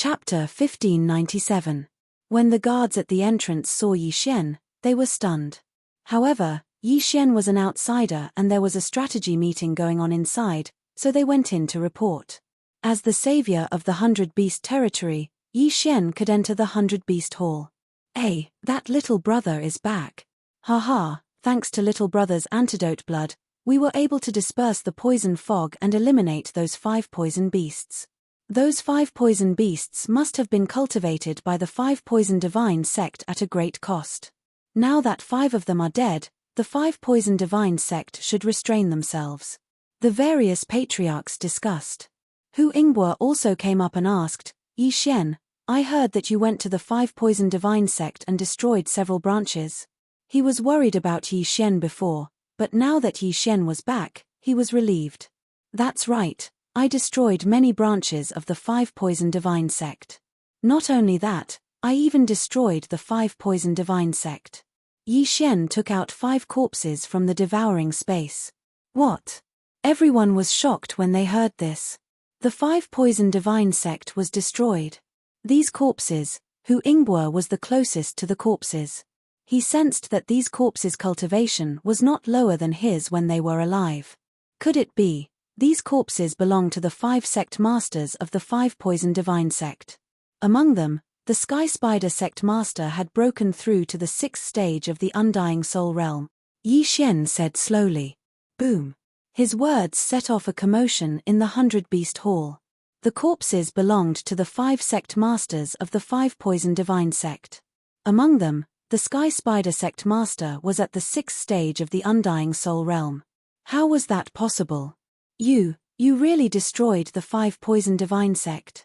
Chapter 1597. When the guards at the entrance saw Yi Xian, they were stunned. However, Yi Xian was an outsider and there was a strategy meeting going on inside, so they went in to report. As the savior of the 100-beast territory, Yi Xian could enter the 100-beast hall. Hey, that little brother is back. Haha, thanks to little brother's antidote blood, we were able to disperse the poison fog and eliminate those 5 poison beasts. Those 5 poison beasts must have been cultivated by the 5 poison divine sect at a great cost. Now that 5 of them are dead, the 5 poison divine sect should restrain themselves. The various patriarchs discussed. Hu Yingbo also came up and asked, Yi Xian, I heard that you went to the 5 poison divine sect and destroyed several branches. He was worried about Yi Xian before, but now that Yi Xian was back, he was relieved. That's right. I destroyed many branches of the 5 poison divine sect. Not only that, I even destroyed the 5 poison divine sect. Yi Xian took out 5 corpses from the devouring space. What? Everyone was shocked when they heard this. The 5 poison divine sect was destroyed. These corpses, Hu Yingbo was the closest to the corpses. He sensed that these corpses' cultivation was not lower than his when they were alive. Could it be? These corpses belong to the 5 sect masters of the 5 poison divine sect. Among them, the Sky Spider sect master had broken through to the 6th stage of the Undying Soul realm. Yi Xian said slowly. Boom. His words set off a commotion in the 100-beast hall. The corpses belonged to the 5 sect masters of the 5 poison divine sect. Among them, the Sky Spider sect master was at the 6th stage of the Undying Soul realm. How was that possible? You really destroyed the 5 poison divine sect.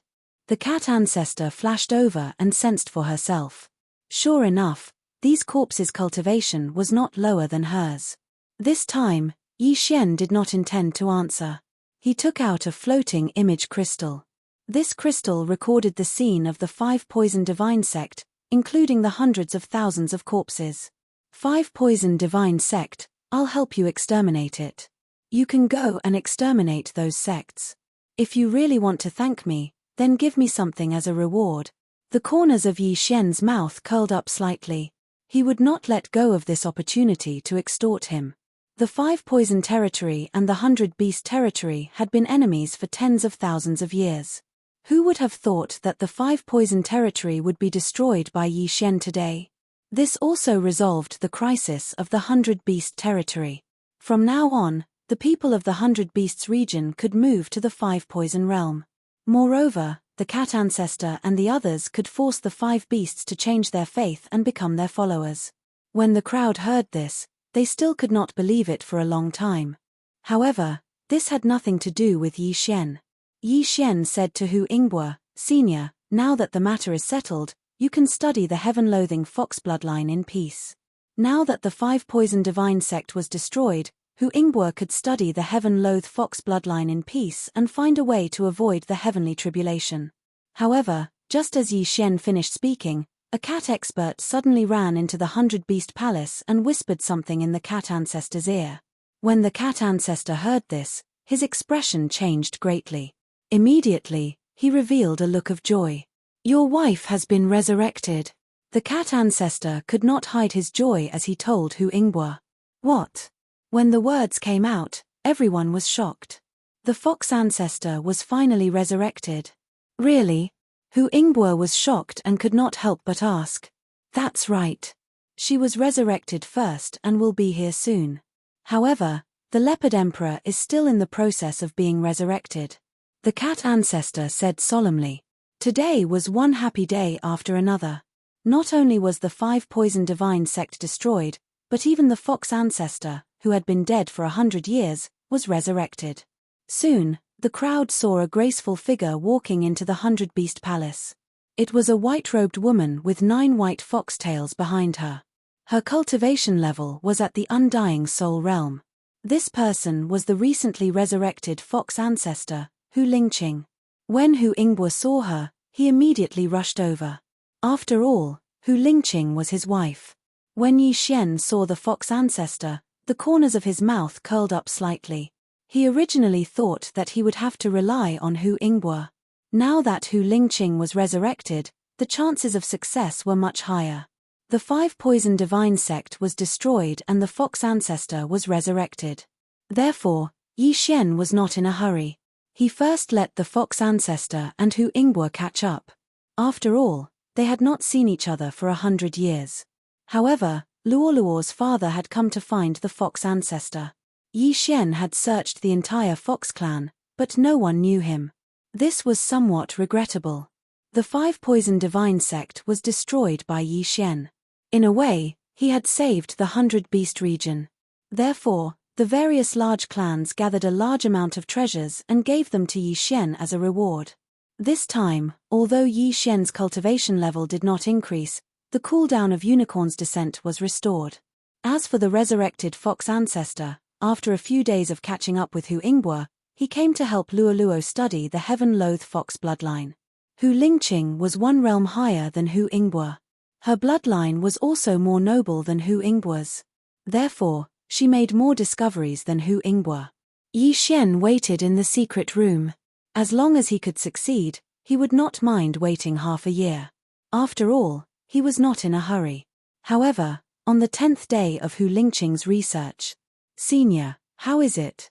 The cat ancestor flashed over and sensed for herself. Sure enough, these corpses' cultivation was not lower than hers. This time, Yi Xian did not intend to answer. He took out a floating image crystal. This crystal recorded the scene of the 5 poison divine sect, including the hundreds of thousands of corpses. 5 poison divine sect, I'll help you exterminate it. You can go and exterminate those sects. If you really want to thank me, then give me something as a reward. The corners of Yi Xian's mouth curled up slightly. He would not let go of this opportunity to extort him. The 5 poison territory and the 100-beast territory had been enemies for tens of thousands of years. Who would have thought that the 5 poison territory would be destroyed by Yi Xian today? This also resolved the crisis of the 100-beast territory. From now on, the people of the 100 Beasts region could move to the 5 poison realm. Moreover, the cat ancestor and the others could force the 5 beasts to change their faith and become their followers. When the crowd heard this, they still could not believe it for a long time. However, this had nothing to do with Yi Xian. Yi Xian said to Hu Yingbo, Senior, now that the matter is settled, you can study the heaven-loathing fox bloodline in peace. Now that the 5 poison divine sect was destroyed, Hu Yingbo could study the heaven-loathe fox bloodline in peace and find a way to avoid the heavenly tribulation. However, just as Yi Xian finished speaking, a cat expert suddenly ran into the 100-beast palace and whispered something in the cat ancestor's ear. When the cat ancestor heard this, his expression changed greatly. Immediately, he revealed a look of joy. Your wife has been resurrected. The cat ancestor could not hide his joy as he told Hu Yingbo. What? When the words came out, everyone was shocked. The fox ancestor was finally resurrected. Really? Hu Yingbo was shocked and could not help but ask. That's right. She was resurrected first and will be here soon. However, the leopard emperor is still in the process of being resurrected. The cat ancestor said solemnly. Today was one happy day after another. Not only was the 5 poison divine sect destroyed, but even the fox ancestor, who had been dead for 100 years, was resurrected. Soon, the crowd saw a graceful figure walking into the 100-beast palace. It was a white-robed woman with 9 white foxtails behind her. Her cultivation level was at the Undying Soul realm. This person was the recently resurrected fox ancestor, Hu Lingqing. When Hu Yingbo saw her, he immediately rushed over. After all, Hu Lingqing was his wife. When Yi Xian saw the fox ancestor, the corners of his mouth curled up slightly. He originally thought that he would have to rely on Hu Yingbo. Now that Hu Lingqing was resurrected, the chances of success were much higher. The 5-poison divine sect was destroyed and the fox ancestor was resurrected. Therefore, Yi Xian was not in a hurry. He first let the fox ancestor and Hu Ingbo catch up. After all, they had not seen each other for 100 years. However, Luoluo's father had come to find the fox ancestor. Yi Xian had searched the entire fox clan, but no one knew him. This was somewhat regrettable. The 5-poison divine sect was destroyed by Yi Xian. In a way, he had saved the 100-beast region. Therefore, the various large clans gathered a large amount of treasures and gave them to Yi Xian as a reward. This time, although Yi Xian's cultivation level did not increase, the cooldown of Unicorn's descent was restored. As for the resurrected fox ancestor, after a few days of catching up with Hu Ingbo, he came to help Luoluo study the heaven-loath fox bloodline. Hu Lingqing was 1 realm higher than Hu Ingbo. Her bloodline was also more noble than Hu Ingbo's. Therefore, she made more discoveries than Hu Ingbo. Yi Xian waited in the secret room. As long as he could succeed, he would not mind waiting half a year. After all, he was not in a hurry. However, on the 10th day of Hu Lingqing's research, "Senior, how is it?"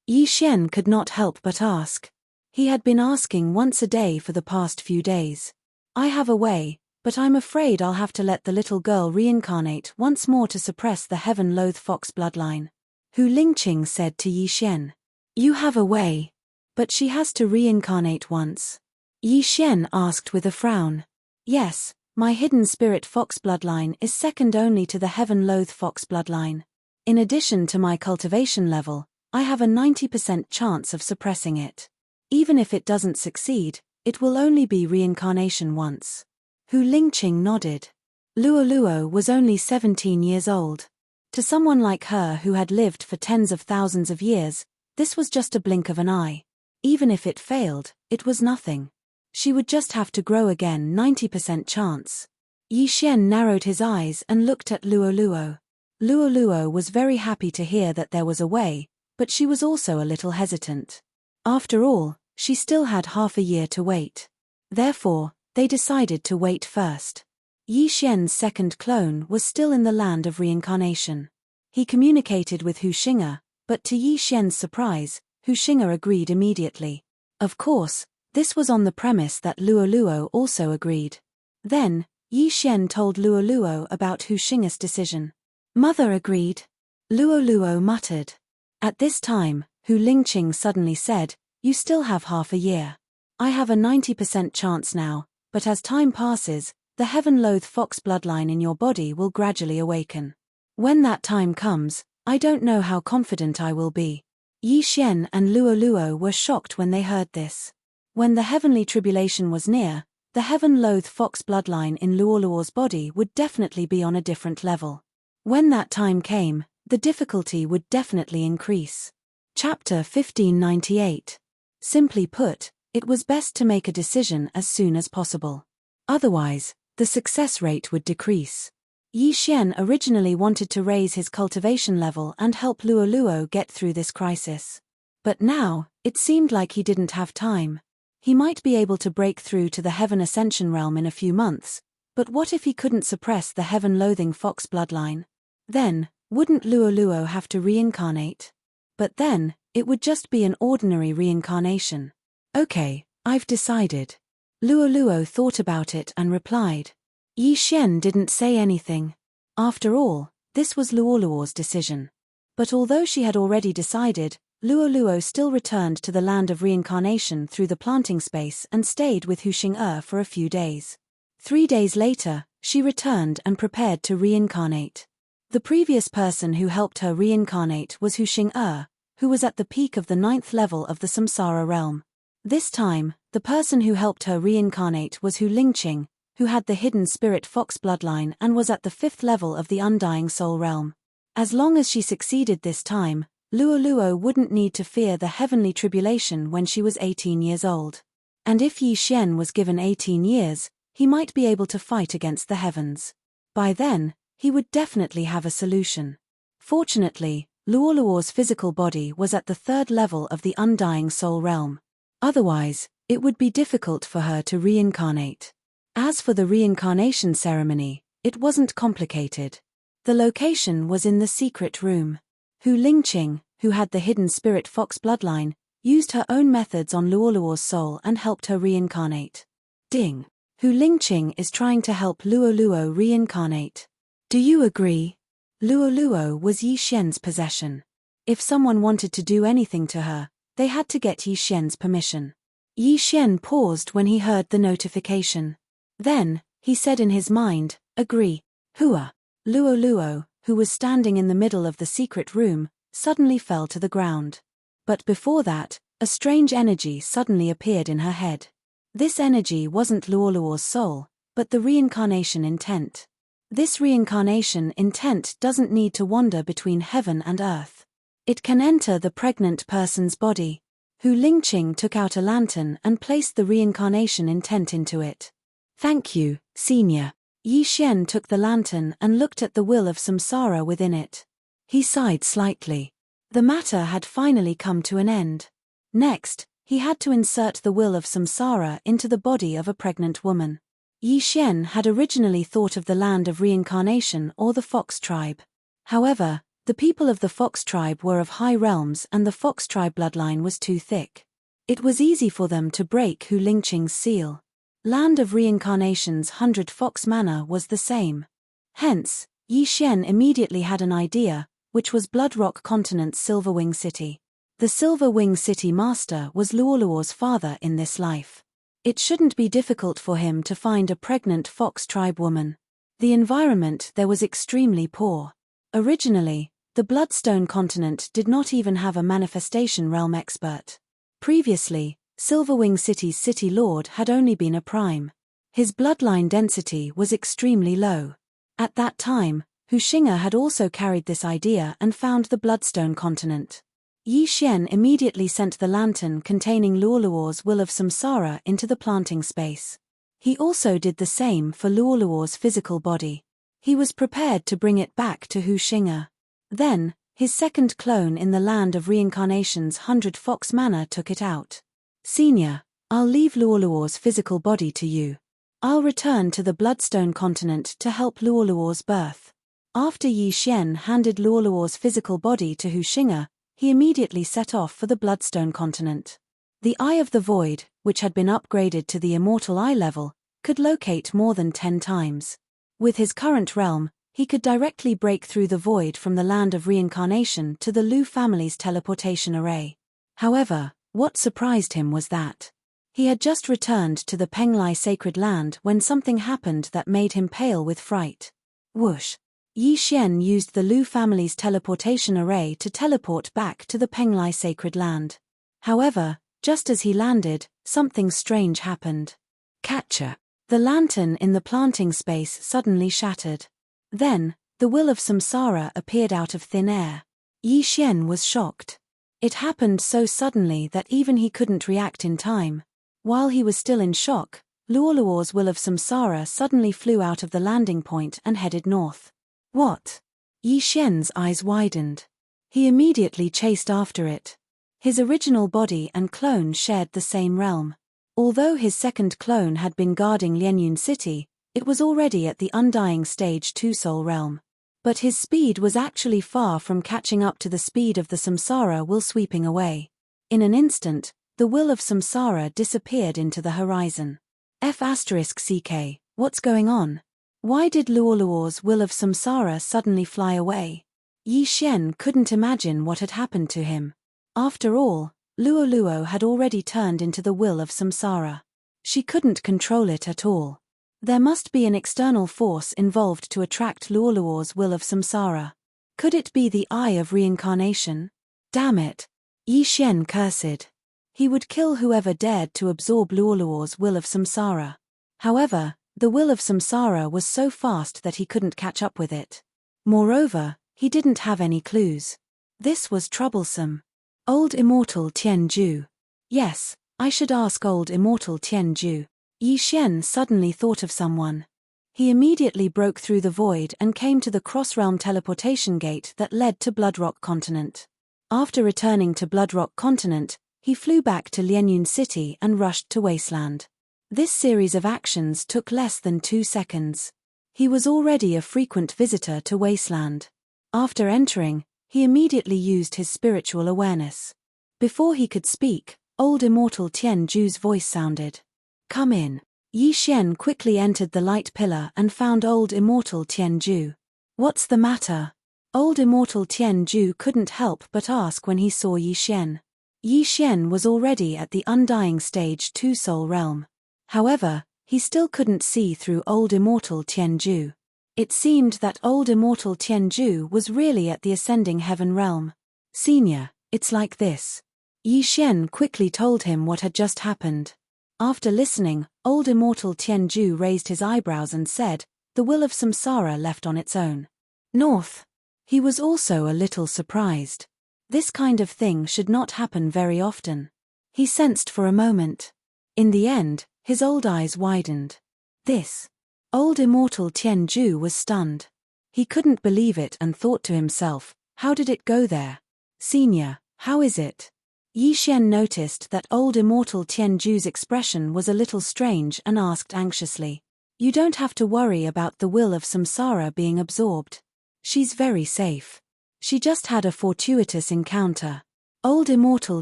Yi Xian could not help but ask. He had been asking once a day for the past few days. "I have a way, but I'm afraid I'll have to let the little girl reincarnate once more to suppress the heaven-loath fox bloodline," Hu Lingqing said to Yi Xian. "You have a way, but she has to reincarnate once?" Yi Xian asked with a frown. "Yes, my hidden spirit fox bloodline is second only to the heaven-loath fox bloodline. In addition to my cultivation level, I have a 90% chance of suppressing it. Even if it doesn't succeed, it will only be reincarnation once." Hu Lingqing nodded. Luoluo was only 17 years old. To someone like her who had lived for tens of thousands of years, this was just a blink of an eye. Even if it failed, it was nothing. She would just have to grow again, 90% chance. Yi Xian narrowed his eyes and looked at Luoluo. Luoluo was very happy to hear that there was a way, but she was also a little hesitant. After all, she still had half a year to wait. Therefore, they decided to wait first. Yi Xian's second clone was still in the land of reincarnation. He communicated with Hu Xing'e, but to Yi Xian's surprise, Hu Xing'e agreed immediately. Of course, this was on the premise that Luoluo also agreed. Then, Yi Xian told Luoluo about Hu Xing'e's decision. "Mother agreed," Luoluo muttered. At this time, Hu Lingqing suddenly said, "You still have half a year. I have a 90% chance now, but as time passes, the heaven-loath fox bloodline in your body will gradually awaken. When that time comes, I don't know how confident I will be." Yi Xian and Luoluo were shocked when they heard this. When the heavenly tribulation was near, the heaven-loath fox bloodline in Luoluo's body would definitely be on a different level. When that time came, the difficulty would definitely increase. Chapter 1598. Simply put, it was best to make a decision as soon as possible. Otherwise, the success rate would decrease. Yi Xian originally wanted to raise his cultivation level and help Luoluo get through this crisis. But now, it seemed like he didn't have time. He might be able to break through to the Heaven Ascension realm in a few months, but what if he couldn't suppress the heaven-loathing fox bloodline? Then, wouldn't Luoluo have to reincarnate? But then, it would just be an ordinary reincarnation. "Okay, I've decided." Luoluo thought about it and replied. Yi Xian didn't say anything. After all, this was Luoluo's decision. But although she had already decided, Luoluo still returned to the land of reincarnation through the planting space and stayed with Hu Xing'e for a few days. 3 days later, she returned and prepared to reincarnate. The previous person who helped her reincarnate was Hu Xing'e, who was at the peak of the 9th level of the Samsara realm. This time, the person who helped her reincarnate was Hu Lingqing, who had the hidden spirit fox bloodline and was at the 5th level of the undying soul realm. As long as she succeeded this time, Luoluo wouldn't need to fear the heavenly tribulation when she was 18 years old. And if Yi Xian was given 18 years, he might be able to fight against the heavens. By then, he would definitely have a solution. Fortunately, Luoluo's physical body was at the 3rd level of the undying soul realm. Otherwise, it would be difficult for her to reincarnate. As for the reincarnation ceremony, it wasn't complicated. The location was in the secret room. Hu Lingqing, who had the hidden spirit fox bloodline, used her own methods on Luoluo's soul and helped her reincarnate. Ding. Hu Lingqing is trying to help Luoluo reincarnate. Do you agree? Luoluo was Yi Xian's possession. If someone wanted to do anything to her, they had to get Yi Xian's permission. Yi Xian paused when he heard the notification. Then, he said in his mind, agree. Hua. Luoluo, who was standing in the middle of the secret room, suddenly fell to the ground. But before that, a strange energy suddenly appeared in her head. This energy wasn't Luoluo's soul, but the reincarnation intent. This reincarnation intent doesn't need to wander between heaven and earth. It can enter the pregnant person's body. Hu Lingqing took out a lantern and placed the reincarnation intent into it. Thank you, Senior. Yi Xian took the lantern and looked at the will of samsara within it. He sighed slightly. The matter had finally come to an end. Next, he had to insert the will of samsara into the body of a pregnant woman. Yi Xian had originally thought of the land of reincarnation or the fox tribe. However, the people of the fox tribe were of high realms and the fox tribe bloodline was too thick. It was easy for them to break Hu Lingqing's seal. Land of Reincarnation's 100 Fox Manor was the same. Hence, Yi Xian immediately had an idea, which was Bloodrock Continent's Silverwing City. The Silverwing City Master was Luoluo's father in this life. It shouldn't be difficult for him to find a pregnant fox tribe woman. The environment there was extremely poor. Originally, the Bloodstone Continent did not even have a manifestation realm expert. Previously, Silverwing City's city lord had only been a prime. His bloodline density was extremely low. At that time, Hu Xing'er had also carried this idea and found the Bloodstone Continent. Yi Xian immediately sent the lantern containing Luoluo's will of samsara into the planting space. He also did the same for Luoluo's physical body. He was prepared to bring it back to Hu Xing'er. Then, his second clone in the land of reincarnation's 100 Fox Manor took it out. Senior, I'll leave Luoluo's physical body to you. I'll return to the Bloodstone Continent to help Luoluo's birth. After Yi Xian handed Luoluo's physical body to Hu Xing'er, he immediately set off for the Bloodstone Continent. The Eye of the Void, which had been upgraded to the Immortal Eye level, could locate more than 10 times. With his current realm, he could directly break through the void from the land of reincarnation to the Lu family's teleportation array. However, what surprised him was that he had just returned to the Penglai sacred land when something happened that made him pale with fright. Whoosh! Yi Xian used the Lu family's teleportation array to teleport back to the Penglai sacred land. However, just as he landed, something strange happened. Catcher! The lantern in the planting space suddenly shattered. Then, the will of samsara appeared out of thin air. Yi Xian was shocked. It happened so suddenly that even he couldn't react in time. While he was still in shock, Luoluo's will of samsara suddenly flew out of the landing point and headed north. What? Yi Xian's eyes widened. He immediately chased after it. His original body and clone shared the same realm. Although his second clone had been guarding Lianyun City, it was already at the Undying Stage 2 Soul Realm. But his speed was actually far from catching up to the speed of the samsara will sweeping away. In an instant, the will of samsara disappeared into the horizon. F***CK, what's going on? Why did Luoluo's will of samsara suddenly fly away? Yi Xian couldn't imagine what had happened to him. After all, Luoluo had already turned into the will of samsara. She couldn't control it at all. There must be an external force involved to attract Luoluo's will of samsara. Could it be the Eye of Reincarnation? Damn it! Yi Xian cursed. He would kill whoever dared to absorb Luoluo's will of samsara. However, the will of samsara was so fast that he couldn't catch up with it. Moreover, he didn't have any clues. This was troublesome. Old Immortal Tianju. Yes, I should ask Old Immortal Tianju. Yi Xian suddenly thought of someone. He immediately broke through the void and came to the cross-realm teleportation gate that led to Bloodrock Continent. After returning to Bloodrock Continent, he flew back to Lianyun City and rushed to Wasteland. This series of actions took less than 2 seconds. He was already a frequent visitor to Wasteland. After entering, he immediately used his spiritual awareness. Before he could speak, old immortal Tianju's voice sounded. "Come in." Yi Xian quickly entered the light pillar and found old immortal Tianju. "What's the matter?" Old immortal Tianju couldn't help but ask when he saw Yi Xian. Yi Xian was already at the undying stage 2 soul realm. However, he still couldn't see through old immortal Tianju. It seemed that old immortal Tianju was really at the ascending heaven realm. "Senior, it's like this." Yi Xian quickly told him what had just happened. After listening, old immortal Tianju raised his eyebrows and said, "The will of samsara left on its own. North." He was also a little surprised. This kind of thing should not happen very often. He sensed for a moment. In the end, his old eyes widened. This. Old immortal Tianju was stunned. He couldn't believe it and thought to himself, how did it go there? "Senior, how is it?" Yi Xian noticed that old immortal Tianju's expression was a little strange and asked anxiously. "You don't have to worry about the will of samsara being absorbed. She's very safe. She just had a fortuitous encounter." Old immortal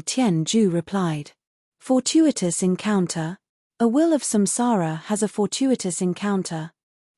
Tianju replied. "Fortuitous encounter? A will of samsara has a fortuitous encounter."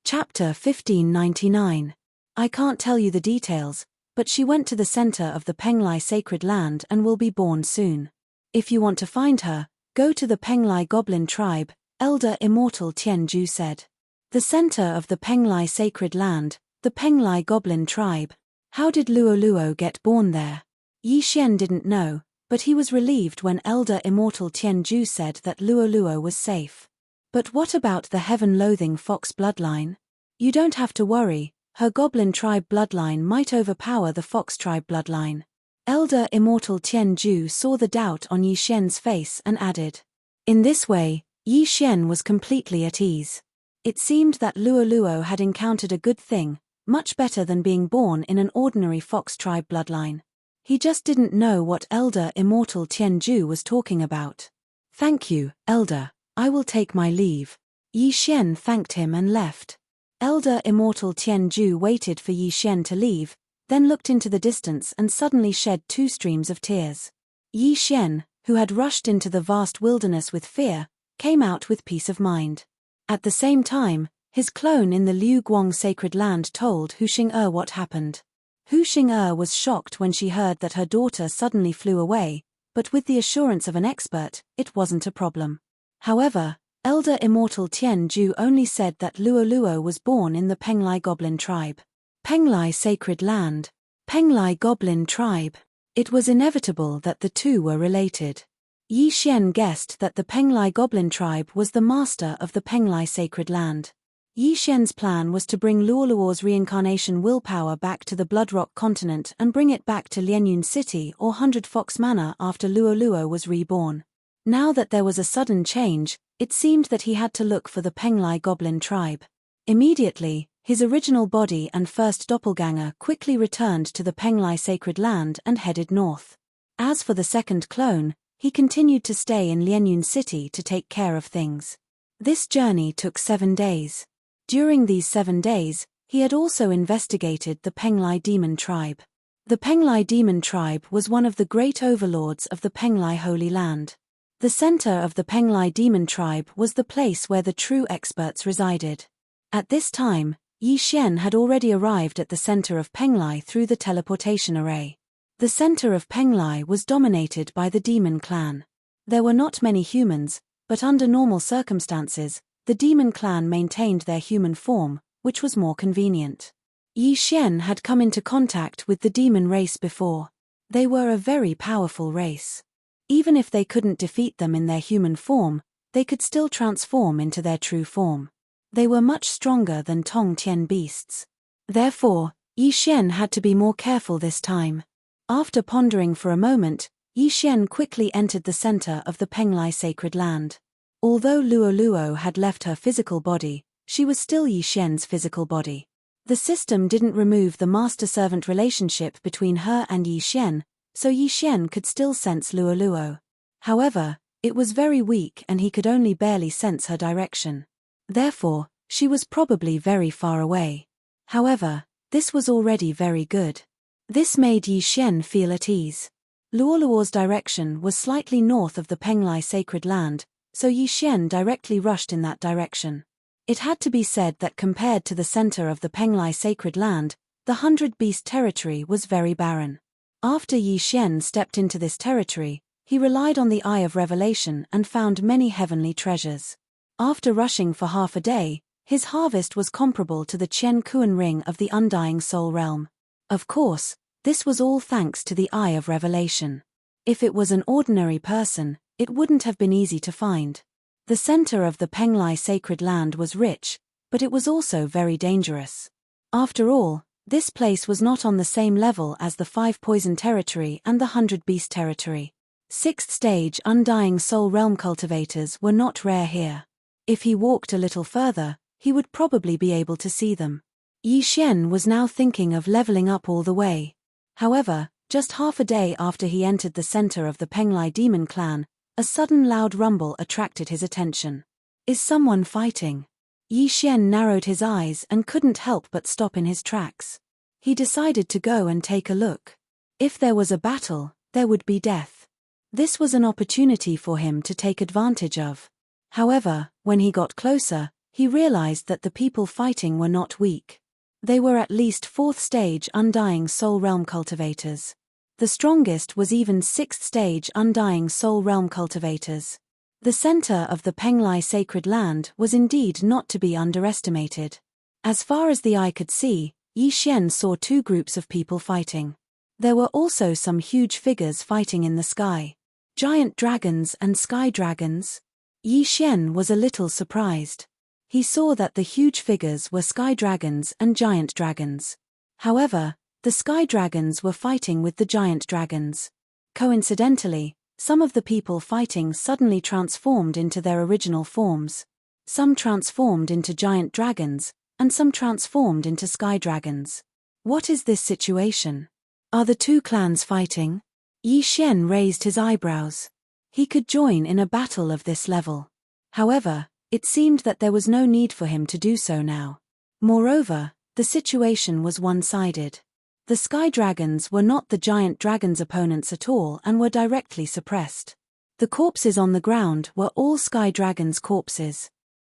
Chapter 1599. I can't tell you the details, but she went to the center of the Penglai sacred land and will be born soon. If you want to find her, go to the Penglai goblin tribe, Elder Immortal Tianju said. The center of the Penglai sacred land, the Penglai goblin tribe. How did Luoluo get born there? Yi Xian didn't know, but he was relieved when Elder Immortal Tianju said that Luoluo was safe. But what about the heaven-loathing fox bloodline? You don't have to worry. Her goblin tribe bloodline might overpower the fox tribe bloodline. Elder Immortal Tianju saw the doubt on Yi Xian's face and added. In this way, Yi Xian was completely at ease. It seemed that Luoluo had encountered a good thing, much better than being born in an ordinary fox tribe bloodline. He just didn't know what Elder Immortal Tianju was talking about. "Thank you, Elder. I will take my leave." Yi Xian thanked him and left. Elder Immortal Tianju waited for Yi Xian to leave, then looked into the distance and suddenly shed 2 streams of tears. Yi Xian, who had rushed into the vast wilderness with fear, came out with peace of mind. At the same time, his clone in the Liu Guang sacred land told Hu Xing'e what happened. Hu Xing'e was shocked when she heard that her daughter suddenly flew away, but with the assurance of an expert, it wasn't a problem. However, Elder Immortal Tianju only said that Luoluo was born in the Penglai Goblin tribe. Penglai Sacred Land. Penglai Goblin tribe. It was inevitable that the two were related. Yi Xian guessed that the Penglai Goblin tribe was the master of the Penglai Sacred Land. Yi Xian's plan was to bring Luoluo's reincarnation willpower back to the Bloodrock continent and bring it back to Lianyun City or 100 Fox Manor after Luoluo was reborn. Now that there was a sudden change, it seemed that he had to look for the Penglai Goblin tribe. Immediately, his original body and first doppelganger quickly returned to the Penglai Sacred Land and headed north. As for the second clone, he continued to stay in Lianyun City to take care of things. This journey took 7 days. During these 7 days, he had also investigated the Penglai Demon tribe. The Penglai Demon tribe was one of the great overlords of the Penglai Holy Land. The center of the Penglai Demon tribe was the place where the true experts resided. At this time, Yi Xian had already arrived at the center of Penglai through the teleportation array. The center of Penglai was dominated by the demon clan. There were not many humans, but under normal circumstances, the demon clan maintained their human form, which was more convenient. Yi Xian had come into contact with the demon race before. They were a very powerful race. Even if they couldn't defeat them in their human form, they could still transform into their true form. They were much stronger than Tong Tian beasts. Therefore, Yi Xian had to be more careful this time. After pondering for a moment, Yi Xian quickly entered the center of the Penglai Sacred Land. Although Luoluo had left her physical body, she was still Yi Xian's physical body. The system didn't remove the master-servant relationship between her and Yi Xian, so Yi Xian could still sense Luoluo. However, it was very weak and he could only barely sense her direction. Therefore, she was probably very far away. However, this was already very good. This made Yi Xian feel at ease. Luoluo's direction was slightly north of the Penglai sacred land, so Yi Xian directly rushed in that direction. It had to be said that compared to the center of the Penglai sacred land, the 100-beast territory was very barren. After Yi Xian stepped into this territory, he relied on the Eye of Revelation and found many heavenly treasures. After rushing for half a day, his harvest was comparable to the Qian Kuan ring of the Undying Soul realm. Of course, this was all thanks to the Eye of Revelation. If it was an ordinary person, it wouldn't have been easy to find. The center of the Penglai sacred land was rich, but it was also very dangerous. After all, this place was not on the same level as the 5 poison territory and the 100-beast territory. 6th stage Undying Soul realm cultivators were not rare here. If he walked a little further, he would probably be able to see them. Yi Xian was now thinking of leveling up all the way. However, just half a day after he entered the center of the Penglai demon clan, a sudden loud rumble attracted his attention. Is someone fighting? Yi Xian narrowed his eyes and couldn't help but stop in his tracks. He decided to go and take a look. If there was a battle, there would be death. This was an opportunity for him to take advantage of. However, when he got closer, he realized that the people fighting were not weak. They were at least 4th stage Undying Soul realm cultivators. The strongest was even 6th stage Undying Soul realm cultivators. The center of the Penglai sacred land was indeed not to be underestimated. As far as the eye could see, Yi Xian saw 2 groups of people fighting. There were also some huge figures fighting in the sky. Giant dragons and sky dragons. Yi Xian was a little surprised. He saw that the huge figures were sky dragons and giant dragons. However, the sky dragons were fighting with the giant dragons. Coincidentally, some of the people fighting suddenly transformed into their original forms. Some transformed into giant dragons, and some transformed into sky dragons. What is this situation? Are the 2 clans fighting? Yi Xian raised his eyebrows. He could join in a battle of this level. However, it seemed that there was no need for him to do so now. Moreover, the situation was one-sided. The sky dragons were not the giant dragons' opponents at all and were directly suppressed. The corpses on the ground were all sky dragons' corpses.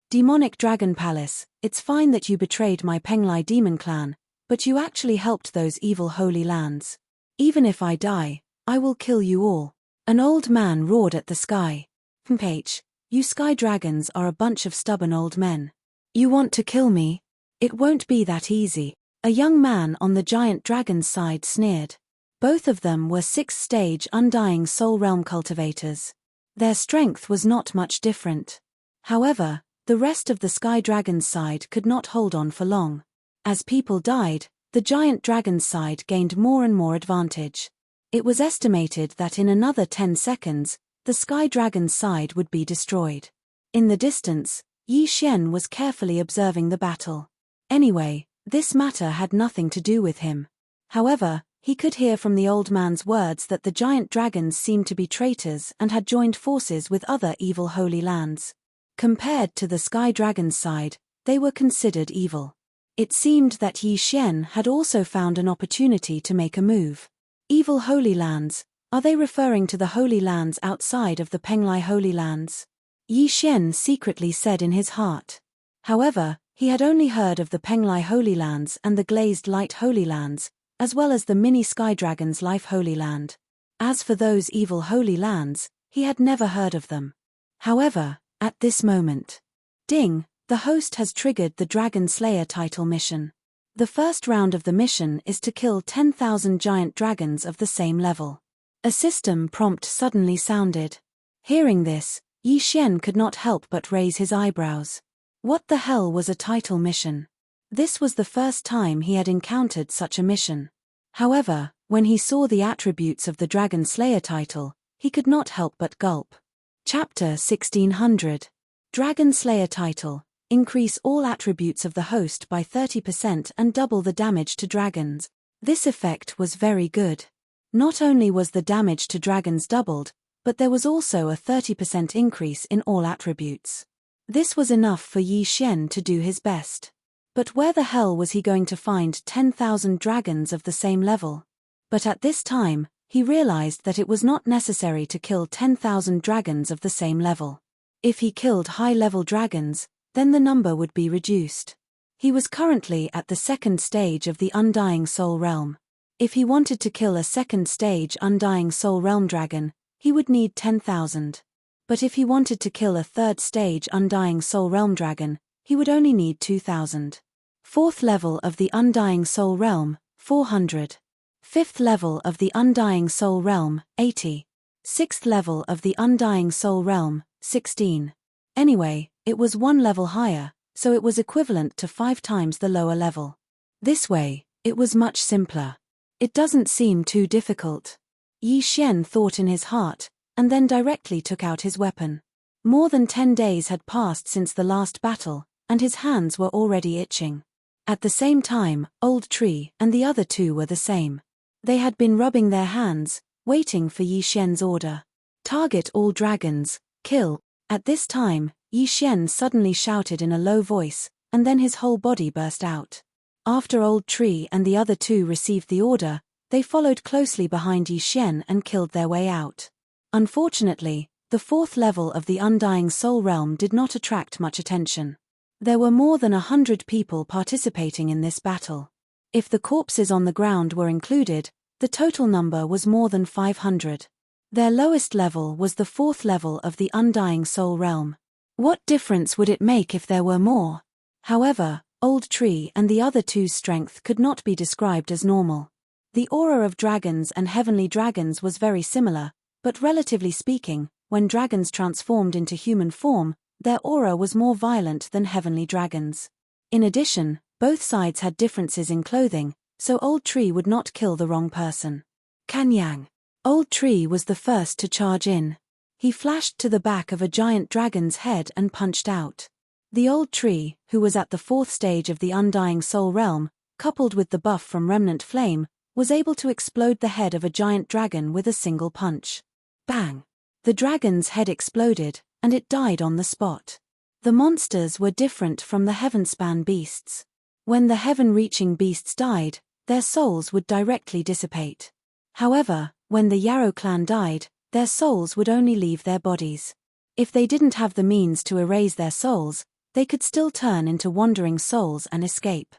Demonic Dragon Palace, it's fine that you betrayed my Penglai demon clan, but you actually helped those evil holy lands. Even if I die, I will kill you all. An old man roared at the sky. H, you sky dragons are a bunch of stubborn old men. You want to kill me? It won't be that easy. A young man on the giant dragon's side sneered. Both of them were 6th stage Undying Soul realm cultivators. Their strength was not much different. However, the rest of the sky dragon's side could not hold on for long. As people died, the giant dragon's side gained more and more advantage. It was estimated that in another 10 seconds, the sky dragon's side would be destroyed. In the distance, Yi Xian was carefully observing the battle. Anyway, this matter had nothing to do with him. However, he could hear from the old man's words that the giant dragons seemed to be traitors and had joined forces with other evil holy lands. Compared to the sky dragon's side, they were considered evil. It seemed that Yi Xian had also found an opportunity to make a move. Evil holy lands, are they referring to the holy lands outside of the Penglai holy lands? Yi Xian secretly said in his heart. However, he had only heard of the Penglai Holy Lands and the Glazed Light Holy Lands, as well as the Mini Sky Dragon's Life Holy Land. As for those evil holy lands, he had never heard of them. However, at this moment, ding, the host has triggered the Dragon Slayer title mission. The first round of the mission is to kill 10,000 giant dragons of the same level. A system prompt suddenly sounded. Hearing this, Yi Xian could not help but raise his eyebrows. What the hell was a title mission? This was the first time he had encountered such a mission. However, when he saw the attributes of the Dragon Slayer title, he could not help but gulp. Chapter 1600. Dragon Slayer title. Increase all attributes of the host by 30% and double the damage to dragons. This effect was very good. Not only was the damage to dragons doubled, but there was also a 30% increase in all attributes. This was enough for Yi Xian to do his best. But where the hell was he going to find 10,000 dragons of the same level? But at this time, he realized that it was not necessary to kill 10,000 dragons of the same level. If he killed high-level dragons, then the number would be reduced. He was currently at the second stage of the Undying Soul Realm. If he wanted to kill a second stage Undying Soul Realm dragon, he would need 10,000. But if he wanted to kill a third stage Undying Soul Realm dragon, he would only need 2,000. Fourth level of the Undying Soul Realm, 400. Fifth level of the Undying Soul Realm, 80. Sixth level of the Undying Soul Realm, 16. Anyway, it was one level higher, so it was equivalent to 5 times the lower level. This way, it was much simpler. It doesn't seem too difficult. Yi Xian thought in his heart, and then directly took out his weapon. More than 10 days had passed since the last battle, and his hands were already itching. At the same time, Old Tree and the other two were the same. They had been rubbing their hands, waiting for Yi Xian's order. Target all dragons, kill. At this time, Yi Xian suddenly shouted in a low voice, and then his whole body burst out. After Old Tree and the other two received the order, they followed closely behind Yi Xian and killed their way out. Unfortunately, the fourth level of the Undying Soul Realm did not attract much attention. There were more than 100 people participating in this battle. If the corpses on the ground were included, the total number was more than 500. Their lowest level was the fourth level of the Undying Soul Realm. What difference would it make if there were more? However, Old Tree and the other two's strength could not be described as normal. The aura of dragons and heavenly dragons was very similar, but relatively speaking, when dragons transformed into human form, their aura was more violent than heavenly dragons. In addition, both sides had differences in clothing, so Old Tree would not kill the wrong person. Kanyang. Old Tree was the first to charge in. He flashed to the back of a giant dragon's head and punched out. The Old Tree, who was at the fourth stage of the Undying Soul Realm, coupled with the buff from Remnant Flame, was able to explode the head of a giant dragon with a single punch. Bang! The dragon's head exploded, and it died on the spot. The monsters were different from the Heavenspan beasts. When the heaven-reaching beasts died, their souls would directly dissipate. However, when the Yarrow clan died, their souls would only leave their bodies. If they didn't have the means to erase their souls, they could still turn into wandering souls and escape.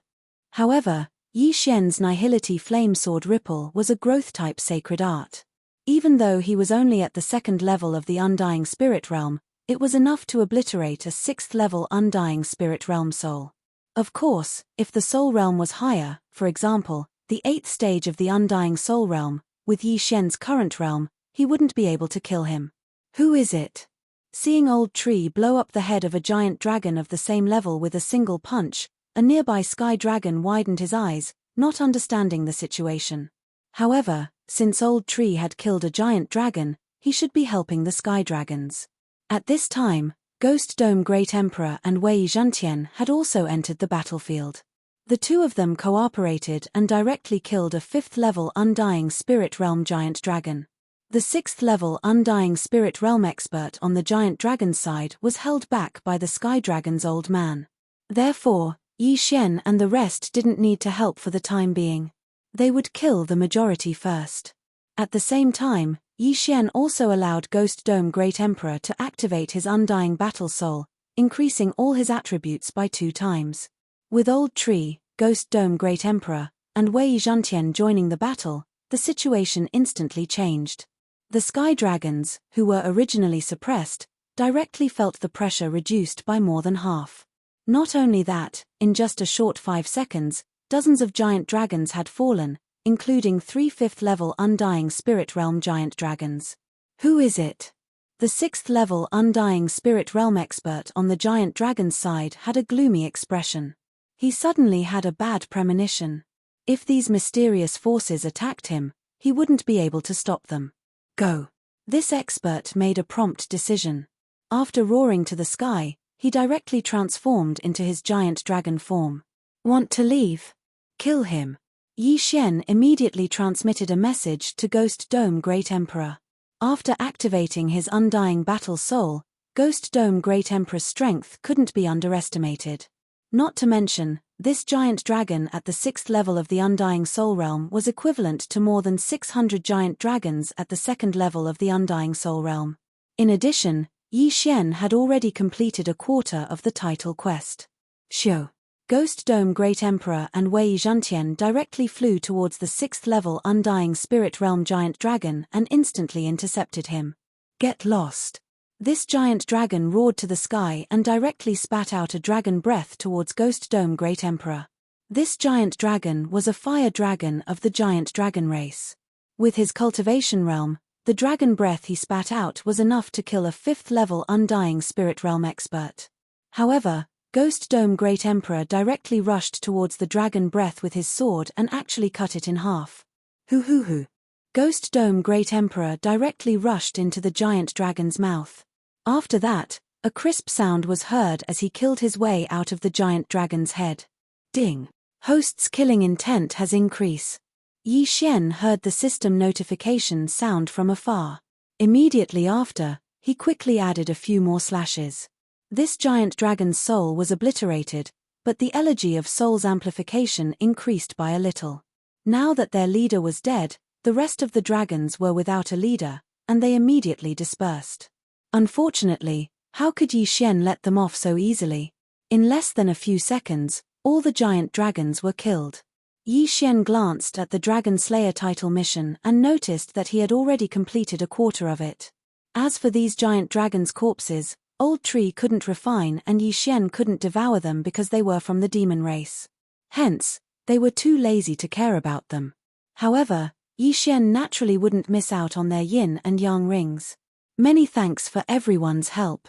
However, Yi Xian's Nihility Flame Sword Ripple was a growth-type sacred art. Even though he was only at the second level of the Undying Spirit Realm, it was enough to obliterate a 6th-level Undying Spirit Realm soul. Of course, if the Soul Realm was higher, for example, the 8th stage of the Undying Soul Realm, with Yi Xian's current realm, he wouldn't be able to kill him. Who is it? Seeing Old Tree blow up the head of a giant dragon of the same level with a single punch, a nearby sky dragon widened his eyes, not understanding the situation. However, since Old Tree had killed a giant dragon, he should be helping the sky dragons. At this time, Ghost Dome Great Emperor and Wei Zhantian had also entered the battlefield. The two of them cooperated and directly killed a 5th-level Undying Spirit Realm giant dragon. The 6th-level Undying Spirit Realm expert on the giant dragon's side was held back by the Sky Dragon's old man. Therefore, Yi Xian and the rest didn't need to help for the time being. They would kill the majority first. At the same time, Yi Xian also allowed Ghost Dome Great Emperor to activate his Undying Battle Soul, increasing all his attributes by 2 times. With Old Tree, Ghost Dome Great Emperor, and Wei Zhantian joining the battle, the situation instantly changed. The Sky Dragons, who were originally suppressed, directly felt the pressure reduced by more than half. Not only that, in just a short 5 seconds, dozens of giant dragons had fallen, including 3 5th-level Undying Spirit Realm giant dragons. Who is it? The 6th-level Undying Spirit Realm expert on the giant dragon's side had a gloomy expression. He suddenly had a bad premonition. If these mysterious forces attacked him, he wouldn't be able to stop them. Go. This expert made a prompt decision. After roaring to the sky, he directly transformed into his giant dragon form. Want to leave? Kill him. Yi Xian immediately transmitted a message to Ghost Dome Great Emperor. After activating his undying battle soul, Ghost Dome Great Emperor's strength couldn't be underestimated. Not to mention, this giant dragon at the 6th level of the Undying Soul Realm was equivalent to more than 600 giant dragons at the 2nd level of the Undying Soul Realm. In addition, Yi Xian had already completed a quarter of the title quest. Xiu. Ghost Dome Great Emperor and Wei Zhentian directly flew towards the 6th level Undying Spirit Realm giant dragon and instantly intercepted him. Get lost. This giant dragon roared to the sky and directly spat out a dragon breath towards Ghost Dome Great Emperor. This giant dragon was a fire dragon of the giant dragon race. With his cultivation realm, the dragon breath he spat out was enough to kill a 5th level Undying Spirit Realm expert. However, Ghost Dome Great Emperor directly rushed towards the dragon breath with his sword and actually cut it in half. Hoo. Ghost Dome Great Emperor directly rushed into the giant dragon's mouth. After that, a crisp sound was heard as he killed his way out of the giant dragon's head. Ding. Host's killing intent has increased. Yi Xian heard the system notification sound from afar. Immediately after, he quickly added a few more slashes. This giant dragon's soul was obliterated, but the elegy of soul's amplification increased by a little. Now that their leader was dead, the rest of the dragons were without a leader, and they immediately dispersed. Unfortunately, how could Yi Xian let them off so easily? In less than a few seconds, all the giant dragons were killed. Yi Xian glanced at the Dragon Slayer title mission and noticed that he had already completed a quarter of it. As for these giant dragons' corpses, Old Tree couldn't refine and Yi Xian couldn't devour them because they were from the demon race. Hence, they were too lazy to care about them. However, Yi Xian naturally wouldn't miss out on their yin and yang rings. Many thanks for everyone's help.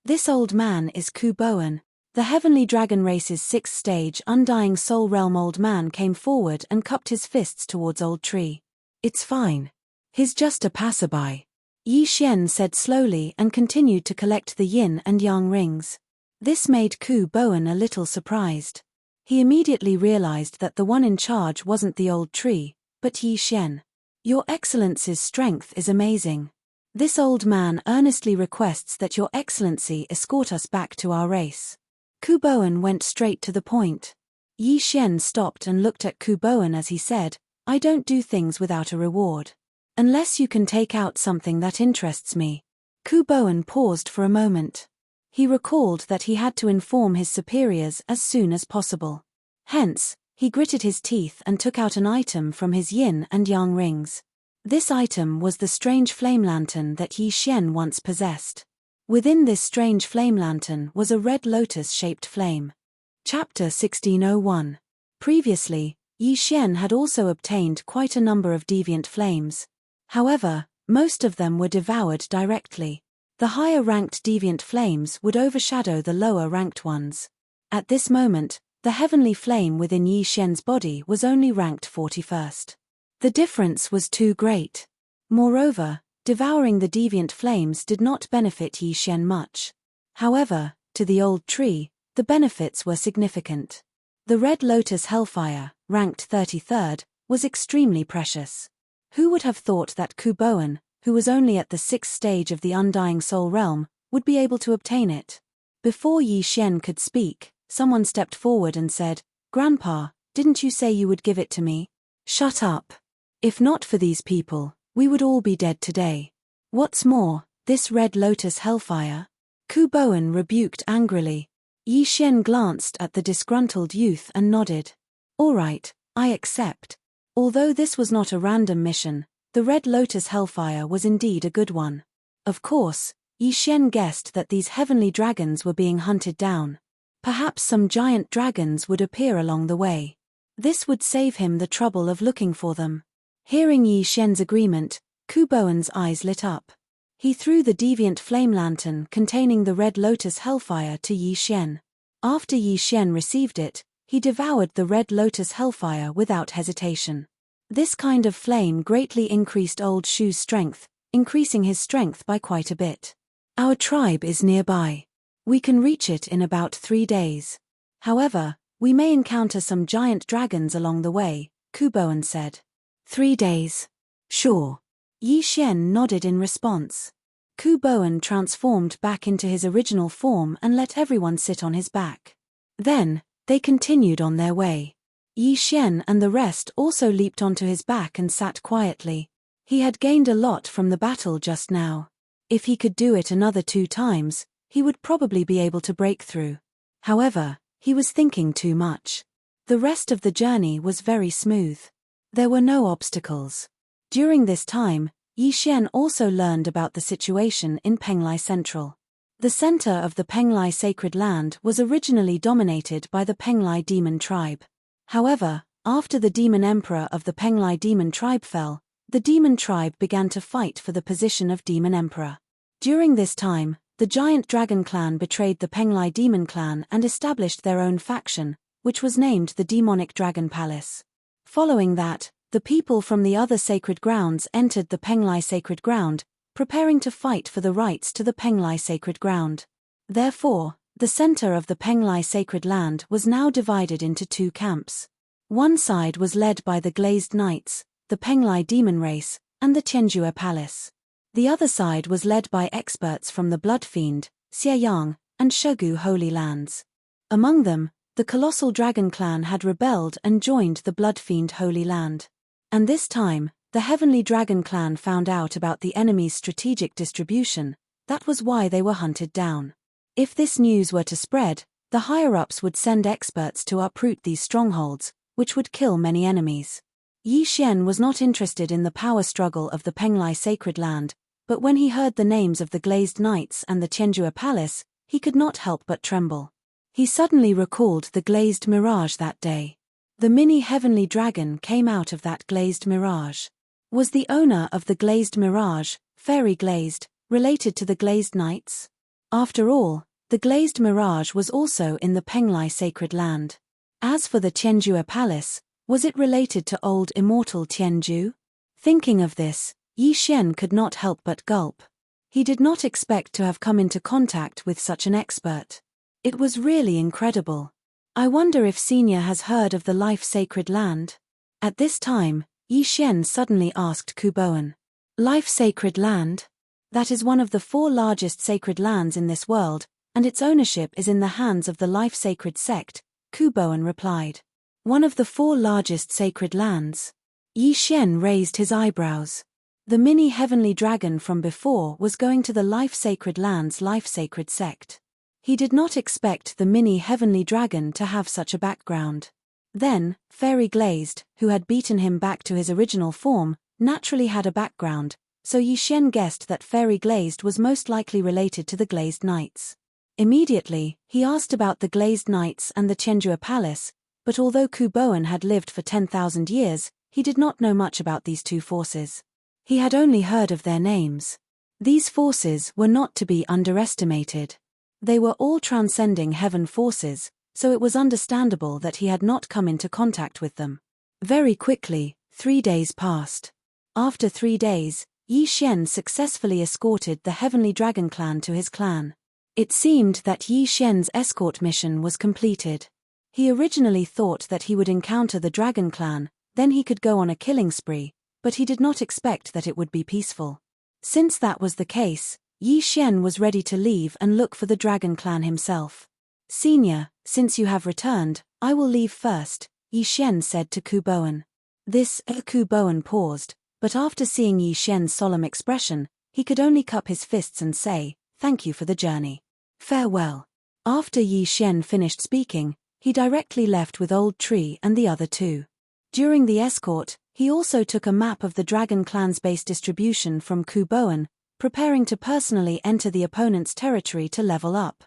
This old man is Ku Boan, the Heavenly Dragon Race's 6th stage Undying Soul Realm. Old man came forward and cupped his fists towards Old Tree. It's fine. He's just a passerby. Yi Xian said slowly and continued to collect the yin and yang rings. This made Ku Boan a little surprised. He immediately realized that the one in charge wasn't the Old Tree, but Yi Xian. Your Excellency's strength is amazing. This old man earnestly requests that Your Excellency escort us back to our race. Ku Boan went straight to the point. Yi Xian stopped and looked at Ku Boan as he said, I don't do things without a reward. Unless you can take out something that interests me. Ku Boan paused for a moment. He recalled that he had to inform his superiors as soon as possible. Hence, he gritted his teeth and took out an item from his yin and yang rings. This item was the strange flame lantern that Yi Xian once possessed. Within this strange flame lantern was a red lotus-shaped flame. Chapter 1601. Previously, Yi Xian had also obtained quite a number of deviant flames. However, most of them were devoured directly. The higher-ranked deviant flames would overshadow the lower-ranked ones. At this moment, the heavenly flame within Yi Xian's body was only ranked 41st. The difference was too great. Moreover, devouring the deviant flames did not benefit Yi Xian much. However, to the Old Tree, the benefits were significant. The Red Lotus Hellfire, ranked 33rd, was extremely precious. Who would have thought that Ku Boan, who was only at the 6th stage of the Undying Soul Realm, would be able to obtain it? Before Yi Xian could speak, someone stepped forward and said, Grandpa, didn't you say you would give it to me? Shut up. If not for these people, we would all be dead today. What's more, this Red Lotus Hellfire? Ku Boan rebuked angrily. Yi Xian glanced at the disgruntled youth and nodded. All right, I accept. Although this was not a random mission, the Red Lotus Hellfire was indeed a good one. Of course, Yi Xian guessed that these heavenly dragons were being hunted down. Perhaps some giant dragons would appear along the way. This would save him the trouble of looking for them. Hearing Yi Xian's agreement, Ku Boan's eyes lit up. He threw the deviant flame lantern containing the Red Lotus Hellfire to Yi Xian. After Yi Xian received it, he devoured the Red Lotus Hellfire without hesitation. This kind of flame greatly increased Old Shu's strength, increasing his strength by quite a bit. Our tribe is nearby. We can reach it in about 3 days. However, we may encounter some giant dragons along the way, Ku Boan said. 3 days. Sure. Yi Xian nodded in response. Ku Boan transformed back into his original form and let everyone sit on his back. Then, they continued on their way. Yi Xian and the rest also leaped onto his back and sat quietly. He had gained a lot from the battle just now. If he could do it another 2 times, he would probably be able to break through. However, he was thinking too much. The rest of the journey was very smooth. There were no obstacles. During this time, Yi Xian also learned about the situation in Penglai Central. The center of the Penglai sacred land was originally dominated by the Penglai demon tribe. However, after the demon emperor of the Penglai demon tribe fell, the demon tribe began to fight for the position of demon emperor. During this time, the giant dragon clan betrayed the Penglai demon clan and established their own faction, which was named the Demonic Dragon Palace. Following that, the people from the other sacred grounds entered the Penglai sacred ground, preparing to fight for the rights to the Penglai sacred ground. Therefore, the center of the Penglai sacred land was now divided into 2 camps. One side was led by the Glazed Knights, the Penglai demon race, and the Tianjue Palace. The other side was led by experts from the Blood Fiend, Xieyang, and Shegu Holy Lands. Among them, the Colossal Dragon Clan had rebelled and joined the Blood Fiend Holy Land. And this time, the Heavenly Dragon Clan found out about the enemy's strategic distribution. That was why they were hunted down. If this news were to spread, the higher-ups would send experts to uproot these strongholds, which would kill many enemies. Yi Xian was not interested in the power struggle of the Penglai sacred land, but when he heard the names of the Glazed Knights and the Tianjue Palace, he could not help but tremble. He suddenly recalled the glazed mirage that day. The mini heavenly dragon came out of that glazed mirage. Was the owner of the glazed mirage, Fairy Glazed, related to the Glazed Knights? After all, the glazed mirage was also in the Penglai sacred land. As for the Tianjue Palace, was it related to old immortal Tianju? Thinking of this, Yi Xian could not help but gulp. He did not expect to have come into contact with such an expert. It was really incredible. I wonder if Senior has heard of the Life Sacred Land? At this time, Yi Xian suddenly asked Ku Boan. Life Sacred Land? That is one of the 4 largest sacred lands in this world, and its ownership is in the hands of the Life Sacred Sect, Ku Boan replied. One of the 4 largest sacred lands? Yi Xian raised his eyebrows. The mini heavenly dragon from before was going to the Life Sacred Land's Life Sacred Sect. He did not expect the mini heavenly dragon to have such a background. Then, Fairy Glazed, who had beaten him back to his original form, naturally had a background, so Yi Xian guessed that Fairy Glazed was most likely related to the Glazed Knights. Immediately, he asked about the Glazed Knights and the Tianjue Palace, but although Ku Boan had lived for 10,000 years, he did not know much about these 2 forces. He had only heard of their names. These forces were not to be underestimated. They were all transcending heaven forces, so it was understandable that he had not come into contact with them. Very quickly, 3 days passed. After 3 days, Yi Xian successfully escorted the Heavenly Dragon Clan to his clan. It seemed that Yi Xian's escort mission was completed. He originally thought that he would encounter the Dragon Clan, then he could go on a killing spree, but he did not expect that it would be peaceful. Since that was the case, Yi Xian was ready to leave and look for the Dragon Clan himself. Senior, since you have returned, I will leave first, Yi Xian said to Ku Boan. Ku Boan paused, but after seeing Yi Xian's solemn expression, he could only cup his fists and say, thank you for the journey. Farewell. After Yi Xian finished speaking, he directly left with Old Tree and the other 2. During the escort, he also took a map of the Dragon Clan's base distribution from Ku Boan, preparing to personally enter the opponent's territory to level up.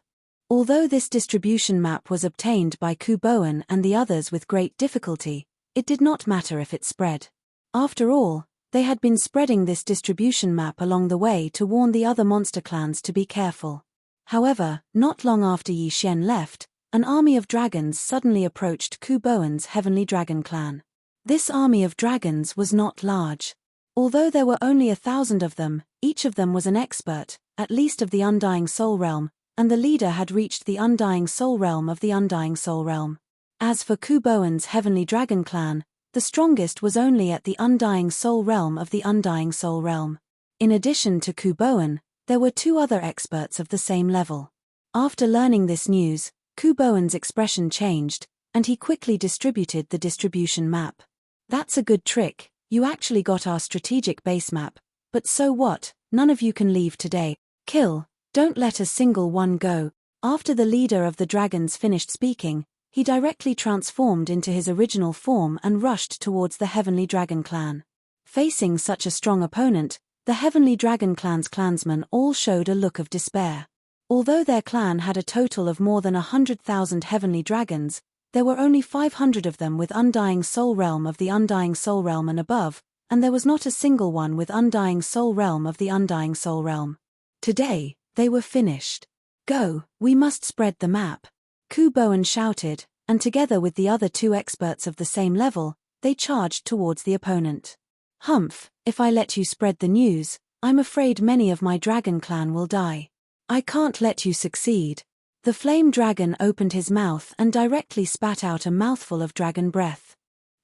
Although this distribution map was obtained by Ku Boan and the others with great difficulty, it did not matter if it spread. After all, they had been spreading this distribution map along the way to warn the other monster clans to be careful. However, not long after Yi Xian left, an army of dragons suddenly approached Ku Boan's Heavenly Dragon Clan. This army of dragons was not large. Although there were only 1,000 of them, each of them was an expert, at least of the Undying Soul Realm, and the leader had reached the Undying Soul Realm of the Undying Soul Realm. As for Ku Boan's Heavenly Dragon Clan, The strongest was only at the Undying Soul realm of the Undying Soul realm. In addition to Kuboan, there were 2 other experts of the same level. After learning this news, Kuboan's expression changed, and he quickly distributed the distribution map. That's a good trick, you actually got our strategic base map, but so what, none of you can leave today. Kill, don't let a single one go. After the leader of the dragons finished speaking, he directly transformed into his original form and rushed towards the Heavenly Dragon Clan. Facing such a strong opponent, the Heavenly Dragon Clan's clansmen all showed a look of despair. Although their clan had a total of more than 100,000 heavenly dragons, there were only 500 of them with Undying Soul realm of the Undying Soul realm and above, and there was not a single one with Undying Soul realm of the Undying Soul realm. Today, they were finished. Go, we must spread the map. Kuboan shouted, and together with the other 2 experts of the same level, they charged towards the opponent. Humph, if I let you spread the news, I'm afraid many of my dragon clan will die. I can't let you succeed. The flame dragon opened his mouth and directly spat out a mouthful of dragon breath.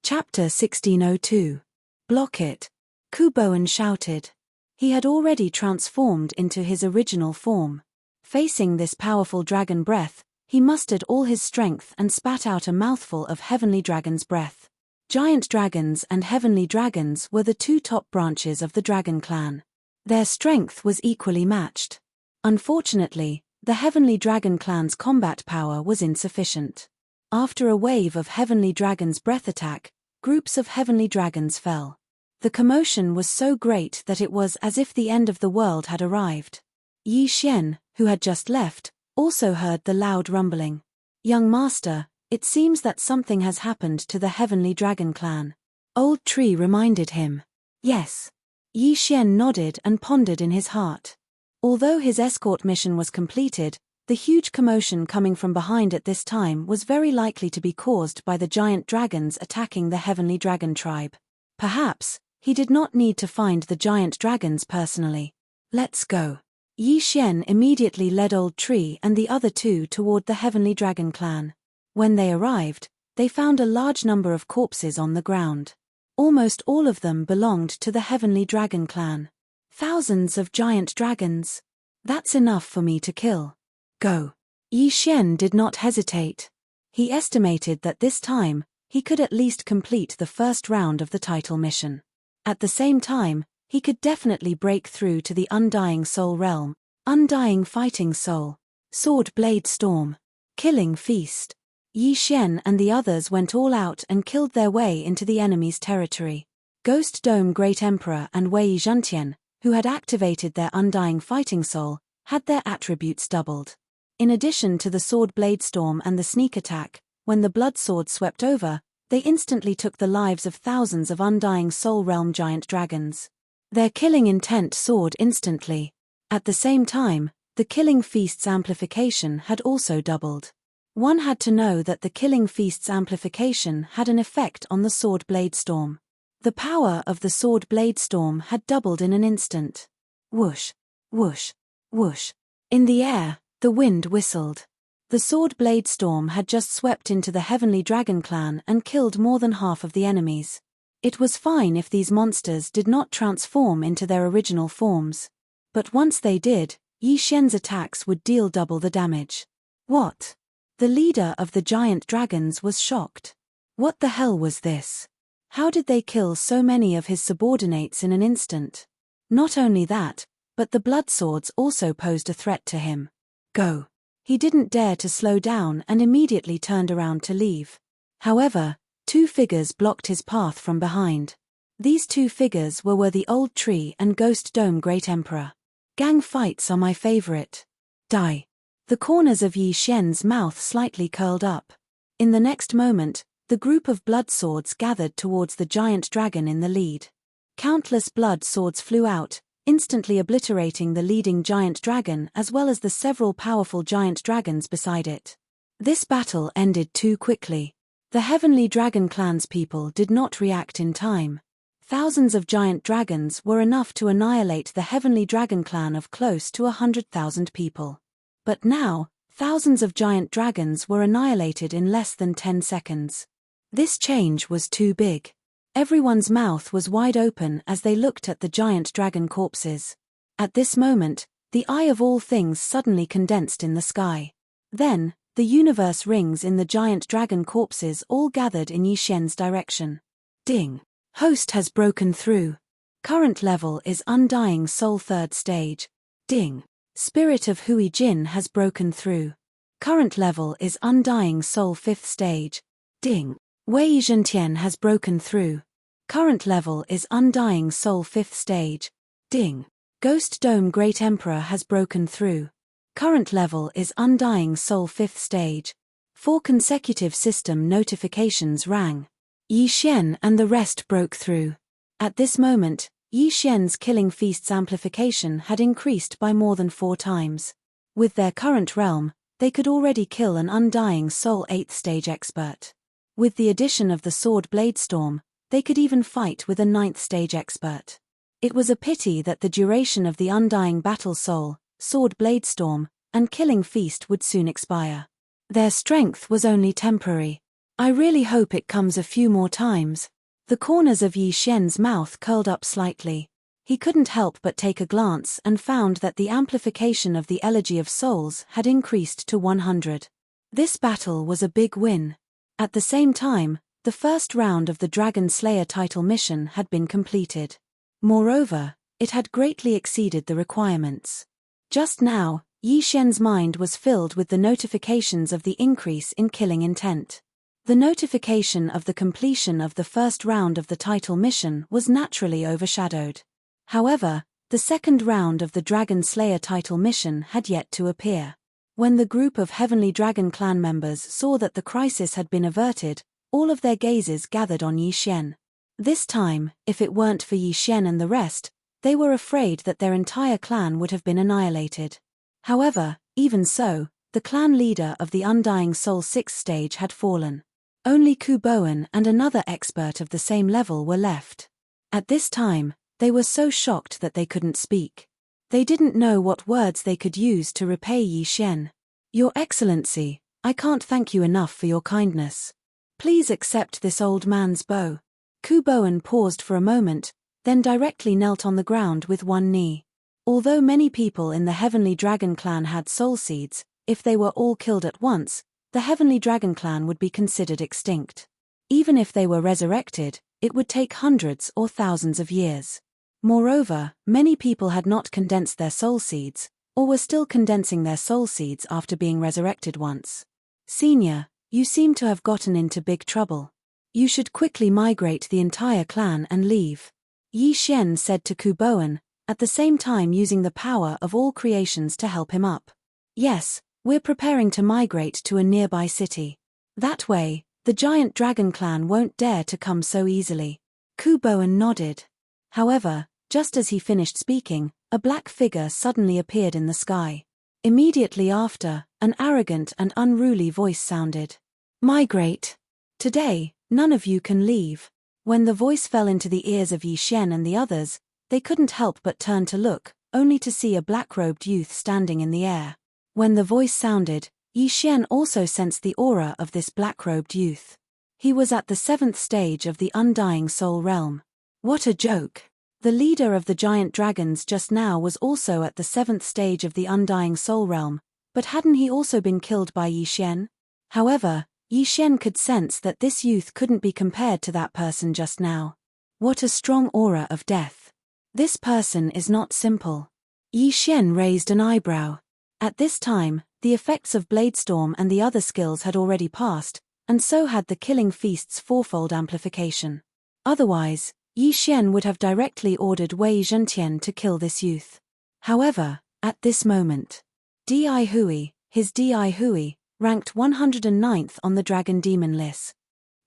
Chapter 1602. Block it. Kuboan shouted. He had already transformed into his original form. Facing this powerful dragon breath, he mustered all his strength and spat out a mouthful of heavenly dragon's breath. Giant dragons and heavenly dragons were the 2 top branches of the dragon clan. Their strength was equally matched. Unfortunately, the Heavenly Dragon Clan's combat power was insufficient. After a wave of Heavenly Dragon's breath attack, groups of Heavenly Dragons fell. The commotion was so great that it was as if the end of the world had arrived. Yi Xian, who had just left, also heard the loud rumbling. Young master, it seems that something has happened to the Heavenly Dragon Clan. Old Tree reminded him. Yes. Yi Xian nodded and pondered in his heart. Although his escort mission was completed, the huge commotion coming from behind at this time was very likely to be caused by the giant dragons attacking the Heavenly Dragon tribe. Perhaps, he did not need to find the giant dragons personally. Let's go. Yi Xian immediately led Old Tree and the other 2 toward the Heavenly Dragon Clan. When they arrived, they found a large number of corpses on the ground. Almost all of them belonged to the Heavenly Dragon Clan. Thousands of giant dragons. That's enough for me to kill. Go. Yi Xian did not hesitate. He estimated that this time, he could at least complete the first round of the title mission. At the same time, he could definitely break through to the Undying Soul realm. Undying Fighting Soul. Sword Blade Storm. Killing Feast. Yi Xian and the others went all out and killed their way into the enemy's territory. Ghost Dome Great Emperor and Wei Zhentian, who had activated their Undying Fighting Soul, had their attributes doubled. In addition to the Sword Blade Storm and the Sneak Attack, when the Blood Sword swept over, they instantly took the lives of thousands of Undying Soul Realm giant dragons. Their killing intent soared instantly. At the same time, the Killing Feast's amplification had also doubled. One had to know that the Killing Feast's amplification had an effect on the Sword Blade Storm. The power of the Sword Blade Storm had doubled in an instant. Whoosh, whoosh, whoosh. In the air, the wind whistled. The Sword Blade Storm had just swept into the Heavenly Dragon Clan and killed more than half of the enemies. It was fine if these monsters did not transform into their original forms. But once they did, Yi Xian's attacks would deal double the damage. What? The leader of the giant dragons was shocked. What the hell was this? How did they kill so many of his subordinates in an instant? Not only that, but the blood swords also posed a threat to him. Go. He didn't dare to slow down and immediately turned around to leave. However, 2 figures blocked his path from behind. These 2 figures were the Old Tree and Ghost Dome Great Emperor. Gang fights are my favorite. Die. The corners of Yi Xian's mouth slightly curled up. In the next moment, the group of blood swords gathered towards the giant dragon in the lead. Countless blood swords flew out, instantly obliterating the leading giant dragon as well as the several powerful giant dragons beside it. This battle ended too quickly. The Heavenly Dragon Clan's people did not react in time. Thousands of giant dragons were enough to annihilate the Heavenly Dragon Clan of close to 100,000 people. But now, thousands of giant dragons were annihilated in less than 10 seconds. This change was too big. Everyone's mouth was wide open as they looked at the giant dragon corpses. At this moment, the eye of all things suddenly condensed in the sky. Then, the universe rings in the giant dragon corpses all gathered in Yi Xian's direction. Ding! Host has broken through. Current level is Undying Soul 3rd stage. Ding! Spirit of Hui Jin has broken through. Current level is Undying Soul 5th stage. Ding! Wei Zhentian has broken through. Current level is Undying Soul 5th stage. Ding! Ghost Dome Great Emperor has broken through. Current level is Undying Soul 5th stage. 4 consecutive system notifications rang. Yi Xian and the rest broke through. At this moment, Yi Xian's Killing Feast's amplification had increased by more than 4 times. With their current realm, they could already kill an Undying Soul 8th stage expert. With the addition of the Sword Blade Storm, they could even fight with a 9th stage expert. It was a pity that the duration of the Undying Battle Soul, Sword Blade Storm, and Killing Feast would soon expire. Their strength was only temporary. I really hope it comes a few more times. The corners of Yi Xian's mouth curled up slightly. He couldn't help but take a glance and found that the amplification of the Elegy of Souls had increased to 100. This battle was a big win. At the same time, the first round of the Dragon Slayer title mission had been completed. Moreover, it had greatly exceeded the requirements. Just now, Yi Xian's mind was filled with the notifications of the increase in killing intent. The notification of the completion of the first round of the title mission was naturally overshadowed. However, the second round of the Dragon Slayer title mission had yet to appear. When the group of Heavenly Dragon clan members saw that the crisis had been averted, all of their gazes gathered on Yi Xian. This time, if it weren't for Yi Xian and the rest, they were afraid that their entire clan would have been annihilated. However, even so, the clan leader of the Undying Soul 6th stage had fallen. Only Ku Boan and another expert of the same level were left. At this time, they were so shocked that they couldn't speak. They didn't know what words they could use to repay Yi Xian. Your Excellency, I can't thank you enough for your kindness. Please accept this old man's bow. Ku Boan paused for a moment, then directly knelt on the ground with one knee. Although many people in the Heavenly Dragon clan had soul seeds, if they were all killed at once, the Heavenly Dragon clan would be considered extinct. Even if they were resurrected, it would take hundreds or thousands of years. Moreover, many people had not condensed their soul seeds, or were still condensing their soul seeds after being resurrected once. Senior, you seem to have gotten into big trouble. You should quickly migrate the entire clan and leave. Yi Xian said to Ku Boan, at the same time using the power of all creations to help him up. Yes, we're preparing to migrate to a nearby city. That way, the giant dragon clan won't dare to come so easily. Ku Boan nodded. However, just as he finished speaking, a black figure suddenly appeared in the sky. Immediately after, an arrogant and unruly voice sounded. Migrate. Today, none of you can leave. When the voice fell into the ears of Yi Xian and the others, they couldn't help but turn to look, only to see a black-robed youth standing in the air. When the voice sounded, Yi Xian also sensed the aura of this black-robed youth. He was at the 7th stage of the Undying Soul realm. What a joke! The leader of the giant dragons just now was also at the 7th stage of the Undying Soul realm, but hadn't he also been killed by Yi Xian? However, Yi Xian could sense that this youth couldn't be compared to that person just now. What a strong aura of death. This person is not simple. Yi Xian raised an eyebrow. At this time, the effects of Bladestorm and the other skills had already passed, and so had the Killing Feast's fourfold amplification. Otherwise, Yi Xian would have directly ordered Wei Zhentian to kill this youth. However, at this moment, Di Hui, his Di Hui, ranked 109th on the Dragon Demon list.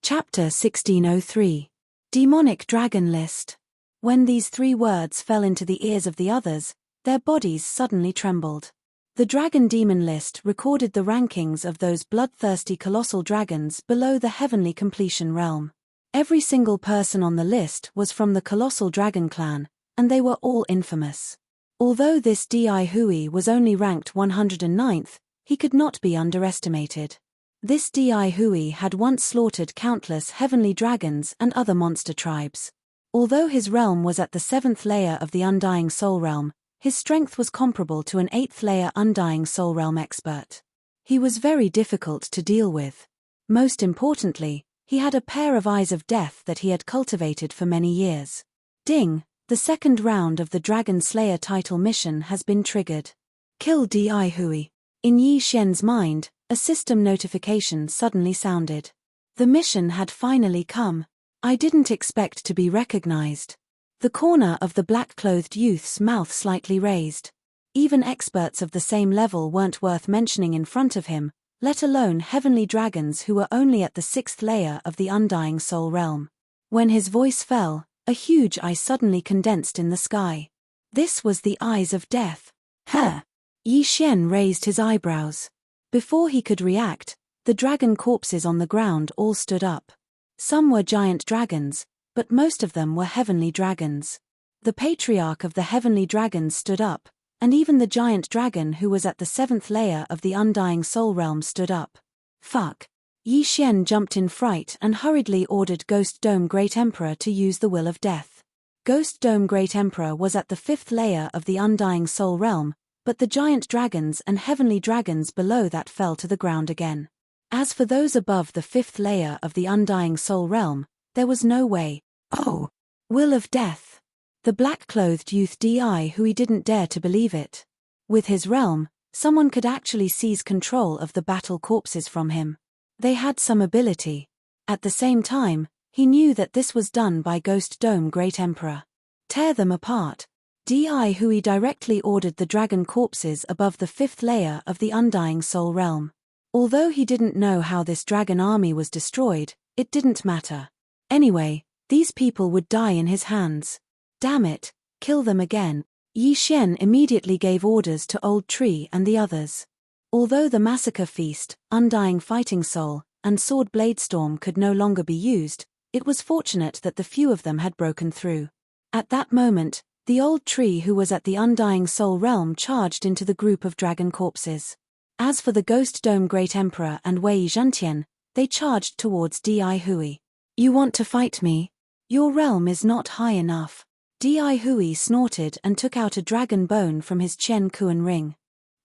Chapter 1603. Demonic Dragon List. When these 3 words fell into the ears of the others, their bodies suddenly trembled. The Dragon Demon list recorded the rankings of those bloodthirsty colossal dragons below the heavenly completion realm. Every single person on the list was from the colossal dragon clan, and they were all infamous. Although this Di Hui was only ranked 109th, he could not be underestimated. This Di Hui had once slaughtered countless heavenly dragons and other monster tribes. Although his realm was at the 7th layer of the Undying Soul Realm, his strength was comparable to an 8th layer Undying Soul Realm expert. He was very difficult to deal with. Most importantly, he had a pair of eyes of death that he had cultivated for many years. Ding! The second round of the Dragon Slayer title mission has been triggered. Kill Di Hui. In Yi Xian's mind, a system notification suddenly sounded. The mission had finally come. I didn't expect to be recognized. The corner of the black-clothed youth's mouth slightly raised. Even experts of the same level weren't worth mentioning in front of him, let alone heavenly dragons who were only at the 6th layer of the Undying Soul Realm. When his voice fell, a huge eye suddenly condensed in the sky. This was the eyes of death. Huh! Yi Xian raised his eyebrows. Before he could react, the dragon corpses on the ground all stood up. Some were giant dragons, but most of them were heavenly dragons. The patriarch of the heavenly dragons stood up, and even the giant dragon who was at the 7th layer of the Undying Soul Realm stood up. Fuck! Yi Xian jumped in fright and hurriedly ordered Ghost Dome Great Emperor to use the Will of Death. Ghost Dome Great Emperor was at the 5th layer of the Undying Soul Realm, but the giant dragons and heavenly dragons below that fell to the ground again. As for those above the 5th layer of the Undying Soul Realm, there was no way. Oh! Will of Death! The black-clothed youth Di Hui didn't dare to believe it. With his realm, someone could actually seize control of the battle corpses from him. They had some ability. At the same time, he knew that this was done by Ghost Dome Great Emperor. Tear them apart. Di Hui directly ordered the dragon corpses above the 5th layer of the Undying Soul Realm. Although he didn't know how this dragon army was destroyed, it didn't matter. Anyway, these people would die in his hands. Damn it, kill them again. Yi Xian immediately gave orders to Old Tree and the others. Although the Massacre Feast, Undying Fighting Soul, and Sword Blade Storm could no longer be used, it was fortunate that the few of them had broken through. At that moment, the Old Tree who was at the Undying Soul Realm charged into the group of dragon corpses. As for the Ghost Dome Great Emperor and Wei Zhantian, they charged towards Di Hui. You want to fight me? Your realm is not high enough. Di Hui snorted and took out a dragon bone from his Chen Kuan ring.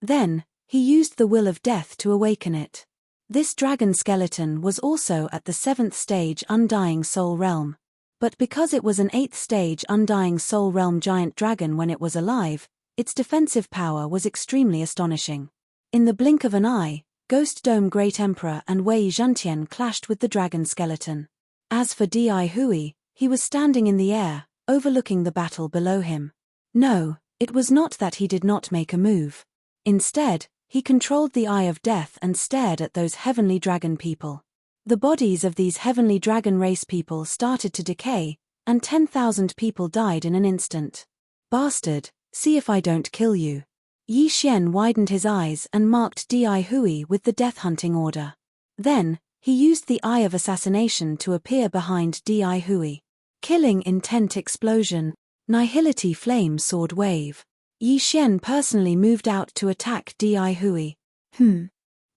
Then, he used the Will of Death to awaken it. This dragon skeleton was also at the 7th stage Undying Soul Realm. But because it was an 8th stage Undying Soul Realm giant dragon when it was alive, its defensive power was extremely astonishing. In the blink of an eye, Ghost Dome Great Emperor and Wei Zhantian clashed with the dragon skeleton. As for Di Hui, he was standing in the air, overlooking the battle below him. No, it was not that he did not make a move. Instead, he controlled the Eye of Death and stared at those heavenly dragon people. The bodies of these heavenly dragon race people started to decay, and 10,000 people died in an instant. Bastard, see if I don't kill you. Yi Xian widened his eyes and marked Di Hui with the death hunting order. Then, he used the Eye of Assassination to appear behind Di Hui. Killing Intent Explosion, Nihility Flame Sword Wave. Yi Xian personally moved out to attack Di Hui.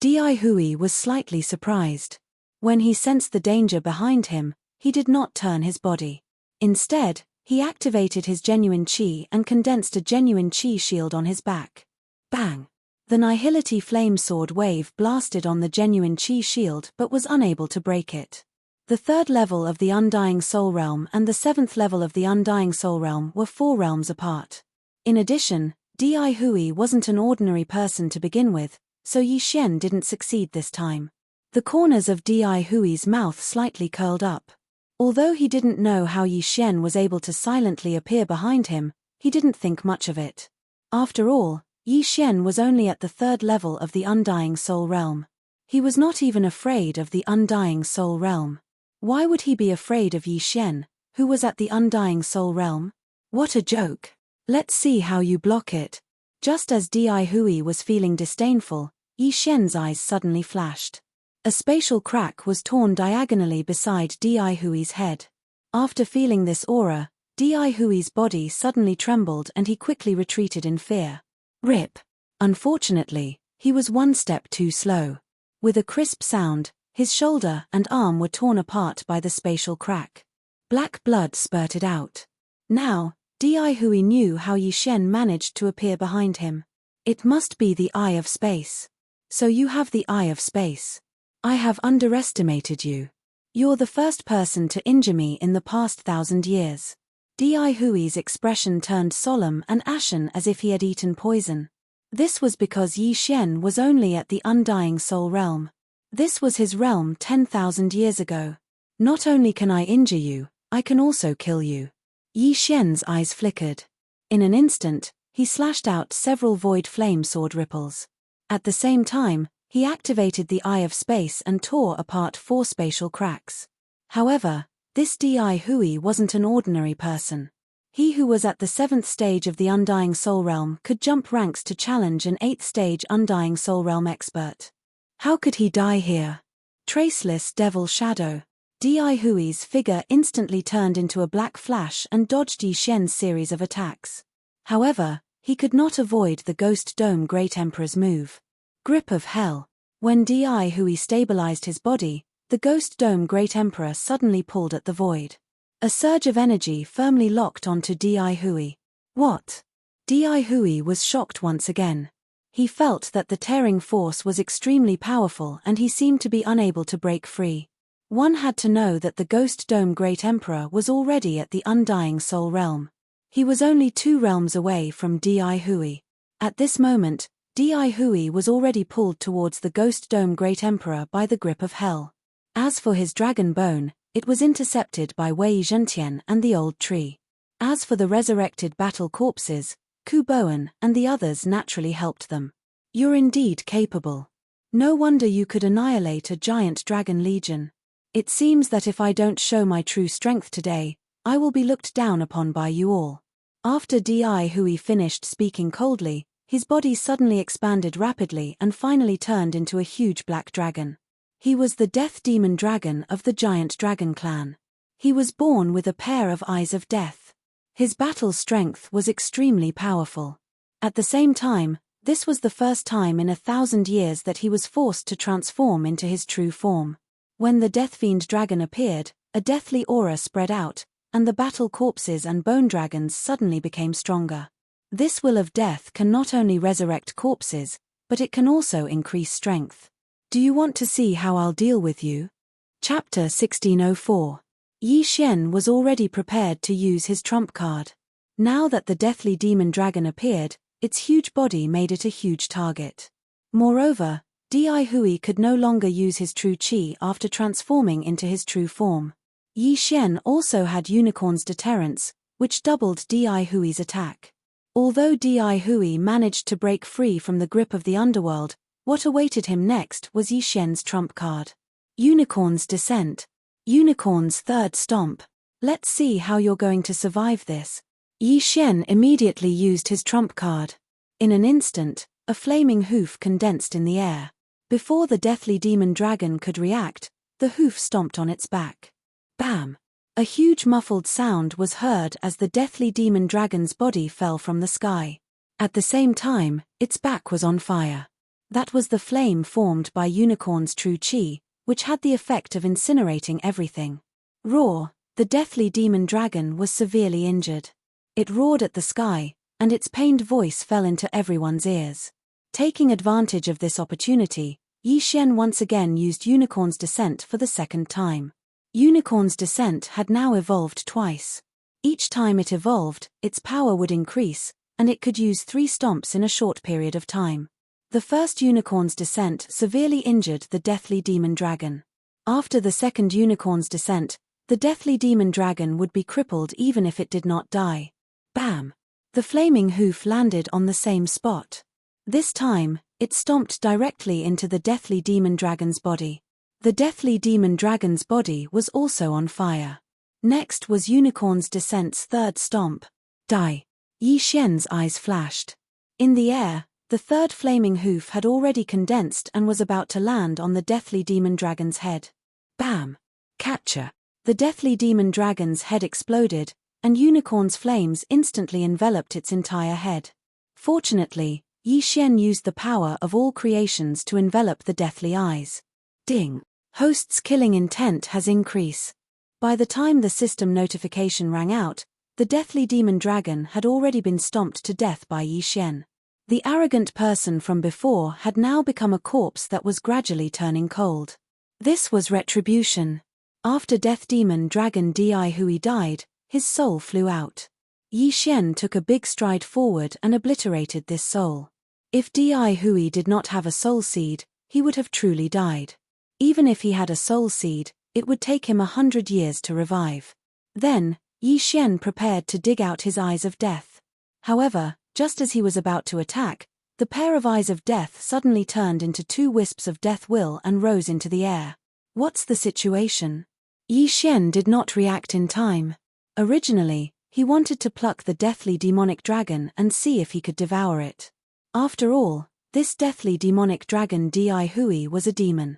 Di Hui was slightly surprised. When he sensed the danger behind him, he did not turn his body. Instead, he activated his genuine chi and condensed a genuine chi shield on his back. Bang! The Nihility Flame Sword Wave blasted on the genuine chi shield but was unable to break it. The 3rd level of the Undying Soul Realm and the 7th level of the Undying Soul Realm were 4 realms apart. In addition, Di Hui wasn't an ordinary person to begin with, so Yi Xian didn't succeed this time. The corners of Di Hui's mouth slightly curled up. Although he didn't know how Yi Xian was able to silently appear behind him, he didn't think much of it. After all, Yi Xian was only at the 3rd level of the Undying Soul Realm. He was not even afraid of the Undying Soul Realm. Why would he be afraid of Yi Xian, who was at the Undying Soul Realm? What a joke. Let's see how you block it. Just as Di Hui was feeling disdainful, Yi Xian's eyes suddenly flashed. A spatial crack was torn diagonally beside Di Hui's head. After feeling this aura, Di Hui's body suddenly trembled and he quickly retreated in fear. Rip. Unfortunately, he was one step too slow. With a crisp sound, his shoulder and arm were torn apart by the spatial crack. Black blood spurted out. Now, Hui knew how Yi Xian managed to appear behind him. It must be the Eye of Space. So you have the Eye of Space. I have underestimated you. You're the first person to injure me in the past 1,000 years. Hui's expression turned solemn and ashen as if he had eaten poison. This was because Yi Xian was only at the Undying Soul realm. This was his realm 10,000 years ago. Not only can I injure you, I can also kill you. Yi Xian's eyes flickered. In an instant, he slashed out several void flame sword ripples. At the same time, he activated the Eye of Space and tore apart 4 spatial cracks. However, this Hui wasn't an ordinary person. He who was at the 7th stage of the Undying Soul Realm could jump ranks to challenge an 8th stage Undying Soul Realm expert. How could he die here? Traceless devil shadow. Hui's figure instantly turned into a black flash and dodged Yi Xian's series of attacks. However, he could not avoid the Ghost Dome Great Emperor's move. Grip of Hell. When Hui stabilized his body, the Ghost Dome Great Emperor suddenly pulled at the void. A surge of energy firmly locked onto Hui. What? Hui was shocked once again. He felt that the tearing force was extremely powerful and he seemed to be unable to break free. One had to know that the Ghost Dome Great Emperor was already at the Undying Soul Realm. He was only 2 realms away from Hui. At this moment, Hui was already pulled towards the Ghost Dome Great Emperor by the grip of hell. As for his dragon bone, it was intercepted by Wei Zhentian and the old tree. As for the resurrected battle corpses, Ku Boan and the others naturally helped them. You're indeed capable. No wonder you could annihilate a giant dragon legion. It seems that if I don't show my true strength today, I will be looked down upon by you all. After Hui finished speaking coldly, his body suddenly expanded rapidly and finally turned into a huge black dragon. He was the death demon dragon of the giant dragon clan. He was born with a pair of eyes of death. His battle strength was extremely powerful. At the same time, this was the first time in 1,000 years that he was forced to transform into his true form. When the Death Fiend dragon appeared, a deathly aura spread out, and the battle corpses and bone dragons suddenly became stronger. This will of death can not only resurrect corpses, but it can also increase strength. Do you want to see how I'll deal with you? Chapter 1604. Yi Xian was already prepared to use his trump card. Now that the deathly demon dragon appeared, its huge body made it a huge target. Moreover, Hui could no longer use his true chi after transforming into his true form. Yi Xian also had Unicorn's Deterrence, which doubled Hui's attack. Although Hui managed to break free from the grip of the underworld, what awaited him next was Yi Xian's trump card. Unicorn's Descent. Unicorn's Third Stomp. Let's see how you're going to survive this. Yi Xian immediately used his trump card. In an instant, a flaming hoof condensed in the air. Before the deathly demon dragon could react, the hoof stomped on its back. Bam! A huge muffled sound was heard as the deathly demon dragon's body fell from the sky. At the same time, its back was on fire. That was the flame formed by Unicorn's true chi, which had the effect of incinerating everything. Roar! The deathly demon dragon was severely injured. It roared at the sky, and its pained voice fell into everyone's ears. Taking advantage of this opportunity, Yi Xian once again used Unicorn's Descent for the second time. Unicorn's Descent had now evolved twice. Each time it evolved, its power would increase, and it could use 3 stomps in a short period of time. The first Unicorn's Descent severely injured the deathly demon dragon. After the second Unicorn's Descent, the deathly demon dragon would be crippled even if it did not die. Bam! The flaming hoof landed on the same spot. This time, it stomped directly into the deathly demon dragon's body. The deathly demon dragon's body was also on fire. Next was Unicorn's Descent's third stomp. Die! Yi Xian's eyes flashed. In the air, the third flaming hoof had already condensed and was about to land on the deathly demon dragon's head. Bam! Capture! The deathly demon dragon's head exploded, and Unicorn's flames instantly enveloped its entire head. Fortunately, Yi Xian used the power of all creations to envelop the deathly eyes. Ding. Host's killing intent has increased. By the time the system notification rang out, the deathly demon dragon had already been stomped to death by Yi Xian. The arrogant person from before had now become a corpse that was gradually turning cold. This was retribution. After death demon dragon Di Hui died, his soul flew out. Yi Xian took a big stride forward and obliterated this soul. If Di Hui did not have a soul seed, he would have truly died. Even if he had a soul seed, it would take him 100 years to revive. Then, Yi Xian prepared to dig out his eyes of death. However, just as he was about to attack, the pair of eyes of death suddenly turned into two wisps of death will and rose into the air. What's the situation? Yi Xian did not react in time. Originally, he wanted to pluck the deathly demonic dragon and see if he could devour it. After all, this deathly demonic dragon Di Hui was a demon.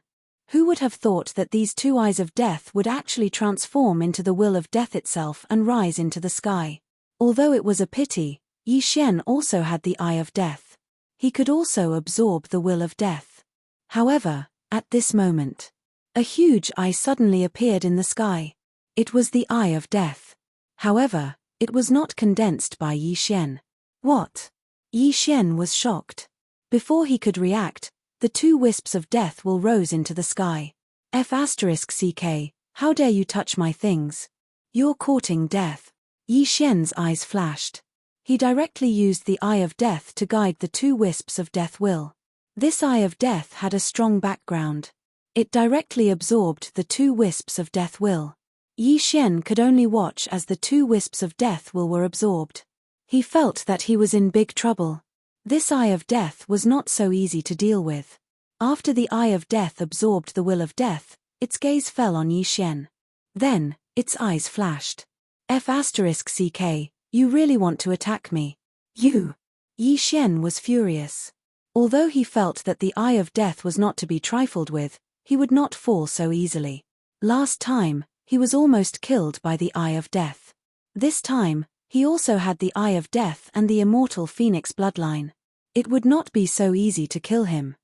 Who would have thought that these two eyes of death would actually transform into the will of death itself and rise into the sky? Although it was a pity, Yi Xian also had the eye of death. He could also absorb the will of death. However, at this moment, a huge eye suddenly appeared in the sky. It was the eye of death. However, it was not condensed by Yi Xian. What? Yi Xian was shocked. Before he could react, the two wisps of death will rose into the sky. F***ck, how dare you touch my things? You're courting death. Yi Xian's eyes flashed. He directly used the eye of death to guide the two wisps of death will. This eye of death had a strong background. It directly absorbed the two wisps of death will. Yi Xian could only watch as the two wisps of death will were absorbed. He felt that he was in big trouble. This eye of death was not so easy to deal with. After the eye of death absorbed the will of death, its gaze fell on Yi Xian. Then, its eyes flashed. F***ck, you really want to attack me? You! Yi Xian was furious. Although he felt that the eye of death was not to be trifled with, he would not fall so easily. Last time, he was almost killed by the eye of death. This time, he also had the eye of death and the immortal phoenix bloodline. It would not be so easy to kill him.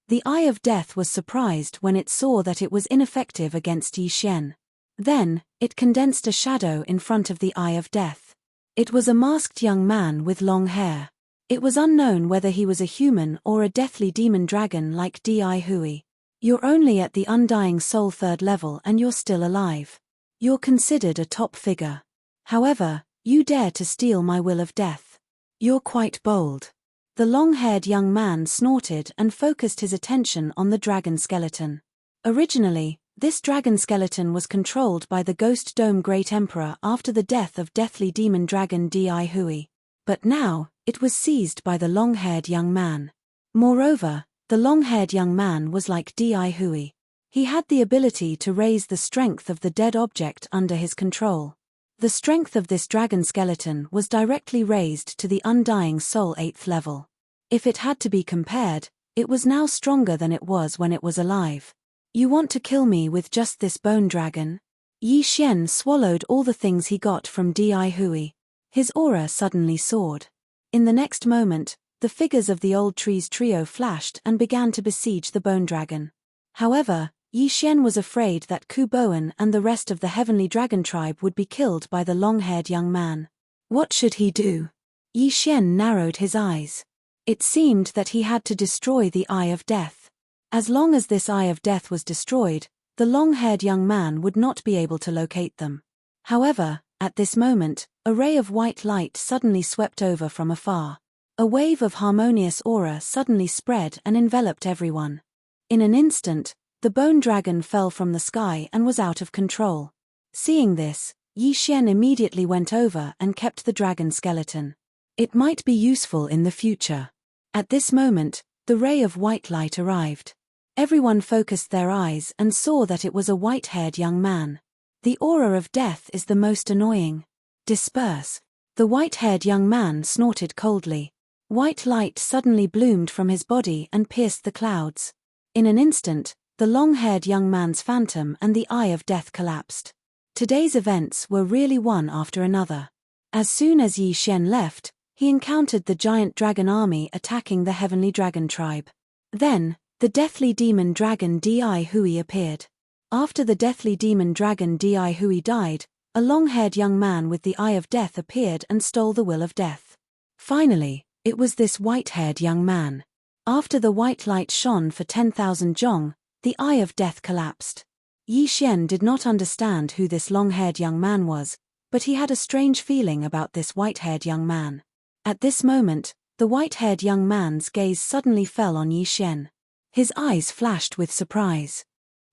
The eye of death was surprised when it saw that it was ineffective against Yi Xian. Then, it condensed a shadow in front of the eye of death. It was a masked young man with long hair. It was unknown whether he was a human or a deathly demon dragon like Di Hui. You're only at the undying soul 3rd level and you're still alive. You're considered a top figure. However, you dare to steal my will of death. You're quite bold. The long-haired young man snorted and focused his attention on the dragon skeleton. Originally, this dragon skeleton was controlled by the Ghost Dome Great Emperor after the death of deathly demon dragon Di Hui. But now, it was seized by the long-haired young man. Moreover, the long-haired young man was like Di Hui. He had the ability to raise the strength of the dead object under his control. The strength of this dragon skeleton was directly raised to the undying soul 8th level. If it had to be compared, it was now stronger than it was when it was alive. You want to kill me with just this bone dragon? Yi Xian swallowed all the things he got from Di Hui. His aura suddenly soared. In the next moment, the figures of the old trees trio flashed and began to besiege the bone dragon. However, Yi Xian was afraid that Ku Boan and the rest of the heavenly dragon tribe would be killed by the long-haired young man. What should he do? Yi Xian narrowed his eyes. It seemed that he had to destroy the eye of death. As long as this eye of death was destroyed, the long-haired young man would not be able to locate them. However, at this moment, a ray of white light suddenly swept over from afar. A wave of harmonious aura suddenly spread and enveloped everyone. In an instant, the bone dragon fell from the sky and was out of control. Seeing this, Yi Xian immediately went over and kept the dragon skeleton. It might be useful in the future. At this moment, the ray of white light arrived. Everyone focused their eyes and saw that it was a white-haired young man. The aura of death is the most annoying. Disperse. The white-haired young man snorted coldly. White light suddenly bloomed from his body and pierced the clouds. In an instant, the long-haired young man's phantom and the eye of death collapsed. Today's events were really one after another. As soon as Yi Xian left, he encountered the giant dragon army attacking the heavenly dragon tribe. Then, the deathly demon dragon Di Hui appeared. After the deathly demon dragon Di Hui died, a long-haired young man with the Eye of Death appeared and stole the will of death. Finally, it was this white-haired young man. After the white light shone for 10,000 zhong, the Eye of Death collapsed. Yi Xian did not understand who this long-haired young man was, but he had a strange feeling about this white-haired young man. At this moment, the white-haired young man's gaze suddenly fell on Yi Xian. His eyes flashed with surprise.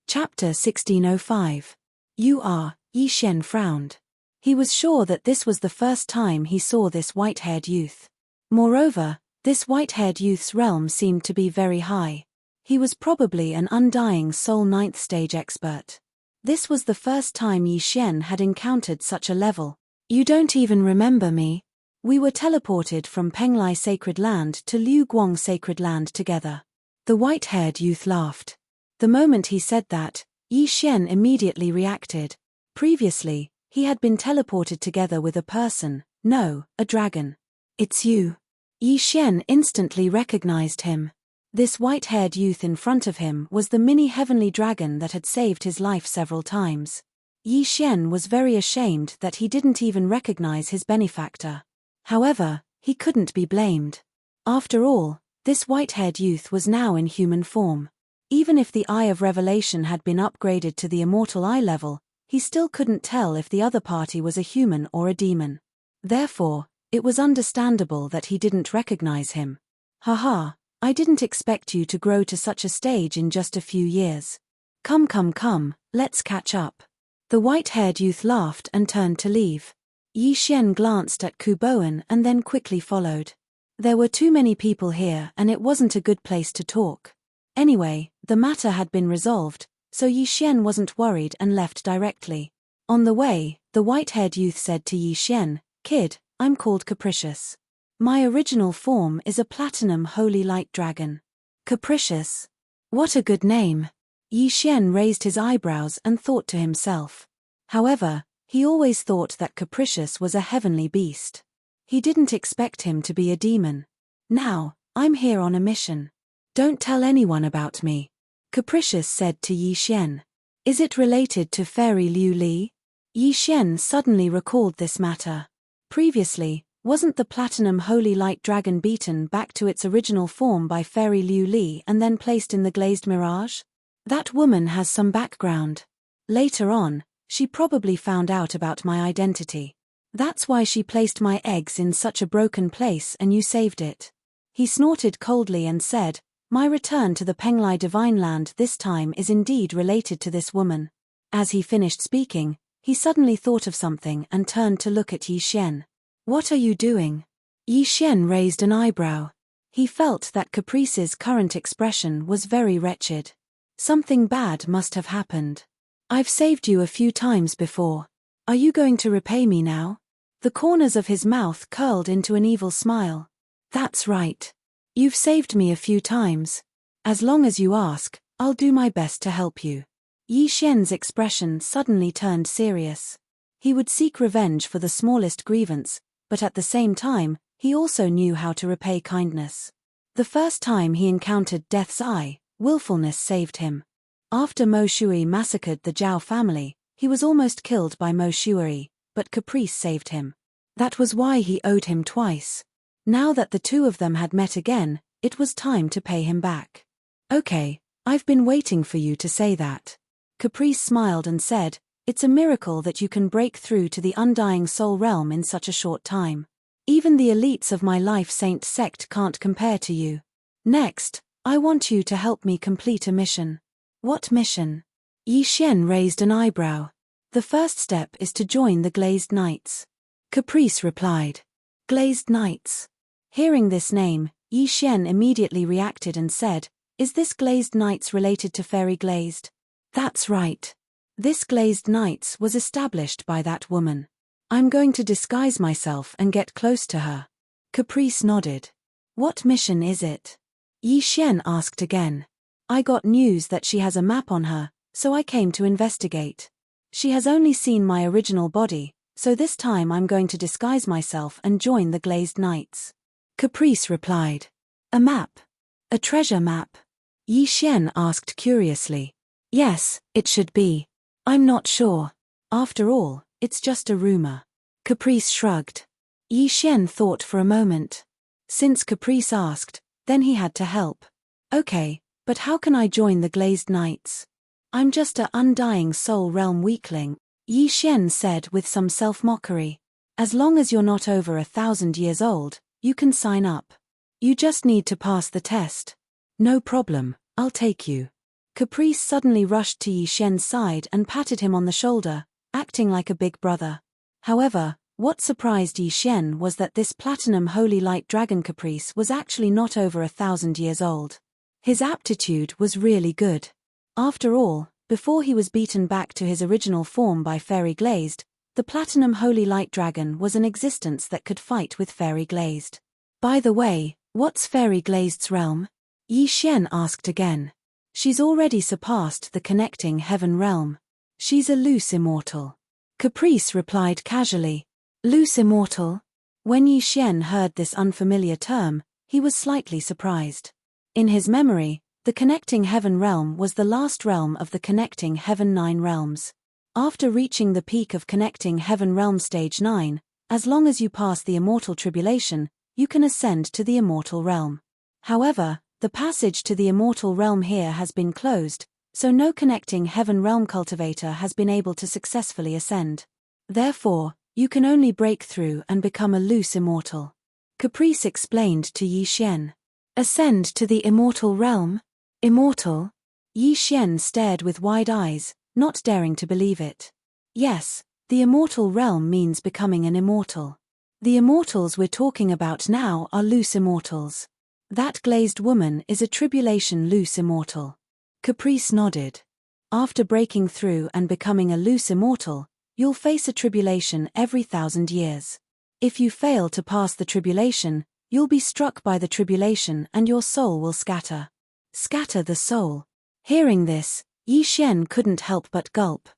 Chapter 1605. You are, Yi Xian frowned. He was sure that this was the first time he saw this white-haired youth. Moreover, this white-haired youth's realm seemed to be very high. He was probably an undying soul 9th stage expert. This was the first time Yi Xian had encountered such a level. You don't even remember me? We were teleported from Penglai Sacred Land to Liu Guang Sacred Land together. The white-haired youth laughed. The moment he said that, Yi Xian immediately reacted. Previously, he had been teleported together with a person, no, a dragon. It's you. Yi Xian instantly recognized him. This white-haired youth in front of him was the mini heavenly dragon that had saved his life several times. Yi Xian was very ashamed that he didn't even recognize his benefactor. However, he couldn't be blamed. After all, this white-haired youth was now in human form. Even if the Eye of Revelation had been upgraded to the Immortal Eye level, he still couldn't tell if the other party was a human or a demon. Therefore, it was understandable that he didn't recognize him. Haha, I didn't expect you to grow to such a stage in just a few years. Come, let's catch up. The white-haired youth laughed and turned to leave. Yi Xian glanced at Ku Boan and then quickly followed. There were too many people here and it wasn't a good place to talk. Anyway, the matter had been resolved, so Yi Xian wasn't worried and left directly. On the way, the white-haired youth said to Yi Xian, "Kid, I'm called Capricious. My original form is a platinum holy light dragon." Capricious. What a good name. Yi Xian raised his eyebrows and thought to himself. However, he always thought that Capricious was a heavenly beast. He didn't expect him to be a demon. Now, I'm here on a mission. Don't tell anyone about me, Capricious said to Yi Xian. Is it related to Fairy Liu Li? Yi Xian suddenly recalled this matter. Previously, wasn't the platinum holy light dragon beaten back to its original form by Fairy Liu Li and then placed in the glazed mirage? That woman has some background. Later on, she probably found out about my identity. That's why she placed my eggs in such a broken place and you saved it. He snorted coldly and said, "My return to the Penglai Divine Land this time is indeed related to this woman." As he finished speaking, he suddenly thought of something and turned to look at Yi Xian. What are you doing? Yi Xian raised an eyebrow. He felt that Caprice's current expression was very wretched. Something bad must have happened. I've saved you a few times before. Are you going to repay me now? The corners of his mouth curled into an evil smile. That's right. You've saved me a few times. As long as you ask, I'll do my best to help you. Yi Xian's expression suddenly turned serious. He would seek revenge for the smallest grievance, but at the same time, he also knew how to repay kindness. The first time he encountered Death's Eye, willfulness saved him. After Mo Shui massacred the Zhao family, he was almost killed by Mo Shui, but Caprice saved him. That was why he owed him twice. Now that the two of them had met again, it was time to pay him back. Okay, I've been waiting for you to say that. Caprice smiled and said, "It's a miracle that you can break through to the undying soul realm in such a short time. Even the elites of my Life Saint sect can't compare to you. Next, I want you to help me complete a mission." What mission? Yi Xian raised an eyebrow. The first step is to join the Glazed Knights. Caprice replied. Glazed Knights. Hearing this name, Yi Xian immediately reacted and said, "Is this Glazed Knights related to Fairy Glazed?" That's right. This Glazed Knights was established by that woman. I'm going to disguise myself and get close to her. Caprice nodded. What mission is it? Yi Xian asked again. I got news that she has a map on her, so I came to investigate. She has only seen my original body, so this time I'm going to disguise myself and join the Glazed Knights. Caprice replied. A map? A treasure map? Yi Xian asked curiously. Yes, it should be. I'm not sure. After all, it's just a rumor. Caprice shrugged. Yi Xian thought for a moment. Since Caprice asked, then he had to help. Okay, but how can I join the Glazed Knights? I'm just a undying soul realm weakling, Yi Xian said with some self-mockery. As long as you're not over 1,000 years old, you can sign up. You just need to pass the test. No problem, I'll take you. Caprice suddenly rushed to Yi Xian's side and patted him on the shoulder, acting like a big brother. However, what surprised Yi Xian was that this platinum holy light dragon Caprice was actually not over 1,000 years old. His aptitude was really good. After all, before he was beaten back to his original form by Fairy Glazed, the platinum holy light dragon was an existence that could fight with Fairy Glazed. By the way, what's Fairy Glazed's realm? Yi Xian asked again. She's already surpassed the connecting heaven realm. She's a loose immortal. Caprice replied casually. Loose immortal? When Yi Xian heard this unfamiliar term, he was slightly surprised. In his memory, the connecting heaven realm was the last realm of the connecting heaven 9 realms. After reaching the peak of connecting heaven realm stage 9, as long as you pass the immortal tribulation, you can ascend to the immortal realm. However, the passage to the immortal realm here has been closed, so no connecting heaven realm cultivator has been able to successfully ascend. Therefore, you can only break through and become a loose immortal. Caprice explained to Yi Xian. Ascend to the immortal realm? Immortal? Yi Xian stared with wide eyes, not daring to believe it. Yes, the immortal realm means becoming an immortal. The immortals we're talking about now are loose immortals. That glazed woman is a tribulation loose immortal. Caprice nodded. After breaking through and becoming a loose immortal, you'll face a tribulation every 1,000 years. If you fail to pass the tribulation, you'll be struck by the tribulation and your soul will scatter. Scatter the soul. Hearing this, Yi Xian couldn't help but gulp.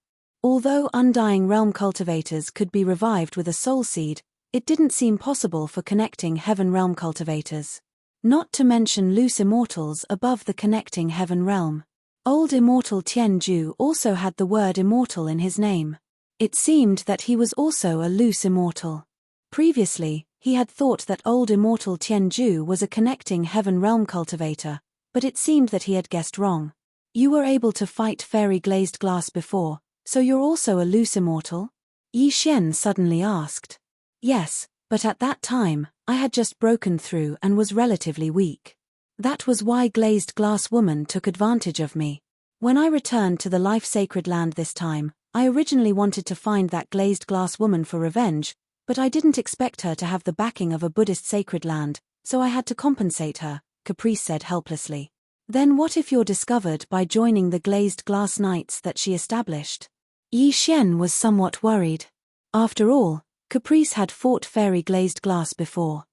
Although undying realm cultivators could be revived with a soul seed, it didn't seem possible for connecting heaven realm cultivators. Not to mention loose immortals above the connecting heaven realm. Old immortal Tianju also had the word immortal in his name. It seemed that he was also a loose immortal. Previously, he had thought that old immortal Tianju was a connecting heaven realm cultivator, but it seemed that he had guessed wrong. You were able to fight Fairy Glazed Glass before, so you're also a loose immortal? Yi Xian suddenly asked. Yes, but at that time, I had just broken through and was relatively weak. That was why Glazed Glass Woman took advantage of me. When I returned to the life-sacred land this time, I originally wanted to find that Glazed Glass Woman for revenge, but I didn't expect her to have the backing of a Buddhist sacred land, so I had to compensate her, Caprice said helplessly. Then what if you're discovered by joining the Glazed Glass Knights that she established? Yi Xian was somewhat worried. After all, Caprice had fought Fairy Glazed Glass before.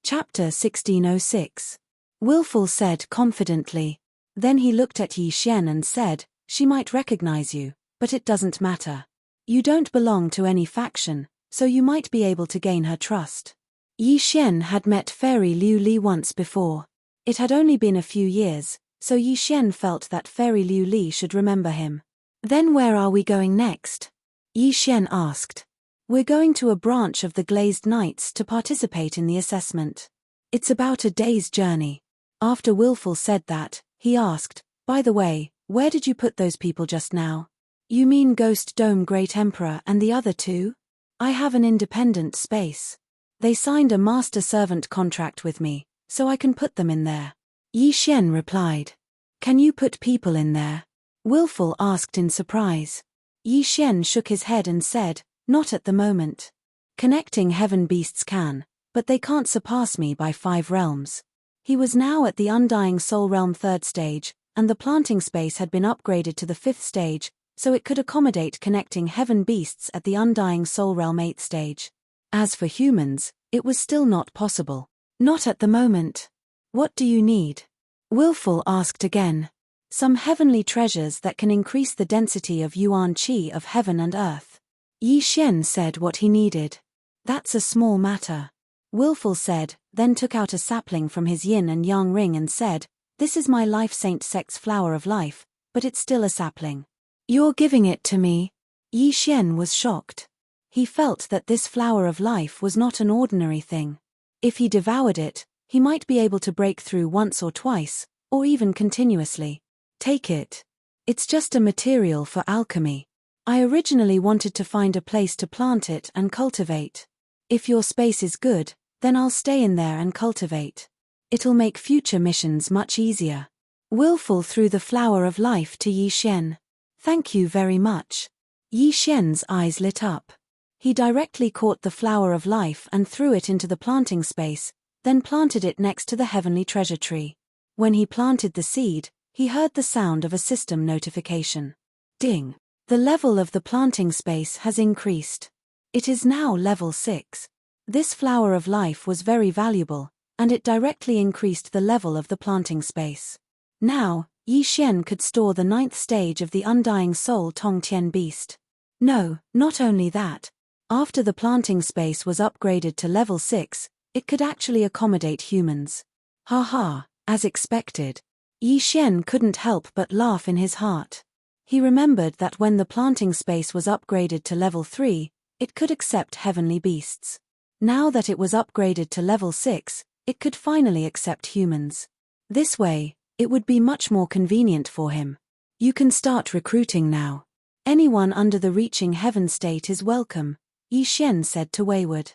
Chapter 1606. Willful said confidently. Then he looked at Yi Xian and said, she might recognize you, but it doesn't matter. You don't belong to any faction, so you might be able to gain her trust. Yi Xian had met Fairy Liu Li once before. It had only been a few years, so Yi Xian felt that Fairy Liu Li should remember him. Then where are we going next? Yi Xian asked. We're going to a branch of the Glazed Knights to participate in the assessment. It's about a day's journey. After Willful said that, he asked, by the way, where did you put those people just now? You mean Ghost Dome Great Emperor and the other two? I have an independent space. They signed a master-servant contract with me, so I can put them in there. Yi Xian replied. Can you put people in there? Willful asked in surprise. Yi Xian shook his head and said, not at the moment. Connecting heaven beasts can, but they can't surpass me by 5 realms. He was now at the Undying Soul Realm 3rd stage, and the planting space had been upgraded to the 5th stage, so it could accommodate connecting heaven beasts at the Undying Soul Realm 8th stage. As for humans, it was still not possible. Not at the moment. What do you need? Willful asked again. Some heavenly treasures that can increase the density of yuan qi of heaven and earth. Yi Xian said what he needed. That's a small matter. Willful said, then took out a sapling from his yin and yang ring and said, this is my life Saint Sect's flower of life, but it's still a sapling. You're giving it to me? Yi Xian was shocked. He felt that this flower of life was not an ordinary thing. If he devoured it, he might be able to break through once or twice, or even continuously. Take it. It's just a material for alchemy. I originally wanted to find a place to plant it and cultivate. If your space is good, then I'll stay in there and cultivate. It'll make future missions much easier. Willful threw the flower of life to Yi Xian. Thank you very much. Yi Xian's eyes lit up. He directly caught the flower of life and threw it into the planting space, then planted it next to the heavenly treasure tree. When he planted the seed, he heard the sound of a system notification. Ding! The level of the planting space has increased. It is now level 6. This flower of life was very valuable, and it directly increased the level of the planting space. Now, Yi Xian could store the 9th stage of the undying soul Tong Tian beast. No, not only that. After the planting space was upgraded to level 6, it could actually accommodate humans. Ha, as expected. Yi Xian couldn't help but laugh in his heart. He remembered that when the planting space was upgraded to level 3, it could accept heavenly beasts. Now that it was upgraded to level 6, it could finally accept humans. This way, it would be much more convenient for him. You can start recruiting now. Anyone under the reaching heaven state is welcome, Yi Xian said to Wayward.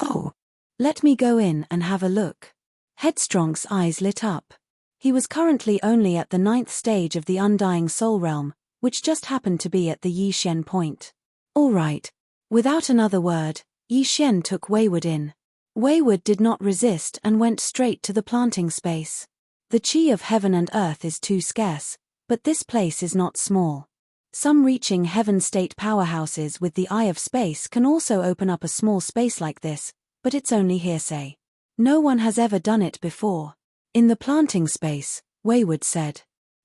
Oh. Let me go in and have a look. Headstrong's eyes lit up. He was currently only at the 9th stage of the undying soul realm, which just happened to be at the Yi Xian point. All right. Without another word, Yi Xian took Wayward in. Wayward did not resist and went straight to the planting space. The chi of heaven and earth is too scarce, but this place is not small. Some reaching heaven state powerhouses with the eye of space can also open up a small space like this, but it's only hearsay. No one has ever done it before. In the planting space, Wayward said.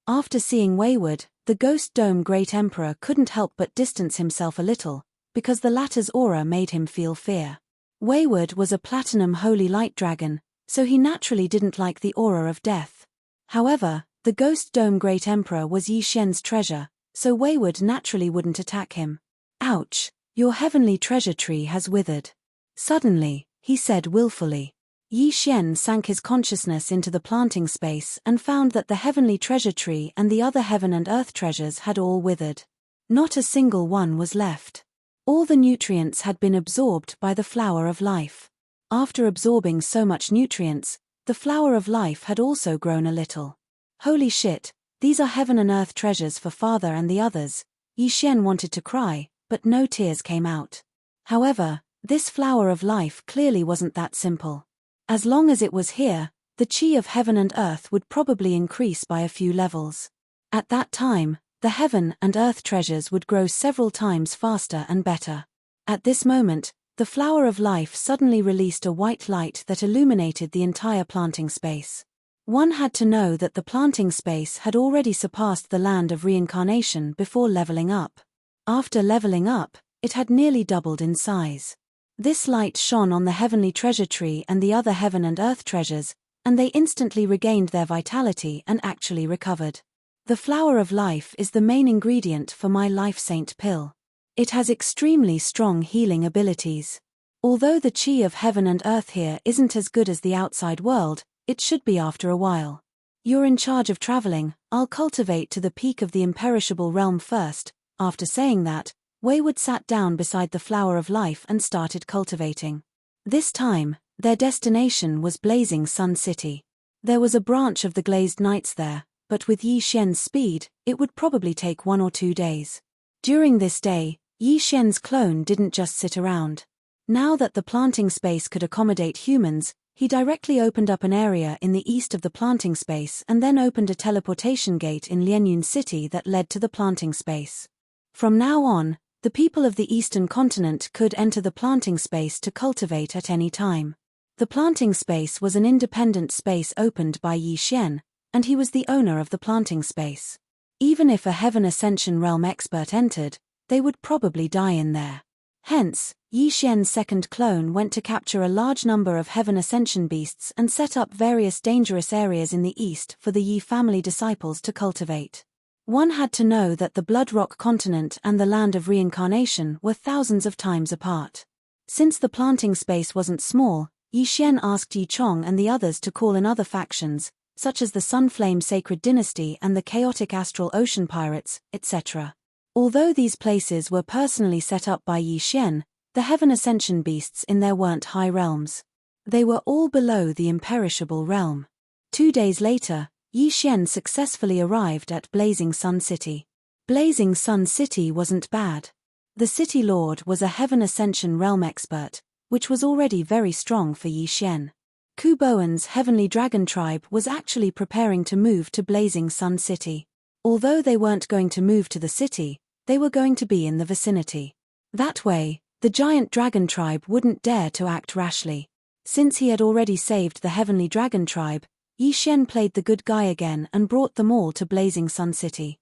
After seeing Wayward, the Ghost Dome Great Emperor couldn't help but distance himself a little, because the latter's aura made him feel fear. Wayward was a platinum holy light dragon, so he naturally didn't like the aura of death. However, the Ghost Dome Great Emperor was Yi Xian's treasure, so Wayward naturally wouldn't attack him. Ouch, your heavenly treasure tree has withered. Suddenly, he said willfully. Yi Xian sank his consciousness into the planting space and found that the heavenly treasure tree and the other heaven and earth treasures had all withered. Not a single one was left. All the nutrients had been absorbed by the flower of life. After absorbing so much nutrients, the flower of life had also grown a little. Holy shit, these are heaven and earth treasures for father and the others. Yi Xian wanted to cry, but no tears came out. However, this flower of life clearly wasn't that simple. As long as it was here, the chi of heaven and earth would probably increase by a few levels. At that time, the heaven and earth treasures would grow several times faster and better. At this moment, the flower of life suddenly released a white light that illuminated the entire planting space. One had to know that the planting space had already surpassed the land of reincarnation before leveling up. After leveling up, it had nearly doubled in size. This light shone on the heavenly treasure tree and the other heaven and earth treasures, and they instantly regained their vitality and actually recovered. The flower of life is the main ingredient for my Life Saint pill. It has extremely strong healing abilities. Although the chi of heaven and earth here isn't as good as the outside world, it should be after a while. You're in charge of traveling, I'll cultivate to the peak of the imperishable realm first. After saying that, Wayward sat down beside the flower of life and started cultivating. This time, their destination was Blazing Sun City. There was a branch of the Glazed Knights there, but with Yi Xian's speed, it would probably take 1 or 2 days. During this day, Yi Xian's clone didn't just sit around. Now that the planting space could accommodate humans, he directly opened up an area in the east of the planting space and then opened a teleportation gate in Lianyun City that led to the planting space. From now on, the people of the eastern continent could enter the planting space to cultivate at any time. The planting space was an independent space opened by Yi Xian, and he was the owner of the planting space. Even if a Heaven Ascension Realm expert entered, they would probably die in there. Hence, Yi Xian's second clone went to capture a large number of heaven ascension beasts and set up various dangerous areas in the east for the Yi family disciples to cultivate. One had to know that the Blood Rock continent and the land of reincarnation were thousands of times apart. Since the planting space wasn't small, Yi Xian asked Yi Chong and the others to call in other factions, such as the Sunflame Sacred Dynasty and the Chaotic Astral Ocean Pirates, etc. Although these places were personally set up by Yi Xian, the Heaven Ascension beasts in there weren't high realms. They were all below the imperishable realm. 2 days later, Yi Xian successfully arrived at Blazing Sun City. Blazing Sun City wasn't bad. The city lord was a Heaven Ascension realm expert, which was already very strong for Yi Xian. Ku Boan's Heavenly Dragon tribe was actually preparing to move to Blazing Sun City. Although they weren't going to move to the city, they were going to be in the vicinity. That way, the giant dragon tribe wouldn't dare to act rashly. Since he had already saved the Heavenly Dragon tribe, Yi Xian played the good guy again and brought them all to Blazing Sun City.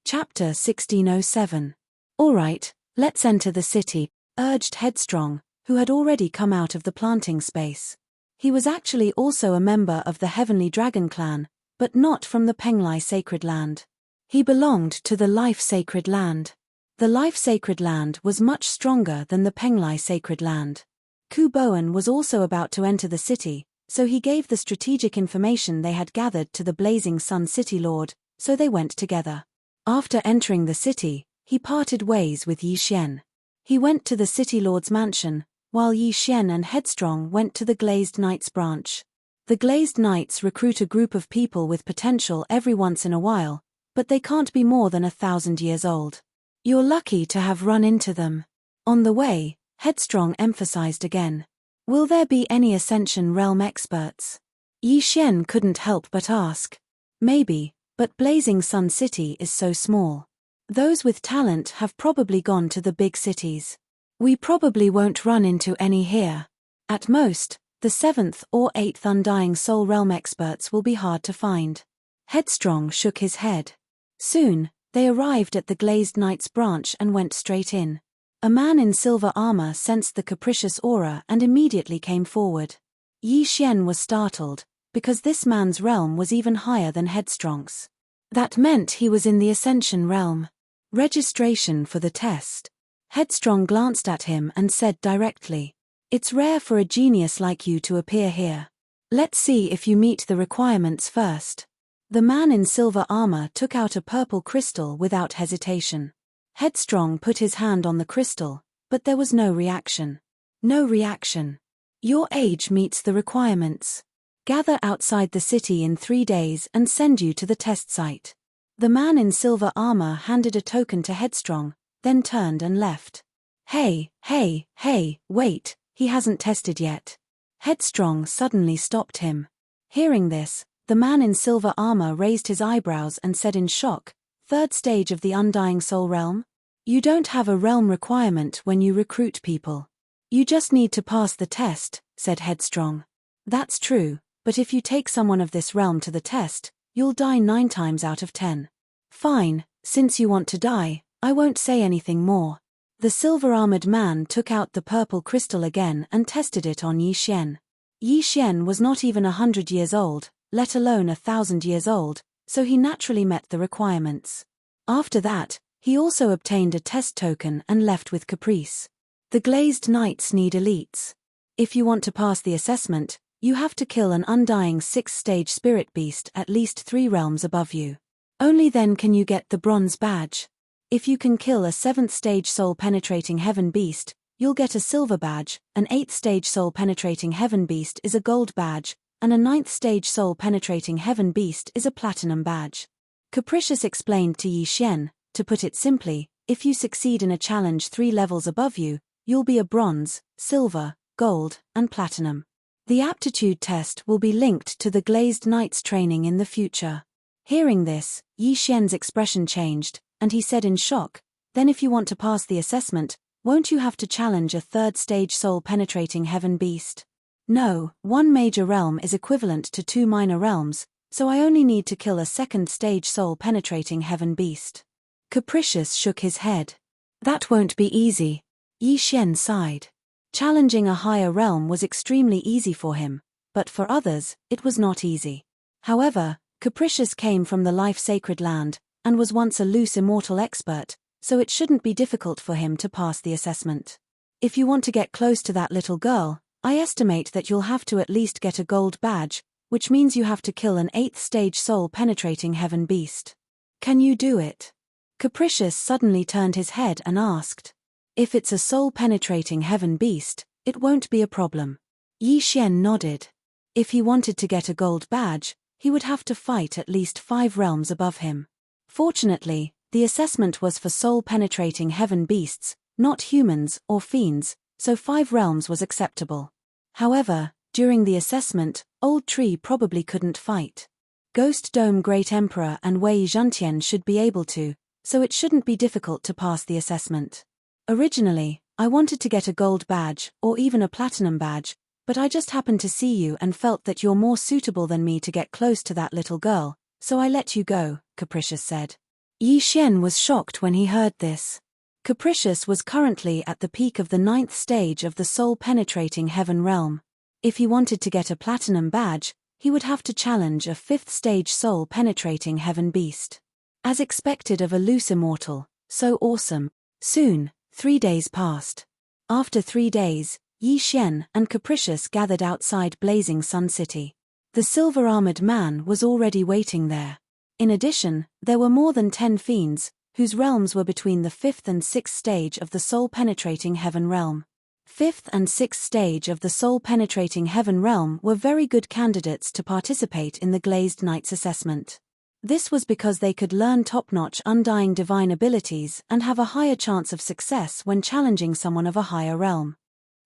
Chapter 1607. Alright, let's enter the city, urged Headstrong, who had already come out of the planting space. He was actually also a member of the Heavenly Dragon clan, but not from the Penglai Sacred Land. He belonged to the Life Sacred Land. The Life Sacred Land was much stronger than the Penglai Sacred Land. Ku Boan was also about to enter the city, so he gave the strategic information they had gathered to the Blazing Sun City Lord, so they went together. After entering the city, he parted ways with Yi Xian. He went to the City Lord's mansion, while Yi Xian and Headstrong went to the Glazed Knights branch. The Glazed Knights recruit a group of people with potential every once in a while, but they can't be more than 1,000 years old. You're lucky to have run into them. On the way, Headstrong emphasized again. Will there be any Ascension Realm experts? Yi Xian couldn't help but ask. Maybe, but Blazing Sun City is so small. Those with talent have probably gone to the big cities. We probably won't run into any here. At most, the 7th or 8th Undying Soul Realm experts will be hard to find. Headstrong shook his head. Soon, they arrived at the Glazed Knights branch and went straight in. A man in silver armor sensed the capricious aura and immediately came forward. Yi Xian was startled, because this man's realm was even higher than Headstrong's. That meant he was in the Ascension realm. Registration for the test. Headstrong glanced at him and said directly, "It's rare for a genius like you to appear here. Let's see if you meet the requirements first." The man in silver armor took out a purple crystal without hesitation. Headstrong put his hand on the crystal, but there was no reaction. No reaction. Your age meets the requirements. Gather outside the city in 3 days and send you to the test site. The man in silver armor handed a token to Headstrong, then turned and left. Hey, wait, he hasn't tested yet. Headstrong suddenly stopped him. Hearing this, the man in silver armor raised his eyebrows and said in shock, "Third stage of the Undying Soul Realm? You don't have a realm requirement when you recruit people. You just need to pass the test," said Headstrong. "That's true, but if you take someone of this realm to the test, you'll die 9 times out of 10. Fine, since you want to die, I won't say anything more." The silver-armored man took out the purple crystal again and tested it on Yi Xian. Yi Xian was not even 100 years old, let alone 1,000 years old, so he naturally met the requirements. After that, he also obtained a test token and left with Caprice. The Glazed Knights need elites. If you want to pass the assessment, you have to kill an undying 6th-stage spirit beast at least 3 realms above you. Only then can you get the bronze badge. If you can kill a 7th-stage soul-penetrating heaven beast, you'll get a silver badge, an 8th-stage soul-penetrating heaven beast is a gold badge, and a 9th-stage soul-penetrating heaven beast is a platinum badge. Capricious explained to Yi Xian, to put it simply, if you succeed in a challenge 3 levels above you, you'll be a bronze, silver, gold, and platinum. The aptitude test will be linked to the Glazed Knights training in the future. Hearing this, Yi Xian's expression changed, and he said in shock, "Then if you want to pass the assessment, won't you have to challenge a 3rd-stage soul-penetrating heaven beast?" "No, 1 major realm is equivalent to 2 minor realms, so I only need to kill a 2nd-stage soul-penetrating heaven beast." Capricious shook his head. "That won't be easy. Yi Xian sighed. Challenging a higher realm was extremely easy for him, but for others, it was not easy. However, Capricious came from the life-sacred land, and was once a loose immortal expert, so it shouldn't be difficult for him to pass the assessment. If you want to get close to that little girl, I estimate that you'll have to at least get a gold badge, which means you have to kill an 8th stage soul-penetrating heaven beast. Can you do it? Capricious suddenly turned his head and asked. If it's a soul-penetrating heaven beast, it won't be a problem. Yi Xian nodded. If he wanted to get a gold badge, he would have to fight at least 5 realms above him. Fortunately, the assessment was for soul-penetrating heaven beasts, not humans or fiends, so 5 realms was acceptable. However, during the assessment, Old Tree probably couldn't fight. Ghost Dome Great Emperor and Wei Zhentian should be able to, so it shouldn't be difficult to pass the assessment. Originally, I wanted to get a gold badge, or even a platinum badge, but I just happened to see you and felt that you're more suitable than me to get close to that little girl, so I let you go, Capricious said. Yi Xian was shocked when he heard this. Capricious was currently at the peak of the 9th stage of the soul-penetrating heaven realm. If he wanted to get a platinum badge, he would have to challenge a 5th stage soul-penetrating heaven beast. As expected of a loose immortal, so awesome. Soon, 3 days passed. After 3 days, Yi Xian and Capricious gathered outside Blazing Sun City. The silver-armored man was already waiting there. In addition, there were more than 10 fiends, whose realms were between the 5th and 6th stage of the soul-penetrating heaven realm. 5th and 6th stage of the soul-penetrating heaven realm were very good candidates to participate in the Glazed Knight's assessment. This was because they could learn top-notch undying divine abilities and have a higher chance of success when challenging someone of a higher realm.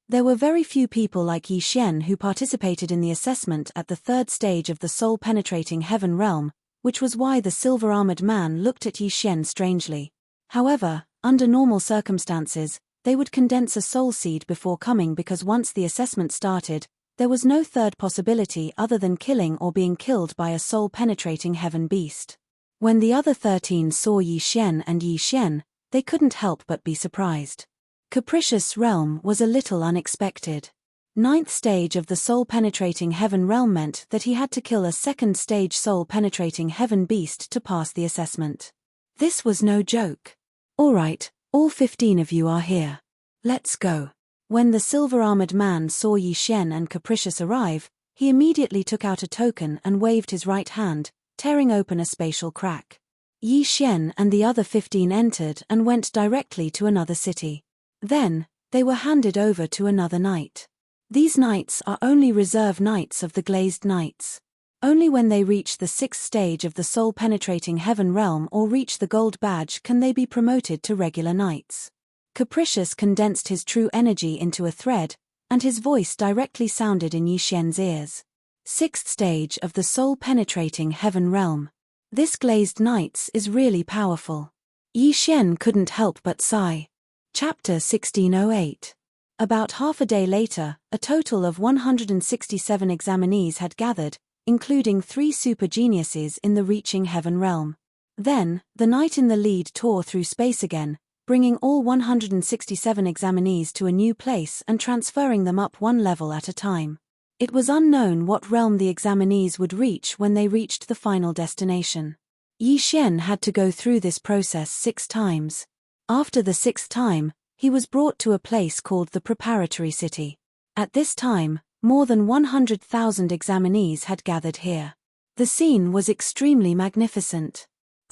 There were very few people like Yi Xian who participated in the assessment at the 3rd stage of the soul-penetrating heaven realm, which was why the silver-armored man looked at Yi Xian strangely. However, under normal circumstances, they would condense a soul seed before coming because once the assessment started, there was no third possibility other than killing or being killed by a soul-penetrating heaven beast. When the other 13 saw Yi Xian and Yi Xian, they couldn't help but be surprised. Capricious realm was a little unexpected. 9th stage of the soul-penetrating heaven realm meant that he had to kill a 2nd stage soul-penetrating heaven beast to pass the assessment. This was no joke. Alright, all 15 of you are here. Let's go. When the silver-armored man saw Yi Xian and Capricious arrive, he immediately took out a token and waved his right hand, tearing open a spatial crack. Yi Xian and the other 15 entered and went directly to another city. Then, they were handed over to another knight. These knights are only reserve knights of the Glazed Knights. Only when they reach the 6th stage of the soul-penetrating heaven realm or reach the gold badge can they be promoted to regular knights. Capricious condensed his true energy into a thread, and his voice directly sounded in Yi Xian's ears. 6th stage of the soul-penetrating heaven realm. This Glazed Knights is really powerful. Yi Xian couldn't help but sigh. Chapter 1608. About half a day later, a total of 167 examinees had gathered, including 3 super geniuses in the reaching heaven realm. Then, the knight in the lead tore through space again, bringing all 167 examinees to a new place and transferring them up 1 level at a time. It was unknown what realm the examinees would reach when they reached the final destination. Yi Xian had to go through this process 6 times. After the 6th time, he was brought to a place called the Preparatory City. At this time, more than 100,000 examinees had gathered here. The scene was extremely magnificent.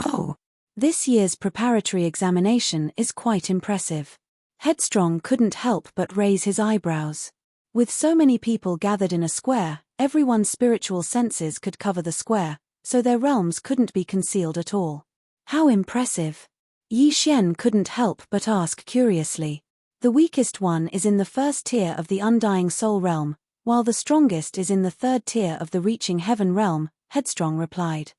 Oh! This year's preparatory examination is quite impressive. Headstrong couldn't help but raise his eyebrows. With so many people gathered in a square, everyone's spiritual senses could cover the square, so their realms couldn't be concealed at all. How impressive! Yi Xian couldn't help but ask curiously. The weakest one is in the 1st tier of the Undying Soul realm, while the strongest is in the 3rd tier of the Reaching Heaven realm, Headstrong replied.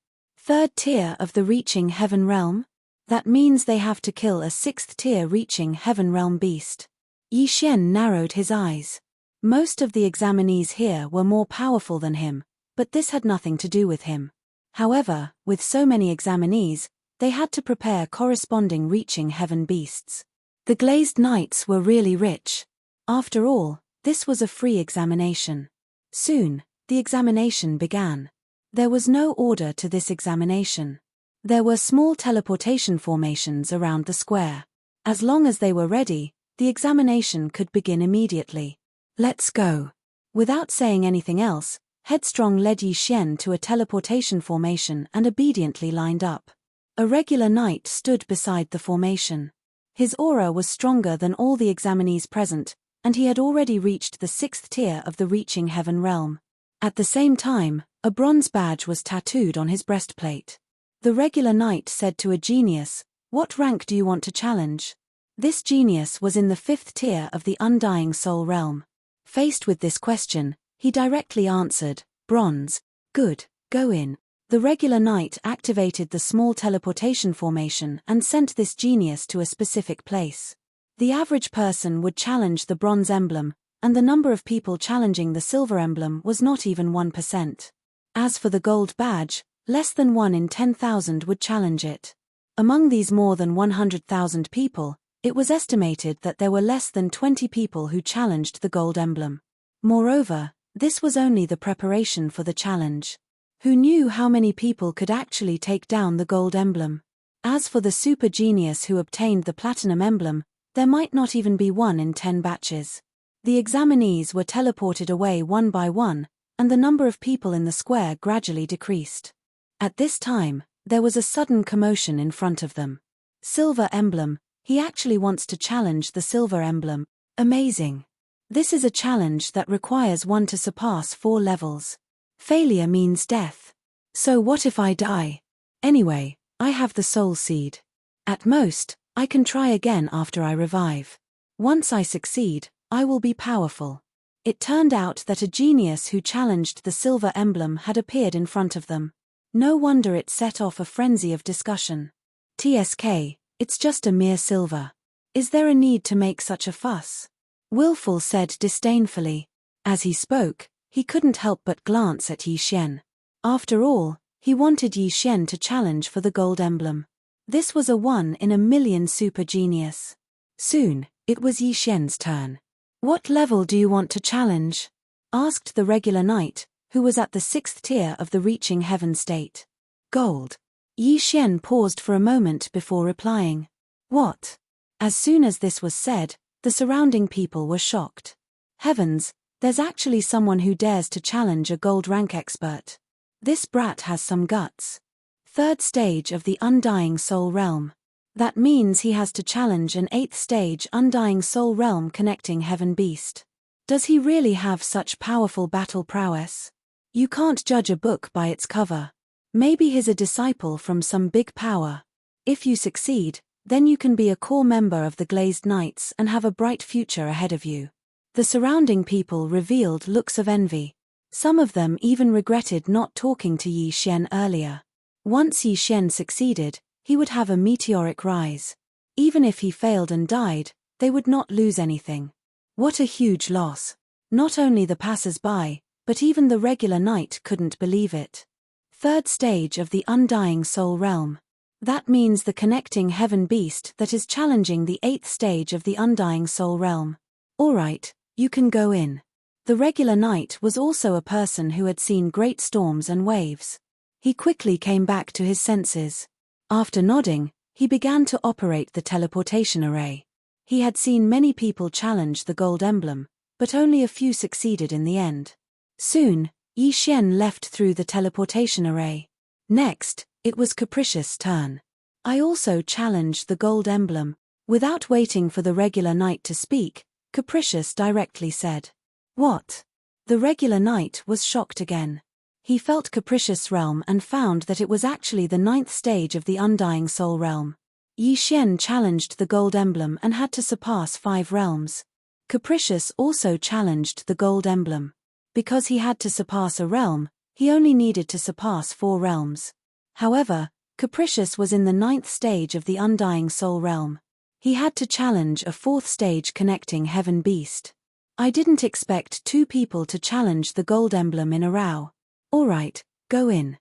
3rd tier of the Reaching Heaven realm? That means they have to kill a 6th tier Reaching Heaven realm beast. Yi Xian narrowed his eyes. Most of the examinees here were more powerful than him, but this had nothing to do with him. However, with so many examinees, they had to prepare corresponding Reaching Heaven beasts. The glazed knights were really rich. After all, this was a free examination. Soon, the examination began. There was no order to this examination. There were small teleportation formations around the square. As long as they were ready, the examination could begin immediately. Let's go. Without saying anything else, Headstrong led Yi Xian to a teleportation formation and obediently lined up. A regular knight stood beside the formation. His aura was stronger than all the examinees present, and he had already reached the 6th tier of the Reaching Heaven realm. At the same time, a bronze badge was tattooed on his breastplate. The regular knight said to a genius, "What rank do you want to challenge?" This genius was in the 5th tier of the Undying Soul realm. Faced with this question, he directly answered, "Bronze." "Good, go in." The regular knight activated the small teleportation formation and sent this genius to a specific place. The average person would challenge the bronze emblem, and the number of people challenging the silver emblem was not even 1%. As for the gold badge, less than 1 in 10,000 would challenge it. Among these more than 100,000 people, it was estimated that there were less than 20 people who challenged the gold emblem. Moreover, this was only the preparation for the challenge. Who knew how many people could actually take down the gold emblem? As for the super genius who obtained the platinum emblem, there might not even be 1 in 10 batches. The examinees were teleported away one by one, and the number of people in the square gradually decreased. At this time, there was a sudden commotion in front of them. Silver emblem, he actually wants to challenge the silver emblem. Amazing. This is a challenge that requires one to surpass 4 levels. Failure means death. So what if I die? Anyway, I have the soul seed. At most, I can try again after I revive. Once I succeed, I will be powerful. It turned out that a genius who challenged the silver emblem had appeared in front of them. No wonder it set off a frenzy of discussion. TSK, it's just a mere silver. Is there a need to make such a fuss? Willful said disdainfully. As he spoke, he couldn't help but glance at Yi Xian. After all, he wanted Yi Xian to challenge for the gold emblem. This was a 1 in a million super genius. Soon, it was Yi Xian's turn. "What level do you want to challenge?" asked the regular knight, who was at the 6th tier of the Reaching Heaven state. "Gold." Yi Xian paused for a moment before replying. "What?" As soon as this was said, the surrounding people were shocked. Heavens, there's actually someone who dares to challenge a gold rank expert. This brat has some guts. 3rd stage of the Undying Soul realm. That means he has to challenge an 8th stage Undying Soul realm connecting Heaven Beast. Does he really have such powerful battle prowess? You can't judge a book by its cover. Maybe he's a disciple from some big power. If you succeed, then you can be a core member of the Glazed Knights and have a bright future ahead of you. The surrounding people revealed looks of envy. Some of them even regretted not talking to Yi Xian earlier. Once Yi Xian succeeded, he would have a meteoric rise. Even if he failed and died, they would not lose anything. What a huge loss. Not only the passers-by, but even the regular knight couldn't believe it. 3rd stage of the Undying Soul realm. That means the connecting Heaven Beast that is challenging the 8th stage of the Undying Soul realm. Alright, you can go in. The regular knight was also a person who had seen great storms and waves. He quickly came back to his senses. After nodding, he began to operate the teleportation array. He had seen many people challenge the gold emblem, but only a few succeeded in the end. Soon, Yi Xian left through the teleportation array. Next, it was Capricious' turn. I also challenged the gold emblem. Without waiting for the regular knight to speak, Capricious directly said, "What?" The regular knight was shocked again. He felt Capricious' realm and found that it was actually the 9th stage of the Undying Soul realm. Yi Xian challenged the gold emblem and had to surpass 5 realms. Capricious also challenged the gold emblem. Because he had to surpass a realm, he only needed to surpass 4 realms. However, Capricious was in the 9th stage of the Undying Soul realm. He had to challenge a 4th stage connecting Heaven Beast. I didn't expect 2 people to challenge the gold emblem in a row. Alright, go in.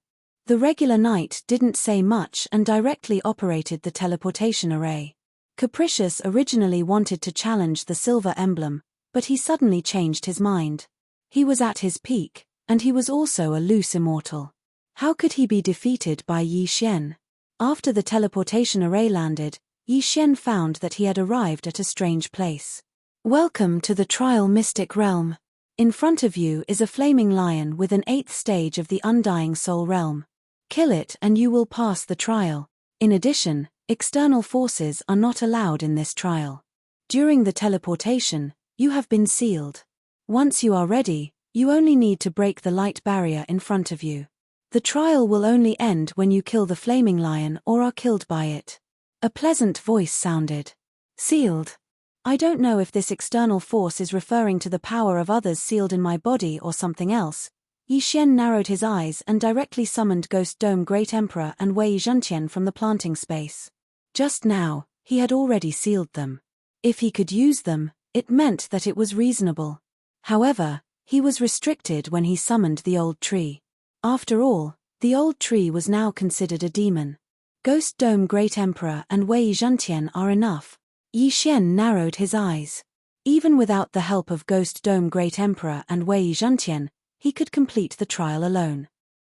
The regular knight didn't say much and directly operated the teleportation array. Capricious originally wanted to challenge the silver emblem, but he suddenly changed his mind. He was at his peak, and he was also a loose immortal. How could he be defeated by Yi Xian? After the teleportation array landed, Yi Xian found that he had arrived at a strange place. Welcome to the Trial Mystic Realm. In front of you is a flaming lion with an 8th stage of the Undying Soul Realm. Kill it and you will pass the trial. In addition, external forces are not allowed in this trial. During the teleportation, you have been sealed. Once you are ready, you only need to break the light barrier in front of you. The trial will only end when you kill the flaming lion or are killed by it. A pleasant voice sounded. Sealed. I don't know if this external force is referring to the power of others sealed in my body or something else. Yi Xian narrowed his eyes and directly summoned Ghost Dome Great Emperor and Wei Zhentian from the planting space. Just now, he had already sealed them. If he could use them, it meant that it was reasonable. However, he was restricted when he summoned the old tree. After all, the old tree was now considered a demon. Ghost Dome Great Emperor and Wei Zhentian are enough. Yi Xian narrowed his eyes. Even without the help of Ghost Dome Great Emperor and Wei Zhentian, he could complete the trial alone.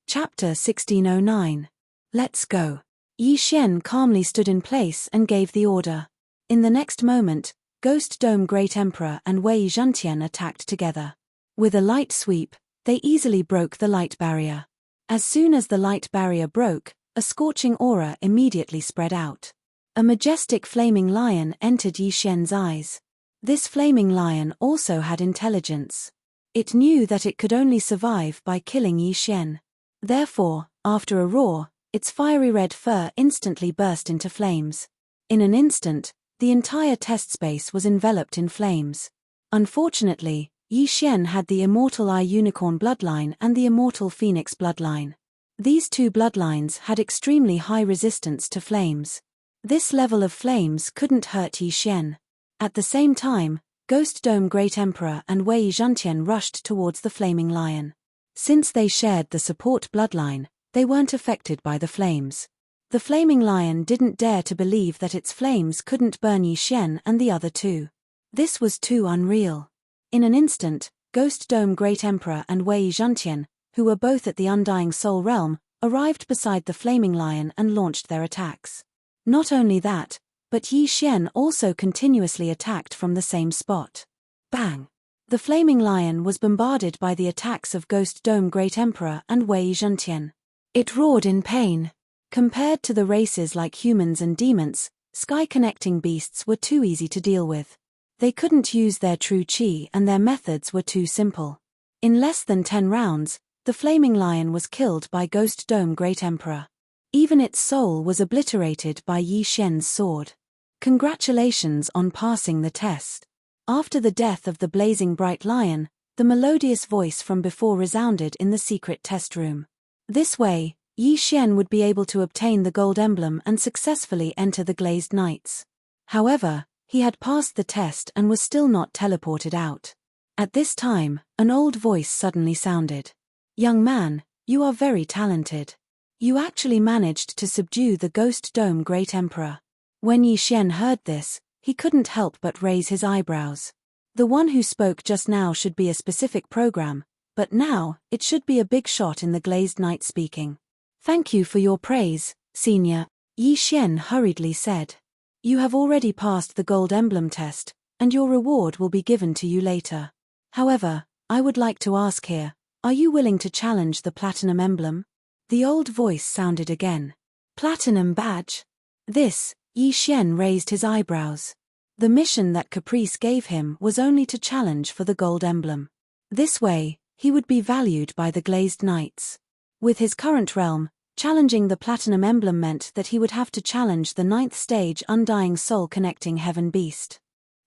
Chapter 1609. Let's go. Yi Xian calmly stood in place and gave the order. In the next moment, Ghost Dome Great Emperor and Wei Zhentian attacked together. With a light sweep, they easily broke the light barrier. As soon as the light barrier broke, a scorching aura immediately spread out. A majestic flaming lion entered Yi Xian's eyes. This flaming lion also had intelligence. It knew that it could only survive by killing Yi Xian. Therefore, after a roar, its fiery red fur instantly burst into flames. In an instant, the entire test space was enveloped in flames. Unfortunately, Yi Xian had the Immortal Eye Unicorn bloodline and the Immortal Phoenix bloodline. These two bloodlines had extremely high resistance to flames. This level of flames couldn't hurt Yi Xian. At the same time, Ghost Dome Great Emperor and Wei Zhentian rushed towards the flaming lion. Since they shared the support bloodline, they weren't affected by the flames. The flaming lion didn't dare to believe that its flames couldn't burn Yi Xian and the other two. This was too unreal. In an instant, Ghost Dome Great Emperor and Wei Zhentian, who were both at the Undying Soul Realm, arrived beside the flaming lion and launched their attacks. Not only that, but Yi Xian also continuously attacked from the same spot. Bang! The flaming lion was bombarded by the attacks of Ghost Dome Great Emperor and Wei Zhentian. It roared in pain. Compared to the races like humans and demons, sky-connecting beasts were too easy to deal with. They couldn't use their true qi and their methods were too simple. In less than 10 rounds, the flaming lion was killed by Ghost Dome Great Emperor. Even its soul was obliterated by Yi Xian's sword. Congratulations on passing the test. After the death of the blazing bright lion, the melodious voice from before resounded in the secret test room. This way, Yi Xian would be able to obtain the gold emblem and successfully enter the Glazed Knights. However, he had passed the test and was still not teleported out. At this time, an old voice suddenly sounded. Young man, you are very talented. You actually managed to subdue the Ghost Dome Great Emperor. When Yi Xian heard this, he couldn't help but raise his eyebrows. The one who spoke just now should be a specific program, but now, it should be a big shot in the Glazed Knight speaking. Thank you for your praise, Senior, Yi Xian hurriedly said. You have already passed the Gold Emblem test, and your reward will be given to you later. However, I would like to ask here, are you willing to challenge the Platinum Emblem? The old voice sounded again. Platinum badge? This, Yi Xian raised his eyebrows. The mission that Caprice gave him was only to challenge for the Gold Emblem. This way, he would be valued by the Glazed Knights. With his current realm, challenging the Platinum Emblem meant that he would have to challenge the 9th stage Undying Soul Connecting Heaven Beast.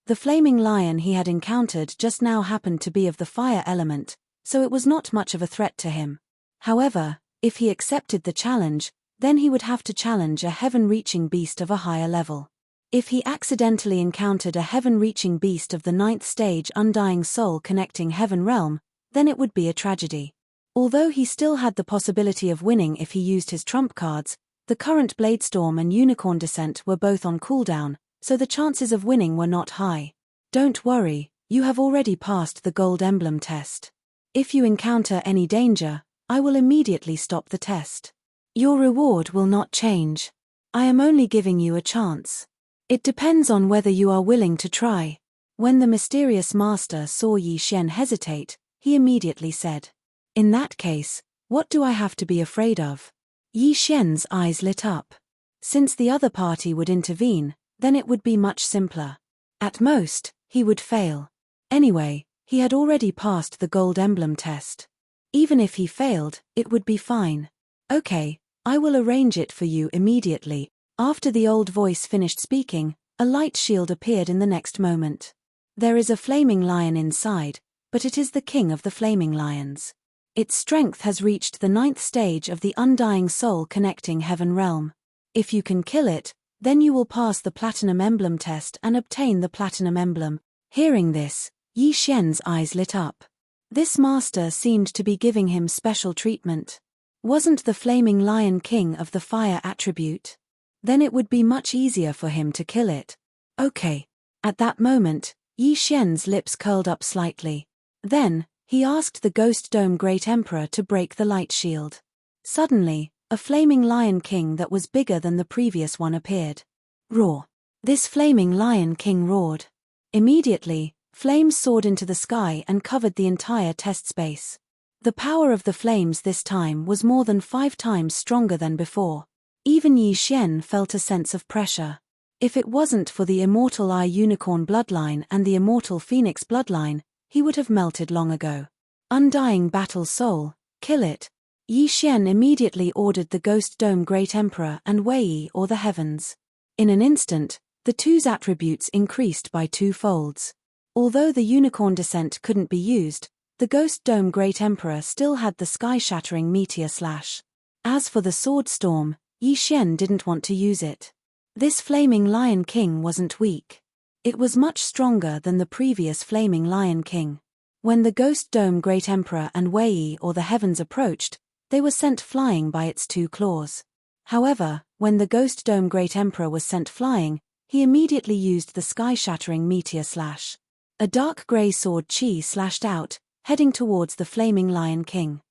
The flaming lion he had encountered just now happened to be of the fire element, so it was not much of a threat to him. However, if he accepted the challenge, then he would have to challenge a heaven-reaching beast of a higher level. If he accidentally encountered a heaven-reaching beast of the 9th stage Undying Soul Connecting Heaven realm, then it would be a tragedy. Although he still had the possibility of winning if he used his trump cards, the current Bladestorm and Unicorn Descent were both on cooldown, so the chances of winning were not high. Don't worry, you have already passed the gold emblem test. If you encounter any danger, I will immediately stop the test. Your reward will not change. I am only giving you a chance. It depends on whether you are willing to try. When the mysterious master saw Yi Xian hesitate, he immediately said, "In that case, what do I have to be afraid of?" Yi Xian's eyes lit up. Since the other party would intervene, then it would be much simpler. At most, he would fail. Anyway, he had already passed the gold emblem test. Even if he failed, it would be fine. "Okay, I will arrange it for you immediately." After the old voice finished speaking, a light shield appeared in the next moment. There is a flaming lion inside, but it is the king of the flaming lions. Its strength has reached the 9th stage of the undying soul connecting heaven realm. If you can kill it, then you will pass the platinum emblem test and obtain the platinum emblem. Hearing this, Yi Xian's eyes lit up. This master seemed to be giving him special treatment. Wasn't the flaming lion king of the fire attribute? Then it would be much easier for him to kill it. Okay. At that moment, Yi Xian's lips curled up slightly. Then, he asked the Ghost Dome Great Emperor to break the light shield. Suddenly, a flaming lion king that was bigger than the previous one appeared. Roar! This flaming lion king roared. Immediately, flames soared into the sky and covered the entire test space. The power of the flames this time was more than 5 times stronger than before. Even Yi Xian felt a sense of pressure. If it wasn't for the immortal Eye Unicorn bloodline and the immortal Phoenix bloodline, he would have melted long ago. Undying battle soul, kill it. Yi Xian immediately ordered the Ghost Dome Great Emperor and Wei or the heavens. In an instant, the two's attributes increased by 2 folds. Although the unicorn descent couldn't be used, the Ghost Dome Great Emperor still had the sky-shattering meteor slash. As for the sword storm, Yi Xian didn't want to use it. This flaming lion king wasn't weak. It was much stronger than the previous flaming lion king. When the Ghost Dome Great Emperor and Wei or the heavens approached, they were sent flying by its 2 claws. However, when the Ghost Dome Great Emperor was sent flying, he immediately used the sky-shattering meteor slash. A dark grey sword chi slashed out, heading towards the flaming lion king.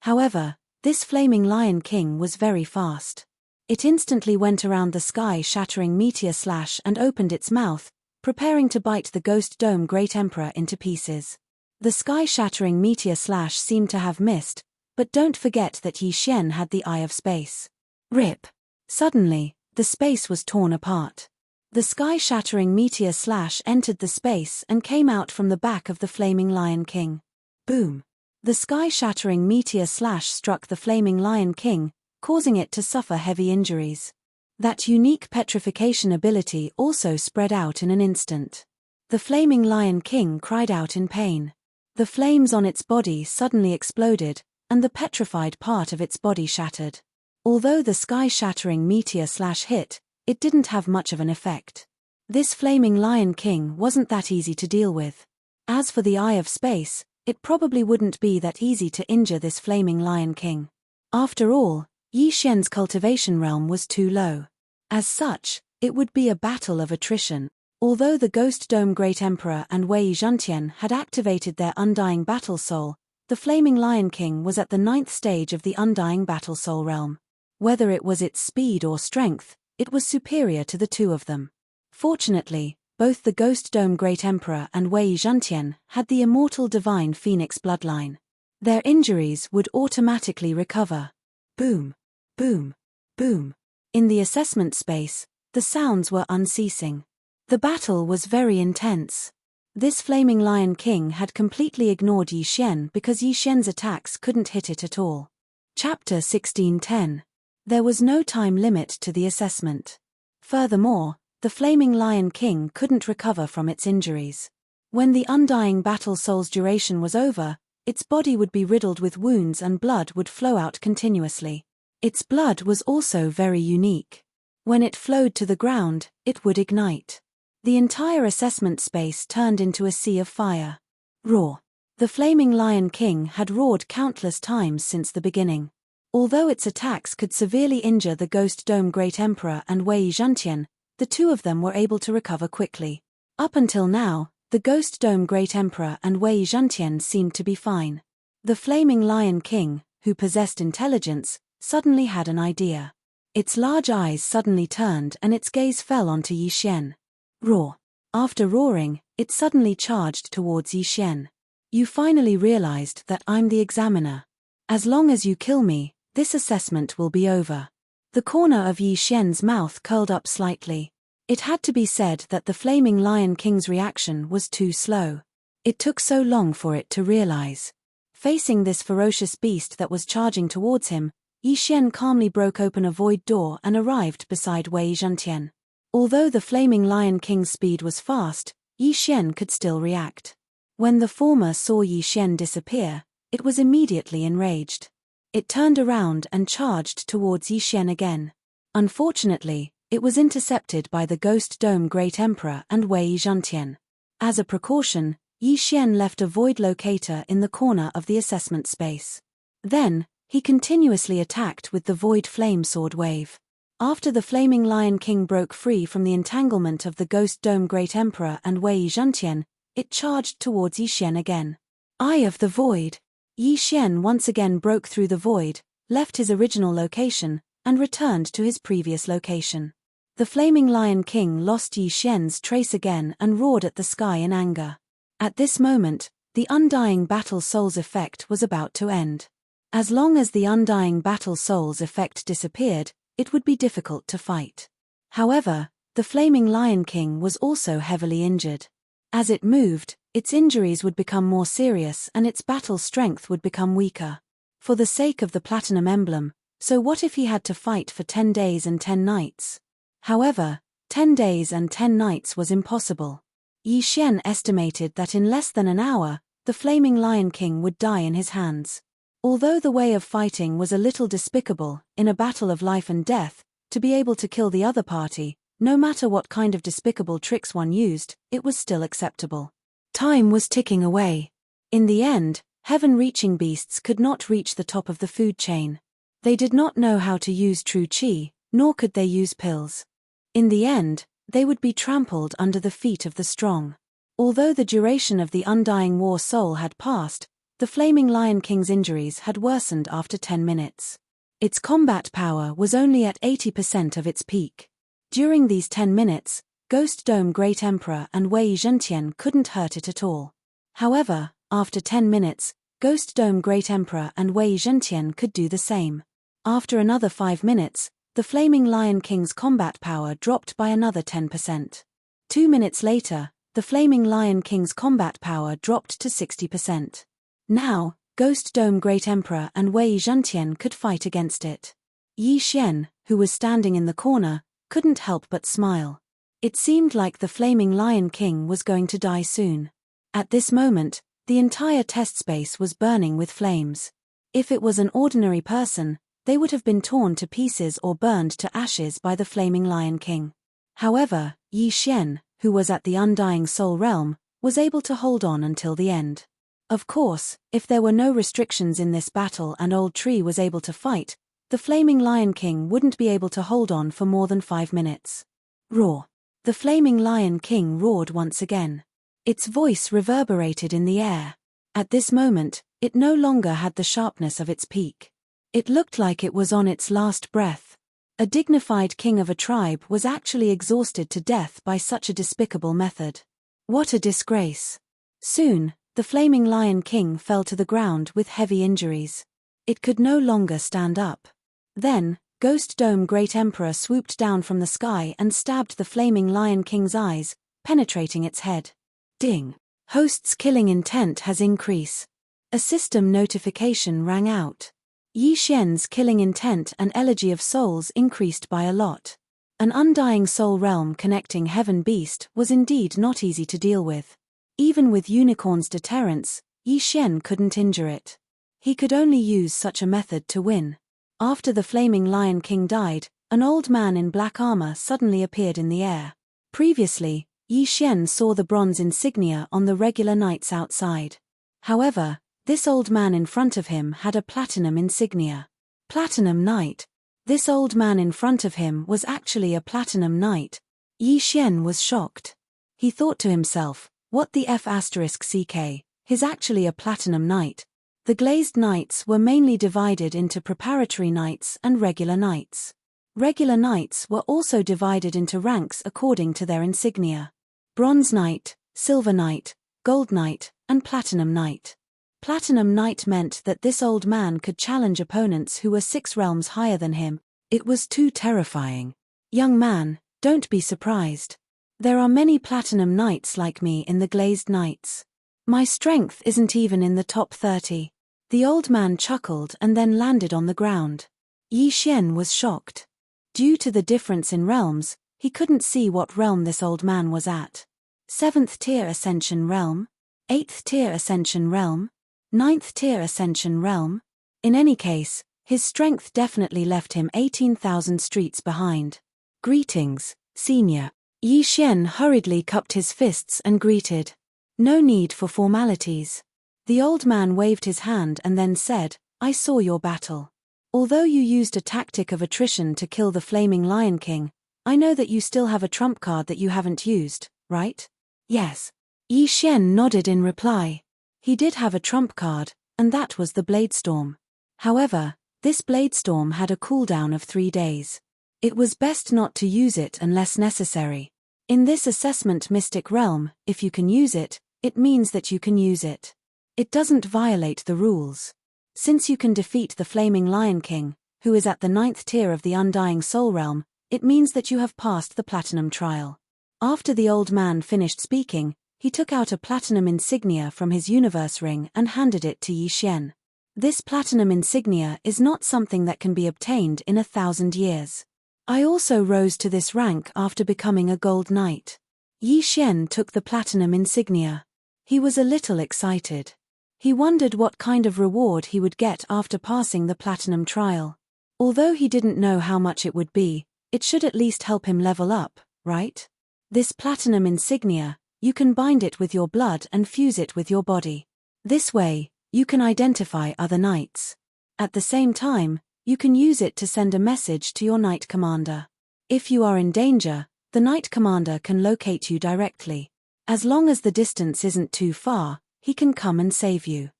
However, this flaming lion king was very fast. It instantly went around the sky-shattering meteor slash and opened its mouth, preparing to bite the Ghost Dome Great Emperor into pieces. The sky-shattering meteor slash seemed to have missed, but don't forget that Yi Xian had the Eye of Space. Rip! Suddenly, the space was torn apart. The sky-shattering meteor slash entered the space and came out from the back of the flaming lion king. Boom! The sky-shattering meteor slash struck the flaming lion king, causing it to suffer heavy injuries. That unique petrification ability also spread out in an instant. The flaming lion king cried out in pain. The flames on its body suddenly exploded, and the petrified part of its body shattered. Although the sky-shattering meteor slash hit, it didn't have much of an effect. This flaming lion king wasn't that easy to deal with. As for the Eye of Space, it probably wouldn't be that easy to injure this flaming lion king. After all, Yi Xian's cultivation realm was too low. As such, it would be a battle of attrition. Although the Ghost Dome Great Emperor and Wei Zhantian had activated their Undying Battle Soul, the Flaming Lion King was at the 9th stage of the Undying Battle Soul realm. Whether it was its speed or strength, it was superior to the 2 of them. Fortunately, both the Ghost Dome Great Emperor and Wei Zhantian had the immortal Divine Phoenix bloodline. Their injuries would automatically recover. Boom! Boom! Boom! In the assessment space, the sounds were unceasing. The battle was very intense. This flaming lion king had completely ignored Yi Xian because Yi Xian's attacks couldn't hit it at all. Chapter 16:10. There was no time limit to the assessment. Furthermore, the flaming lion king couldn't recover from its injuries. When the Undying Battle Soul's duration was over, its body would be riddled with wounds and blood would flow out continuously. Its blood was also very unique. When it flowed to the ground, it would ignite. The entire assessment space turned into a sea of fire. Roar! The flaming lion king had roared countless times since the beginning. Although its attacks could severely injure the Ghost Dome Great Emperor and Wei Zhantian, the two of them were able to recover quickly. Up until now, the Ghost Dome Great Emperor and Wei Zhantian seemed to be fine. The Flaming Lion King, who possessed intelligence, suddenly had an idea. Its large eyes suddenly turned and its gaze fell onto Yi Xian. Roar. After roaring, it suddenly charged towards Yi Xian. You finally realized that I'm the examiner. As long as you kill me, this assessment will be over. The corner of Yi Xian's mouth curled up slightly. It had to be said that the Flaming Lion King's reaction was too slow. It took so long for it to realize. Facing this ferocious beast that was charging towards him, Yi Xian calmly broke open a void door and arrived beside Wei Zhantian. Although the Flaming Lion King's speed was fast, Yi Xian could still react. When the former saw Yi Xian disappear, it was immediately enraged. It turned around and charged towards Yi Xian again. Unfortunately, it was intercepted by the Ghost Dome Great Emperor and Wei Zhantian. As a precaution, Yi Xian left a void locator in the corner of the assessment space. Then, he continuously attacked with the Void Flame Sword Wave. After the Flaming Lion King broke free from the entanglement of the Ghost Dome Great Emperor and Wei Zhantian, it charged towards Yi Xian again. Eye of the Void. Yi Xian once again broke through the void, left his original location, and returned to his previous location. The Flaming Lion King lost Yi Xian's trace again and roared at the sky in anger. At this moment, the Undying Battle Souls effect was about to end. As long as the Undying Battle Souls effect disappeared, it would be difficult to fight. However, the Flaming Lion King was also heavily injured. As it moved, its injuries would become more serious and its battle strength would become weaker. For the sake of the Platinum Emblem, so what if he had to fight for 10 days and 10 nights? However, 10 days and 10 nights was impossible. Yi Xian estimated that in less than an hour, the Flaming Lion King would die in his hands. Although the way of fighting was a little despicable, in a battle of life and death, to be able to kill the other party, no matter what kind of despicable tricks one used, it was still acceptable. Time was ticking away. In the end, heaven-reaching beasts could not reach the top of the food chain. They did not know how to use true qi, nor could they use pills. In the end, they would be trampled under the feet of the strong. Although the duration of the Undying War Soul had passed, the Flaming Lion King's injuries had worsened after 10 minutes. Its combat power was only at 80% of its peak. During these 10 minutes, Ghost Dome Great Emperor and Wei Zhantian couldn't hurt it at all. However, after 10 minutes, Ghost Dome Great Emperor and Wei Zhantian could do the same. After another 5 minutes, the Flaming Lion King's combat power dropped by another 10%. 2 minutes later, the Flaming Lion King's combat power dropped to 60%. Now, Ghost Dome Great Emperor and Wei Zhantian could fight against it. Yi Xian, who was standing in the corner, couldn't help but smile. It seemed like the Flaming Lion King was going to die soon. At this moment, the entire test space was burning with flames. If it was an ordinary person, they would have been torn to pieces or burned to ashes by the Flaming Lion King. However, Yi Xian, who was at the Undying Soul Realm, was able to hold on until the end. Of course, if there were no restrictions in this battle and Old Tree was able to fight, the Flaming Lion King wouldn't be able to hold on for more than 5 minutes. Roar. The Flaming Lion King roared once again. Its voice reverberated in the air. At this moment, it no longer had the sharpness of its peak. It looked like it was on its last breath. A dignified king of a tribe was actually exhausted to death by such a despicable method. What a disgrace. Soon, the Flaming Lion King fell to the ground with heavy injuries. It could no longer stand up. Then, Ghost Dome Great Emperor swooped down from the sky and stabbed the Flaming Lion King's eyes, penetrating its head. Ding! Host's killing intent has increased. A system notification rang out. Yi Xian's killing intent and elegy of souls increased by a lot. An undying soul realm connecting heaven beast was indeed not easy to deal with. Even with Unicorn's deterrence, Yi Xian couldn't injure it. He could only use such a method to win. After the Flaming Lion King died, an old man in black armor suddenly appeared in the air. Previously, Yi Xian saw the bronze insignia on the regular knights outside. However, this old man in front of him had a platinum insignia. Platinum Knight. This old man in front of him was actually a platinum knight. Yi Xian was shocked. He thought to himself, what the F***ck, he's actually a Platinum Knight. The Glazed Knights were mainly divided into Preparatory Knights and Regular Knights. Regular Knights were also divided into ranks according to their insignia. Bronze Knight, Silver Knight, Gold Knight, and Platinum Knight. Platinum Knight meant that this old man could challenge opponents who were 6 realms higher than him. It was too terrifying. Young man, don't be surprised. There are many Platinum Knights like me in the Glazed Knights. My strength isn't even in the top 30. The old man chuckled and then landed on the ground. Yi Xian was shocked. Due to the difference in realms, he couldn't see what realm this old man was at. 7th tier Ascension Realm? 8th tier Ascension Realm? 9th tier Ascension Realm? In any case, his strength definitely left him 18,000 streets behind. Greetings, Senior. Yi Xian hurriedly cupped his fists and greeted. No need for formalities. The old man waved his hand and then said, I saw your battle. Although you used a tactic of attrition to kill the Flaming Lion King, I know that you still have a trump card that you haven't used, right? Yes. Yi Xian nodded in reply. He did have a trump card, and that was the Bladestorm. However, this Bladestorm had a cooldown of 3 days. It was best not to use it unless necessary. In this assessment Mystic Realm, if you can use it, it means that you can use it. It doesn't violate the rules. Since you can defeat the Flaming Lion King, who is at the 9th tier of the Undying Soul Realm, it means that you have passed the Platinum Trial. After the old man finished speaking, he took out a Platinum insignia from his universe ring and handed it to Yi Xian. This Platinum insignia is not something that can be obtained in 1,000 years. I also rose to this rank after becoming a Gold Knight. Yi Xian took the Platinum insignia. He was a little excited. He wondered what kind of reward he would get after passing the Platinum Trial. Although he didn't know how much it would be, it should at least help him level up, right? This Platinum insignia, you can bind it with your blood and fuse it with your body. This way, you can identify other knights. At the same time, you can use it to send a message to your Knight Commander. If you are in danger, the Knight Commander can locate you directly. As long as the distance isn't too far, he can come and save you.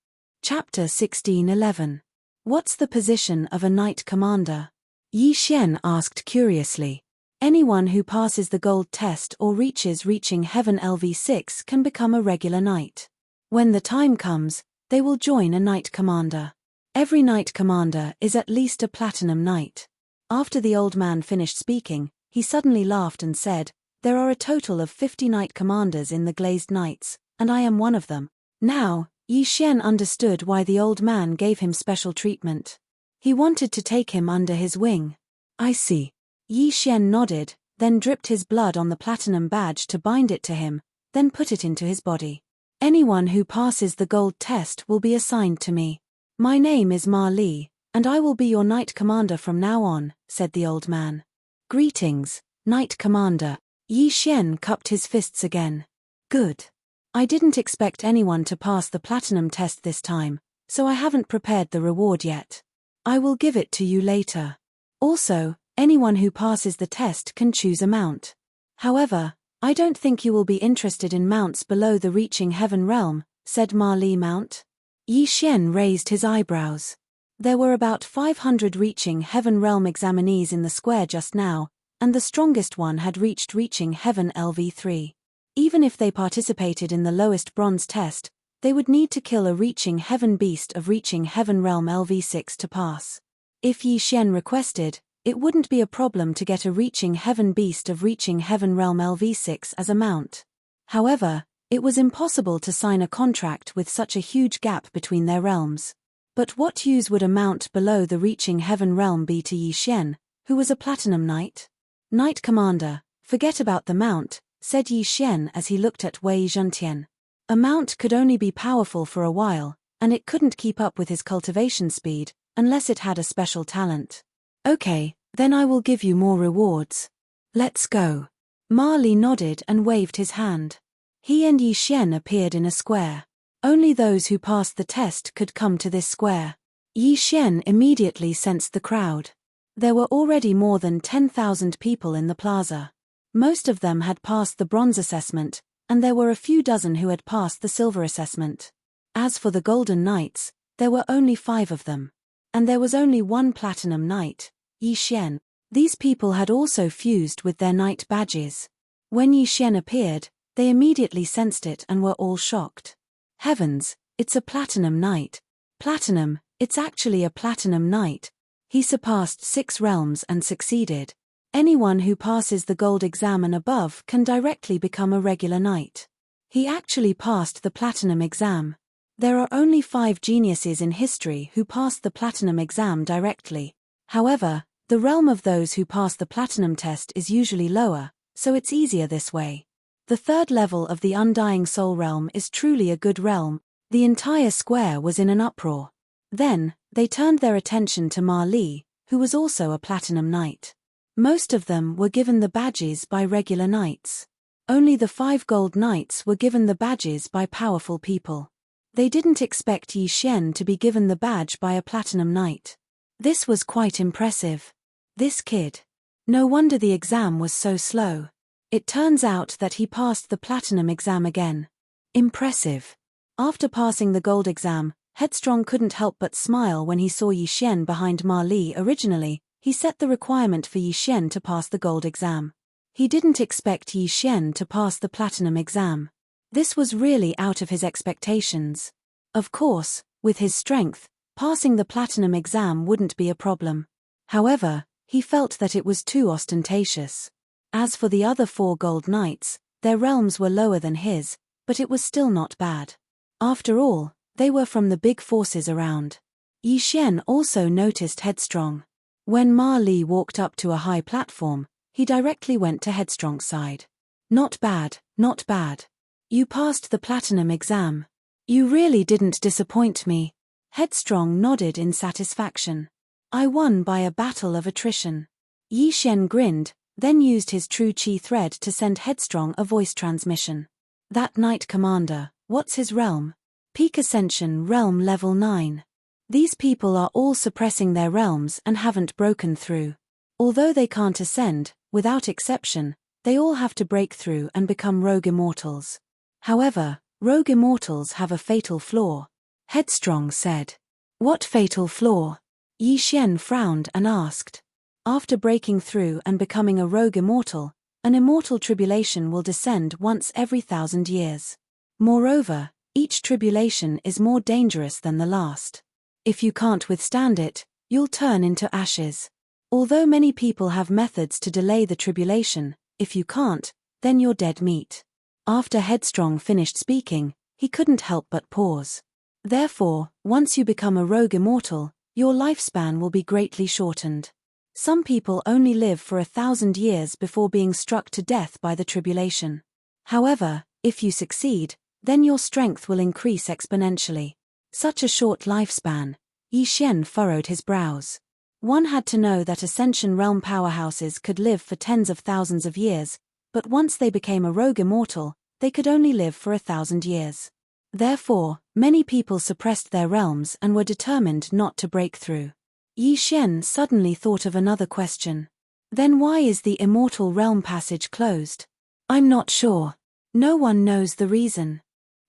Chapter 16:11. What's the position of a Knight Commander? Yi Xian asked curiously. Anyone who passes the gold test or reaching Heaven LV6 can become a regular knight. When the time comes, they will join a Knight Commander. Every Knight Commander is at least a Platinum Knight. After the old man finished speaking, he suddenly laughed and said, there are a total of 50 Knight Commanders in the Glazed Knights, and I am one of them. Now, Yi Xian understood why the old man gave him special treatment. He wanted to take him under his wing. I see. Yi Xian nodded, then dripped his blood on the Platinum badge to bind it to him, then put it into his body. Anyone who passes the gold test will be assigned to me. My name is Ma Li, and I will be your Knight Commander from now on, said the old man. Greetings, Knight Commander. Yi Xian cupped his fists again. Good. I didn't expect anyone to pass the Platinum test this time, so I haven't prepared the reward yet. I will give it to you later. Also, anyone who passes the test can choose a mount. However, I don't think you will be interested in mounts below the Reaching Heaven realm, said Ma Li Mount. Yi Xian raised his eyebrows. There were about 500 Reaching Heaven realm examinees in the square just now, and the strongest one had reached Reaching Heaven LV3. Even if they participated in the lowest bronze test, they would need to kill a Reaching Heaven beast of Reaching Heaven realm LV6 to pass. If Yi Xian requested, it wouldn't be a problem to get a Reaching Heaven beast of Reaching Heaven realm LV6 as a mount. However, it was impossible to sign a contract with such a huge gap between their realms. But what use would a mount below the Reaching Heaven realm be to Yi Xian, who was a Platinum Knight? Knight Commander, forget about the mount, said Yi Xian as he looked at Wei Zhentian. A mount could only be powerful for a while, and it couldn't keep up with his cultivation speed, unless it had a special talent. Okay, then I will give you more rewards. Let's go. Ma Li nodded and waved his hand. He and Yi Xian appeared in a square. Only those who passed the test could come to this square. Yi Xian immediately sensed the crowd. There were already more than 10,000 people in the plaza. Most of them had passed the bronze assessment, and there were a few dozen who had passed the silver assessment. As for the Golden Knights, there were only 5 of them. And there was only one Platinum Knight, Yi Xian. These people had also fused with their knight badges. When Yi Xian appeared, they immediately sensed it and were all shocked. Heavens, it's a Platinum Knight. Platinum, it's actually a Platinum Knight. He surpassed 6 realms and succeeded. Anyone who passes the gold exam and above can directly become a regular knight. He actually passed the Platinum exam. There are only 5 geniuses in history who passed the Platinum exam directly. However, the realm of those who pass the Platinum test is usually lower, so it's easier this way. The 3rd level of the Undying Soul realm is truly a good realm. The entire square was in an uproar. Then, they turned their attention to Ma Li, who was also a Platinum Knight. Most of them were given the badges by regular knights. Only the 5 gold knights were given the badges by powerful people. They didn't expect Yi Xian to be given the badge by a Platinum Knight. This was quite impressive. This kid. No wonder the exam was so slow. It turns out that he passed the Platinum exam again. Impressive. After passing the gold exam, Headstrong couldn't help but smile when he saw Yi Xian behind Ma Li. Originally, he set the requirement for Yi Xian to pass the gold exam. He didn't expect Yi Xian to pass the Platinum exam. This was really out of his expectations. Of course, with his strength, passing the Platinum exam wouldn't be a problem. However, he felt that it was too ostentatious. As for the other 4 gold knights, their realms were lower than his, but it was still not bad. After all, they were from the big forces around. Yi Xian also noticed Headstrong. When Ma Li walked up to a high platform, he directly went to Headstrong's side. Not bad, not bad. You passed the Platinum exam. You really didn't disappoint me. Headstrong nodded in satisfaction. I won by a battle of attrition. Yi Xian grinned, then used his true chi thread to send Headstrong a voice transmission. That Knight Commander, what's his realm? Peak Ascension Realm Level 9. These people are all suppressing their realms and haven't broken through. Although they can't ascend, without exception, they all have to break through and become rogue immortals. However, rogue immortals have a fatal flaw. Headstrong said. What fatal flaw? Yi Xian frowned and asked. After breaking through and becoming a rogue immortal, an immortal tribulation will descend once every 1,000 years. Moreover, each tribulation is more dangerous than the last. If you can't withstand it, you'll turn into ashes. Although many people have methods to delay the tribulation, if you can't, then you're dead meat. After Headstrong finished speaking, he couldn't help but pause. Therefore, once you become a rogue immortal, your lifespan will be greatly shortened. Some people only live for 1,000 years before being struck to death by the tribulation. However, if you succeed, then your strength will increase exponentially. Such a short lifespan. Yi Xian furrowed his brows. One had to know that Ascension Realm powerhouses could live for tens of thousands of years, but once they became a rogue immortal, they could only live for 1,000 years. Therefore, many people suppressed their realms and were determined not to break through. Yi Xian suddenly thought of another question. Then why is the immortal realm passage closed? I'm not sure. No one knows the reason.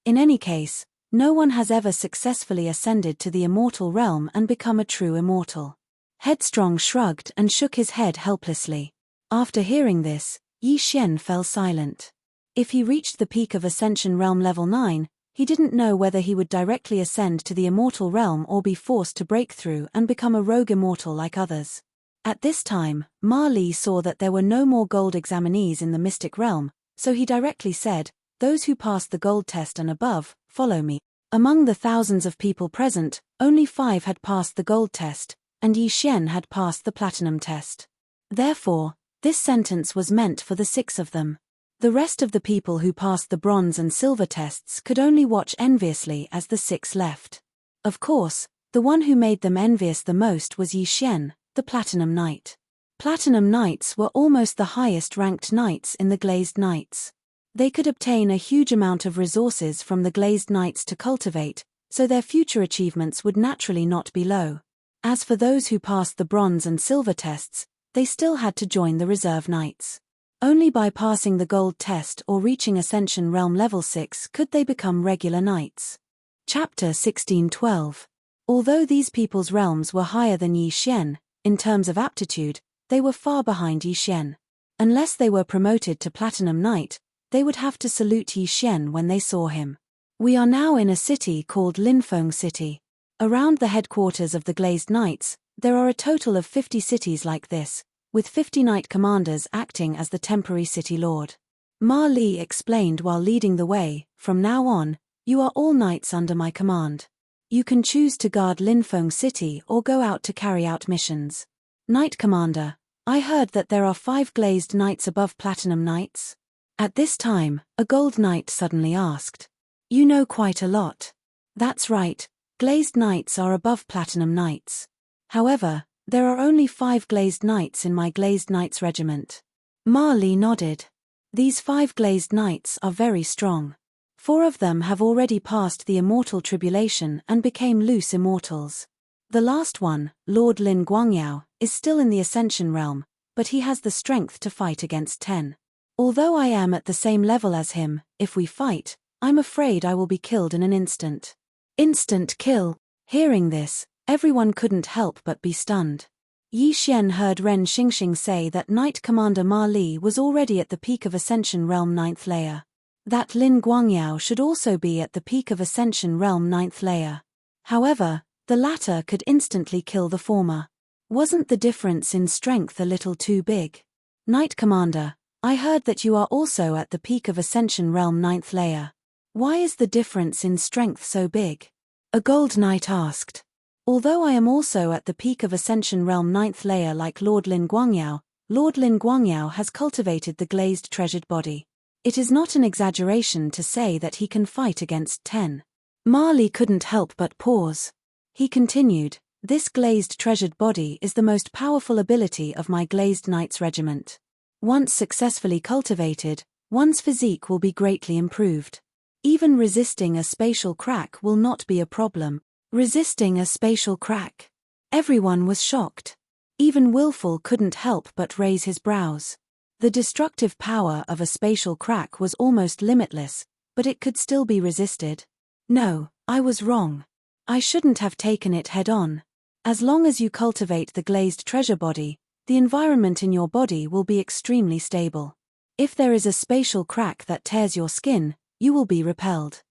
In any case, no one has ever successfully ascended to the immortal realm and become a true immortal. Headstrong shrugged and shook his head helplessly. After hearing this, Yi Xian fell silent. If he reached the peak of Ascension Realm Level 9, he didn't know whether he would directly ascend to the immortal realm or be forced to break through and become a rogue immortal like others. At this time, Ma Li saw that there were no more gold examinees in the mystic realm, so he directly said, "Those who passed the gold test and above, follow me." Among the thousands of people present, only 5 had passed the gold test, and Yi Xian had passed the platinum test. Therefore, this sentence was meant for the 6 of them. The rest of the people who passed the bronze and silver tests could only watch enviously as the 6 left. Of course, the one who made them envious the most was Yi Xian, the Platinum Knight. Platinum Knights were almost the highest-ranked knights in the Glazed Knights. They could obtain a huge amount of resources from the Glazed Knights to cultivate, so their future achievements would naturally not be low. As for those who passed the bronze and silver tests, they still had to join the Reserve Knights. Only by passing the gold test or reaching Ascension Realm Level 6 could they become regular knights. Chapter 16:12. Although these people's realms were higher than Yi Xian, in terms of aptitude, they were far behind Yi Xian. Unless they were promoted to Platinum Knight, they would have to salute Yi Xian when they saw him. We are now in a city called Linfeng City. Around the headquarters of the Glazed Knights, there are a total of 50 cities like this, with 50 knight commanders acting as the temporary city lord. Ma Li explained while leading the way, "From now on, you are all knights under my command. You can choose to guard Linfeng City or go out to carry out missions." Knight Commander, I heard that there are 5 Glazed Knights above Platinum Knights. At this time, a Gold Knight suddenly asked. You know quite a lot. That's right, Glazed Knights are above Platinum Knights. However, there are only 5 Glazed Knights in my Glazed Knights regiment. Ma Li nodded. These 5 Glazed Knights are very strong. 4 of them have already passed the immortal tribulation and became loose immortals. The last one, Lord Lin Guangyao, is still in the Ascension realm, but he has the strength to fight against 10. Although I am at the same level as him, if we fight, I'm afraid I will be killed in an instant. Instant kill. Hearing this, everyone couldn't help but be stunned. Yi Xian heard Ren Xingxing say that Knight Commander Ma Li was already at the peak of Ascension Realm 9th layer. That Lin Guangyao should also be at the peak of Ascension Realm 9th layer. However, the latter could instantly kill the former. Wasn't the difference in strength a little too big? Knight Commander, I heard that you are also at the peak of Ascension Realm 9th layer. Why is the difference in strength so big? A Gold Knight asked. Although I am also at the peak of Ascension Realm 9th layer like Lord Lin Guangyao has cultivated the glazed treasured body. It is not an exaggeration to say that he can fight against 10. Ma Li couldn't help but pause. He continued, this glazed treasured body is the most powerful ability of my Glazed Knights regiment. Once successfully cultivated, one's physique will be greatly improved. Even resisting a spatial crack will not be a problem. Resisting a spatial crack. Everyone was shocked. Even Willful couldn't help but raise his brows. The destructive power of a spatial crack was almost limitless, but it could still be resisted. No, I was wrong. I shouldn't have taken it head-on. As long as you cultivate the glazed treasure body, the environment in your body will be extremely stable. If there is a spatial crack that tears your skin, you will be repelled.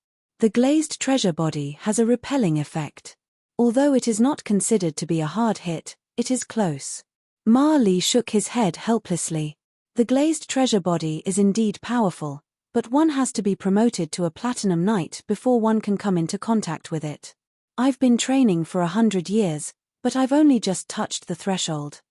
The glazed treasure body has a repelling effect. Although it is not considered to be a hard hit, it is close. Ma Li shook his head helplessly. The glazed treasure body is indeed powerful, but one has to be promoted to a Platinum Knight before one can come into contact with it. I've been training for 100 years, but I've only just touched the threshold.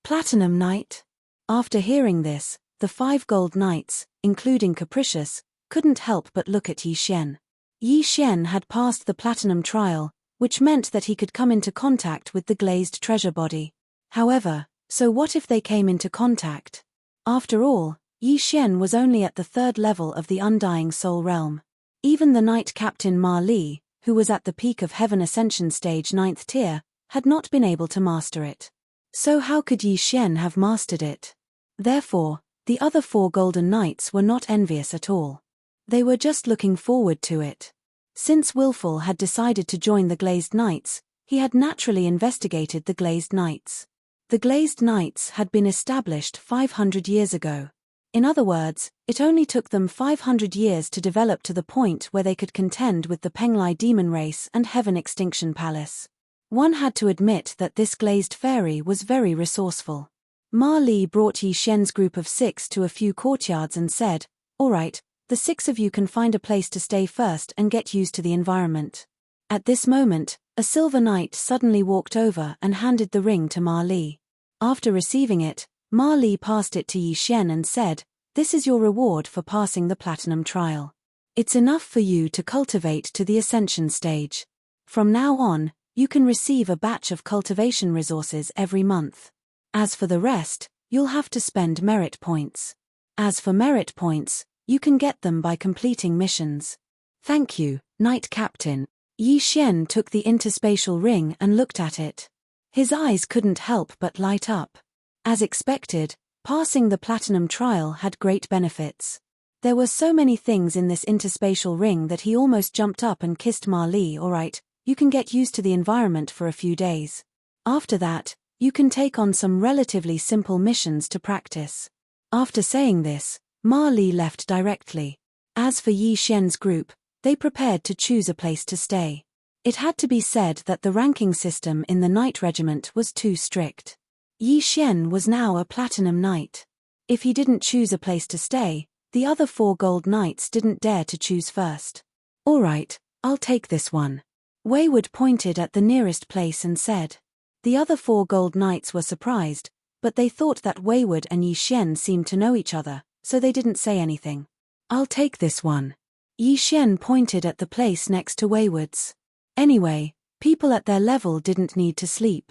Platinum Knight? After hearing this, the 5 Gold Knights, including Capricious, couldn't help but look at Yi Xian. Yi Xian had passed the Platinum trial, which meant that he could come into contact with the glazed treasure body. However, so what if they came into contact? After all, Yi Xian was only at the 3rd level of the Undying Soul Realm. Even the Knight Captain Ma Li, who was at the peak of Heaven Ascension Stage 9th tier, had not been able to master it. So how could Yi Xian have mastered it? Therefore, the other 4 Golden Knights were not envious at all. They were just looking forward to it. Since Willful had decided to join the Glazed Knights, he had naturally investigated the Glazed Knights. The Glazed Knights had been established 500 years ago. In other words, it only took them 500 years to develop to the point where they could contend with the Penglai Demon Race and Heaven Extinction Palace. One had to admit that this glazed fairy was very resourceful. Ma Li brought Yi Xian's group of 6 to a few courtyards and said, "All right, the 6 of you can find a place to stay first and get used to the environment." At this moment, a Silver Knight suddenly walked over and handed the ring to Ma Li. After receiving it, Ma Li passed it to Yi Xian and said, "This is your reward for passing the Platinum trial. It's enough for you to cultivate to the Ascension stage. From now on, you can receive a batch of cultivation resources every month. As for the rest, you'll have to spend merit points. As for merit points, you can get them by completing missions." "Thank you, Knight Captain." Yi Xian took the interspatial ring and looked at it. His eyes couldn't help but light up. As expected, Passing the platinum trial had great benefits. There were so many things in this interspatial ring that he almost jumped up and kissed Ma Li. Alright, you can get used to the environment for a few days. After that, you can take on some relatively simple missions to practice. After saying this, Ma Li left directly. As for Yi Xian's group, they prepared to choose a place to stay. It had to be said that the ranking system in the Knight Regiment was too strict. Yi Xian was now a Platinum Knight. If he didn't choose a place to stay, the other 4 Gold Knights didn't dare to choose first. Alright, I'll take this one. Wayward pointed at the nearest place and said. The other 4 Gold Knights were surprised, but they thought that Wayward and Yi Xian seemed to know each other, so they didn't say anything. I'll take this one. Yi Xian pointed at the place next to Wayward's. Anyway, people at their level didn't need to sleep.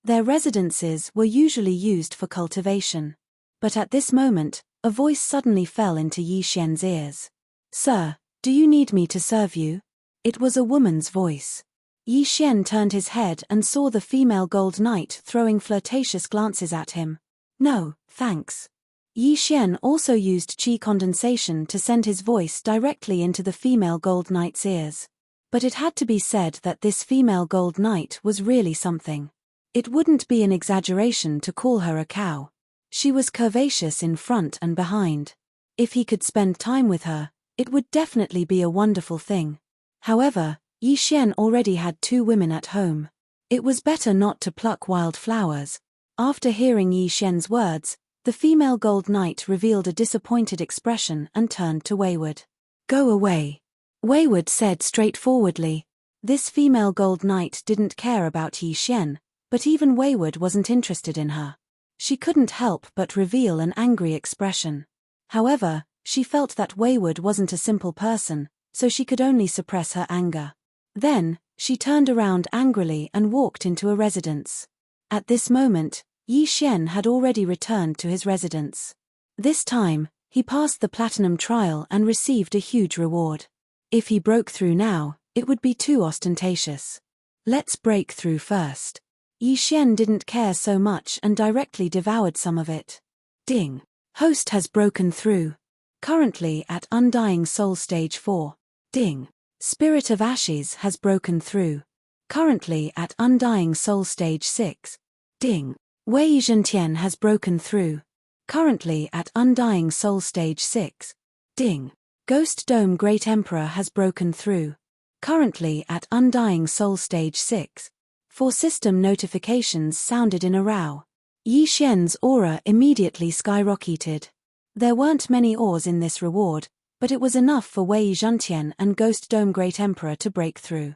Their residences were usually used for cultivation. But at this moment, a voice suddenly fell into Yi Xian's ears. Sir, do you need me to serve you? It was a woman's voice. Yi Xian turned his head and saw the female Gold Knight throwing flirtatious glances at him. No, thanks. Yi Xian also used qi condensation to send his voice directly into the female Gold Knight's ears. But it had to be said that this female Gold Knight was really something. It wouldn't be an exaggeration to call her a cow. She was curvaceous in front and behind. If he could spend time with her, it would definitely be a wonderful thing. However, Yi Xian already had 2 women at home. It was better not to pluck wild flowers. After hearing Yi Xian's words, the female Gold Knight revealed a disappointed expression and turned to Wayward. Go away. Wayward said straightforwardly. This female Gold Knight didn't care about Yi Xian, but even Wayward wasn't interested in her. She couldn't help but reveal an angry expression. However, she felt that Wayward wasn't a simple person, so she could only suppress her anger. Then, she turned around angrily and walked into a residence. At this moment, Yi Xian had already returned to his residence. This time, he passed the platinum trial and received a huge reward. If he broke through now, it would be too ostentatious. Let's break through first. Yi Xian didn't care so much and directly devoured some of it. Ding! Host has broken through. Currently at Undying Soul Stage 4. Ding! Spirit of Ashes has broken through. Currently at Undying Soul Stage 6. Ding! Wei Zhentian has broken through. Currently at Undying Soul Stage 6. Ding! Ghost Dome Great Emperor has broken through. Currently at Undying Soul Stage 6. 4 system notifications sounded in a row. Yi Xian's aura immediately skyrocketed. There weren't many ores in this reward, but it was enough for Wei Zhentian and Ghost Dome Great Emperor to break through.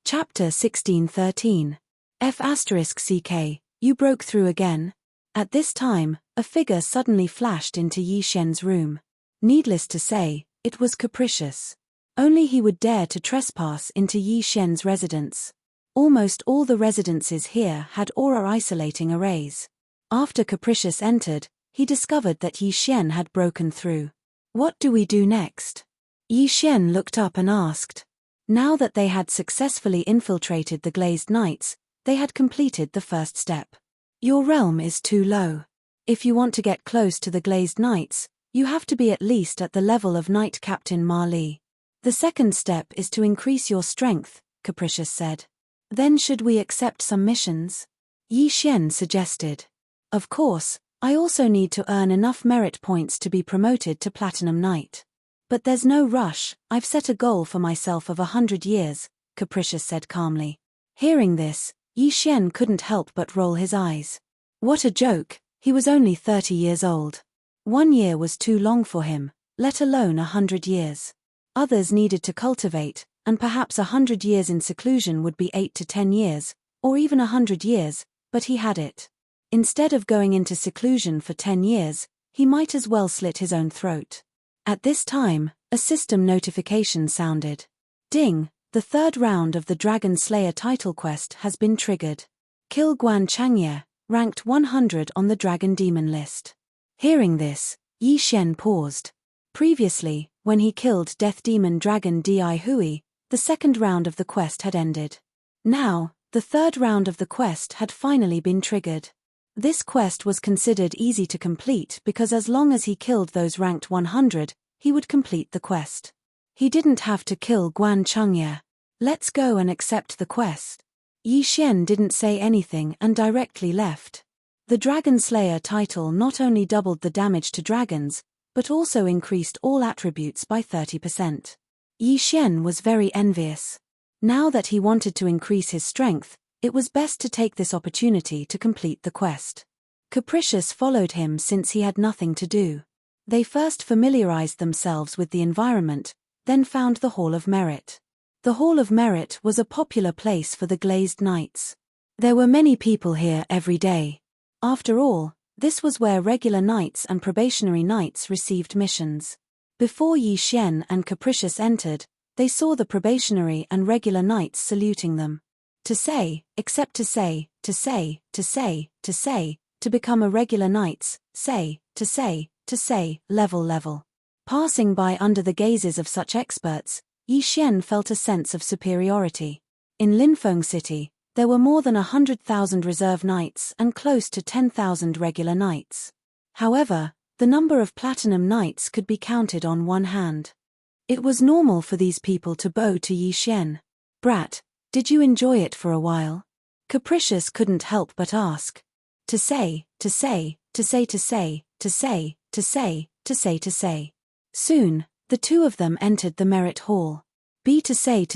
Chapter 1613. F***CK, you broke through again? At this time, a figure suddenly flashed into Yi Xian's room. Needless to say, it was Capricious. Only he would dare to trespass into Yi Xian's residence. Almost all the residences here had aura-isolating arrays. After Capricious entered, he discovered that Yi Xian had broken through. What do we do next? Yi Xian looked up and asked. Now that they had successfully infiltrated the Glazed Knights, they had completed the first step. Your realm is too low. If you want to get close to the Glazed Knights, you have to be at least at the level of Knight Captain Ma Li. The second step is to increase your strength, Capricious said. Then should we accept some missions? Yi Xian suggested. Of course, I also need to earn enough merit points to be promoted to Platinum Knight. But there's no rush, I've set a goal for myself of 100 years, Capricious said calmly. Hearing this, Yi Xian couldn't help but roll his eyes. What a joke, he was only 30 years old. 1 year was too long for him, let alone 100 years. Others needed to cultivate, and perhaps 100 years in seclusion would be 8 to 10 years, or even 100 years, but he had it. Instead of going into seclusion for 10 years, he might as well slit his own throat. At this time, a system notification sounded. Ding, the 3rd round of the Dragon Slayer title quest has been triggered. Kill Guan Changye, ranked 100 on the Dragon Demon list. Hearing this, Yi Xian paused. Previously, when he killed Death Demon Dragon Di Hui, the 2nd round of the quest had ended. Now, the 3rd round of the quest had finally been triggered. This quest was considered easy to complete because as long as he killed those ranked 100, he would complete the quest. He didn't have to kill Guan Chengye. Let's go and accept the quest. Yi Xian didn't say anything and directly left. The Dragon Slayer title not only doubled the damage to dragons, but also increased all attributes by 30%. Yi Xian was very envious. Now that he wanted to increase his strength, it was best to take this opportunity to complete the quest. Capricious followed him since he had nothing to do. They first familiarized themselves with the environment, then found the Hall of Merit. The Hall of Merit was a popular place for the glazed knights. There were many people here every day. After all, this was where regular knights and probationary knights received missions. Before Yi Xian and Capricious entered, they saw the probationary and regular knights saluting them. To say, except to say, to say, to say, to say, to become a regular knights, say, to say, level. Passing by under the gazes of such experts, Yi Xian felt a sense of superiority. In Linfeng City, there were more than 100,000 reserve knights and close to 10,000 regular knights. However, the number of platinum knights could be counted on one hand. It was normal for these people to bow to Yi Xian. "Brat, did you enjoy it for a while?" Capricious couldn't help but ask. To say. Soon, the two of them entered the Merit Hall. B to say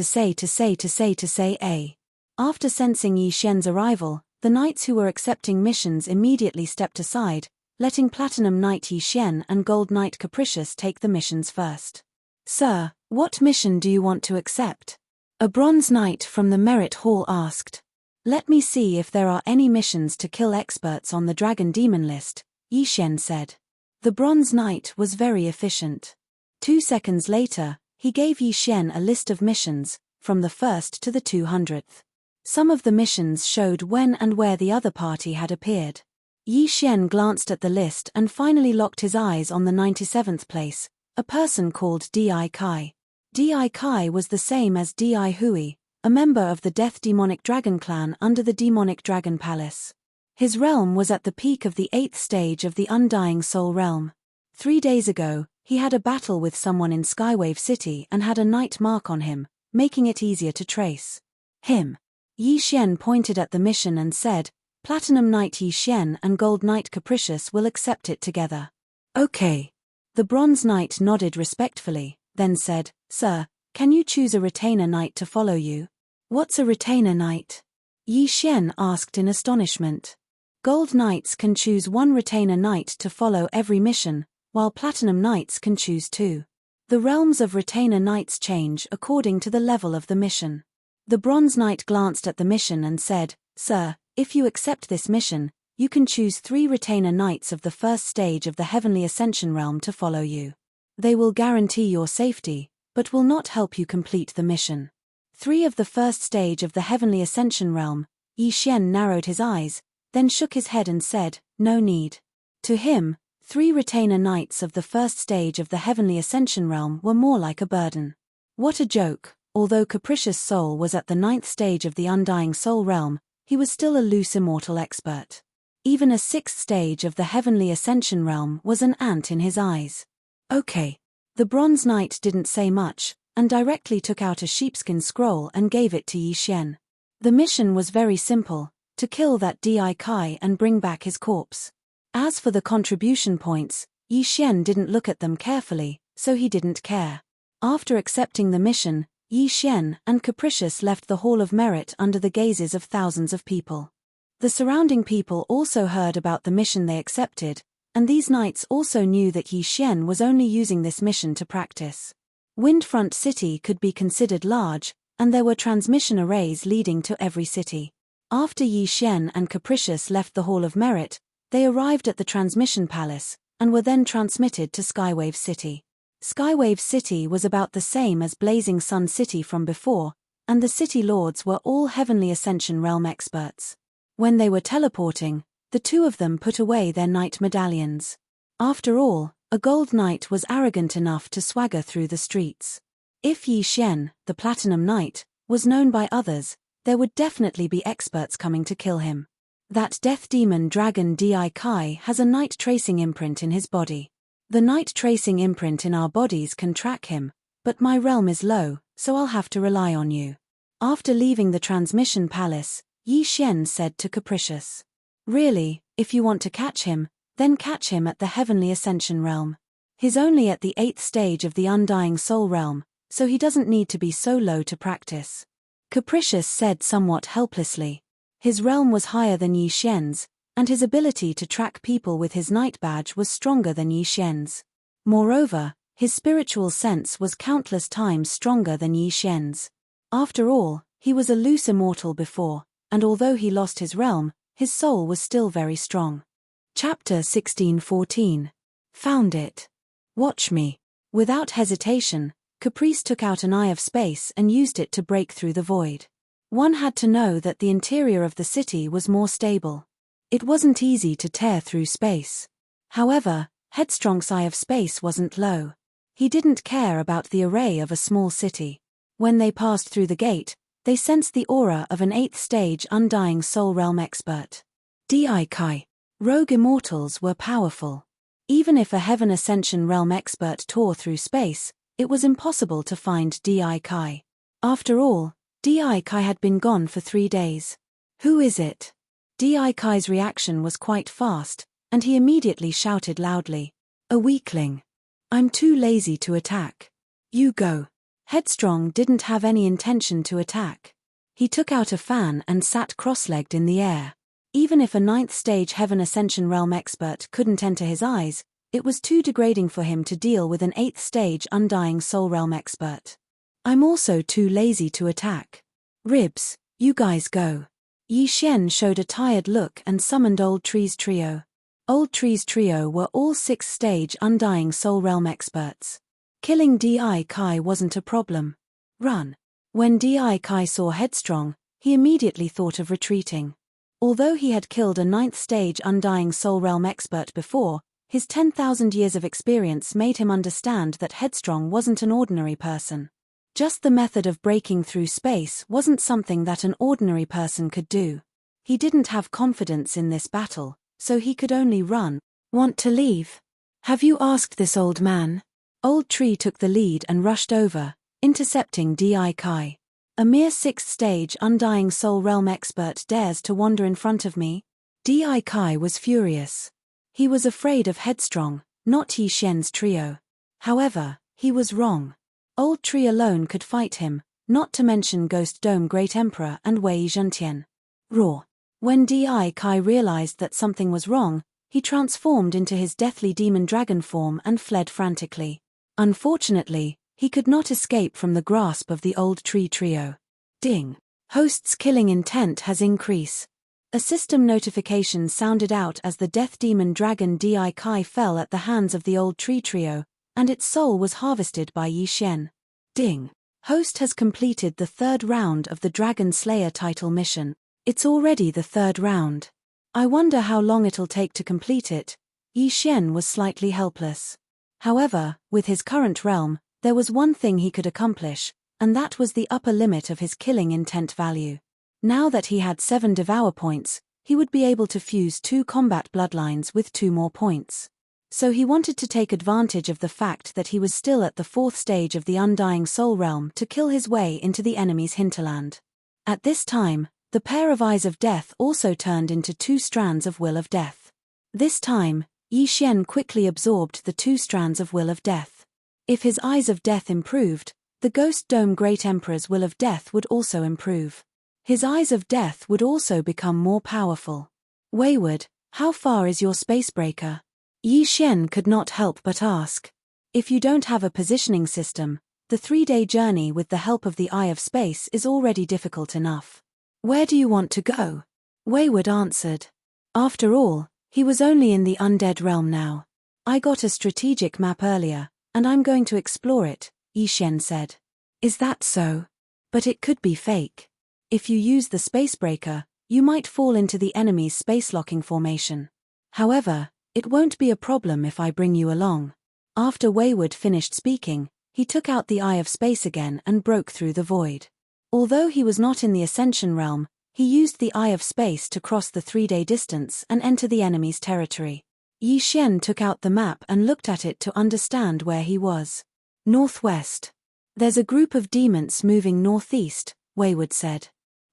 A. After sensing Yi Xian's arrival, the knights who were accepting missions immediately stepped aside, letting Platinum Knight Yi Xian and Gold Knight Capricious take the missions first. "Sir, what mission do you want to accept?" A Bronze Knight from the Merit Hall asked. "Let me see if there are any missions to kill experts on the Dragon Demon list," Yi Xian said. The Bronze Knight was very efficient. 2 seconds later, he gave Yi Xian a list of missions, from the 1st to the 200th. Some of the missions showed when and where the other party had appeared. Yi Xian glanced at the list and finally locked his eyes on the 97th place, a person called Di Kai. Di Kai was the same as Di Hui, a member of the Death Demonic Dragon clan under the Demonic Dragon Palace. His realm was at the peak of the 8th stage of the Undying Soul realm. 3 days ago, he had a battle with someone in Skywave City and had a night mark on him, making it easier to trace him. Yi Xian pointed at the mission and said, "Platinum Knight Yi Xian and Gold Knight Capricious will accept it together." "Okay." The Bronze Knight nodded respectfully, then said, "Sir, can you choose a retainer knight to follow you?" "What's a retainer knight?" Yi Xian asked in astonishment. Gold Knights can choose 1 retainer knight to follow every mission, while Platinum Knights can choose 2. The realms of retainer knights change according to the level of the mission. The Bronze Knight glanced at the mission and said, "Sir, if you accept this mission, you can choose 3 retainer knights of the 1st stage of the Heavenly Ascension realm to follow you. They will guarantee your safety, but will not help you complete the mission." 3 of the 1st stage of the Heavenly Ascension realm. Yi Xian narrowed his eyes, then shook his head and said, "No need." To him, 3 retainer knights of the 1st stage of the Heavenly Ascension realm were more like a burden. What a joke! Although Capricious Soul was at the 9th stage of the Undying Soul realm, he was still a loose immortal expert. Even a 6th stage of the Heavenly Ascension realm was an ant in his eyes. "Okay." The Bronze Knight didn't say much, and directly took out a sheepskin scroll and gave it to Yi Xian. The mission was very simple, to kill that Di Kai and bring back his corpse. As for the contribution points, Yi Xian didn't look at them carefully, so he didn't care. After accepting the mission, Yi Xian and Capricious left the Hall of Merit under the gazes of thousands of people. The surrounding people also heard about the mission they accepted, and these knights also knew that Yi Xian was only using this mission to practice. Windfront City could be considered large, and there were transmission arrays leading to every city. After Yi Xian and Capricious left the Hall of Merit, they arrived at the Transmission Palace, and were then transmitted to Skywave City. Skywave City was about the same as Blazing Sun City from before, and the city lords were all Heavenly Ascension realm experts. When they were teleporting, the two of them put away their knight medallions. After all, a gold knight was arrogant enough to swagger through the streets. If Yi Xian, the Platinum Knight, was known by others, there would definitely be experts coming to kill him. That death demon dragon Di Kai has a night tracing imprint in his body. The night tracing imprint in our bodies can track him, but my realm is low, so I'll have to rely on you. After leaving the transmission palace, Yi Xian said to Capricious. Really, if you want to catch him, then catch him at the Heavenly Ascension realm. He's only at the 8th stage of the Undying Soul realm, so he doesn't need to be so low to practice. Capricious said somewhat helplessly. His realm was higher than Yi Xian's, and his ability to track people with his night badge was stronger than Yi Xian's. Moreover, his spiritual sense was countless times stronger than Yi Xian's. After all, he was a loose immortal before, and although he lost his realm, his soul was still very strong. Chapter 16:14. Found it. Watch me. Without hesitation, Caprice took out an eye of space and used it to break through the void. One had to know that the interior of the city was more stable. It wasn't easy to tear through space. However, Headstrong's eye of space wasn't low. He didn't care about the array of a small city. When they passed through the gate, they sensed the aura of an 8th stage Undying Soul Realm expert. Di Kai. Rogue immortals were powerful. Even if a Heaven Ascension Realm expert tore through space, it was impossible to find Di Kai. After all, Di Kai had been gone for 3 days. Who is it? Di Kai's reaction was quite fast, and he immediately shouted loudly. A weakling. I'm too lazy to attack. You go. Headstrong didn't have any intention to attack. He took out a fan and sat cross-legged in the air. Even if a 9th stage Heaven Ascension Realm expert couldn't enter his eyes, it was too degrading for him to deal with an 8th stage Undying Soul Realm expert. I'm also too lazy to attack. Ribs, you guys go. Yi Xian showed a tired look and summoned Old Tree's trio. Old Tree's trio were all 6th stage Undying Soul Realm experts. Killing Di Kai wasn't a problem. Run. When Di Kai saw Headstrong, he immediately thought of retreating. Although he had killed a 9th stage Undying Soul Realm expert before, his 10,000 years of experience made him understand that Headstrong wasn't an ordinary person. Just the method of breaking through space wasn't something that an ordinary person could do. He didn't have confidence in this battle, so he could only run. Want to leave? Have you asked this old man? Old Tree took the lead and rushed over, intercepting Di Kai. A mere 6th stage Undying Soul Realm expert dares to wander in front of me? Di Kai was furious. He was afraid of Headstrong, not Yi Xian's trio. However, he was wrong. Old Tree alone could fight him, not to mention Ghost Dome Great Emperor and Wei Zhentian. Roar. When Di Kai realized that something was wrong, he transformed into his deathly demon dragon form and fled frantically. Unfortunately, he could not escape from the grasp of the Old Tree trio. Ding. Host's killing intent has increased. A system notification sounded out as the death demon dragon Di Kai fell at the hands of the Old Tree trio, and its soul was harvested by Yi Xian. Ding. Host has completed the 3rd round of the Dragon Slayer title mission. It's already the 3rd round. I wonder how long it'll take to complete it. Yi Xian was slightly helpless. However, with his current realm, there was one thing he could accomplish, and that was the upper limit of his killing intent value. Now that he had 7 Devour points, he would be able to fuse 2 combat bloodlines with 2 more points. So he wanted to take advantage of the fact that he was still at the 4th stage of the Undying Soul Realm to kill his way into the enemy's hinterland. At this time, the pair of Eyes of Death also turned into 2 strands of Will of Death. This time, Yi Xian quickly absorbed the 2 strands of Will of Death. If his Eyes of Death improved, the Ghost Dome Great Emperor's Will of Death would also improve. His Eyes of Death would also become more powerful. Wayward, how far is your spacebreaker? Yi Xian could not help but ask. If you don't have a positioning system, the 3-day journey with the help of the Eye of Space is already difficult enough. Where do you want to go? Wayward answered. After all, he was only in the undead realm now. I got a strategic map earlier, and I'm going to explore it, Yi Xian said. Is that so? But it could be fake. If you use the spacebreaker, you might fall into the enemy's space-locking formation. However, it won't be a problem if I bring you along. After Wayward finished speaking, he took out the Eye of Space again and broke through the void. Although he was not in the Ascension realm, He used the Eye of Space to cross the 3-day distance and enter the enemy's territory. Yi Xian took out the map and looked at it to understand where he was. Northwest. There's a group of demons moving northeast, Wayward said.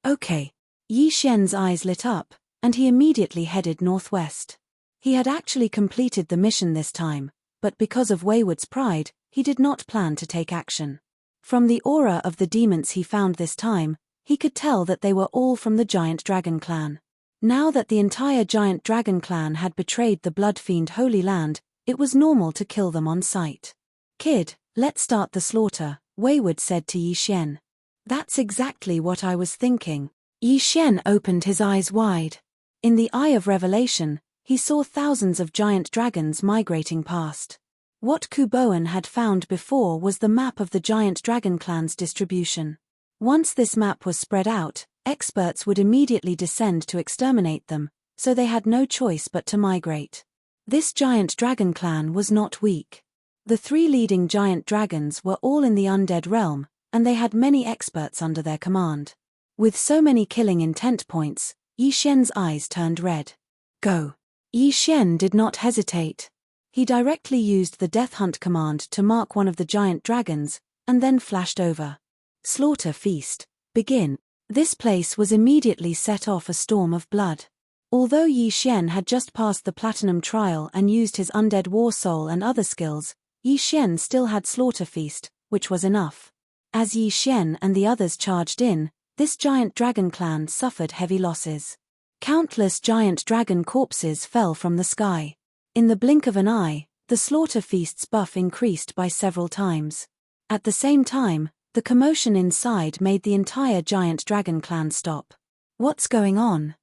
Okay. Yi Xian's eyes lit up, and he immediately headed northwest. He had actually completed the mission this time, but because of Wayward's pride, he did not plan to take action. From the aura of the demons he found this time, he could tell that they were all from the Giant Dragon clan. Now that the entire Giant Dragon clan had betrayed the Blood Fiend Holy Land, it was normal to kill them on sight. Kid, let's start the slaughter, Wayward said to Yi Xian. That's exactly what I was thinking. Yi Xian opened his eyes wide. In the Eye of Revelation, he saw thousands of giant dragons migrating past. What Kuboan had found before was the map of the Giant Dragon clan's distribution. Once this map was spread out, experts would immediately descend to exterminate them, so they had no choice but to migrate. This Giant Dragon clan was not weak. The 3 leading giant dragons were all in the undead realm, and they had many experts under their command. With so many killing intent points, Yi Xian's eyes turned red. Go. Yi Xian did not hesitate. He directly used the Death Hunt command to mark one of the giant dragons, and then flashed over. Slaughter feast. Begin. This place was immediately set off a storm of blood. Although Yi Xian had just passed the Platinum Trial and used his Undead War Soul and other skills, Yi Xian still had Slaughter Feast, which was enough. As Yi Xian and the others charged in, this giant dragon clan suffered heavy losses. Countless giant dragon corpses fell from the sky. In the blink of an eye, the Slaughter Feast's buff increased by several times. At the same time, the commotion inside made the entire giant dragon clan stop. What's going on?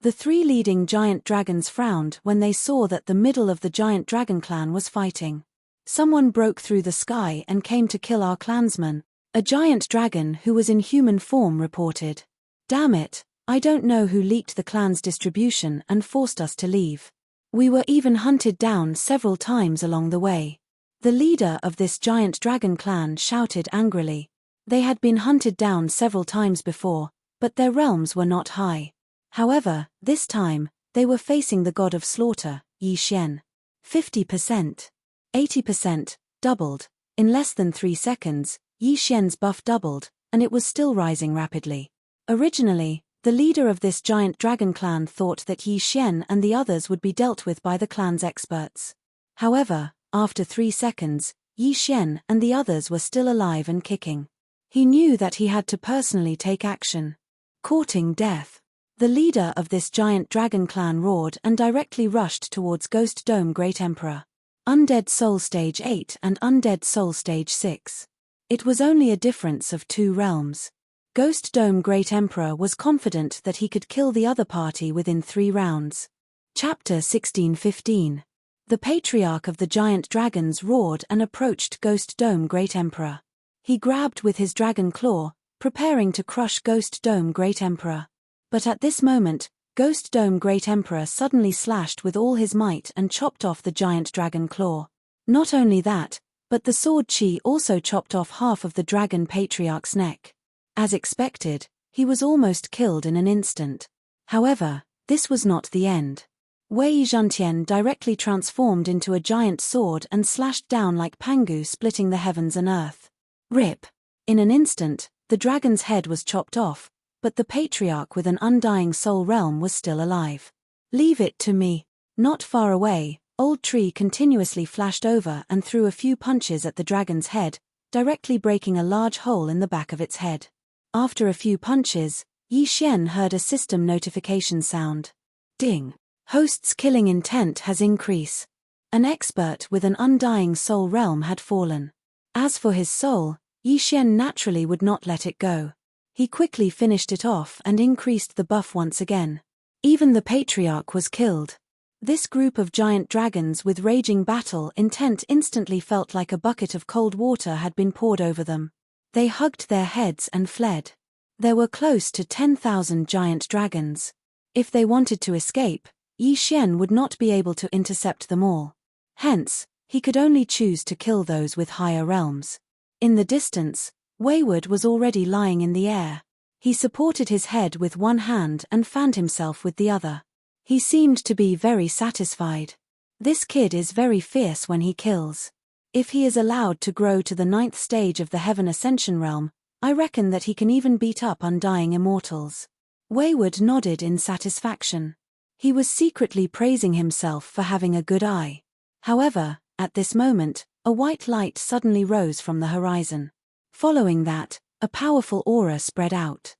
The 3 leading giant dragons frowned when they saw that the middle of the giant dragon clan was fighting. Someone broke through the sky and came to kill our clansman, a giant dragon who was in human form reported. Damn it, I don't know who leaked the clan's distribution and forced us to leave. We were even hunted down several times along the way. The leader of this giant dragon clan shouted angrily. They had been hunted down several times before, but their realms were not high. However, this time, they were facing the god of slaughter, Yi Xian. 50%. 80%, doubled. In less than 3 seconds, Yi Xian's buff doubled, and it was still rising rapidly. Originally, the leader of this giant dragon clan thought that Yi Xian and the others would be dealt with by the clan's experts. However, after 3 seconds, Yi Xian and the others were still alive and kicking. He knew that he had to personally take action. Courting death. The leader of this giant dragon clan roared and directly rushed towards Ghost Dome Great Emperor. Undead Soul Stage 8 and Undead Soul Stage 6. It was only a difference of 2 realms. Ghost Dome Great Emperor was confident that he could kill the other party within 3 rounds. Chapter 16:15. The Patriarch of the Giant Dragons roared and approached Ghost Dome Great Emperor. He grabbed with his dragon claw, preparing to crush Ghost Dome Great Emperor. But at this moment, Ghost Dome Great Emperor suddenly slashed with all his might and chopped off the giant dragon claw. Not only that, but the sword chi also chopped off half of the Dragon Patriarch's neck. As expected, he was almost killed in an instant. However, this was not the end. Wei Zhentian directly transformed into a giant sword and slashed down like Pangu, splitting the heavens and earth. Rip! In an instant, the dragon's head was chopped off, but the Patriarch with an undying soul realm was still alive. Leave it to me. Not far away, Old Tree continuously flashed over and threw a few punches at the dragon's head, directly breaking a large hole in the back of its head. After a few punches, Yi Xian heard a system notification sound. Ding! Host's killing intent has increased. An expert with an undying soul realm had fallen. As for his soul, Yi Xian naturally would not let it go. He quickly finished it off and increased the buff once again. Even the Patriarch was killed. This group of giant dragons with raging battle intent instantly felt like a bucket of cold water had been poured over them. They hugged their heads and fled. There were close to 10,000 giant dragons. If they wanted to escape, Yi Xian would not be able to intercept them all. Hence, he could only choose to kill those with higher realms. In the distance, Wayward was already lying in the air. He supported his head with one hand and fanned himself with the other. He seemed to be very satisfied. This kid is very fierce when he kills. If he is allowed to grow to the 9th stage of the Heaven Ascension realm, I reckon that he can even beat up undying immortals. Wayward nodded in satisfaction. He was secretly praising himself for having a good eye. However, at this moment, a white light suddenly rose from the horizon. Following that, a powerful aura spread out.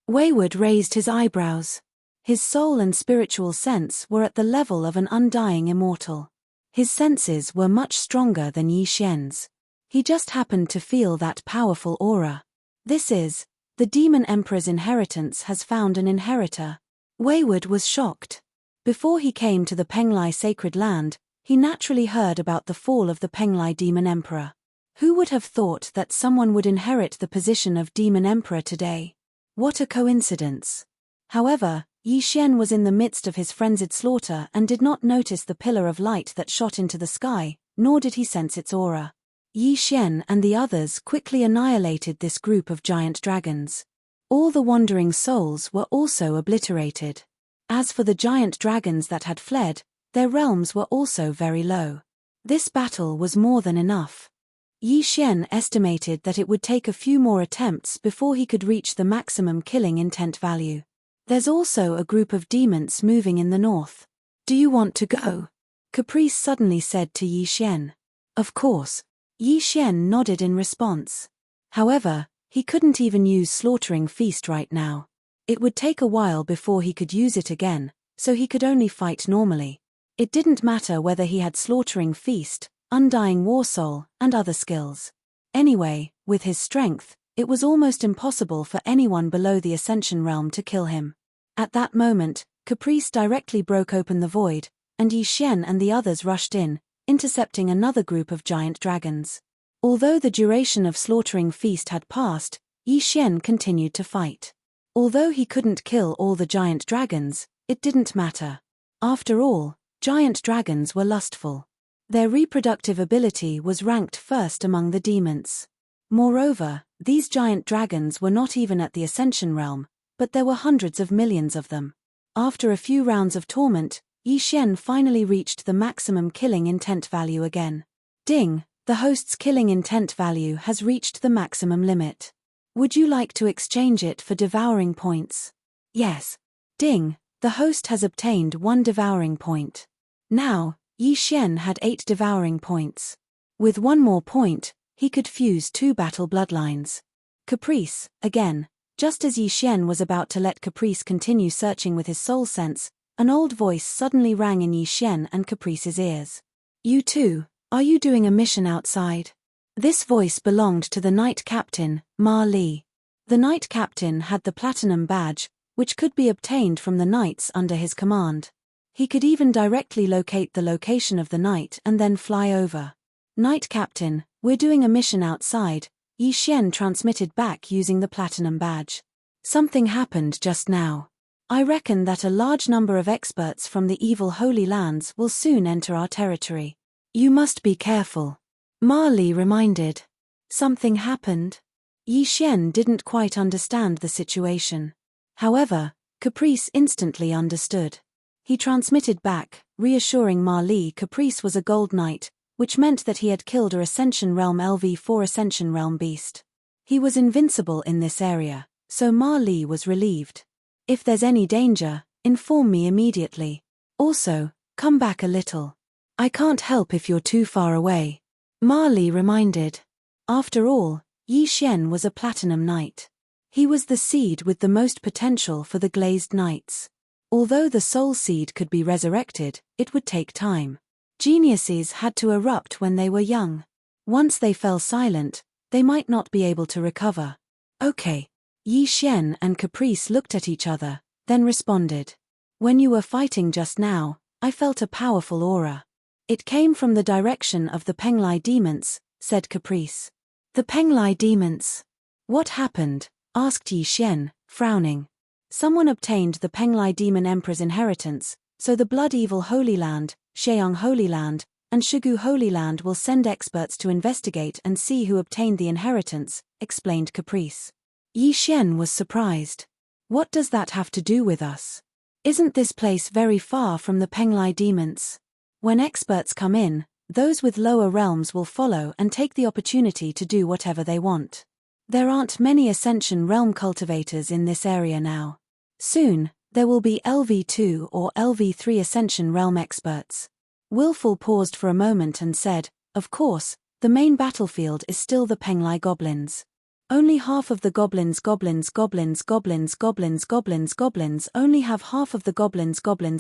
Wayward raised his eyebrows. His soul and spiritual sense were at the level of an undying immortal. His senses were much stronger than Yi Xian's. He just happened to feel that powerful aura. This is, the Demon Emperor's inheritance has found an inheritor. Wayward was shocked. Before he came to the Penglai sacred land, he naturally heard about the fall of the Penglai Demon Emperor. Who would have thought that someone would inherit the position of Demon Emperor today? What a coincidence. However, Yi Xian was in the midst of his frenzied slaughter and did not notice the pillar of light that shot into the sky, nor did he sense its aura. Yi Xian and the others quickly annihilated this group of giant dragons. All the wandering souls were also obliterated. As for the giant dragons that had fled, their realms were also very low. This battle was more than enough. Yi Xian estimated that it would take a few more attempts before he could reach the maximum killing intent value. There's also a group of demons moving in the north. Do you want to go? Caprice suddenly said to Yi Xian. Of course. Yi Xian nodded in response. However, he couldn't even use Slaughtering Feast right now. It would take a while before he could use it again, so he could only fight normally. It didn't matter whether he had Slaughtering Feast, Undying War Soul, and other skills. Anyway, with his strength, it was almost impossible for anyone below the Ascension realm to kill him. At that moment, Caprice directly broke open the void, and Yi Xian and the others rushed in, intercepting another group of giant dragons. Although the duration of Slaughtering Feast had passed, Yi Xian continued to fight. Although he couldn't kill all the giant dragons, it didn't matter. After all, giant dragons were lustful. Their reproductive ability was ranked first among the demons. Moreover, these giant dragons were not even at the Ascension realm, but there were hundreds of millions of them. After a few rounds of torment, Yi Xian finally reached the maximum killing intent value again. Ding, the host's killing intent value has reached the maximum limit. Would you like to exchange it for devouring points? Yes. Ding, the host has obtained 1 devouring point. Now, Yi Xian had 8 devouring points. With 1 more point, he could fuse 2 battle bloodlines. Caprice, again. Just as Yi Xian was about to let Caprice continue searching with his soul sense, an old voice suddenly rang in Yi Xian and Caprice's ears. You too, are you doing a mission outside? This voice belonged to the Knight Captain, Ma Li. The Knight Captain had the Platinum Badge, which could be obtained from the knights under his command. He could even directly locate the location of the knight and then fly over. Knight Captain, we're doing a mission outside, Yi Xian transmitted back using the Platinum Badge. Something happened just now. I reckon that a large number of experts from the evil Holy Lands will soon enter our territory. You must be careful. Ma Li reminded. Something happened? Yi Xian didn't quite understand the situation. However, Caprice instantly understood. He transmitted back, reassuring Ma Li Caprice was a Gold Knight, which meant that he had killed a Ascension Realm LV4 Ascension Realm beast. He was invincible in this area, so Ma Li was relieved. If there's any danger, inform me immediately. Also, come back a little. I can't help if you're too far away. Ma Li reminded. After all, Yi Xian was a Platinum Knight. He was the seed with the most potential for the Glazed Knights. Although the Soul Seed could be resurrected, it would take time. Geniuses had to erupt when they were young. Once they fell silent, they might not be able to recover. Okay. Yi Xian and Caprice looked at each other, then responded. When you were fighting just now, I felt a powerful aura. It came from the direction of the Penglai demons, said Caprice. The Penglai demons? What happened? Asked Yi Xian, frowning. Someone obtained the Penglai Demon Emperor's inheritance, so the Blood Evil Holy Land, Sheung Holy Land, and Shigu Holy Land will send experts to investigate and see who obtained the inheritance, explained Caprice. Yi Xian was surprised. What does that have to do with us? Isn't this place very far from the Penglai demons? When experts come in, those with lower realms will follow and take the opportunity to do whatever they want. There aren't many Ascension realm cultivators in this area now. Soon, there will be LV2 or LV3 Ascension realm experts. Willful paused for a moment and said, of course, the main battlefield is still the Penglai goblins. Only half of the goblins only have half of the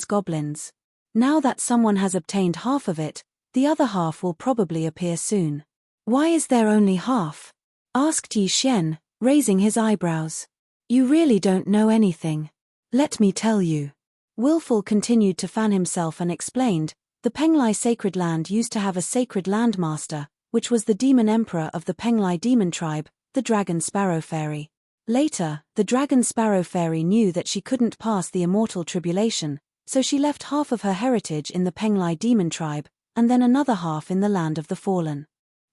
goblins. Now that someone has obtained half of it, the other half will probably appear soon. Why is there only half? Asked Yi Xian, raising his eyebrows. You really don't know anything. Let me tell you. Willful continued to fan himself and explained, the Penglai sacred land used to have a sacred landmaster, which was the demon emperor of the Penglai demon tribe, the Dragon Sparrow Fairy. Later, the Dragon Sparrow Fairy knew that she couldn't pass the immortal tribulation, so she left half of her heritage in the Penglai demon tribe, and then another half in the land of the fallen.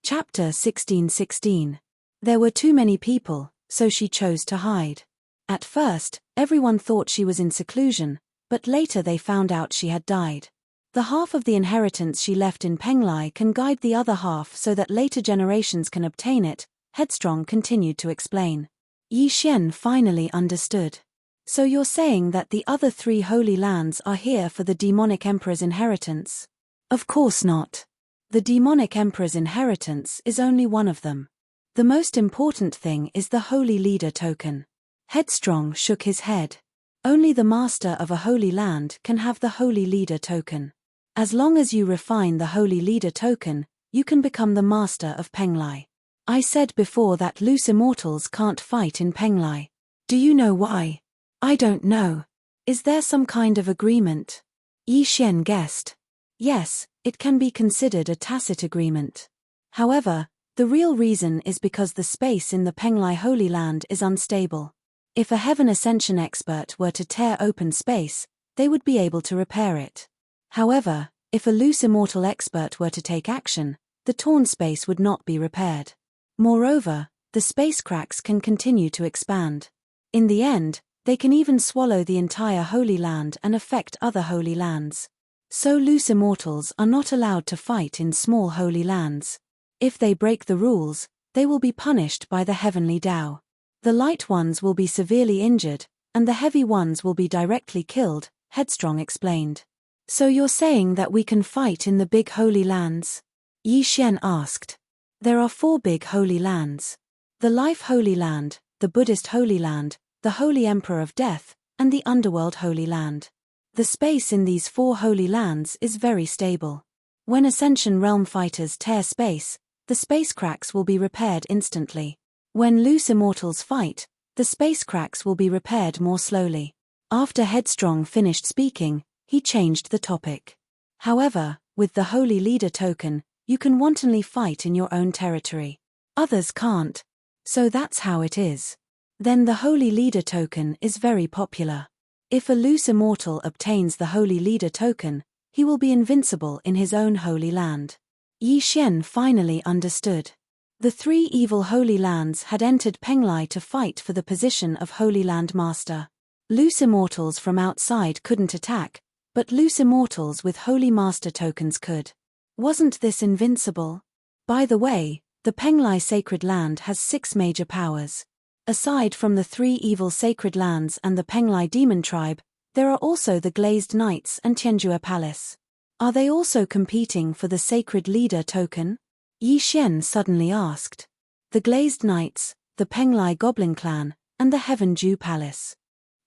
Chapter 16:16. There were too many people, so she chose to hide. At first, everyone thought she was in seclusion, but later they found out she had died. The half of the inheritance she left in Penglai can guide the other half so that later generations can obtain it, Headstrong continued to explain. Yi Xian finally understood. So you're saying that the other 3 holy lands are here for the demonic emperor's inheritance? Of course not. The demonic emperor's inheritance is only one of them. The most important thing is the holy leader token. Headstrong shook his head. Only the master of a holy land can have the holy leader token. As long as you refine the holy leader token, you can become the master of Penglai. I said before that loose immortals can't fight in Penglai. Do you know why? I don't know. Is there some kind of agreement? Yi Xian guessed. Yes, it can be considered a tacit agreement. However, the real reason is because the space in the Penglai Holy Land is unstable. If a Heaven Ascension expert were to tear open space, they would be able to repair it. However, if a loose immortal expert were to take action, the torn space would not be repaired. Moreover, the space cracks can continue to expand. In the end, they can even swallow the entire Holy Land and affect other Holy Lands. So loose immortals are not allowed to fight in small Holy Lands. If they break the rules, they will be punished by the Heavenly Tao. The light ones will be severely injured, and the heavy ones will be directly killed, Headstrong explained. So you're saying that we can fight in the big Holy Lands? Yi Xian asked. There are 4 big Holy Lands. The Life Holy Land, the Buddhist Holy Land, the Holy Emperor of Death, and the Underworld Holy Land. The space in these 4 Holy Lands is very stable. When Ascension Realm fighters tear space, the space cracks will be repaired instantly. When loose immortals fight, the space cracks will be repaired more slowly. After Headstrong finished speaking, he changed the topic. However, with the Holy Leader token, you can wantonly fight in your own territory. Others can't. So that's how it is. Then the Holy Leader token is very popular. If a loose immortal obtains the Holy Leader token, he will be invincible in his own holy land. Yi Xian finally understood. The 3 evil Holy Lands had entered Penglai to fight for the position of Holy Land Master. Loose immortals from outside couldn't attack, but loose immortals with Holy Master tokens could. Wasn't this invincible? By the way, the Penglai Sacred Land has 6 major powers. Aside from the 3 evil sacred lands and the Penglai Demon Tribe, there are also the Glazed Knights and Tianjua Palace. Are they also competing for the Sacred Leader token? Yi Xian suddenly asked. The Glazed Knights, the Penglai Goblin Clan, and the Heaven Dew Palace.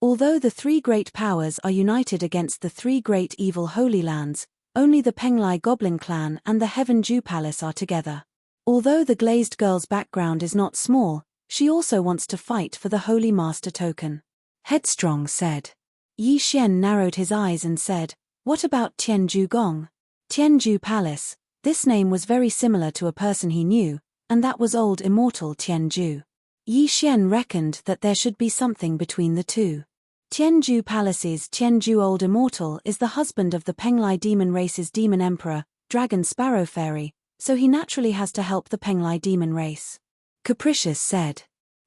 Although the 3 great powers are united against the 3 great evil Holy Lands, only the Penglai Goblin Clan and the Heaven Dew Palace are together. Although the Glazed Girl's background is not small, she also wants to fight for the Holy Master token. Headstrong said. Yi Xian narrowed his eyes and said, what about Tianju Gong? Tianju Palace. This name was very similar to a person he knew, and that was old immortal Tianju. Yi Xian reckoned that there should be something between the 2. Tianju Palace's Tianju Old Immortal is the husband of the Penglai demon race's demon emperor, Dragon Sparrow Fairy, so he naturally has to help the Penglai demon race. Capricious said.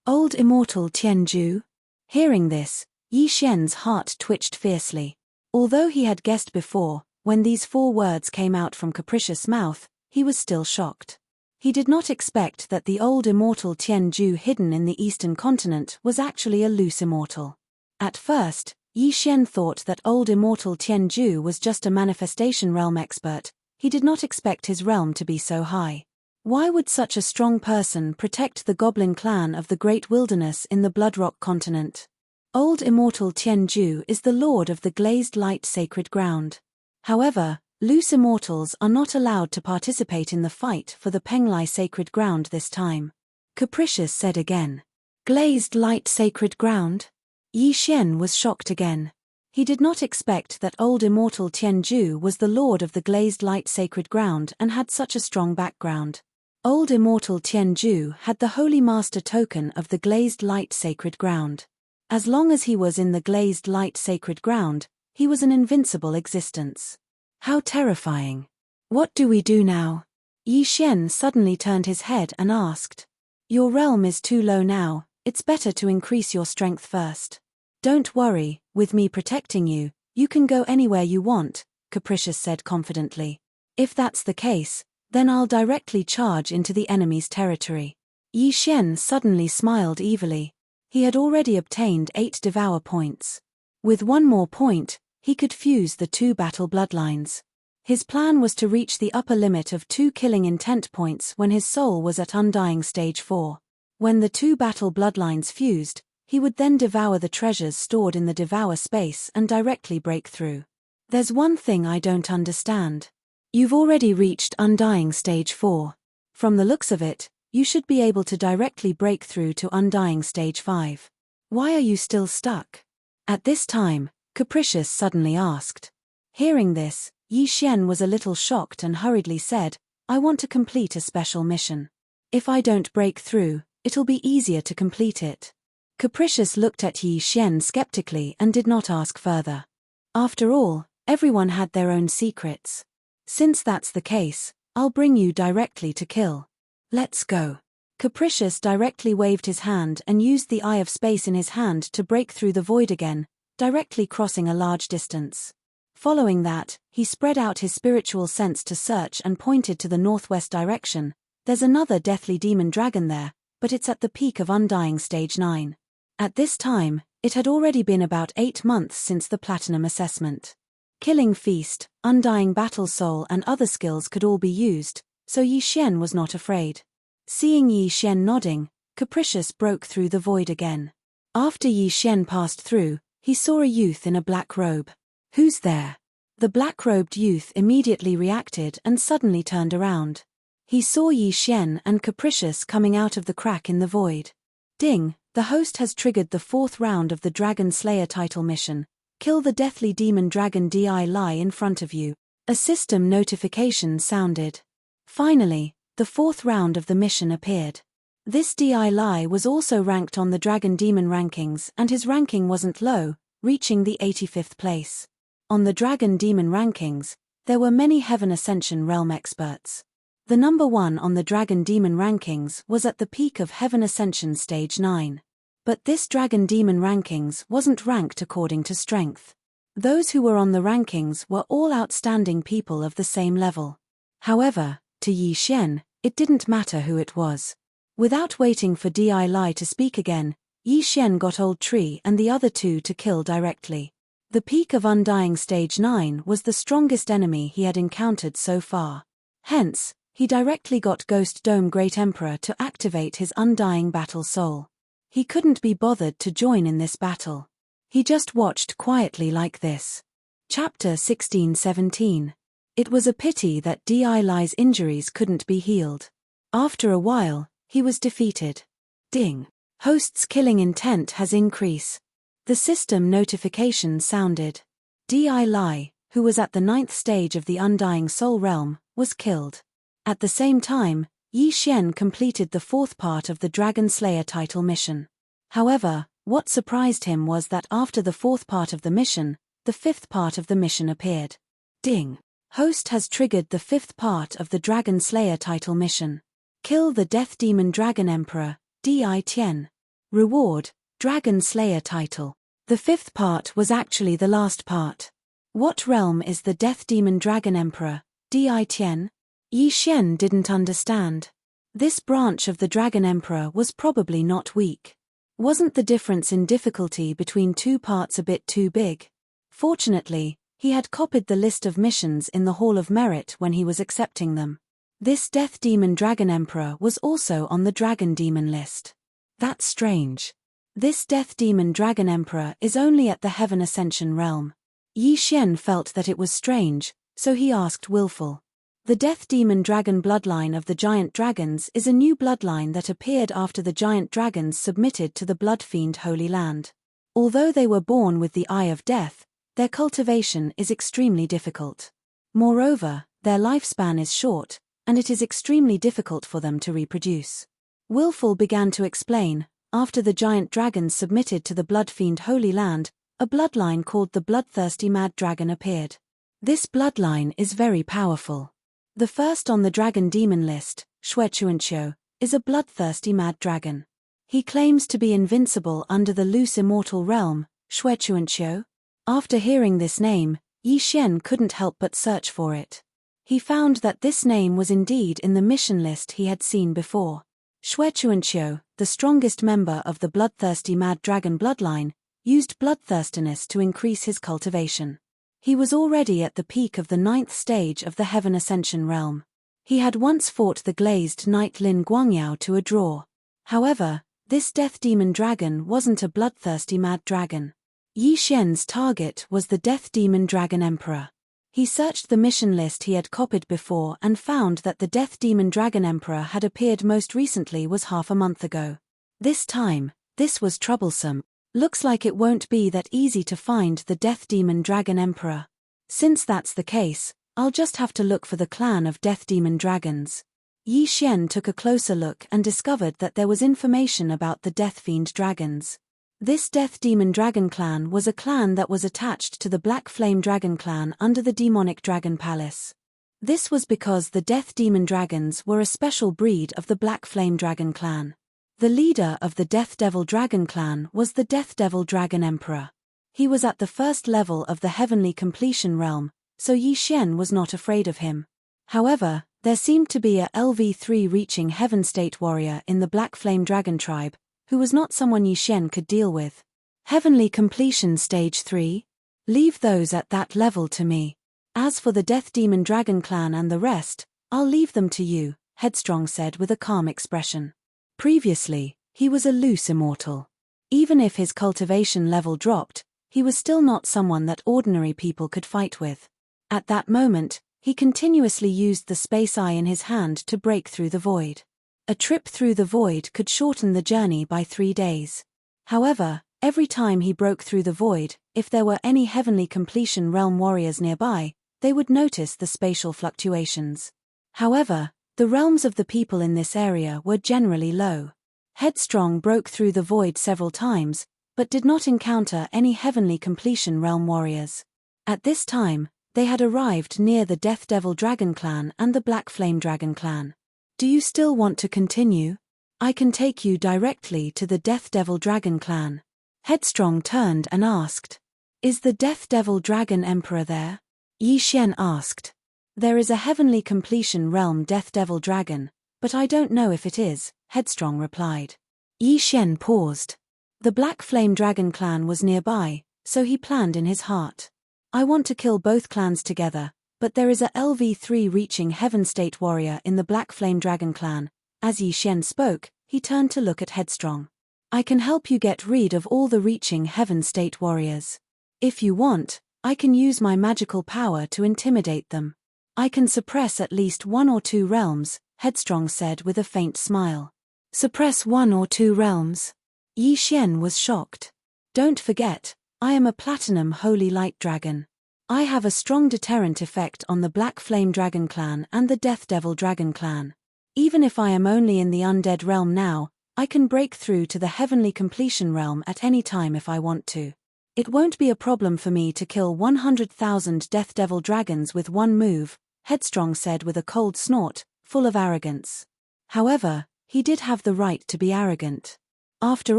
Old immortal Tianju? Hearing this, Yi Xian's heart twitched fiercely. Although he had guessed before, when these 4 words came out from Capricious' mouth, he was still shocked. He did not expect that the old immortal Tianju hidden in the eastern continent was actually a loose immortal. At first, Yi Xian thought that old immortal Tianju was just a manifestation realm expert. He did not expect his realm to be so high. Why would such a strong person protect the goblin clan of the Great Wilderness in the Bloodrock continent? Old immortal Tianju is the lord of the glazed light sacred ground. However, loose immortals are not allowed to participate in the fight for the Penglai sacred ground this time. Capricious said again. Glazed light sacred ground? Yi Xian was shocked again. He did not expect that old immortal Tianju was the lord of the glazed light sacred ground and had such a strong background. Old immortal Tianju had the holy master token of the glazed light sacred ground. As long as he was in the glazed light sacred ground, he was an invincible existence. How terrifying. What do we do now? Yi Xian suddenly turned his head and asked. Your realm is too low now, it's better to increase your strength first. Don't worry, with me protecting you, you can go anywhere you want, Capricious said confidently. If that's the case, then I'll directly charge into the enemy's territory. Yi Xian suddenly smiled evilly. He had already obtained 8 Devour points. With 1 more point, he could fuse the 2 battle bloodlines. His plan was to reach the upper limit of 2 killing intent points when his soul was at Undying Stage 4. When the 2 battle bloodlines fused, he would then devour the treasures stored in the Devour space and directly break through. There's one thing I don't understand. You've already reached Undying Stage 4. From the looks of it, you should be able to directly break through to Undying Stage 5. Why are you still stuck? At this time, Capricious suddenly asked. Hearing this, Yi Xian was a little shocked and hurriedly said, I want to complete a special mission. If I don't break through, it'll be easier to complete it. Capricious looked at Yi Xian skeptically and did not ask further. After all, everyone had their own secrets. Since that's the case, I'll bring you directly to kill. Let's go. Capricious directly waved his hand and used the Eye of Space in his hand to break through the void again, directly crossing a large distance. Following that, he spread out his spiritual sense to search and pointed to the northwest direction. There's another deathly demon dragon there, but it's at the peak of Undying Stage 9. At this time, it had already been about 8 months since the Platinum assessment. Killing Feast, Undying Battle Soul and other skills could all be used, so Yi Xian was not afraid. Seeing Yi Xian nodding, Capricious broke through the void again. After Yi Xian passed through, he saw a youth in a black robe. Who's there? The black-robed youth immediately reacted and suddenly turned around. He saw Yi Xian and Capricious coming out of the crack in the void. Ding, the host has triggered the 4th round of the Dragon Slayer title mission. Kill the deathly demon dragon Di Lie in front of you. A system notification sounded. Finally, the 4th round of the mission appeared. This Di Lie was also ranked on the Dragon Demon rankings and his ranking wasn't low, reaching the 85th place. On the Dragon Demon rankings, there were many Heaven Ascension realm experts. The number 1 on the Dragon Demon rankings was at the peak of Heaven Ascension Stage 9. But this Dragon Demon rankings wasn't ranked according to strength. Those who were on the rankings were all outstanding people of the same level. However, to Yi Xian, it didn't matter who it was. Without waiting for Di Lie to speak again, Yi Xian got Old Tree and the other 2 to kill directly. The peak of Undying Stage 9 was the strongest enemy he had encountered so far. Hence, he directly got Ghost Dome Great Emperor to activate his Undying Battle Soul. He couldn't be bothered to join in this battle. He just watched quietly like this. Chapter 16-17. It was a pity that Di Lie's injuries couldn't be healed. After a while, he was defeated. Ding. Host's killing intent has increased. The system notification sounded. Di Lie, who was at the 9th stage of the Undying Soul Realm, was killed. At the same time, Yi Xian completed the 4th part of the Dragon Slayer title mission. However, what surprised him was that after the 4th part of the mission, the 5th part of the mission appeared. Ding. Host has triggered the 5th part of the Dragon Slayer title mission. Kill the Death Demon Dragon Emperor, Di Tian. Reward, Dragon Slayer title. The fifth part was actually the last part. What realm is the Death Demon Dragon Emperor, Di Tian? Yi Xian didn't understand. This branch of the Dragon Emperor was probably not weak. Wasn't the difference in difficulty between two parts a bit too big? Fortunately, he had copied the list of missions in the Hall of Merit when he was accepting them. This Death Demon Dragon Emperor was also on the Dragon Demon list. That's strange. This Death Demon Dragon Emperor is only at the Heaven Ascension realm. Yi Xian felt that it was strange, so he asked Willful. The Death Demon Dragon bloodline of the Giant Dragons is a new bloodline that appeared after the Giant Dragons submitted to the Blood Fiend Holy Land. Although they were born with the Eye of Death, their cultivation is extremely difficult. Moreover, their lifespan is short, and it is extremely difficult for them to reproduce. Willful began to explain, after the Giant Dragons submitted to the Blood Fiend Holy Land, a bloodline called the Bloodthirsty Mad Dragon appeared. This bloodline is very powerful. The first on the Dragon Demon list, Shuechuanqiu, is a bloodthirsty mad dragon. He claims to be invincible under the loose immortal realm, Shuechuanqiu. After hearing this name, Yi Xian couldn't help but search for it. He found that this name was indeed in the mission list he had seen before. Shuechuanqiu, the strongest member of the bloodthirsty mad dragon bloodline, used bloodthirstiness to increase his cultivation. He was already at the peak of the 9th stage of the Heaven Ascension realm. He had once fought the glazed knight Lin Guangyao to a draw. However, this Death Demon Dragon wasn't a bloodthirsty mad dragon. Yi Xian's target was the Death Demon Dragon Emperor. He searched the mission list he had copied before and found that the Death Demon Dragon Emperor had appeared most recently was half a month ago. This time, this was troublesome. Looks like it won't be that easy to find the Death Demon Dragon Emperor. Since that's the case, I'll just have to look for the clan of Death Demon Dragons. Yi Xian took a closer look and discovered that there was information about the Death Fiend Dragons. This Death Demon Dragon clan was a clan that was attached to the Black Flame Dragon clan under the Demonic Dragon Palace. This was because the Death Demon Dragons were a special breed of the Black Flame Dragon clan. The leader of the Death Devil Dragon clan was the Death Devil Dragon Emperor. He was at the first level of the Heavenly Completion realm, so Yi Xian was not afraid of him. However, there seemed to be a LV3 reaching Heaven State warrior in the Black Flame Dragon tribe, who was not someone Yi Xian could deal with. Heavenly Completion Stage 3? Leave those at that level to me. As for the Death Demon Dragon clan and the rest, I'll leave them to you, Headstrong said with a calm expression. Previously, he was a loose immortal. Even if his cultivation level dropped, he was still not someone that ordinary people could fight with. At that moment, he continuously used the space eye in his hand to break through the void. A trip through the void could shorten the journey by 3 days. However, every time he broke through the void, if there were any Heavenly Completion realm warriors nearby, they would notice the spatial fluctuations. However, the realms of the people in this area were generally low. Headstrong broke through the void several times, but did not encounter any Heavenly Completion realm warriors. At this time, they had arrived near the Death Devil Dragon clan and the Black Flame Dragon clan. Do you still want to continue? I can take you directly to the Death Devil Dragon clan. Headstrong turned and asked. Is the Death Devil Dragon Emperor there? Yi Xian asked. There is a Heavenly Completion realm Death Devil Dragon, but I don't know if it is, Headstrong replied. Yi Xian paused. The Black Flame Dragon clan was nearby, so he planned in his heart. I want to kill both clans together, but there is a LV3 reaching Heaven State warrior in the Black Flame Dragon clan. As Yi Xian spoke, he turned to look at Headstrong. I can help you get rid of all the reaching Heaven State warriors. If you want, I can use my magical power to intimidate them. I can suppress at least 1 or 2 realms, Headstrong said with a faint smile. Suppress 1 or 2 realms? Yi Xian was shocked. Don't forget, I am a Platinum Holy Light Dragon. I have a strong deterrent effect on the Black Flame Dragon clan and the Death Devil Dragon clan. Even if I am only in the Undead realm now, I can break through to the Heavenly Completion realm at any time if I want to. It won't be a problem for me to kill 100,000 Death Devil Dragons with one move, Headstrong said with a cold snort, full of arrogance. However, he did have the right to be arrogant. After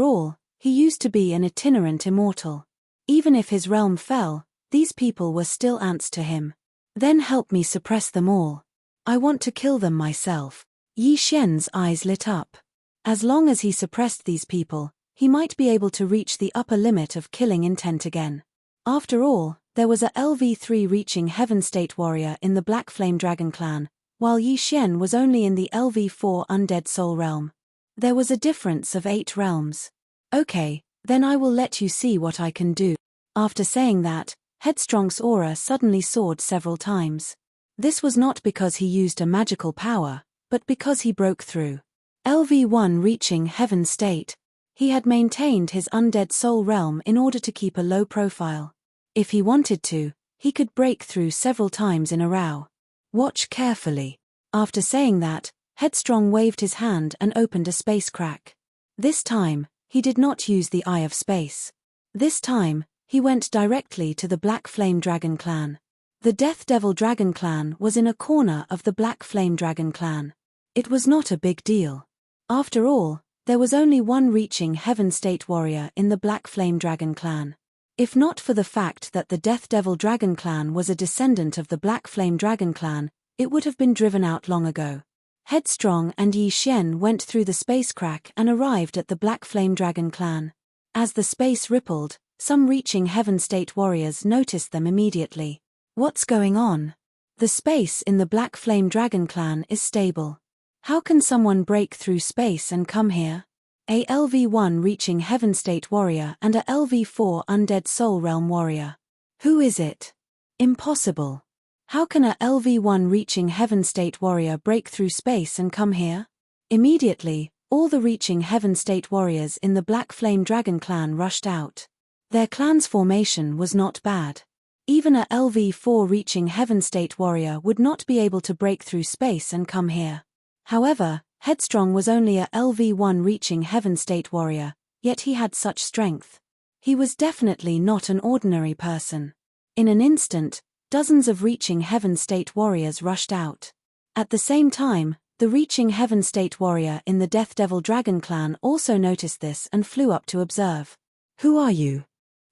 all, he used to be an itinerant immortal. Even if his realm fell, these people were still ants to him. Then help me suppress them all. I want to kill them myself. Yi Xian's eyes lit up. As long as he suppressed these people, he might be able to reach the upper limit of killing intent again. After all, there was a LV3 reaching Heaven State warrior in the Black Flame Dragon clan, while Yi Xian was only in the LV4 Undead Soul realm. There was a difference of 8 realms. Okay, then I will let you see what I can do. After saying that, Headstrong's aura suddenly soared several times. This was not because he used a magical power, but because he broke through. LV1 reaching Heaven State. He had maintained his Undead Soul realm in order to keep a low profile. If he wanted to, he could break through several times in a row. Watch carefully. After saying that, Headstrong waved his hand and opened a space crack. This time, he did not use the Eye of Space. This time, he went directly to the Black Flame Dragon clan. The Death Devil Dragon clan was in a corner of the Black Flame Dragon clan. It was not a big deal. After all, there was only one reaching Heaven State warrior in the Black Flame Dragon clan. If not for the fact that the Death Devil Dragon clan was a descendant of the Black Flame Dragon clan, it would have been driven out long ago. Headstrong and Yi Xian went through the space crack and arrived at the Black Flame Dragon clan. As the space rippled, some reaching Heaven State warriors noticed them immediately. What's going on? The space in the Black Flame Dragon clan is stable. How can someone break through space and come here? A LV1 reaching Heaven State warrior and a LV4 Undead Soul Realm warrior. Who is it? Impossible. How can a LV1 reaching Heaven State warrior break through space and come here? Immediately, all the reaching Heaven State warriors in the Black Flame Dragon clan rushed out. Their clan's formation was not bad. Even a LV4 reaching Heaven State warrior would not be able to break through space and come here. However, Headstrong was only a LV1 reaching Heaven State warrior, yet he had such strength. He was definitely not an ordinary person. In an instant, dozens of reaching Heaven State warriors rushed out. At the same time, the reaching Heaven State warrior in the Death Devil Dragon clan also noticed this and flew up to observe. Who are you?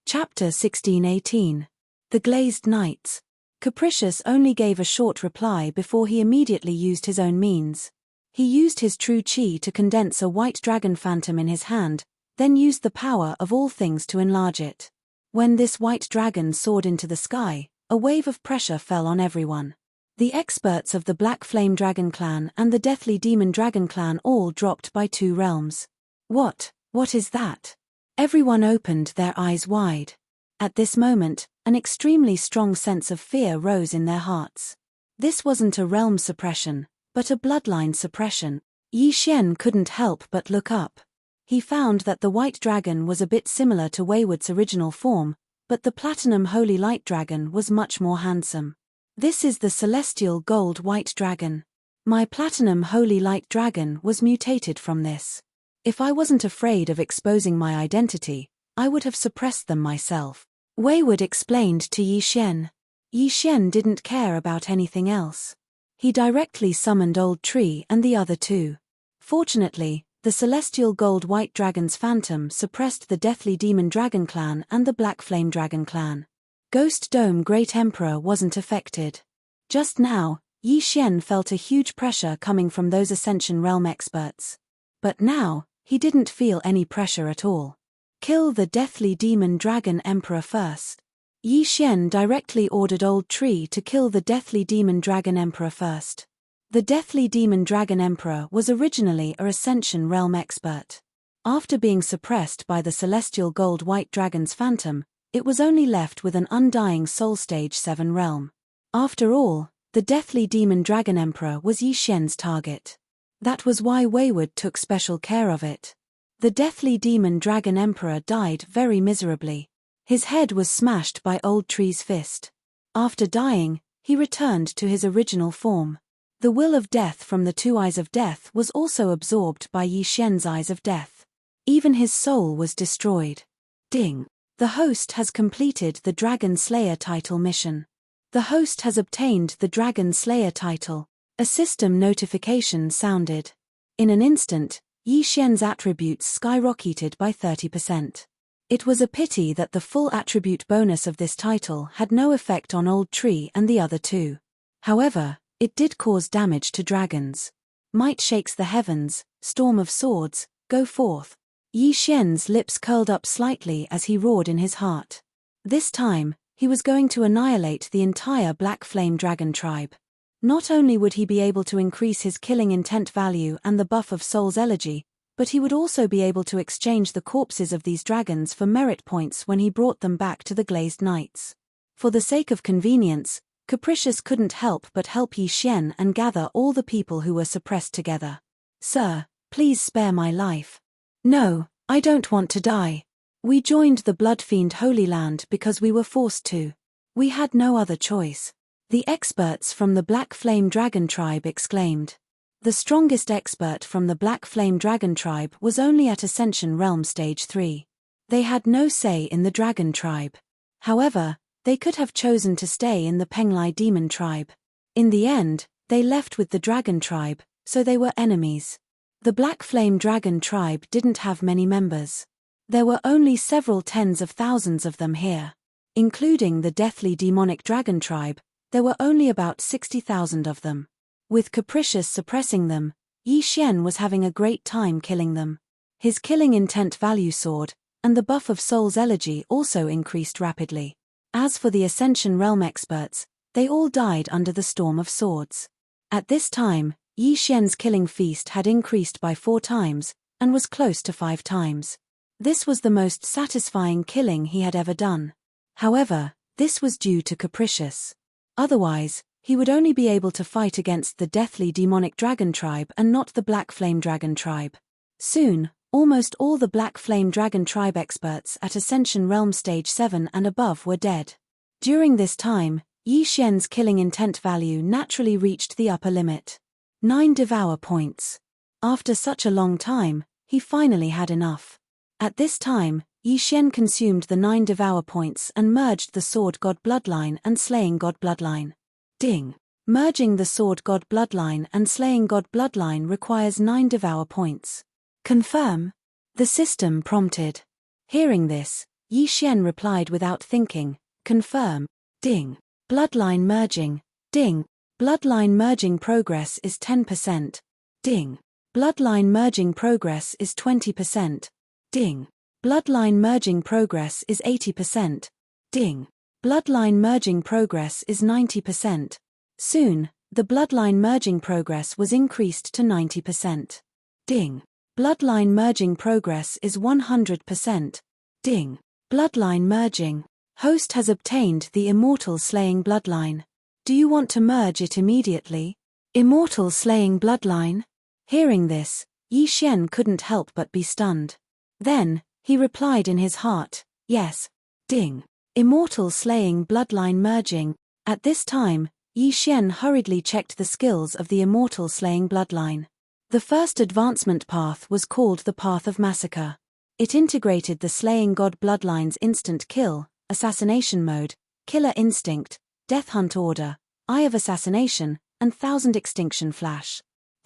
Chapter 16:18. The Glazed Knights. Capricious only gave a short reply before he immediately used his own means. He used his true chi to condense a white dragon phantom in his hand, then used the power of all things to enlarge it. When this white dragon soared into the sky, a wave of pressure fell on everyone. The experts of the Black Flame Dragon clan and the Deathly Demon Dragon clan all dropped by 2 realms. What is that? Everyone opened their eyes wide. At this moment, an extremely strong sense of fear rose in their hearts. This wasn't a realm suppression, but a bloodline suppression. Yi Xian couldn't help but look up. He found that the white dragon was a bit similar to Wayward's original form, but the Platinum Holy Light Dragon was much more handsome. This is the Celestial Gold White Dragon. My Platinum Holy Light Dragon was mutated from this. If I wasn't afraid of exposing my identity, I would have suppressed them myself. Wayward explained to Yi Xian. Yi Xian didn't care about anything else. He directly summoned Old Tree and the other 2. Fortunately, the Celestial Gold White Dragon's phantom suppressed the Deathly Demon Dragon clan and the Black Flame Dragon clan. Ghost Dome Great Emperor wasn't affected. Just now, Yi Xian felt a huge pressure coming from those Ascension Realm experts. But now, he didn't feel any pressure at all. Kill the Deathly Demon Dragon Emperor first. Yi Xian directly ordered Old Tree to kill the Deathly Demon Dragon Emperor first. The Deathly Demon Dragon Emperor was originally a Ascension Realm expert. After being suppressed by the Celestial Gold White Dragon's phantom, it was only left with an undying Soul Stage 7 realm. After all, the Deathly Demon Dragon Emperor was Yi Xian's target. That was why Wayward took special care of it. The Deathly Demon Dragon Emperor died very miserably. His head was smashed by Old Tree's fist. After dying, he returned to his original form. The will of death from the 2 Eyes of Death was also absorbed by Yi Xian's Eyes of Death. Even his soul was destroyed. Ding! The host has completed the Dragon Slayer title mission. The host has obtained the Dragon Slayer title. A system notification sounded. In an instant, Yi Xian's attributes skyrocketed by 30%. It was a pity that the full attribute bonus of this title had no effect on Old Tree and the other two. However, it did cause damage to dragons. Might shakes the heavens, storm of swords, go forth. Yi Xian's lips curled up slightly as he roared in his heart. This time, he was going to annihilate the entire Black Flame Dragon tribe. Not only would he be able to increase his killing intent value and the buff of Soul's Elegy, but he would also be able to exchange the corpses of these dragons for merit points when he brought them back to the Glazed Knights. For the sake of convenience, Capricious couldn't help but help Yi Xian and gather all the people who were suppressed together. "Sir, please spare my life." "No, I don't want to die. We joined the Blood Fiend Holy Land because we were forced to. We had no other choice," the experts from the Black Flame Dragon tribe exclaimed. The strongest expert from the Black Flame Dragon tribe was only at Ascension Realm Stage 3. They had no say in the Dragon tribe. However, they could have chosen to stay in the Penglai Demon tribe. In the end, they left with the Dragon tribe, so they were enemies. The Black Flame Dragon tribe didn't have many members. There were only several tens of thousands of them here. Including the Deathly Demonic Dragon tribe, there were only about 60,000 of them. With Capricious suppressing them, Yi Xian was having a great time killing them. His killing intent value soared, and the buff of Soul's Elegy also increased rapidly. As for the Ascension Realm experts, they all died under the Storm of Swords. At this time, Yi Xian's killing feast had increased by 4 times, and was close to 5 times. This was the most satisfying killing he had ever done. However, this was due to Capricious. Otherwise, he would only be able to fight against the Deathly Demonic Dragon tribe and not the Black Flame Dragon tribe. Soon, almost all the Black Flame Dragon tribe experts at Ascension Realm Stage 7 and above were dead. During this time, Yi Xian's killing intent value naturally reached the upper limit. 9 Devour points. After such a long time, he finally had enough. At this time, Yi Xian consumed the 9 Devour points and merged the Sword God Bloodline and Slaying God Bloodline. Ding. Merging the Sword God Bloodline and Slaying God Bloodline requires 9 Devour points. Confirm. The system prompted. Hearing this, Yi Xian replied without thinking, confirm. Ding. Bloodline merging. Ding. Bloodline merging progress is 10%. Ding. Bloodline merging progress is 20%. Ding. Bloodline merging progress is 80%. Ding. Bloodline merging progress is 90%. Soon, the bloodline merging progress was increased to 90%. Ding. Bloodline merging progress is 100%. Ding. Bloodline merging. Host has obtained the Immortal Slaying Bloodline. Do you want to merge it immediately? Immortal Slaying Bloodline? Hearing this, Yi Xian couldn't help but be stunned. Then, he replied in his heart, yes. Ding. Immortal Slaying Bloodline merging. At this time, Yi Xian hurriedly checked the skills of the Immortal Slaying Bloodline. The first advancement path was called the Path of Massacre. It integrated the Slaying God Bloodline's instant kill, assassination mode, killer instinct, death hunt order, Eye of Assassination, and 1000 Extinction Flash.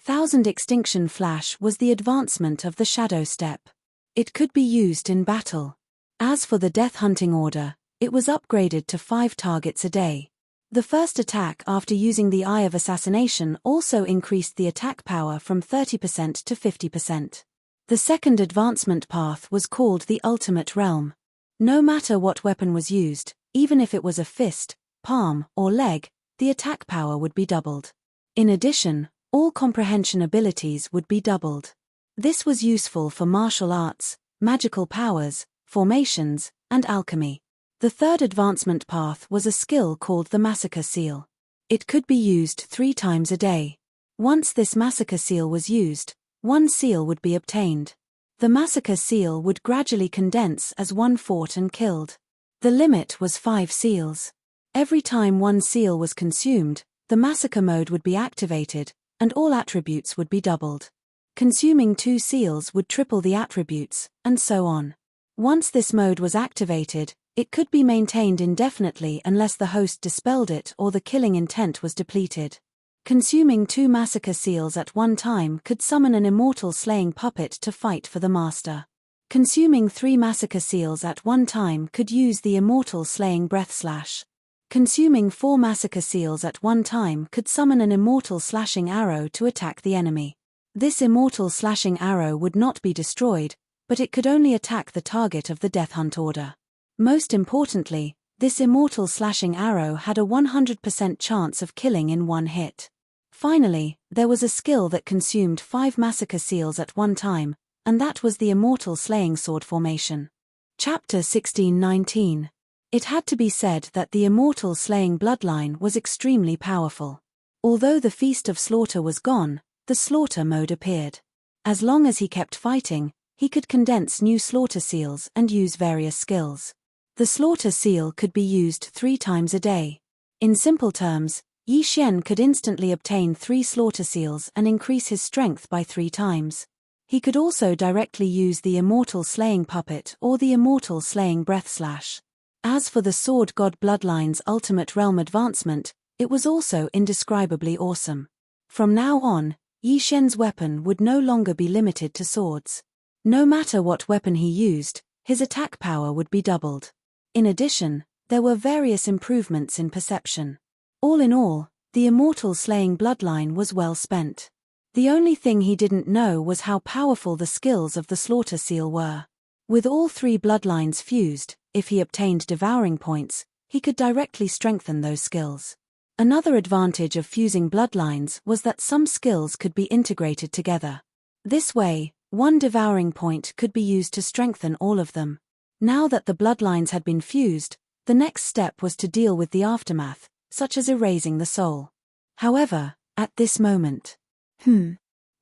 1000 Extinction Flash was the advancement of the Shadow Step. It could be used in battle. As for the death hunting order, it was upgraded to 5 targets a day. The first attack after using the Eye of Assassination also increased the attack power from 30% to 50%. The second advancement path was called the Ultimate Realm. No matter what weapon was used, even if it was a fist, palm, or leg, the attack power would be doubled. In addition, all comprehension abilities would be doubled. This was useful for martial arts, magical powers, formations, and alchemy. The third advancement path was a skill called the Massacre Seal. It could be used 3 times a day. Once this Massacre Seal was used, 1 seal would be obtained. The Massacre Seal would gradually condense as one fought and killed. The limit was 5 seals. Every time 1 seal was consumed, the Massacre mode would be activated, and all attributes would be doubled. Consuming 2 seals would triple the attributes, and so on. Once this mode was activated, it could be maintained indefinitely unless the host dispelled it or the killing intent was depleted. Consuming 2 massacre seals at one time could summon an immortal slaying puppet to fight for the master. Consuming 3 massacre seals at one time could use the immortal slaying breath slash. Consuming 4 massacre seals at one time could summon an immortal slashing arrow to attack the enemy. This immortal slashing arrow would not be destroyed, but it could only attack the target of the Death Hunt order. Most importantly, this immortal slashing arrow had a 100% chance of killing in one hit. Finally, there was a skill that consumed 5 massacre seals at one time, and that was the immortal slaying sword formation. Chapter 16:19. It had to be said that the immortal slaying bloodline was extremely powerful. Although the feast of slaughter was gone, the slaughter mode appeared. As long as he kept fighting, he could condense new slaughter seals and use various skills. The slaughter seal could be used 3 times a day. In simple terms, Yi Xian could instantly obtain 3 slaughter seals and increase his strength by 3 times. He could also directly use the immortal slaying puppet or the immortal slaying breath slash. As for the sword god bloodline's ultimate realm advancement, it was also indescribably awesome. From now on, Yi Xian's weapon would no longer be limited to swords. No matter what weapon he used, his attack power would be doubled. In addition, there were various improvements in perception. All in all, the immortal slaying bloodline was well spent. The only thing he didn't know was how powerful the skills of the slaughter seal were. With all 3 bloodlines fused, if he obtained devouring points, he could directly strengthen those skills. Another advantage of fusing bloodlines was that some skills could be integrated together. This way, 1 devouring point could be used to strengthen all of them. Now that the bloodlines had been fused, the next step was to deal with the aftermath, such as erasing the soul. However, at this moment,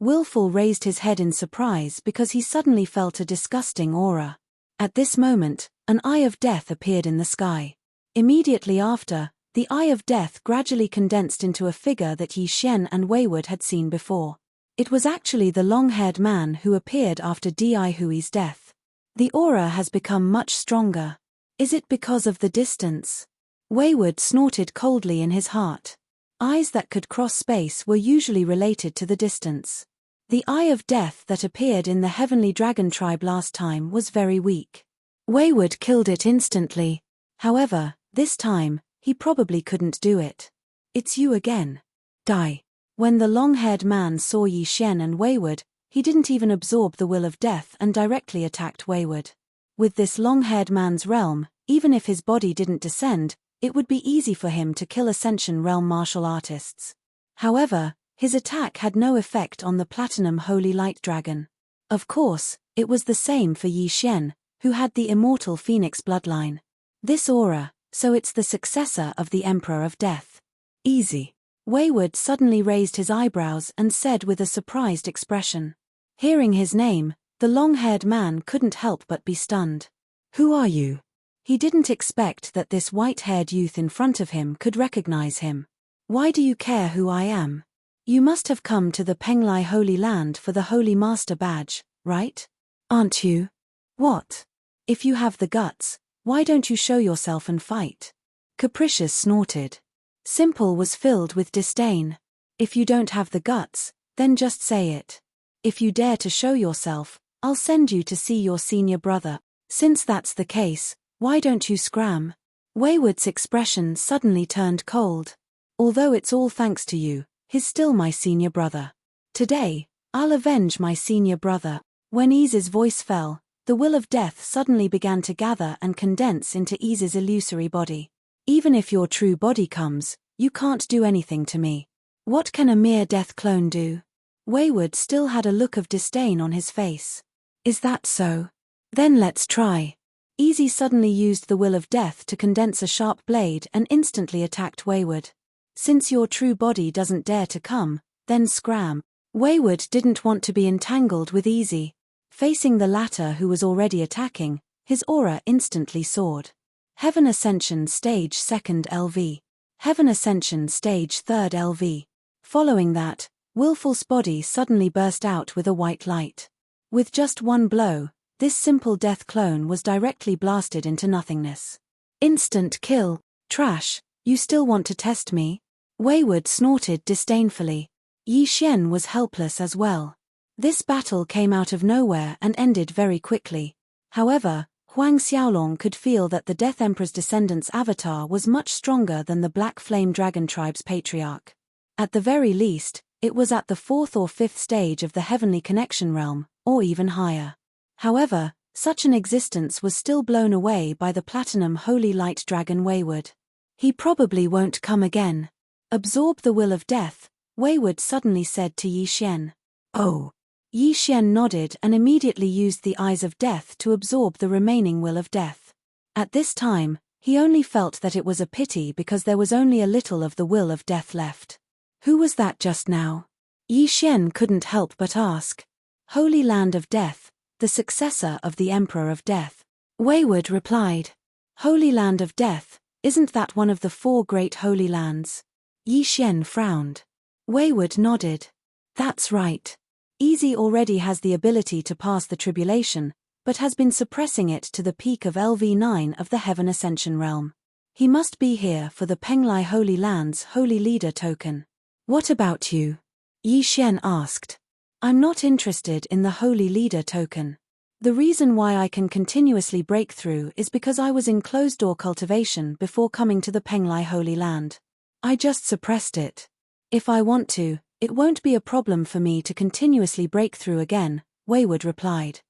Willful raised his head in surprise because he suddenly felt a disgusting aura. At this moment, an eye of death appeared in the sky. Immediately after, the eye of death gradually condensed into a figure that Yi Xian and Wayward had seen before. It was actually the long-haired man who appeared after Di Hui's death. The aura has become much stronger. Is it because of the distance? Wayward snorted coldly in his heart. Eyes that could cross space were usually related to the distance. The eye of death that appeared in the heavenly dragon tribe last time was very weak. Wayward killed it instantly. However, this time, he probably couldn't do it. It's you again. Die. When the long-haired man saw Yi Xian and Wayward, he didn't even absorb the will of death and directly attacked Wayward. With this long-haired man's realm, even if his body didn't descend, it would be easy for him to kill Ascension Realm martial artists. However, his attack had no effect on the Platinum Holy Light Dragon. Of course, it was the same for Yi Xian, who had the immortal Phoenix bloodline. This aura, so it's the successor of the Emperor of Death. Easy. Wayward suddenly raised his eyebrows and said with a surprised expression. Hearing his name, the long-haired man couldn't help but be stunned. Who are you? He didn't expect that this white-haired youth in front of him could recognize him. Why do you care who I am? You must have come to the Penglai Holy Land for the Holy Master badge, right? Aren't you? What? If you have the guts, why don't you show yourself and fight? Capricious snorted. Simple was filled with disdain. If you don't have the guts, then just say it. If you dare to show yourself, I'll send you to see your senior brother. Since that's the case, why don't you scram? Wayward's expression suddenly turned cold. Although it's all thanks to you, he's still my senior brother. Today, I'll avenge my senior brother. When Ise's voice fell, the will of death suddenly began to gather and condense into Ise's illusory body. Even if your true body comes, you can't do anything to me. What can a mere death clone do? Wayward still had a look of disdain on his face. Is that so? Then let's try. Ise suddenly used the will of death to condense a sharp blade and instantly attacked Wayward. Since your true body doesn't dare to come, then scram. Wayward didn't want to be entangled with Ise. Facing the latter who was already attacking, his aura instantly soared. Heaven Ascension Stage 2nd LV. Heaven Ascension Stage 3rd LV. Following that, Willful's body suddenly burst out with a white light. With just one blow, this simple death clone was directly blasted into nothingness. Instant kill. Trash, you still want to test me? Wayward snorted disdainfully. Yi Xian was helpless as well. This battle came out of nowhere and ended very quickly. However, Huang Xiaolong could feel that the Death Emperor's descendant's avatar was much stronger than the Black Flame Dragon tribe's patriarch. At the very least, it was at the 4th or 5th stage of the Heavenly Connection realm, or even higher. However, such an existence was still blown away by the Platinum Holy Light Dragon Wayward. He probably won't come again. Absorb the will of death, Wayward suddenly said to Yi Xian. Oh. Yi Xian nodded and immediately used the Eyes of Death to absorb the remaining will of death. At this time, he only felt that it was a pity because there was only a little of the will of death left. Who was that just now? Yi Xian couldn't help but ask. Holy Land of Death, the successor of the Emperor of Death. Wayward replied. Holy Land of Death, isn't that one of the 4 great holy lands? Yi Xian frowned. Wayward nodded. That's right. Easy already has the ability to pass the tribulation, but has been suppressing it to the peak of LV9 of the Heaven Ascension realm. He must be here for the Penglai Holy Land's Holy Leader token. What about you? Yi Xian asked. I'm not interested in the Holy Leader token. The reason why I can continuously break through is because I was in closed-door cultivation before coming to the Penglai Holy Land. I just suppressed it. If I want to, it won't be a problem for me to continuously break through again, Wayward replied.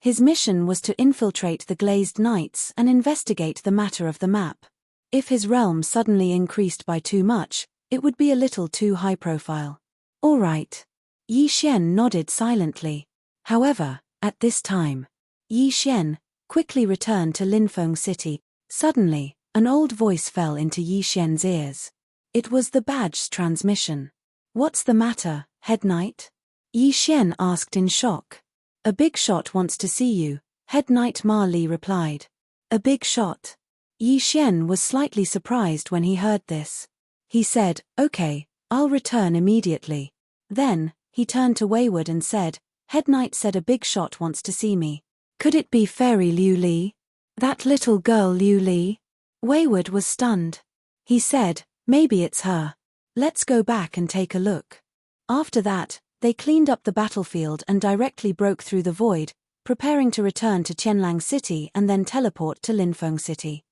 His mission was to infiltrate the Glazed Knights and investigate the matter of the map. If his realm suddenly increased by too much, it would be a little too high profile. All right. Yi Xian nodded silently. However, at this time, Yi Xian quickly returned to Linfeng City. Suddenly, an old voice fell into Yi Xian's ears. It was the badge's transmission. What's the matter, Head Knight? Yi Xian asked in shock. A big shot wants to see you, Head Knight Ma Li replied. A big shot? Yi Xian was slightly surprised when he heard this. He said, okay, I'll return immediately. Then, he turned to Wayward and said, Head Knight said a big shot wants to see me. Could it be Fairy Liu Li? That little girl Liu Li? Wayward was stunned. He said, maybe it's her. Let's go back and take a look. After that, they cleaned up the battlefield and directly broke through the void, preparing to return to Qianlang City and then teleport to Linfeng City.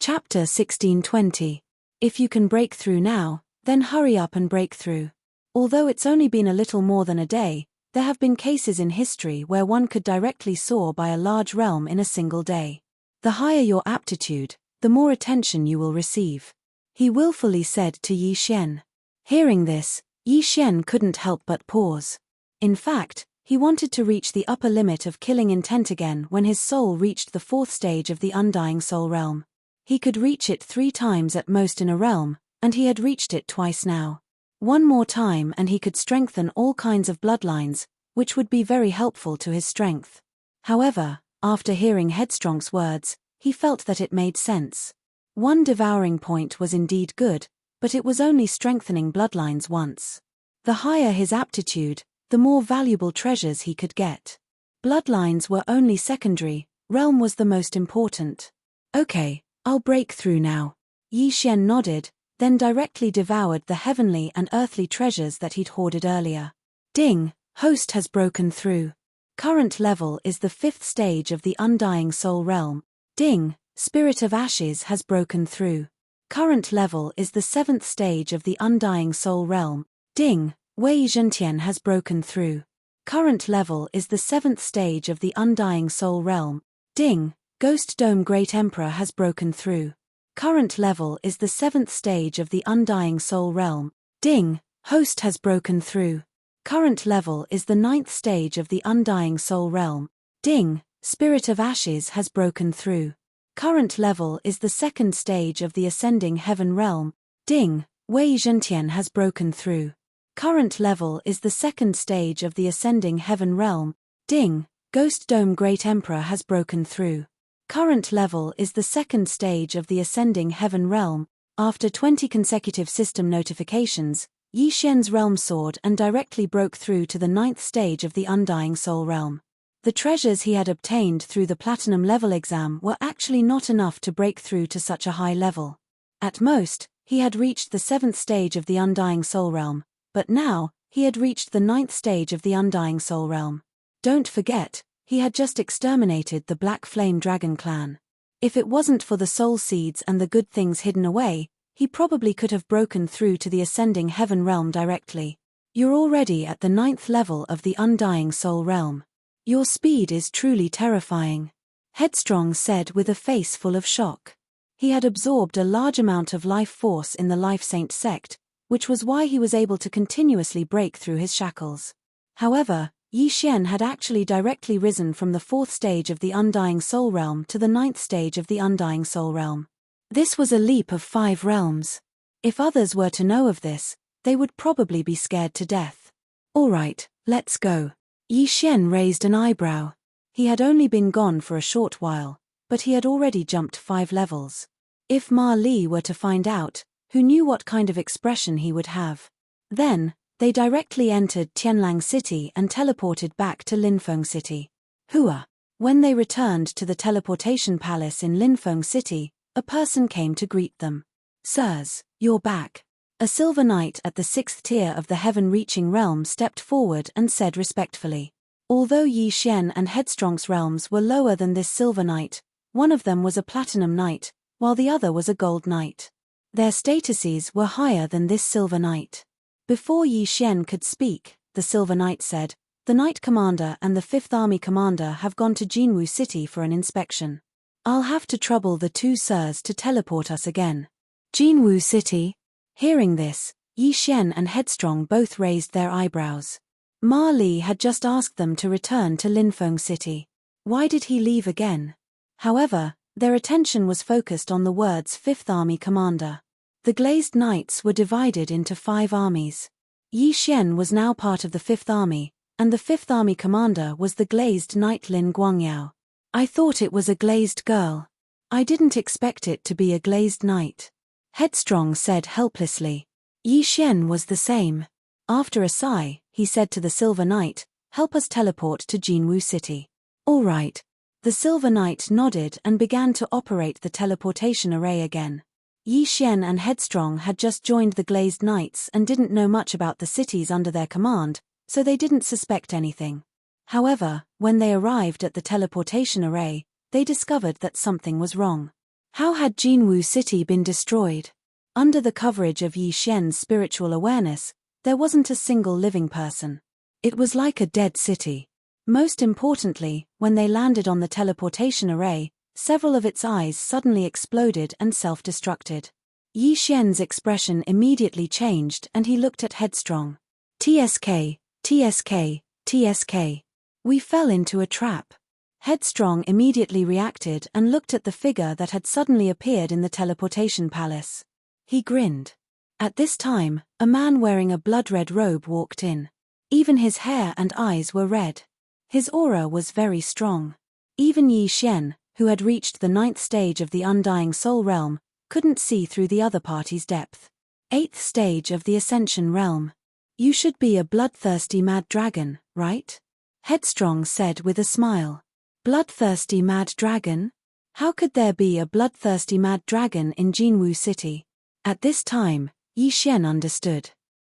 Chapter 1620. If you can break through now, then hurry up and break through. Although it's only been a little more than a day, there have been cases in history where one could directly soar by a large realm in a single day. The higher your aptitude, the more attention you will receive. He willfully said to Yi Xian. Hearing this, Yi Xian couldn't help but pause. In fact, he wanted to reach the upper limit of killing intent again when his soul reached the 4th stage of the Undying Soul realm. He could reach it 3 times at most in a realm, and he had reached it twice now. One more time and he could strengthen all kinds of bloodlines, which would be very helpful to his strength. However, after hearing Headstrong's words, he felt that it made sense. One devouring point was indeed good, but it was only strengthening bloodlines once. The higher his aptitude, the more valuable treasures he could get. Bloodlines were only secondary, realm was the most important. Okay, I'll break through now. Yi Xian nodded, then directly devoured the heavenly and earthly treasures that he'd hoarded earlier. Ding, host has broken through. Current level is the 5th stage of the Undying Soul realm. Ding, Spirit of Ashes has broken through. Current level is the 7th stage of the Undying Soul realm. Ding, Wei Zhentian has broken through. Current level is the 7th stage of the Undying Soul realm. Ding, Ghost Dome Great Emperor has broken through. Current level is the 7th stage of the Undying Soul realm. Ding, Host has broken through. Current level is the 9th stage of the Undying Soul realm. Ding, Spirit of Ashes has broken through. Current level is the 2nd stage of the Ascending Heaven realm. Ding, Wei Zhentian has broken through. Current level is the 2nd stage of the Ascending Heaven realm. Ding, Ghost Dome Great Emperor has broken through. Current level is the 2nd stage of the Ascending Heaven realm. After 20 consecutive system notifications, Yi Xian's realm soared and directly broke through to the 9th stage of the Undying Soul realm. The treasures he had obtained through the Platinum level exam were actually not enough to break through to such a high level. At most, He had reached the 7th stage of the Undying Soul Realm, but now, he had reached the 9th stage of the Undying Soul Realm. Don't forget, he had just exterminated the Black Flame Dragon clan. If it wasn't for the soul seeds and the good things hidden away, he probably could have broken through to the Ascending Heaven Realm directly. You're already at the 9th level of the Undying Soul Realm. Your speed is truly terrifying. Headstrong said with a face full of shock. He had absorbed a large amount of life force in the Life Saint sect, which was why he was able to continuously break through his shackles. However, Yi Xian had actually directly risen from the 4th stage of the Undying Soul Realm to the 9th stage of the Undying Soul Realm. This was a leap of 5 realms. If others were to know of this, they would probably be scared to death. Alright, let's go. Yi Xian raised an eyebrow. He had only been gone for a short while, but he had already jumped 5 levels. If Ma Li were to find out, who knew what kind of expression he would have? Then, they directly entered Tianlang City and teleported back to Linfeng City. Hua. When they returned to the teleportation palace in Linfeng City, a person came to greet them. Sirs, you're back. A silver knight at the 6th tier of the heaven-reaching realm stepped forward and said respectfully. Although Yi Xian and Headstrong's realms were lower than this silver knight, one of them was a platinum knight, while the other was a gold knight. Their statuses were higher than this silver knight. Before Yi Xian could speak, the silver knight said, "The Knight Commander and the 5th Army Commander have gone to Jinwu City for an inspection. I'll have to trouble the 2 sirs to teleport us again." Jinwu City? Hearing this, Yi Xian and Headstrong both raised their eyebrows. Ma Li had just asked them to return to Linfeng City. Why did he leave again? However, their attention was focused on the words 5th Army Commander. The Glazed Knights were divided into 5 armies. Yi Xian was now part of the 5th Army, and the 5th Army Commander was the Glazed Knight Lin Guangyao. I thought it was a glazed girl. I didn't expect it to be a glazed knight. Headstrong said helplessly. Yi Xian was the same. After a sigh, he said to the Silver Knight, "Help us teleport to Jinwu City." "All right." The Silver Knight nodded and began to operate the teleportation array again. Yi Xian and Headstrong had just joined the Glazed Knights and didn't know much about the cities under their command, so they didn't suspect anything. However, when they arrived at the teleportation array, they discovered that something was wrong. How had Jinwu City been destroyed? Under the coverage of Yi Xian's spiritual awareness, there wasn't a single living person. It was like a dead city. Most importantly, when they landed on the teleportation array, several of its eyes suddenly exploded and self-destructed. Yi Xian's expression immediately changed and he looked at Headstrong. "TSK, TSK, TSK. We fell into a trap." Headstrong immediately reacted and looked at the figure that had suddenly appeared in the teleportation palace. He grinned. At this time, a man wearing a blood-red robe walked in. Even his hair and eyes were red. His aura was very strong. Even Yi Xian, who had reached the 9th stage of the Undying Soul Realm, couldn't see through the other party's depth. 8th stage of the Ascension Realm. You should be a bloodthirsty mad dragon, right? Headstrong said with a smile. Bloodthirsty mad dragon? How could there be a bloodthirsty mad dragon in Jinwu City? At this time, Yi Xian understood.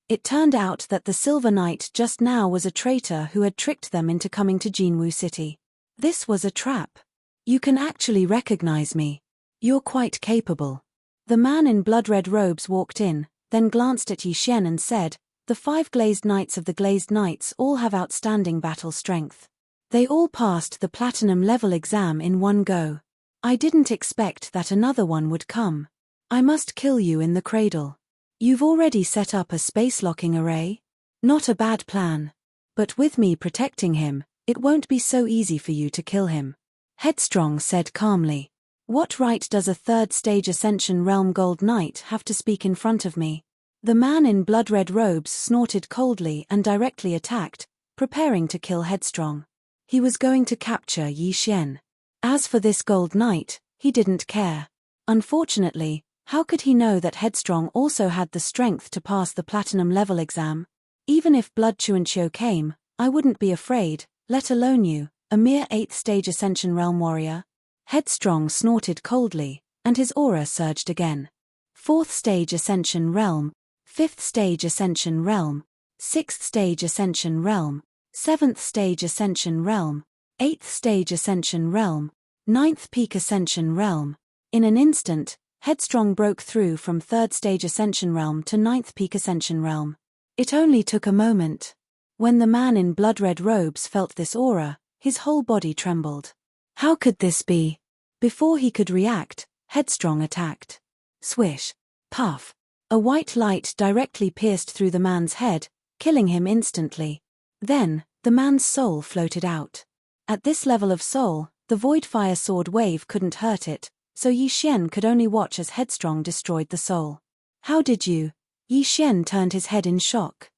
It turned out that the Silver Knight just now was a traitor who had tricked them into coming to Jinwu City. This was a trap. You can actually recognize me. You're quite capable. The man in blood-red robes walked in, then glanced at Yi Xian and said, "The 5 Glazed Knights of the Glazed Knights all have outstanding battle strength. They all passed the Platinum level exam in one go. I didn't expect that another one would come. I must kill you in the cradle." "You've already set up a space-locking array? Not a bad plan. But with me protecting him, it won't be so easy for you to kill him." Headstrong said calmly. "What right does a 3rd stage Ascension Realm Gold Knight have to speak in front of me?" The man in blood-red robes snorted coldly and directly attacked, preparing to kill Headstrong. He was going to capture Yi Xian. As for this Gold Knight, he didn't care. Unfortunately, how could he know that Headstrong also had the strength to pass the Platinum level exam? "Even if Blood Chuanqiu came, I wouldn't be afraid, let alone you, a mere 8th stage Ascension Realm warrior." Headstrong snorted coldly, and his aura surged again. 4th Stage Ascension Realm, 5th Stage Ascension Realm, 6th Stage Ascension Realm, 7th Stage Ascension Realm, 8th Stage Ascension Realm, 9th Peak Ascension Realm. In an instant, Headstrong broke through from 3rd Stage Ascension Realm to 9th Peak Ascension Realm. It only took a moment. When the man in blood-red robes felt this aura, his whole body trembled. How could this be? Before he could react, Headstrong attacked. Swish. Puff. A white light directly pierced through the man's head, killing him instantly. Then, the man's soul floated out. At this level of soul, the Void Fire Sword wave couldn't hurt it, so Yi Xian could only watch as Headstrong destroyed the soul. How did you? Yi Xian turned his head in shock.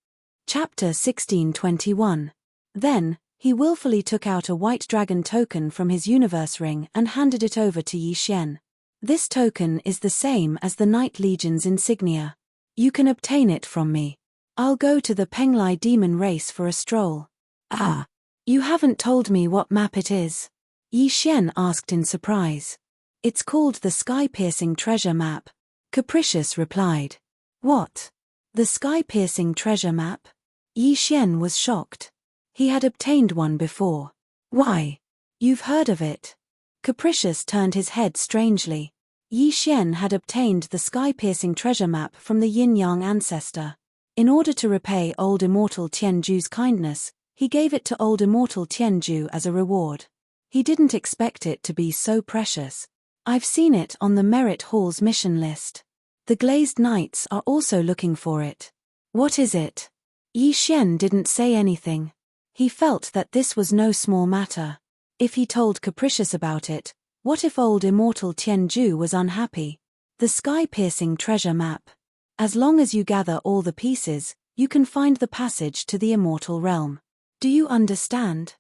Chapter 1621. Then, he willfully took out a white dragon token from his universe ring and handed it over to Yi Xian. This token is the same as the Night Legion's insignia. You can obtain it from me. I'll go to the Penglai demon race for a stroll. Ah. You haven't told me what map it is. Yi Xian asked in surprise. It's called the Sky-Piercing Treasure Map. Capricious replied. What? The Sky-Piercing Treasure Map? Yi Xian was shocked. He had obtained one before. Why? You've heard of it? Capricious turned his head strangely. Yi Xian had obtained the Sky-Piercing Treasure Map from the Yin-Yang ancestor. In order to repay old immortal Tianju's kindness, he gave it to old immortal Tianju as a reward. He didn't expect it to be so precious. I've seen it on the Merit Hall's mission list. The Glazed Knights are also looking for it. What is it? Yi Xian didn't say anything. He felt that this was no small matter. If he told Capricious about it, what if old immortal Tianju was unhappy? The Sky-Piercing Treasure Map. As long as you gather all the pieces, you can find the passage to the immortal realm. Do you understand?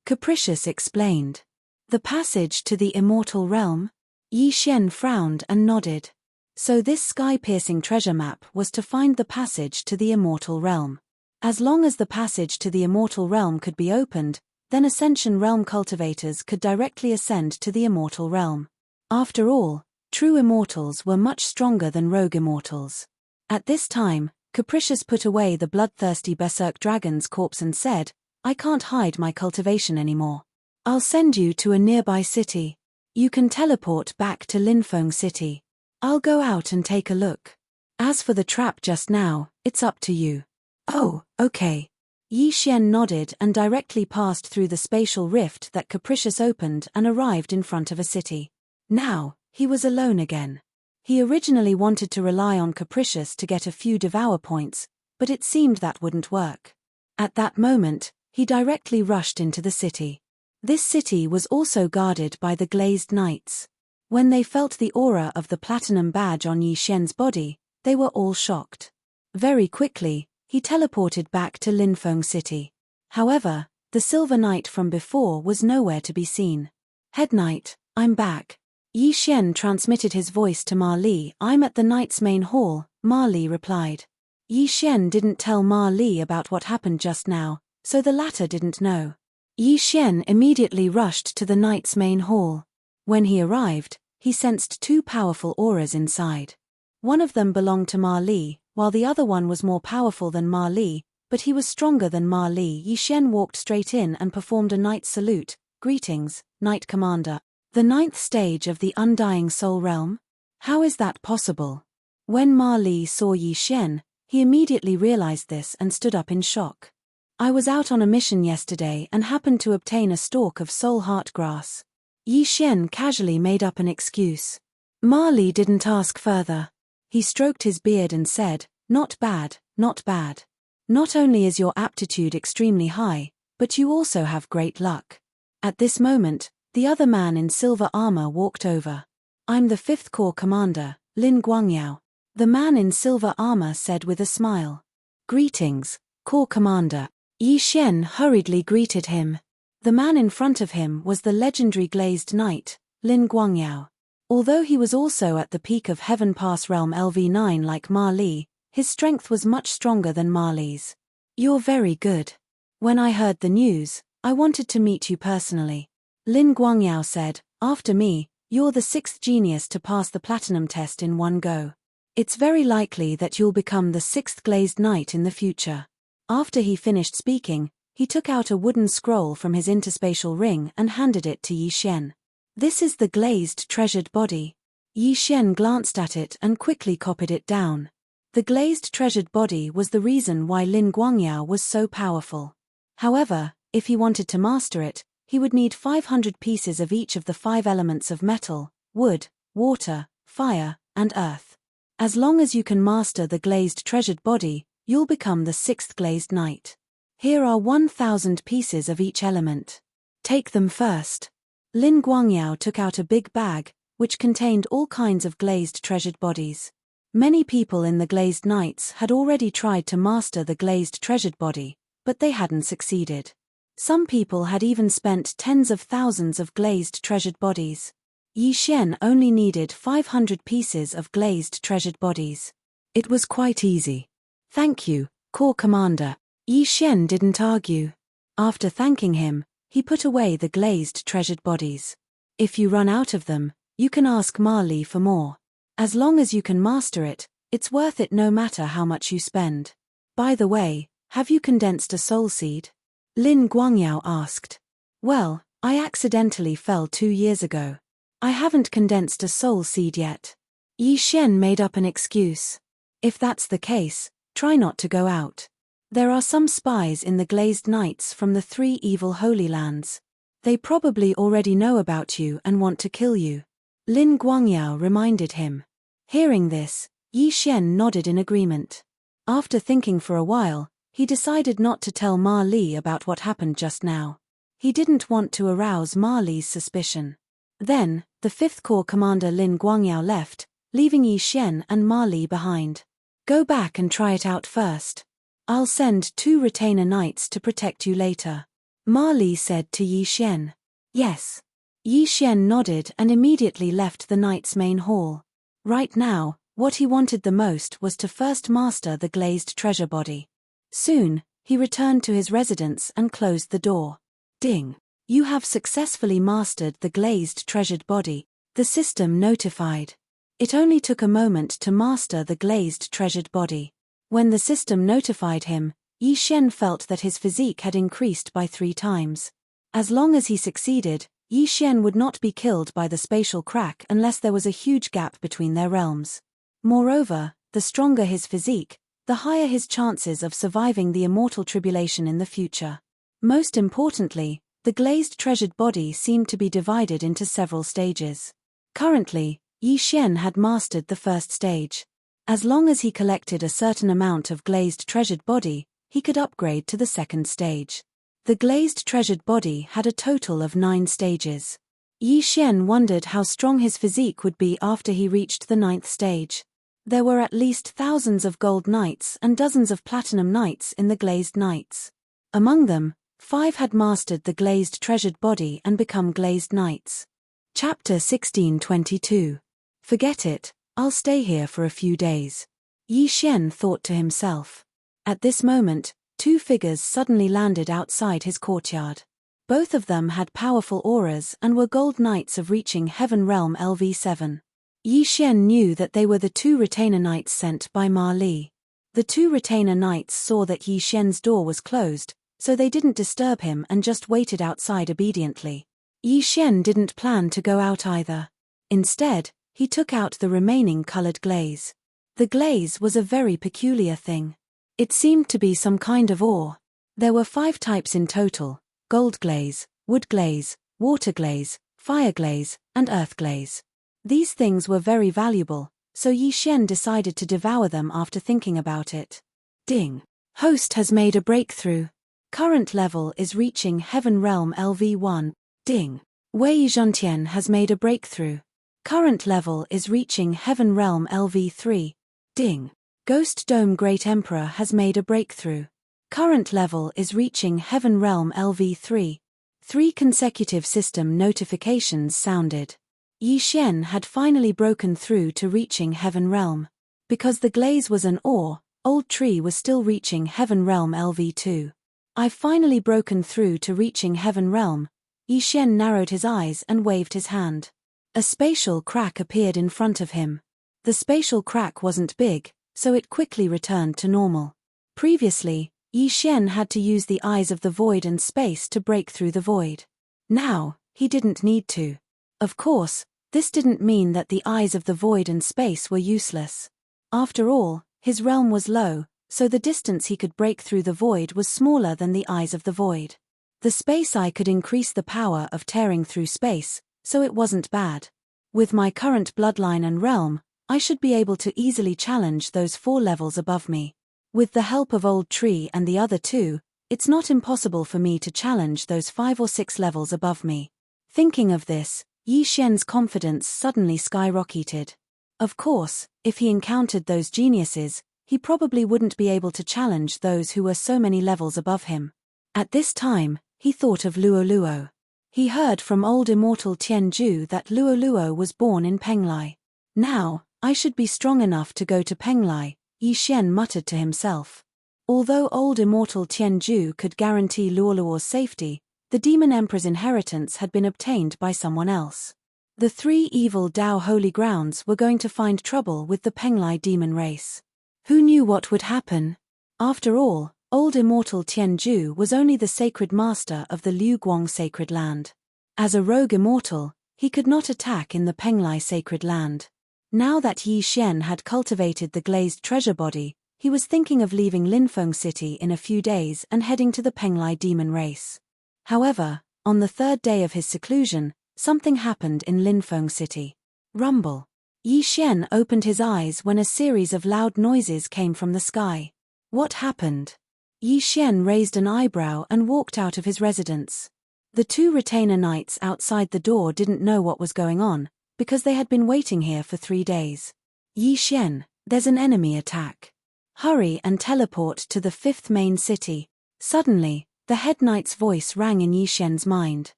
Capricious explained. The passage to the immortal realm? Yi Xian frowned and nodded. So this Sky-Piercing Treasure Map was to find the passage to the immortal realm. As long as the passage to the immortal realm could be opened, then Ascension Realm cultivators could directly ascend to the immortal realm. After all, true immortals were much stronger than rogue immortals. At this time, Capricious put away the bloodthirsty berserk dragon's corpse and said, I can't hide my cultivation anymore. I'll send you to a nearby city. You can teleport back to Linfeng City. I'll go out and take a look. As for the trap just now, it's up to you. Oh, okay. Yi Xian nodded and directly passed through the spatial rift that Capricious opened and arrived in front of a city. Now, he was alone again. He originally wanted to rely on Capricious to get a few Devour points, but it seemed that wouldn't work. At that moment, he directly rushed into the city. This city was also guarded by the Glazed Knights. When they felt the aura of the platinum badge on Yi Xian's body, they were all shocked. Very quickly, he teleported back to Linfeng City. However, the Silver Knight from before was nowhere to be seen. Head Knight, I'm back. Yi Xian transmitted his voice to Ma Li. I'm at the Knight's main hall, Ma Li replied. Yi Xian didn't tell Ma Li about what happened just now, so the latter didn't know. Yi Xian immediately rushed to the Knight's main hall. When he arrived, he sensed two powerful auras inside. One of them belonged to Ma Li, while the other one was more powerful than Ma Li, but he was stronger than Ma Li. Yi Xian walked straight in and performed a knight's salute. Greetings, Knight Commander. The 9th stage of the Undying Soul Realm? How is that possible? When Ma Li saw Yi Xian, he immediately realized this and stood up in shock. I was out on a mission yesterday and happened to obtain a stalk of soul heart grass. Yi Xian casually made up an excuse. Ma Li didn't ask further. He stroked his beard and said, Not bad, not bad. Not only is your aptitude extremely high, but you also have great luck. At this moment, the other man in silver armor walked over. I'm the 5th Corps Commander, Lin Guangyao. The man in silver armor said with a smile. Greetings, Corps Commander. Yi Xian hurriedly greeted him. The man in front of him was the legendary Glazed Knight, Lin Guangyao. Although he was also at the peak of Heaven Pass Realm LV9 like Ma Li, his strength was much stronger than Ma Li's. You're very good. When I heard the news, I wanted to meet you personally. Lin Guangyao said, after me, you're the 6th genius to pass the platinum test in one go. It's very likely that you'll become the 6th glazed knight in the future. After he finished speaking, he took out a wooden scroll from his interspatial ring and handed it to Yi Xian. This is the glazed treasured body. Yi Xian glanced at it and quickly copied it down. The glazed treasured body was the reason why Lin Guangyao was so powerful. However, if he wanted to master it, he would need 500 pieces of each of the 5 elements of metal, wood, water, fire, and earth. As long as you can master the glazed treasured body, you'll become the 6th glazed knight. Here are 1,000 pieces of each element. Take them first. Lin Guangyao took out a big bag, which contained all kinds of glazed treasured bodies. Many people in the glazed knights had already tried to master the glazed treasured body, but they hadn't succeeded. Some people had even spent tens of thousands of glazed treasured bodies. Yi Xian only needed 500 pieces of glazed treasured bodies. It was quite easy. Thank you, Corps Commander. Yi Xian didn't argue. After thanking him, he put away the glazed treasured bodies. If you run out of them, you can ask Ma Li for more. As long as you can master it, it's worth it no matter how much you spend. By the way, have you condensed a soul seed? Lin Guangyao asked. Well, I accidentally fell 2 years ago. I haven't condensed a soul seed yet. Yi Xian made up an excuse. If that's the case, try not to go out. There are some spies in the glazed knights from the 3 evil holy lands. They probably already know about you and want to kill you. Lin Guangyao reminded him. Hearing this, Yi Xian nodded in agreement. After thinking for a while, he decided not to tell Ma Li about what happened just now. He didn't want to arouse Ma Li's suspicion. Then, the 5th Corps Commander Lin Guangyao left, leaving Yi Xian and Ma Li behind. Go back and try it out first. I'll send 2 retainer knights to protect you later. Ma Li said to Yi Xian. Yes. Yi Xian nodded and immediately left the knight's main hall. Right now, what he wanted the most was to first master the glazed treasure body. Soon, he returned to his residence and closed the door. Ding! You have successfully mastered the glazed treasured body, the system notified. It only took a moment to master the glazed treasured body. When the system notified him, Yi Xian felt that his physique had increased by 3 times. As long as he succeeded, Yi Xian would not be killed by the spatial crack unless there was a huge gap between their realms. Moreover, the stronger his physique, the higher his chances of surviving the immortal tribulation in the future. Most importantly, the glazed treasured body seemed to be divided into several stages. Currently, Yi Xian had mastered the first stage. As long as he collected a certain amount of glazed treasured body, he could upgrade to the second stage. The glazed treasured body had a total of 9 stages. Yi Xian wondered how strong his physique would be after he reached the 9th stage. There were at least thousands of gold knights and dozens of platinum knights in the glazed knights. Among them, 5 had mastered the glazed treasured body and become glazed knights. Chapter 1622. Forget it, I'll stay here for a few days. Yi Xian thought to himself. At this moment, 2 figures suddenly landed outside his courtyard. Both of them had powerful auras and were gold knights of reaching Heaven Realm LV7. Yi Xian knew that they were the 2 retainer knights sent by Ma Li. The 2 retainer knights saw that Yi Xian's door was closed, so they didn't disturb him and just waited outside obediently. Yi Xian didn't plan to go out either. Instead, he took out the remaining colored glaze. The glaze was a very peculiar thing. It seemed to be some kind of ore. There were 5 types in total: gold glaze, wood glaze, water glaze, fire glaze, and earth glaze. These things were very valuable, so Yi Xian decided to devour them after thinking about it. Ding! Host has made a breakthrough. Current level is reaching Heaven Realm LV1. Ding! Wei Zhontian has made a breakthrough. Current level is reaching Heaven Realm LV3. Ding! Ghost Dome Great Emperor has made a breakthrough. Current level is reaching Heaven Realm LV3. 3 consecutive system notifications sounded. Yi Xian had finally broken through to reaching Heaven Realm. Because the glaze was an ore, Old Tree was still reaching Heaven Realm LV2. I've finally broken through to reaching Heaven Realm. Yi Xian narrowed his eyes and waved his hand. A spatial crack appeared in front of him. The spatial crack wasn't big, so it quickly returned to normal. Previously, Yi Xian had to use the eyes of the void and space to break through the void. Now, he didn't need to. Of course, this didn't mean that the eyes of the void and space were useless. After all, his realm was low, so the distance he could break through the void was smaller than the eyes of the void. The space eye could increase the power of tearing through space, so it wasn't bad. With my current bloodline and realm, I should be able to easily challenge those 4 levels above me. With the help of Old Tree and the other 2, it's not impossible for me to challenge those 5 or 6 levels above me. Thinking of this, Yi Xian's confidence suddenly skyrocketed. Of course, if he encountered those geniuses, he probably wouldn't be able to challenge those who were so many levels above him. At this time, he thought of Luo Luo. He heard from old immortal Tianju that Luo Luo was born in Penglai. Now, I should be strong enough to go to Penglai, Yi Xian muttered to himself. Although old immortal Tianju could guarantee Luo Luo's safety, the Demon Emperor's inheritance had been obtained by someone else. The 3 evil Dao holy grounds were going to find trouble with the Penglai demon race. Who knew what would happen? After all, old immortal Tianju was only the sacred master of the Liu Guang sacred land. As a rogue immortal, he could not attack in the Penglai sacred land. Now that Yi Xian had cultivated the glazed treasure body, he was thinking of leaving Linfeng City in a few days and heading to the Penglai demon race. However, on the 3rd day of his seclusion, something happened in Linfeng City. Rumble. Yi Xian opened his eyes when a series of loud noises came from the sky. What happened? Yi Xian raised an eyebrow and walked out of his residence. The 2 retainer knights outside the door didn't know what was going on, because they had been waiting here for 3 days. Yi Xian, there's an enemy attack. Hurry and teleport to the 5th main city. Suddenly, the head knight's voice rang in Yi Xian's mind.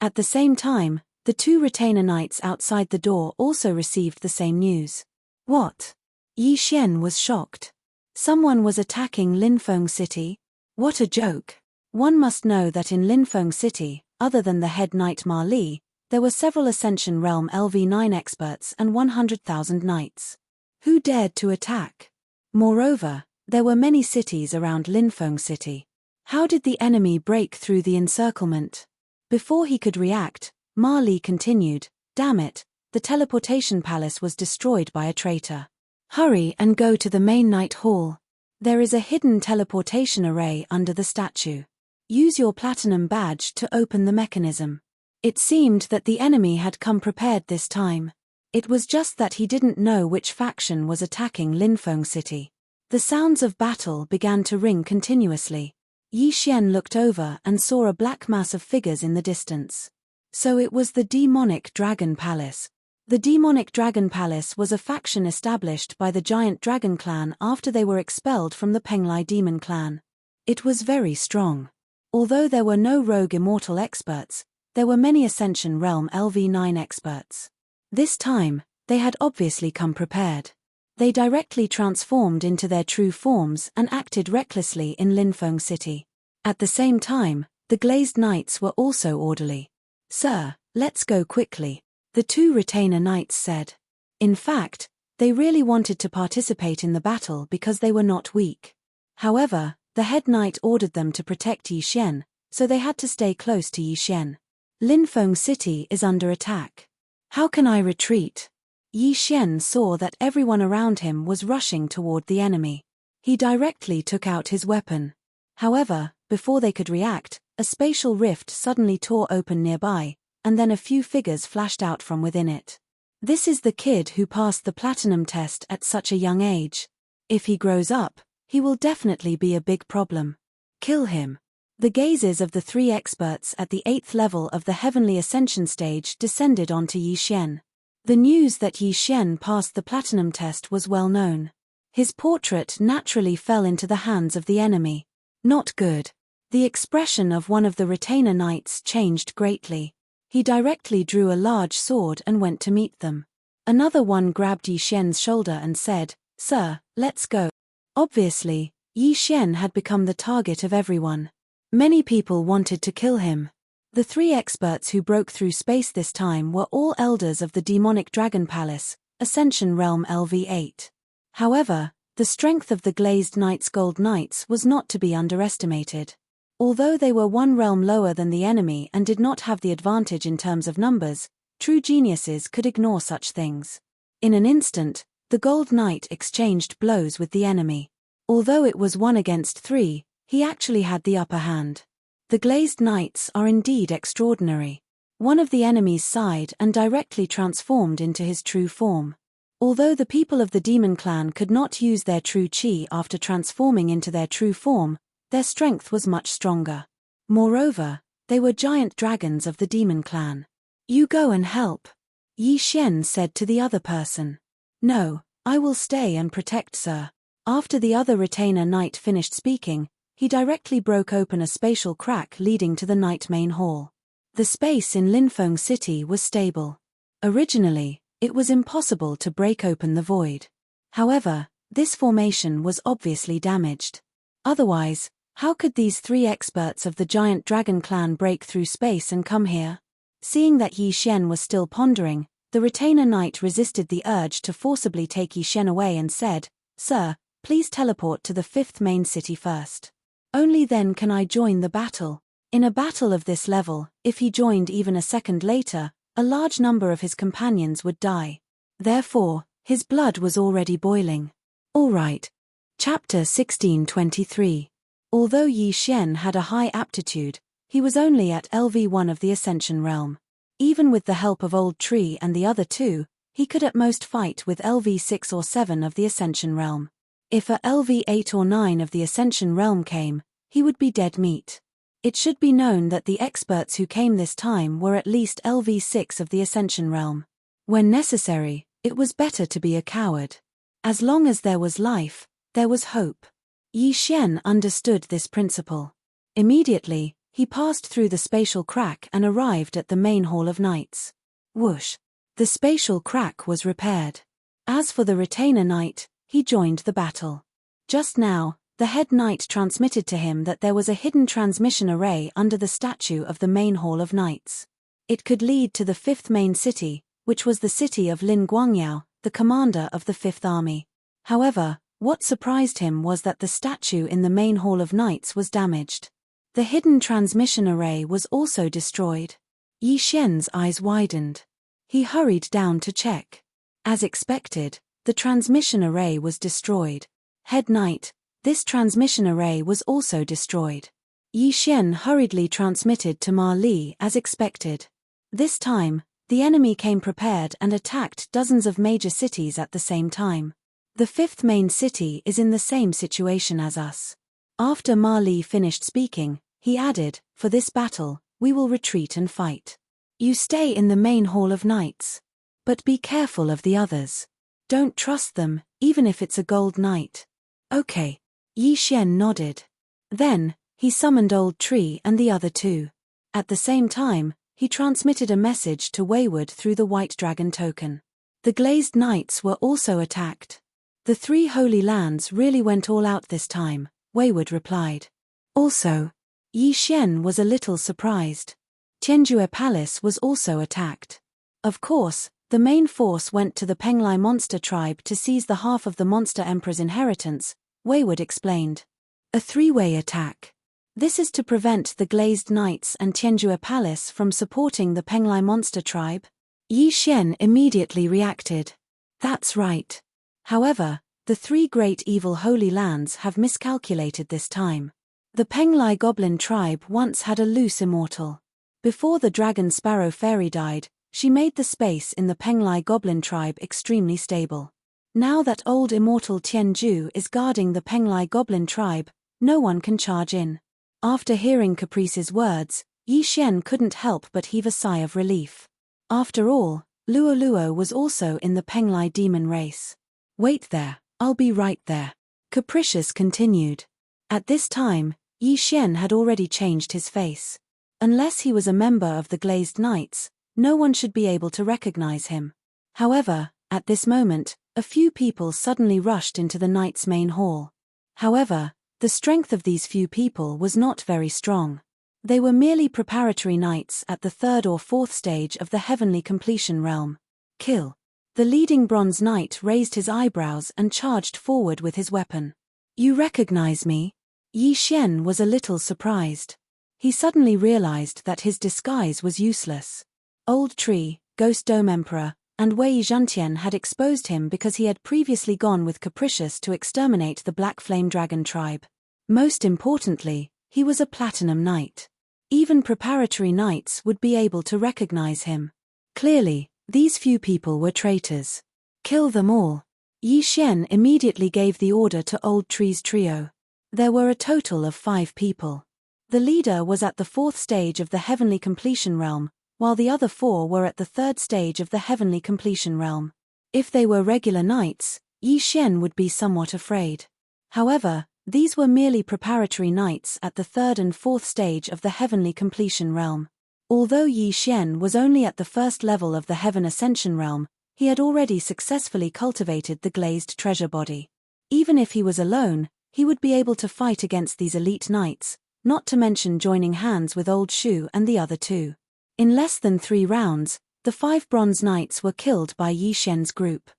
At the same time, the 2 retainer knights outside the door also received the same news. What? Yi Xian was shocked. Someone was attacking Linfeng City? What a joke. One must know that in Linfeng City, other than the head knight Ma Li, there were several Ascension Realm LV9 experts and 100,000 knights. Who dared to attack? Moreover, there were many cities around Linfeng City. How did the enemy break through the encirclement? Before he could react, Ma Li continued, "Damn it, the teleportation palace was destroyed by a traitor. Hurry and go to the main night hall. There is a hidden teleportation array under the statue. Use your platinum badge to open the mechanism." It seemed that the enemy had come prepared this time. It was just that he didn't know which faction was attacking Linfeng City. The sounds of battle began to ring continuously. Yi Xian looked over and saw a black mass of figures in the distance. So it was the Demonic Dragon Palace. The Demonic Dragon Palace was a faction established by the Giant Dragon Clan after they were expelled from the Penglai Demon Clan. It was very strong. Although there were no rogue immortal experts, there were many Ascension Realm LV9 experts. This time, they had obviously come prepared. They directly transformed into their true forms and acted recklessly in Linfeng City. At the same time, the Glazed Knights were also orderly. "Sir, let's go quickly," the 2 retainer knights said. In fact, they really wanted to participate in the battle because they were not weak. However, the head knight ordered them to protect Yi Xian, so they had to stay close to Yi Xian. Linfeng City is under attack. How can I retreat? Yi Xian saw that everyone around him was rushing toward the enemy. He directly took out his weapon. However, before they could react, a spatial rift suddenly tore open nearby, and then a few figures flashed out from within it. This is the kid who passed the platinum test at such a young age. If he grows up, he will definitely be a big problem. Kill him. The gazes of the 3 experts at the 8th level of the Heavenly Ascension stage descended onto Yi Xian. The news that Yi Xian passed the platinum test was well known. His portrait naturally fell into the hands of the enemy. Not good. The expression of one of the retainer knights changed greatly. He directly drew a large sword and went to meet them. Another one grabbed Yi Xian's shoulder and said, "Sir, let's go." Obviously, Yi Xian had become the target of everyone. Many people wanted to kill him. The 3 experts who broke through space this time were all elders of the Demonic Dragon Palace, Ascension Realm LV8. However, the strength of the Glazed Knight's Gold Knights was not to be underestimated. Although they were one realm lower than the enemy and did not have the advantage in terms of numbers, true geniuses could ignore such things. In an instant, the Gold Knight exchanged blows with the enemy. Although it was 1 against 3, he actually had the upper hand. The Glazed Knights are indeed extraordinary. One of the enemy's sighed and directly transformed into his true form. Although the people of the demon clan could not use their true chi after transforming into their true form, their strength was much stronger. Moreover, they were giant dragons of the demon clan. "You go and help," Yi Xian said to the other person. "No, I will stay and protect, sir." After the other retainer knight finished speaking, he directly broke open a spatial crack leading to the night main hall. The space in Linfeng City was stable. Originally, it was impossible to break open the void. However, this formation was obviously damaged. Otherwise, how could these 3 experts of the giant dragon clan break through space and come here? Seeing that Yi Xian was still pondering, the retainer knight resisted the urge to forcibly take Yi Xian away and said, "Sir, please teleport to the 5th main city first. Only then can I join the battle." In a battle of this level, if he joined even a second later, a large number of his companions would die. Therefore, his blood was already boiling. All right. Chapter 1623. Although Yi Xian had a high aptitude, he was only at LV1 of the Ascension Realm. Even with the help of Old Tree and the other 2, he could at most fight with LV6 or 7 of the Ascension Realm. If a LV8 or 9 of the Ascension Realm came, he would be dead meat. It should be known that the experts who came this time were at least LV6 of the Ascension Realm. When necessary, it was better to be a coward. As long as there was life, there was hope. Yi Xian understood this principle. Immediately, he passed through the spatial crack and arrived at the main hall of knights. Whoosh! The spatial crack was repaired. As for the retainer knight, he joined the battle. Just now, the head knight transmitted to him that there was a hidden transmission array under the statue of the main hall of knights. It could lead to the 5th main city, which was the city of Lin Guangyao, the commander of the 5th army. However, what surprised him was that the statue in the main hall of knights was damaged. The hidden transmission array was also destroyed. Yi Xian's eyes widened. He hurried down to check. As expected, the transmission array was destroyed. Head knight, this transmission array was also destroyed. Yi Xian hurriedly transmitted to Ma Li as expected. This time, the enemy came prepared and attacked dozens of major cities at the same time. The 5th main city is in the same situation as us. After Ma Li finished speaking, he added, "For this battle, we will retreat and fight. You stay in the main hall of knights. But be careful of the others. Don't trust them, even if it's a gold knight." "Okay." Yi Xian nodded. Then, he summoned Old Tree and the other 2. At the same time, he transmitted a message to Wayward through the White Dragon token. The Glazed Knights were also attacked. "The 3 Holy Lands really went all out this time," Wayward replied. Also, Yi Xian was a little surprised. Tianjue Palace was also attacked. Of course, the main force went to the Penglai monster tribe to seize the half of the Monster Emperor's inheritance, Wayward explained. "A 3-way attack. This is to prevent the Glazed Knights and Tianjue Palace from supporting the Penglai monster tribe?" Yi Xian immediately reacted. "That's right. However, the 3 great evil holy lands have miscalculated this time. The Penglai goblin tribe once had a loose immortal. Before the dragon sparrow fairy died, she made the space in the Penglai goblin tribe extremely stable. Now that old immortal Tianju is guarding the Penglai goblin tribe, no one can charge in." After hearing Caprice's words, Yi Xian couldn't help but heave a sigh of relief. After all, Luo Luo was also in the Penglai demon race. "Wait there, I'll be right there," Capricious continued. At this time, Yi Xian had already changed his face. Unless he was a member of the Glazed Knights, no one should be able to recognize him. However, at this moment, a few people suddenly rushed into the Knights' main hall. However, the strength of these few people was not very strong. They were merely preparatory knights at the 3rd or 4th stage of the Heavenly Completion realm. Kill. The leading bronze knight raised his eyebrows and charged forward with his weapon. You recognize me? Yi Xian was a little surprised. He suddenly realized that his disguise was useless. Old Tree, Ghost Dome Emperor, and Wei Zhentian had exposed him because he had previously gone with Capricious to exterminate the Black Flame Dragon tribe. Most importantly, he was a Platinum Knight. Even preparatory knights would be able to recognize him. Clearly, these few people were traitors. Kill them all. Yi Xian immediately gave the order to Old Tree's trio. There were a total of 5 people. The leader was at the 4th stage of the Heavenly Completion Realm, while the other 4 were at the 3rd stage of the Heavenly Completion Realm. If they were regular knights, Yi Xian would be somewhat afraid. However, these were merely preparatory knights at the 3rd and 4th stage of the Heavenly Completion Realm. Although Yi Xian was only at the 1st level of the Heaven Ascension Realm, he had already successfully cultivated the glazed treasure body. Even if he was alone, he would be able to fight against these elite knights, not to mention joining hands with Old Shu and the other 2. In less than 3 rounds, the 5 bronze knights were killed by Yi Xian's group.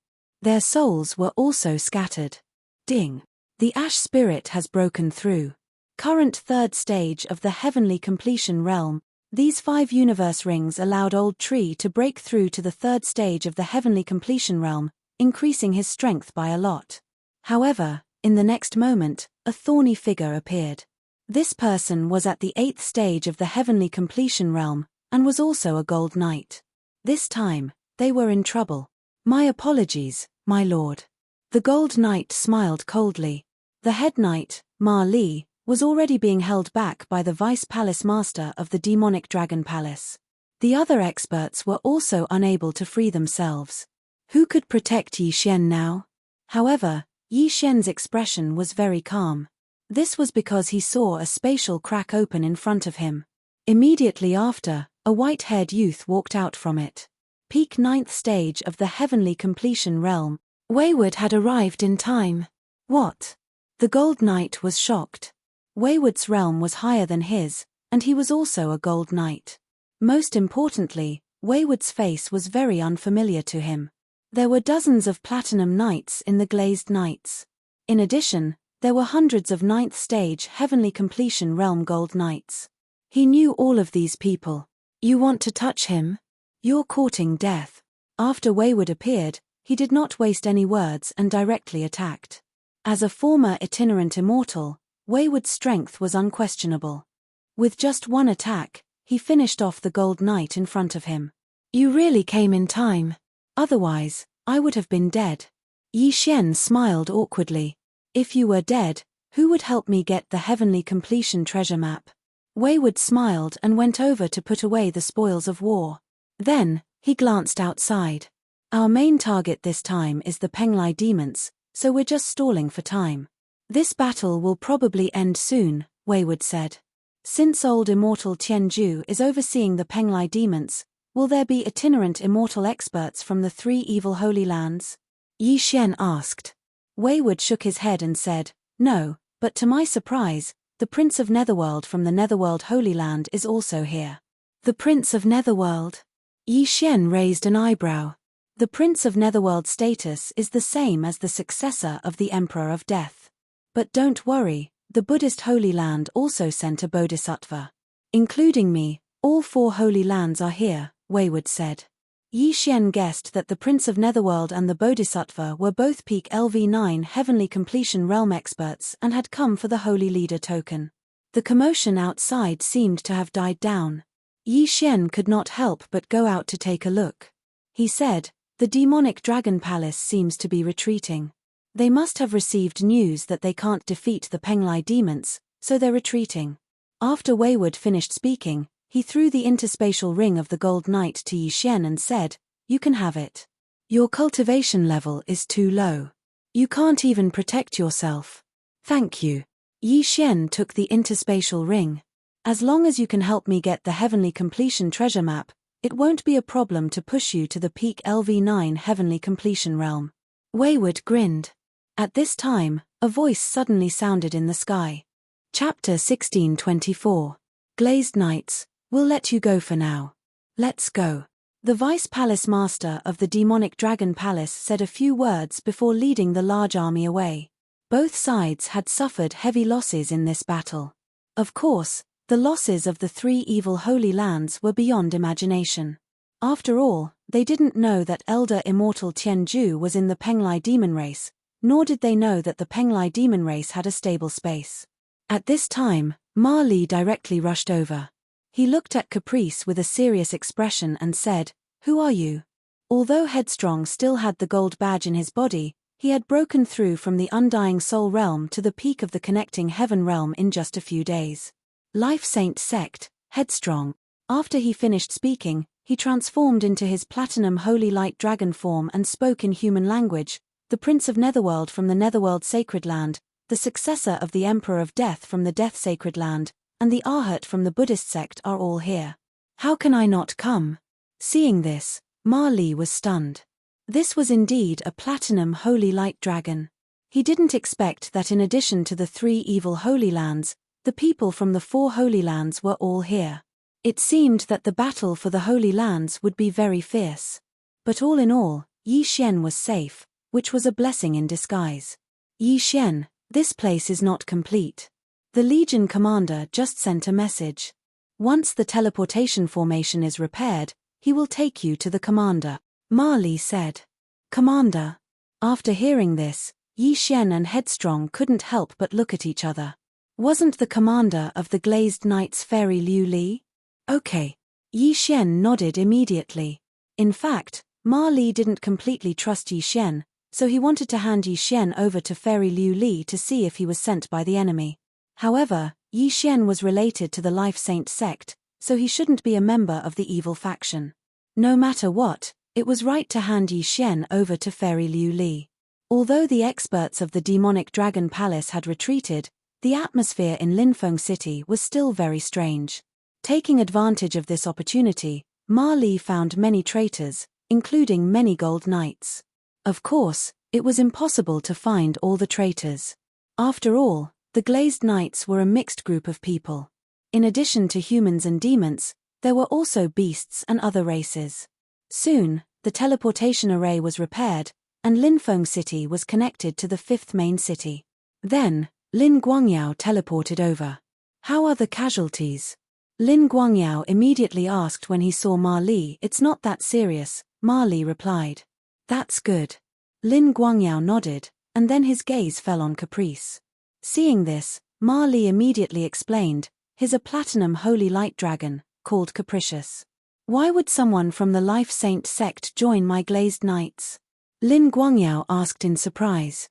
Their souls were also scattered. Ding! The Ash Spirit has broken through. Current 3rd stage of the Heavenly Completion Realm, these 5 universe rings allowed Old Tree to break through to the 3rd stage of the Heavenly Completion Realm, increasing his strength by a lot. However, in the next moment, a thorny figure appeared. This person was at the 8th stage of the Heavenly Completion Realm, and was also a Gold Knight. This time, they were in trouble. My apologies, my lord. The Gold Knight smiled coldly. The head knight, Ma Li, was already being held back by the Vice Palace Master of the Demonic Dragon Palace. The other experts were also unable to free themselves. Who could protect Yi Xian now? However, Yi Xian's expression was very calm. This was because he saw a spatial crack open in front of him. Immediately after, a white-haired youth walked out from it. Peak 9th stage of the Heavenly Completion Realm. Wayward had arrived in time. What? The Gold Knight was shocked. Wayward's realm was higher than his, and he was also a Gold Knight. Most importantly, Wayward's face was very unfamiliar to him. There were dozens of Platinum Knights in the Glazed Knights. In addition, there were hundreds of 9th stage Heavenly Completion Realm Gold Knights. He knew all of these people. You want to touch him? You're courting death. After Wayward appeared, he did not waste any words and directly attacked. As a former itinerant immortal, Wayward's strength was unquestionable. With just one attack, he finished off the Gold Knight in front of him. You really came in time. Otherwise, I would have been dead. Yi Xian smiled awkwardly. If you were dead, who would help me get the Heavenly Completion treasure map? Wayward smiled and went over to put away the spoils of war. Then, he glanced outside. Our main target this time is the Penglai demons, so we're just stalling for time. This battle will probably end soon, Wayward said. Since old immortal Tianju is overseeing the Penglai demons, will there be itinerant immortal experts from the 3 evil holy lands? Yi Xian asked. Wayward shook his head and said, no, but to my surprise, the Prince of Netherworld from the Netherworld Holy Land is also here. The Prince of Netherworld? Yi Xian raised an eyebrow. The Prince of Netherworld status is the same as the successor of the Emperor of Death. But don't worry, the Buddhist Holy Land also sent a Bodhisattva. Including me, all 4 holy lands are here, Wayward said. Yi Xian guessed that the Prince of Netherworld and the Bodhisattva were both peak LV9 Heavenly Completion Realm experts and had come for the Holy Leader token. The commotion outside seemed to have died down. Yi Xian could not help but go out to take a look. He said, the Demonic Dragon Palace seems to be retreating. They must have received news that they can't defeat the Penglai demons, so they're retreating. After Wayward finished speaking, he threw the interspatial ring of the Gold Knight to Yi Xian and said, you can have it. Your cultivation level is too low. You can't even protect yourself. Thank you. Yi Xian took the interspatial ring. As long as you can help me get the Heavenly Completion treasure map, it won't be a problem to push you to the peak LV9 Heavenly Completion realm. Wayward grinned. At this time, a voice suddenly sounded in the sky. Chapter 1624. Glazed Knights, we'll let you go for now. Let's go. The vice palace master of the demonic dragon palace said a few words before leading the large army away. Both sides had suffered heavy losses in this battle. Of course, the losses of the 3 evil holy lands were beyond imagination. After all, they didn't know that Elder Immortal Tianju was in the Penglai demon race, nor did they know that the Penglai demon race had a stable space. At this time, Ma Li directly rushed over. He looked at Caprice with a serious expression and said, "Who are you?" Although Headstrong still had the gold badge in his body, he had broken through from the Undying Soul realm to the peak of the Connecting Heaven realm in just a few days. Life Saint Sect, Headstrong. After he finished speaking, he transformed into his Platinum Holy Light Dragon form and spoke in human language. The Prince of Netherworld from the Netherworld Sacred Land, the successor of the Emperor of Death from the Death Sacred Land, and the Arhat from the Buddhist sect are all here. How can I not come? Seeing this, Ma Li was stunned. This was indeed a Platinum Holy Light Dragon. He didn't expect that in addition to the 3 evil Holy Lands, the people from the 4 Holy Lands were all here. It seemed that the battle for the Holy Lands would be very fierce. But all in all, Yi Xian was safe, which was a blessing in disguise. Yi Xian, this place is not complete. The Legion commander just sent a message. Once the teleportation formation is repaired, he will take you to the commander, Ma Li said. Commander. After hearing this, Yi Xian and Headstrong couldn't help but look at each other. Wasn't the commander of the Glazed Knights Fairy Liu Li? Okay. Yi Xian nodded immediately. In fact, Ma Li didn't completely trust Yi Xian, so he wanted to hand Yi Xian over to Fairy Liu Li to see if he was sent by the enemy. However, Yi Xian was related to the Life Saint sect, so he shouldn't be a member of the evil faction. No matter what, it was right to hand Yi Xian over to Fairy Liu Li. Although the experts of the demonic dragon palace had retreated, the atmosphere in Linfeng City was still very strange. Taking advantage of this opportunity, Ma Li found many traitors, including many gold knights. Of course, it was impossible to find all the traitors. After all, the Glazed Knights were a mixed group of people. In addition to humans and demons, there were also beasts and other races. Soon, the teleportation array was repaired, and Linfeng City was connected to the 5th main city. Then, Lin Guangyao teleported over. How are the casualties? Lin Guangyao immediately asked when he saw Ma Li. It's not that serious, Ma Li replied. That's good. Lin Guangyao nodded, and then his gaze fell on Caprice. Seeing this, Ma Li immediately explained, "He's a Platinum Holy Light Dragon, called Capricious. Why would someone from the Life Saint sect join my Glazed Knights?" Lin Guangyao asked in surprise.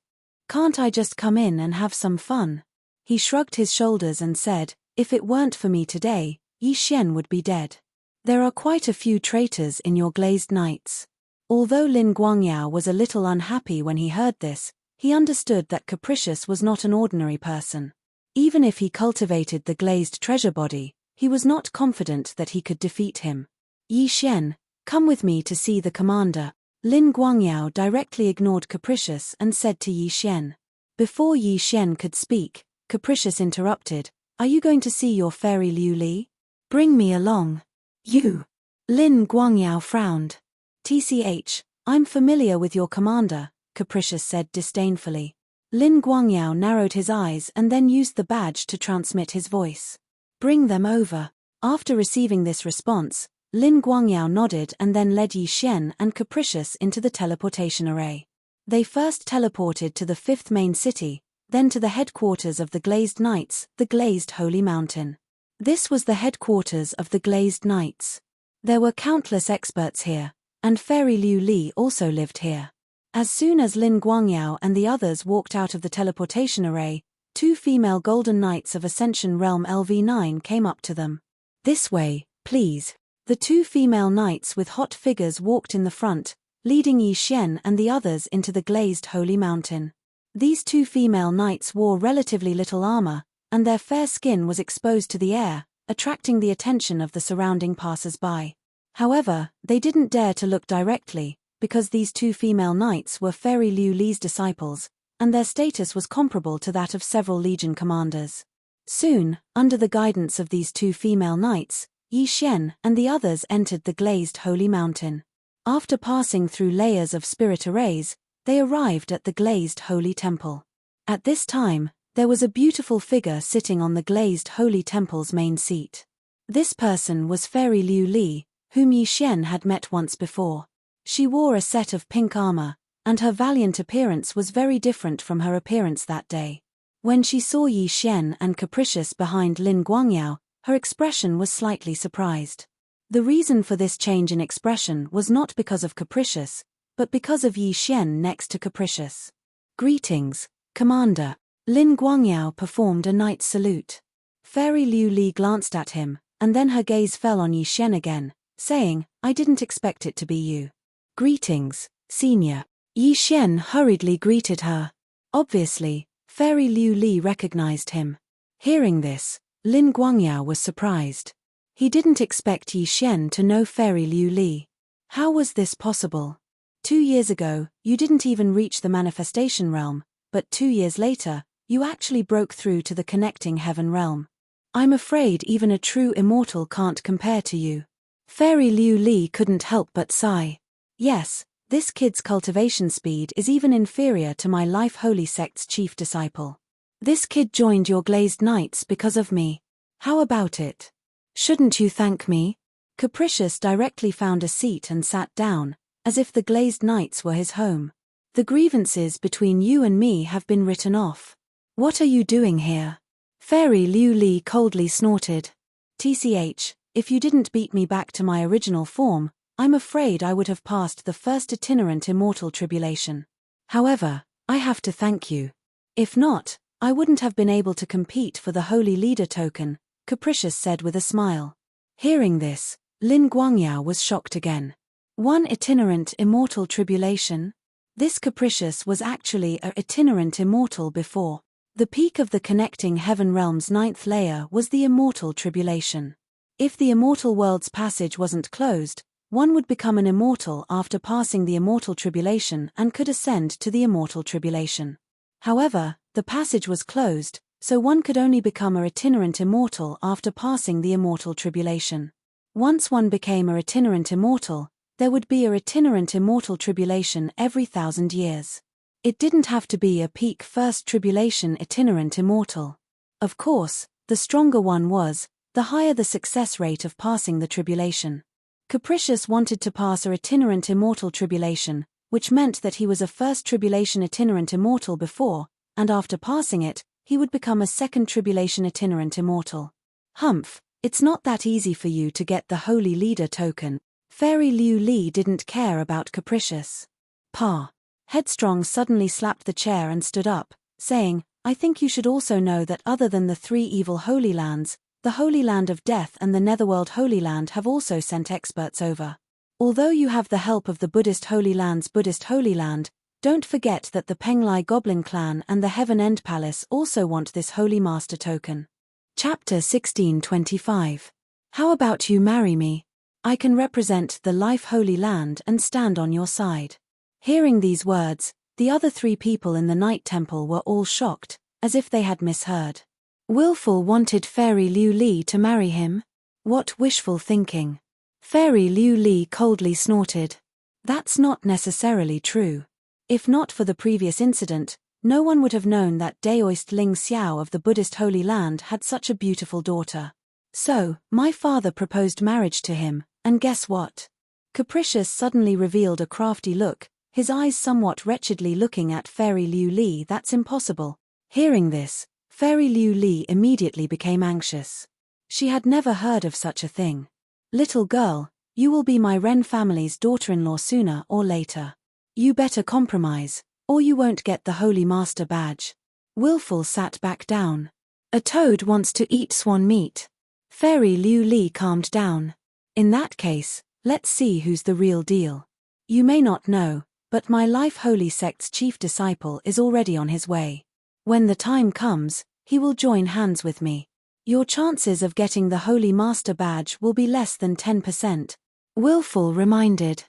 "Can't I just come in and have some fun?" He shrugged his shoulders and said, "If it weren't for me today, Yi Xian would be dead. There are quite a few traitors in your Glazed Knights." Although Lin Guangyao was a little unhappy when he heard this, he understood that Capricious was not an ordinary person. Even if he cultivated the glazed treasure body, he was not confident that he could defeat him. "Yi Xian, come with me to see the commander." Lin Guangyao directly ignored Capricious and said to Yi Xian. Before Yi Xian could speak, Capricious interrupted, "Are you going to see your Fairy Liu Li? Bring me along." "You?" Lin Guangyao frowned. "TCH, I'm familiar with your commander," Capricious said disdainfully. Lin Guangyao narrowed his eyes and then used the badge to transmit his voice. "Bring them over." After receiving this response, Lin Guangyao nodded and then led Yi Xian and Capricious into the teleportation array. They first teleported to the 5th main city, then to the headquarters of the Glazed Knights, the Glazed Holy Mountain. This was the headquarters of the Glazed Knights. There were countless experts here, and Fairy Liu Li also lived here. As soon as Lin Guangyao and the others walked out of the teleportation array, 2 female Golden Knights of Ascension Realm LV9 came up to them. "This way, please." The 2 female knights with hot figures walked in the front, leading Yi Xian and the others into the Glazed Holy Mountain. These 2 female knights wore relatively little armor, and their fair skin was exposed to the air, attracting the attention of the surrounding passers-by. However, they didn't dare to look directly, because these 2 female knights were Fairy Liu Li's disciples, and their status was comparable to that of several legion commanders. Soon, under the guidance of these 2 female knights, Yi Xian and the others entered the glazed holy mountain. After passing through layers of spirit arrays, they arrived at the glazed holy temple. At this time, there was a beautiful figure sitting on the glazed holy temple's main seat. This person was Fairy Liu Li, whom Yi Xian had met once before. She wore a set of pink armor, and her valiant appearance was very different from her appearance that day. When she saw Yi Xian and Capricious behind Lin Guangyao, her expression was slightly surprised. The reason for this change in expression was not because of Capricious, but because of Yi Xian next to Capricious. "Greetings, Commander." Lin Guangyao performed a knight's salute. Fairy Liu Li glanced at him, and then her gaze fell on Yi Xian again, saying, "I didn't expect it to be you." "Greetings, Senior." Yi Xian hurriedly greeted her. Obviously, Fairy Liu Li recognized him. Hearing this, Lin Guangyao was surprised. He didn't expect Yi Xian to know Fairy Liu Li. How was this possible? 2 years ago, you didn't even reach the manifestation realm, but 2 years later, you actually broke through to the connecting heaven realm. I'm afraid even a true immortal can't compare to you. Fairy Liu Li couldn't help but sigh. Yes, this kid's cultivation speed is even inferior to my Life Holy Sect's chief disciple. This kid joined your glazed knights because of me. How about it? Shouldn't you thank me? Capricious directly found a seat and sat down, as if the glazed knights were his home. The grievances between you and me have been written off. What are you doing here? Fairy Liu Li coldly snorted. TCH, if you didn't beat me back to my original form, I'm afraid I would have passed the first itinerant immortal tribulation. However, I have to thank you. If not, I wouldn't have been able to compete for the Holy Leader token, Capricious said with a smile. Hearing this, Lin Guangyao was shocked again. One itinerant immortal tribulation? This Capricious was actually a itinerant immortal before. The peak of the connecting heaven realm's 9th layer was the immortal tribulation. If the immortal world's passage wasn't closed, one would become an immortal after passing the immortal tribulation and could ascend to the immortal tribulation. However, the passage was closed, so one could only become a itinerant immortal after passing the immortal tribulation. Once one became a itinerant immortal, there would be a itinerant immortal tribulation every 1,000 years. It didn't have to be a peak first tribulation itinerant immortal. Of course, the stronger one was, the higher the success rate of passing the tribulation. Capricious wanted to pass a itinerant immortal tribulation, which meant that he was a first tribulation itinerant immortal before, and after passing it, he would become a second tribulation itinerant immortal. Humph, it's not that easy for you to get the Holy Leader token. Fairy Liu Li didn't care about Capricious. Pa. Headstrong suddenly slapped the chair and stood up, saying, I think you should also know that other than the 3 evil Holy Lands, the Holy Land of Death and the Netherworld Holy Land have also sent experts over. Although you have the help of the Buddhist Holy Land's Buddhist Holy Land, don't forget that the Penglai Goblin Clan and the Heaven End Palace also want this Holy Master token. Chapter 1625. How about you marry me? I can represent the Life Holy Land and stand on your side. Hearing these words, the other 3 people in the Night Temple were all shocked, as if they had misheard. Willful wanted Fairy Liu Li to marry him? What wishful thinking. Fairy Liu Li coldly snorted. That's not necessarily true. If not for the previous incident, no one would have known that Daoist Ling Xiao of the Buddhist Holy Land had such a beautiful daughter. So, my father proposed marriage to him, and guess what? Capricious suddenly revealed a crafty look, his eyes somewhat wretchedly looking at Fairy Liu Li. That's impossible. Hearing this, Fairy Liu Li immediately became anxious. She had never heard of such a thing. Little girl, you will be my Ren family's daughter-in-law sooner or later. You better compromise, or you won't get the Holy Master badge. Willful sat back down. A toad wants to eat swan meat. Fairy Liu Li calmed down. In that case, let's see who's the real deal. You may not know, but my Life Holy Sect's chief disciple is already on his way. When the time comes, he will join hands with me. Your chances of getting the Holy Master badge will be less than 10%. Willful reminded.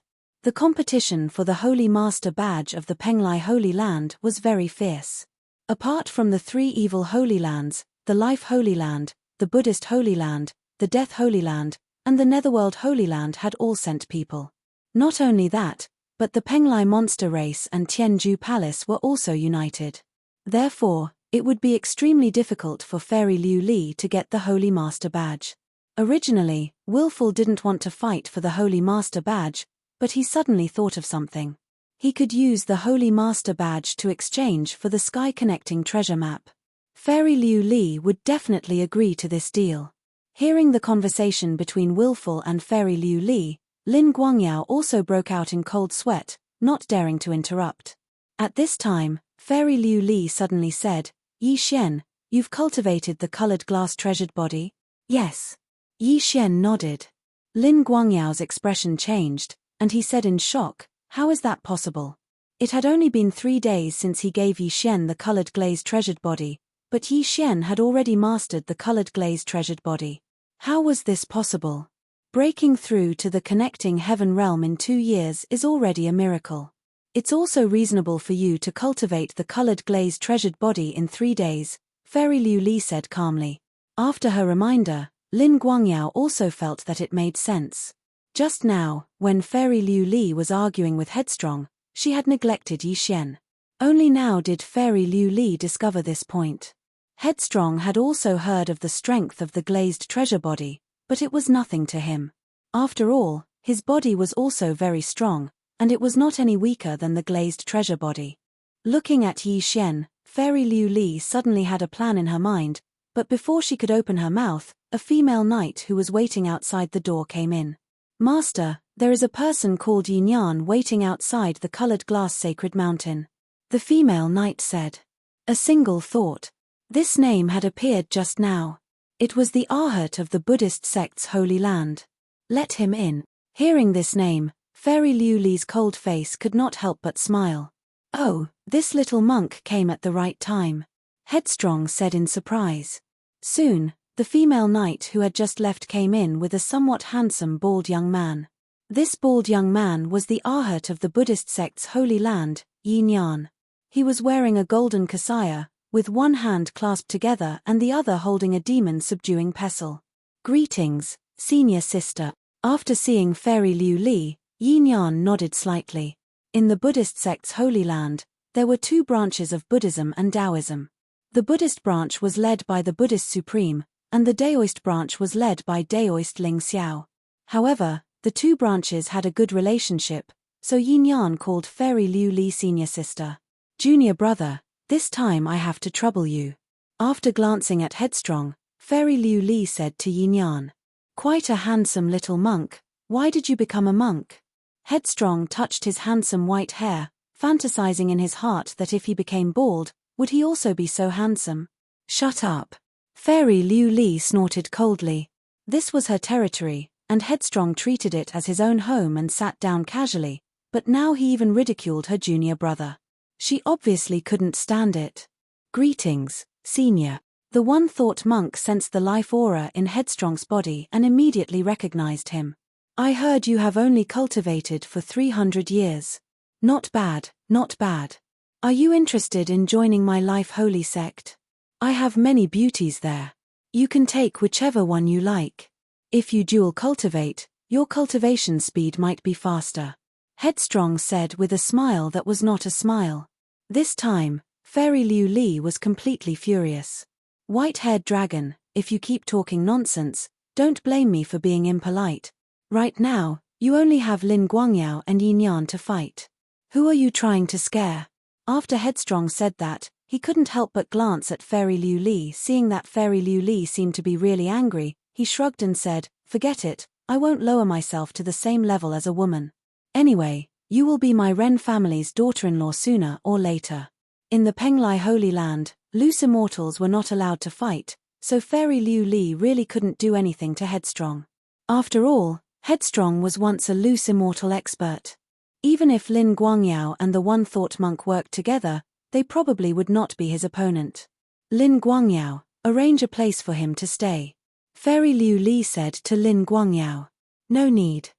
The competition for the Holy Master badge of the Penglai Holy Land was very fierce. Apart from the 3 evil Holy Lands, the Life Holy Land, the Buddhist Holy Land, the Death Holy Land, and the Netherworld Holy Land had all sent people. Not only that, but the Penglai monster race and Tianju Palace were also united. Therefore, it would be extremely difficult for Fairy Liu Li to get the Holy Master badge. Originally, Willful didn't want to fight for the Holy Master badge, but he suddenly thought of something. He could use the Holy Master badge to exchange for the sky-connecting treasure map. Fairy Liu Li would definitely agree to this deal. Hearing the conversation between Willful and Fairy Liu Li, Lin Guangyao also broke out in cold sweat, not daring to interrupt. At this time, Fairy Liu Li suddenly said, "Yi Xian, you've cultivated the colored glass treasured body?" "Yes." Yi Xian nodded. Lin Guangyao's expression changed, and he said in shock, "How is that possible?" It had only been 3 days since he gave Yi Xian the colored glaze treasured body, but Yi Xian had already mastered the colored glaze treasured body. How was this possible? Breaking through to the connecting heaven realm in 2 years is already a miracle. It's also reasonable for you to cultivate the colored glaze treasured body in 3 days, Fairy Liu Li said calmly. After her reminder, Lin Guangyao also felt that it made sense. Just now, when Fairy Liu Li was arguing with Headstrong, she had neglected Yi Xian. Only now did Fairy Liu Li discover this point. Headstrong had also heard of the strength of the glazed treasure body, but it was nothing to him. After all, his body was also very strong, and it was not any weaker than the glazed treasure body. Looking at Yi Xian, Fairy Liu Li suddenly had a plan in her mind, but before she could open her mouth, a female knight who was waiting outside the door came in. "Master, there is a person called Yin Yan waiting outside the colored glass sacred mountain," the female knight said. A single thought. This name had appeared just now. It was the Arhat of the Buddhist sect's Holy Land. Let him in. Hearing this name, Fairy Liu Li's cold face could not help but smile. "Oh, this little monk came at the right time," Headstrong said in surprise. Soon, the female knight who had just left came in with a somewhat handsome bald young man. This bald young man was the Arhat of the Buddhist sect's Holy Land, Yin Yan. He was wearing a golden kasaya, with one hand clasped together and the other holding a demon-subduing pestle. "Greetings, senior sister." After seeing Fairy Liu Li, Yin Yan nodded slightly. In the Buddhist sect's Holy Land, there were 2 branches of Buddhism and Taoism. The Buddhist branch was led by the Buddhist Supreme, and the Daoist branch was led by Daoist Ling Xiao. However, the 2 branches had a good relationship, so Yin Yan called Fairy Liu Li senior sister. "Junior brother, this time I have to trouble you." After glancing at Headstrong, Fairy Liu Li said to Yin Yan, "Quite a handsome little monk, why did you become a monk?" Headstrong touched his handsome white hair, fantasizing in his heart that if he became bald, would he also be so handsome? "Shut up." Fairy Liu Li snorted coldly. This was her territory, and Headstrong treated it as his own home and sat down casually, but now he even ridiculed her junior brother. She obviously couldn't stand it. "Greetings, senior." The one-thought monk sensed the life aura in Headstrong's body and immediately recognized him. "I heard you have only cultivated for 300 years. Not bad, not bad. Are you interested in joining my life holy sect? I have many beauties there. You can take whichever one you like. If you dual cultivate, your cultivation speed might be faster," Headstrong said with a smile that was not a smile. This time, Fairy Liu Li was completely furious. "White-haired dragon, if you keep talking nonsense, don't blame me for being impolite. Right now, you only have Lin Guangyao and Yin Yan to fight. Who are you trying to scare?" After Headstrong said that, he couldn't help but glance at Fairy Liu Li. Seeing that Fairy Liu Li seemed to be really angry, he shrugged and said, "Forget it, I won't lower myself to the same level as a woman. Anyway, you will be my Ren family's daughter-in-law sooner or later." In the Penglai Holy Land, loose immortals were not allowed to fight, so Fairy Liu Li really couldn't do anything to Headstrong. After all, Headstrong was once a loose immortal expert. Even if Lin Guangyao and the one-thought monk worked together, they probably would not be his opponent. "Lin Guangyao, arrange a place for him to stay," Fairy Liu Li said to Lin Guangyao. "No need.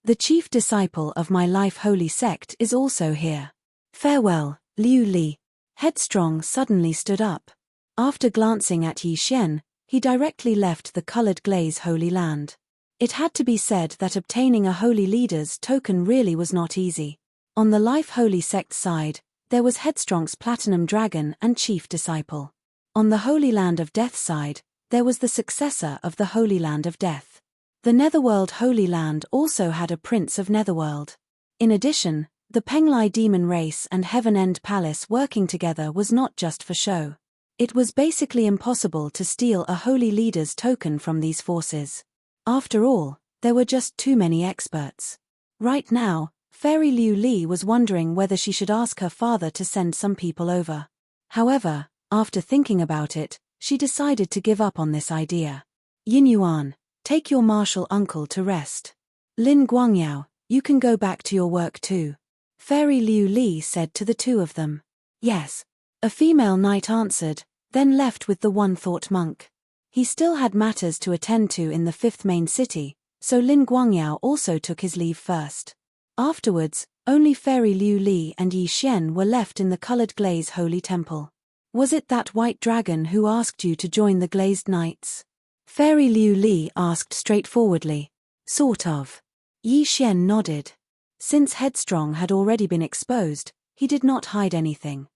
The chief disciple of my life holy sect is also here. Farewell, Liu Li." Headstrong suddenly stood up. After glancing at Yi Xian, he directly left the colored glaze Holy Land. It had to be said that obtaining a holy leader's token really was not easy. On the Life Holy Sect side, there was Headstrong's Platinum Dragon and Chief Disciple. On the Holy Land of Death side, there was the successor of the Holy Land of Death. The Netherworld Holy Land also had a Prince of Netherworld. In addition, the Penglai demon race and Heaven End Palace working together was not just for show. It was basically impossible to steal a holy leader's token from these forces. After all, there were just too many experts. Right now, Fairy Liu Li was wondering whether she should ask her father to send some people over. However, after thinking about it, she decided to give up on this idea. Yin Yuan, take your martial uncle to rest. Lin Guangyao, you can go back to your work too. Fairy Liu Li said to the two of them. Yes. A female knight answered, then left with the one-thought monk. He still had matters to attend to in the fifth main city, so Lin Guangyao also took his leave first. Afterwards, only Fairy Liu Li and Yi Xian were left in the colored glaze holy temple. Was it that white dragon who asked you to join the glazed knights? Fairy Liu Li asked straightforwardly. Sort of. Yi Xian nodded. Since Headstrong had already been exposed, he did not hide anything.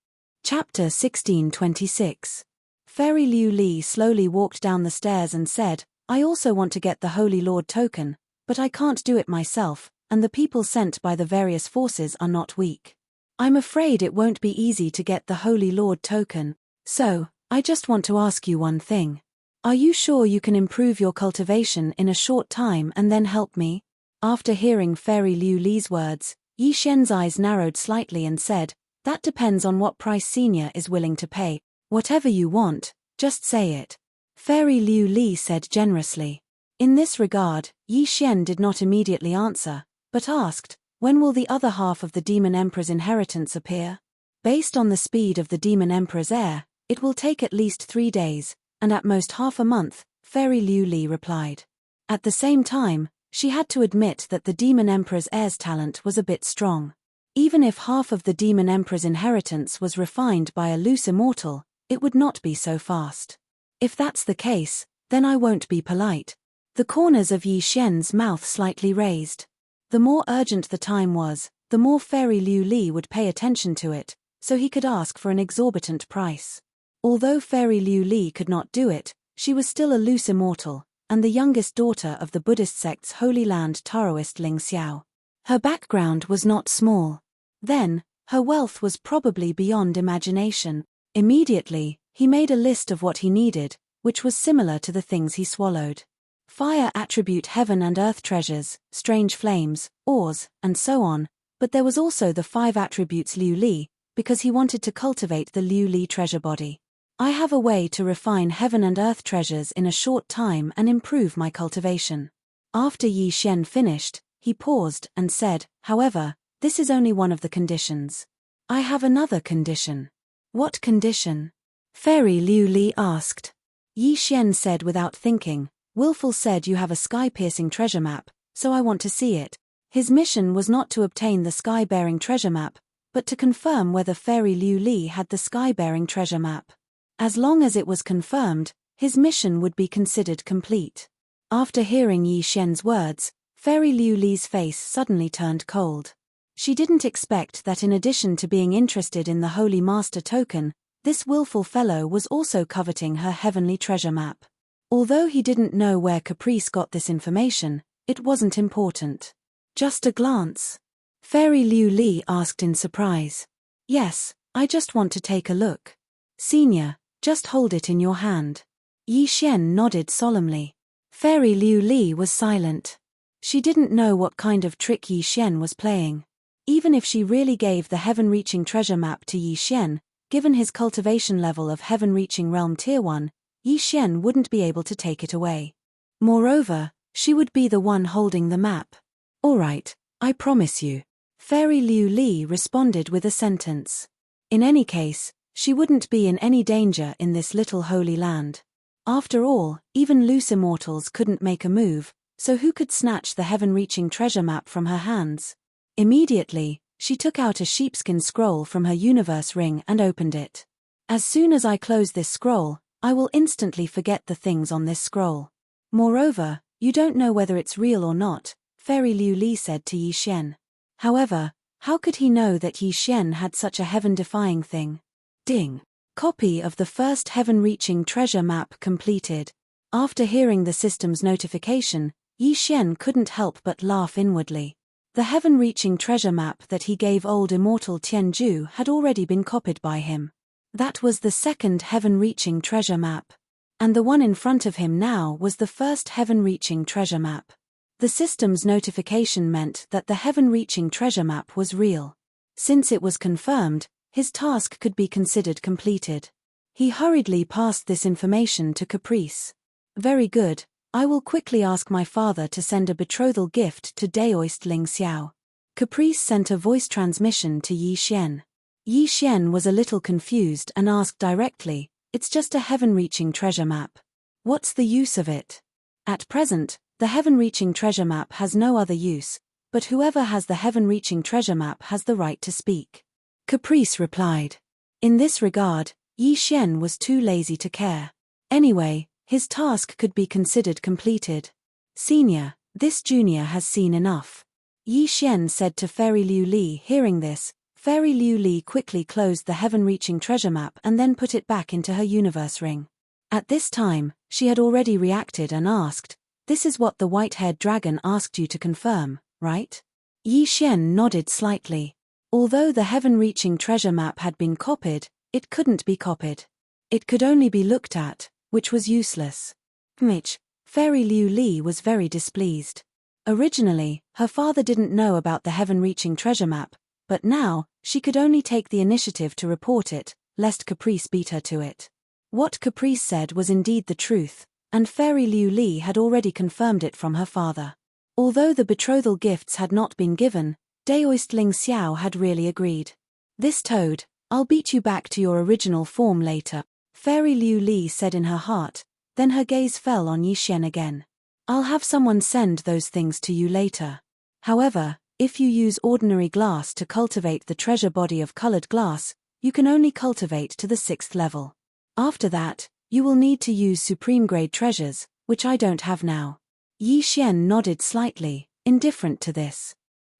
Chapter 1626. Fairy Liu Li slowly walked down the stairs and said, I also want to get the Holy Lord token, but I can't do it myself, and the people sent by the various forces are not weak. I'm afraid it won't be easy to get the Holy Lord token, so, I just want to ask you one thing. Are you sure you can improve your cultivation in a short time and then help me? After hearing Fairy Liu Li's words, Yi Xian's eyes narrowed slightly and said, That depends on what price Senior is willing to pay. Whatever you want, just say it. Fairy Liu Li said generously. In this regard, Yi Xian did not immediately answer, but asked, when will the other half of the Demon Emperor's inheritance appear? Based on the speed of the Demon Emperor's heir, it will take at least 3 days, and at most half a month, Fairy Liu Li replied. At the same time, she had to admit that the Demon Emperor's heir's talent was a bit strong. Even if half of the Demon Emperor's inheritance was refined by a loose immortal, it would not be so fast. If that's the case, then I won't be polite. The corners of Yi Xian's mouth slightly raised. The more urgent the time was, the more Fairy Liu Li would pay attention to it, so he could ask for an exorbitant price. Although Fairy Liu Li could not do it, she was still a loose immortal, and the youngest daughter of the Buddhist sect's Holy Land Taoist Ling Xiao. Her background was not small. Then, her wealth was probably beyond imagination. Immediately, he made a list of what he needed, which was similar to the things he swallowed. Fire attribute heaven and earth treasures, strange flames, ores, and so on, but there was also the 5 attributes Liu Li, because he wanted to cultivate the Liu Li treasure body. I have a way to refine heaven and earth treasures in a short time and improve my cultivation. After Yi Xian finished, he paused and said, however, this is only one of the conditions. I have another condition. What condition? Fairy Liu Li asked. Yi Xian said without thinking, Willful said you have a sky-piercing treasure map, so I want to see it. His mission was not to obtain the sky-bearing treasure map, but to confirm whether Fairy Liu Li had the sky-bearing treasure map. As long as it was confirmed, his mission would be considered complete. After hearing Yi Xian's words, Fairy Liu Li's face suddenly turned cold. She didn't expect that in addition to being interested in the Holy Master token, this willful fellow was also coveting her heavenly treasure map. Although he didn't know where Caprice got this information, it wasn't important. Just a glance. Fairy Liu Li asked in surprise. Yes, I just want to take a look. Senior, just hold it in your hand. Yi Xian nodded solemnly. Fairy Liu Li was silent. She didn't know what kind of trick Yi Xian was playing. Even if she really gave the heaven-reaching treasure map to Yi Xian, given his cultivation level of heaven-reaching realm tier 1, Yi Xian wouldn't be able to take it away. Moreover, she would be the one holding the map. All right, I promise you. Fairy Liu Li responded with a sentence. In any case, she wouldn't be in any danger in this little holy land. After all, even loose immortals couldn't make a move, so who could snatch the heaven-reaching treasure map from her hands? Immediately, she took out a sheepskin scroll from her universe ring and opened it. As soon as I close this scroll, I will instantly forget the things on this scroll. Moreover, You don't know whether it's real or not, Fairy Liu Li said to Yi Xian. However, how could he know that Yi Xian had such a heaven-defying thing? Ding. Copy of the first heaven-reaching treasure map completed. After hearing the system's notification, Yi Xian couldn't help but laugh inwardly. The heaven-reaching treasure map that he gave old immortal Tianju had already been copied by him. That was the second heaven-reaching treasure map. And the one in front of him now was the first heaven-reaching treasure map. The system's notification meant that the heaven-reaching treasure map was real. Since it was confirmed, his task could be considered completed. He hurriedly passed this information to Caprice. Very good, I will quickly ask my father to send a betrothal gift to Daoist Ling Xiao. Caprice sent a voice transmission to Yi Xian. Yi Xian was a little confused and asked directly, "It's just a heaven-reaching treasure map. What's the use of it?" At present, the heaven-reaching treasure map has no other use, but whoever has the heaven-reaching treasure map has the right to speak. Caprice replied. In this regard, Yi Xian was too lazy to care. Anyway, his task could be considered completed. Senior, this junior has seen enough. Yi Xian said to Fairy Liu Li. Hearing this, Fairy Liu Li quickly closed the heaven-reaching treasure map and then put it back into her universe ring. At this time, she had already reacted and asked, "This is what the white-haired dragon asked you to confirm, right?" Yi Xian nodded slightly. Although the heaven-reaching treasure map had been copied, it couldn't be copied. It could only be looked at, which was useless. Fairy Liu Li was very displeased. Originally, her father didn't know about the heaven-reaching treasure map, but now, she could only take the initiative to report it, lest Caprice beat her to it. What Caprice said was indeed the truth, and Fairy Liu Li had already confirmed it from her father. Although the betrothal gifts had not been given, Daoist Ling Xiao had really agreed. "This toad, I'll beat you back to your original form later," Fairy Liu Li said in her heart, then her gaze fell on Yi Xian again. "I'll have someone send those things to you later. However, if you use ordinary glass to cultivate the treasure body of colored glass, you can only cultivate to the 6th level. After that, you will need to use supreme-grade treasures, which I don't have now." Yi Xian nodded slightly, indifferent to this.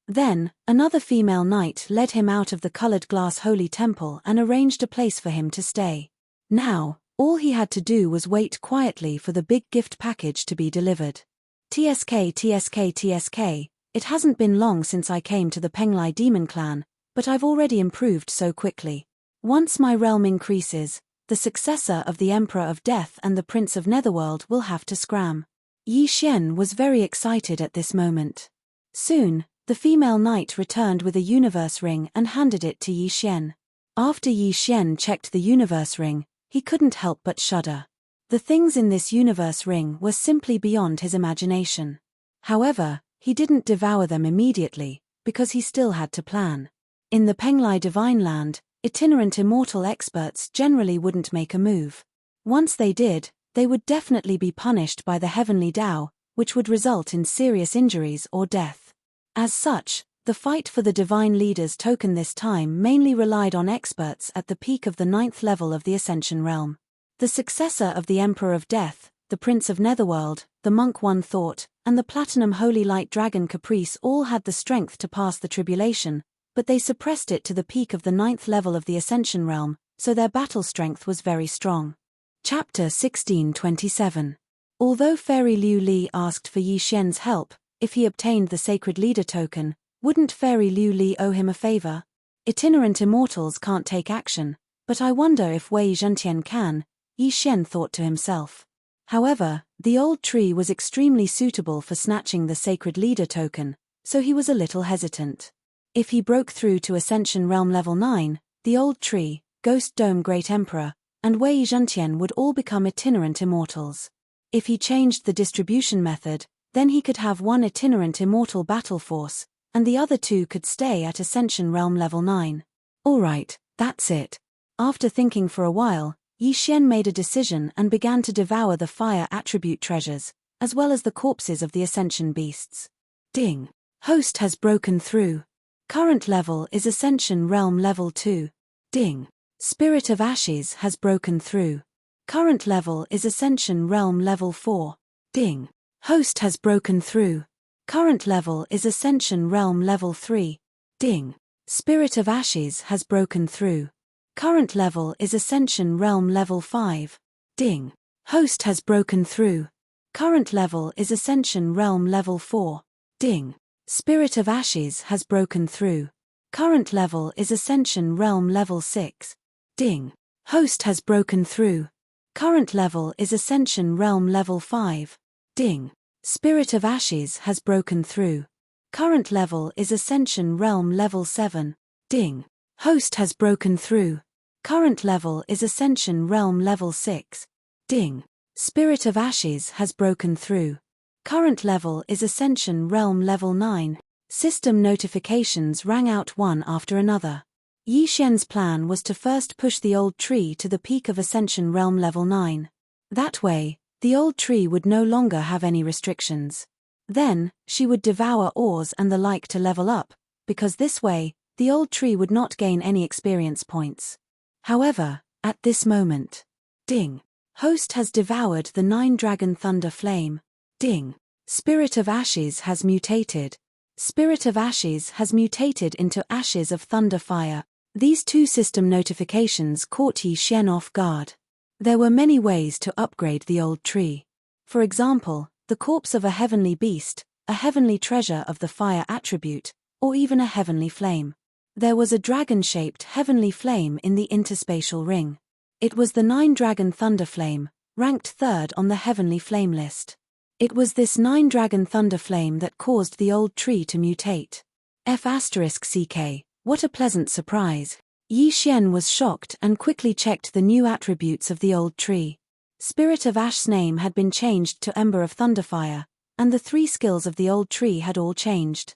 Then, another female knight led him out of the colored glass holy temple and arranged a place for him to stay. Now, all he had to do was wait quietly for the big gift package to be delivered. TSK, it hasn't been long since I came to the Penglai Demon Clan, but I've already improved so quickly. Once my realm increases, the successor of the Emperor of Death and the Prince of Netherworld will have to scram. Yi Xian was very excited at this moment. Soon, the female knight returned with a universe ring and handed it to Yi Xian. After Yi Xian checked the universe ring, he couldn't help but shudder. The things in this universe ring were simply beyond his imagination. However, he didn't devour them immediately, because he still had to plan. In the Penglai Divine Land, itinerant immortal experts generally wouldn't make a move. Once they did, they would definitely be punished by the heavenly Tao, which would result in serious injuries or death. As such, the fight for the Divine Leader's token this time mainly relied on experts at the peak of the 9th level of the Ascension Realm. The successor of the Emperor of Death, the Prince of Netherworld, the Monk One Thought, and the Platinum Holy Light Dragon Caprice all had the strength to pass the tribulation, but they suppressed it to the peak of the 9th level of the Ascension Realm, so their battle strength was very strong. Chapter 1627. Although Fairy Liu Li asked for Yi Xian's help, if he obtained the Sacred Leader token, wouldn't Fairy Liu Li owe him a favor? Itinerant immortals can't take action, but I wonder if Wei Zhentian can, Yi Xian thought to himself. However, the old tree was extremely suitable for snatching the Sacred Leader token, so he was a little hesitant. If he broke through to Ascension Realm Level 9, the old tree, Ghost Dome Great Emperor, and Wei Zhentian would all become itinerant immortals. If he changed the distribution method, then he could have one itinerant immortal battle force, and the other two could stay at Ascension Realm Level 9. Alright, that's it. After thinking for a while, Yi Xian made a decision and began to devour the fire attribute treasures, as well as the corpses of the Ascension beasts. Ding! Host has broken through. Current level is Ascension Realm Level 2. Ding! Spirit of Ashes has broken through. Current level is Ascension Realm Level 4. Ding! Host has broken through. Current level is Ascension Realm Level 3. Ding. Spirit of Ashes has broken through. Current level is Ascension Realm Level 5. Ding. Host has broken through. Current level is Ascension Realm Level 4. Ding. Spirit of Ashes has broken through. Current level is Ascension Realm Level 6. Ding. Host has broken through. Current level is Ascension Realm Level 5. Ding. Spirit of Ashes has broken through. Current level is Ascension Realm Level 7. Ding. Host has broken through. Current level is Ascension Realm Level 6. Ding. Spirit of Ashes has broken through. Current level is Ascension Realm Level 9. System notifications rang out one after another. Yi Xian's plan was to first push the old tree to the peak of Ascension Realm Level 9. That way, the old tree would no longer have any restrictions. Then, she would devour ores and the like to level up, because this way, the old tree would not gain any experience points. However, at this moment, ding. Host has devoured the 9-dragon thunder flame. Ding. Spirit of Ashes has mutated. Spirit of Ashes has mutated into Ashes of Thunder Fire. These two system notifications caught Yi Xian off guard. There were many ways to upgrade the old tree. For example, the corpse of a heavenly beast, a heavenly treasure of the fire attribute, or even a heavenly flame. There was a dragon-shaped heavenly flame in the interspatial ring. It was the 9-dragon thunder flame, ranked 3rd on the heavenly flame list. It was this 9-dragon thunder flame that caused the old tree to mutate. F***ck, what a pleasant surprise. Yi Xian was shocked and quickly checked the new attributes of the old tree. Spirit of Ash's name had been changed to Ember of Thunderfire, and the 3 skills of the old tree had all changed.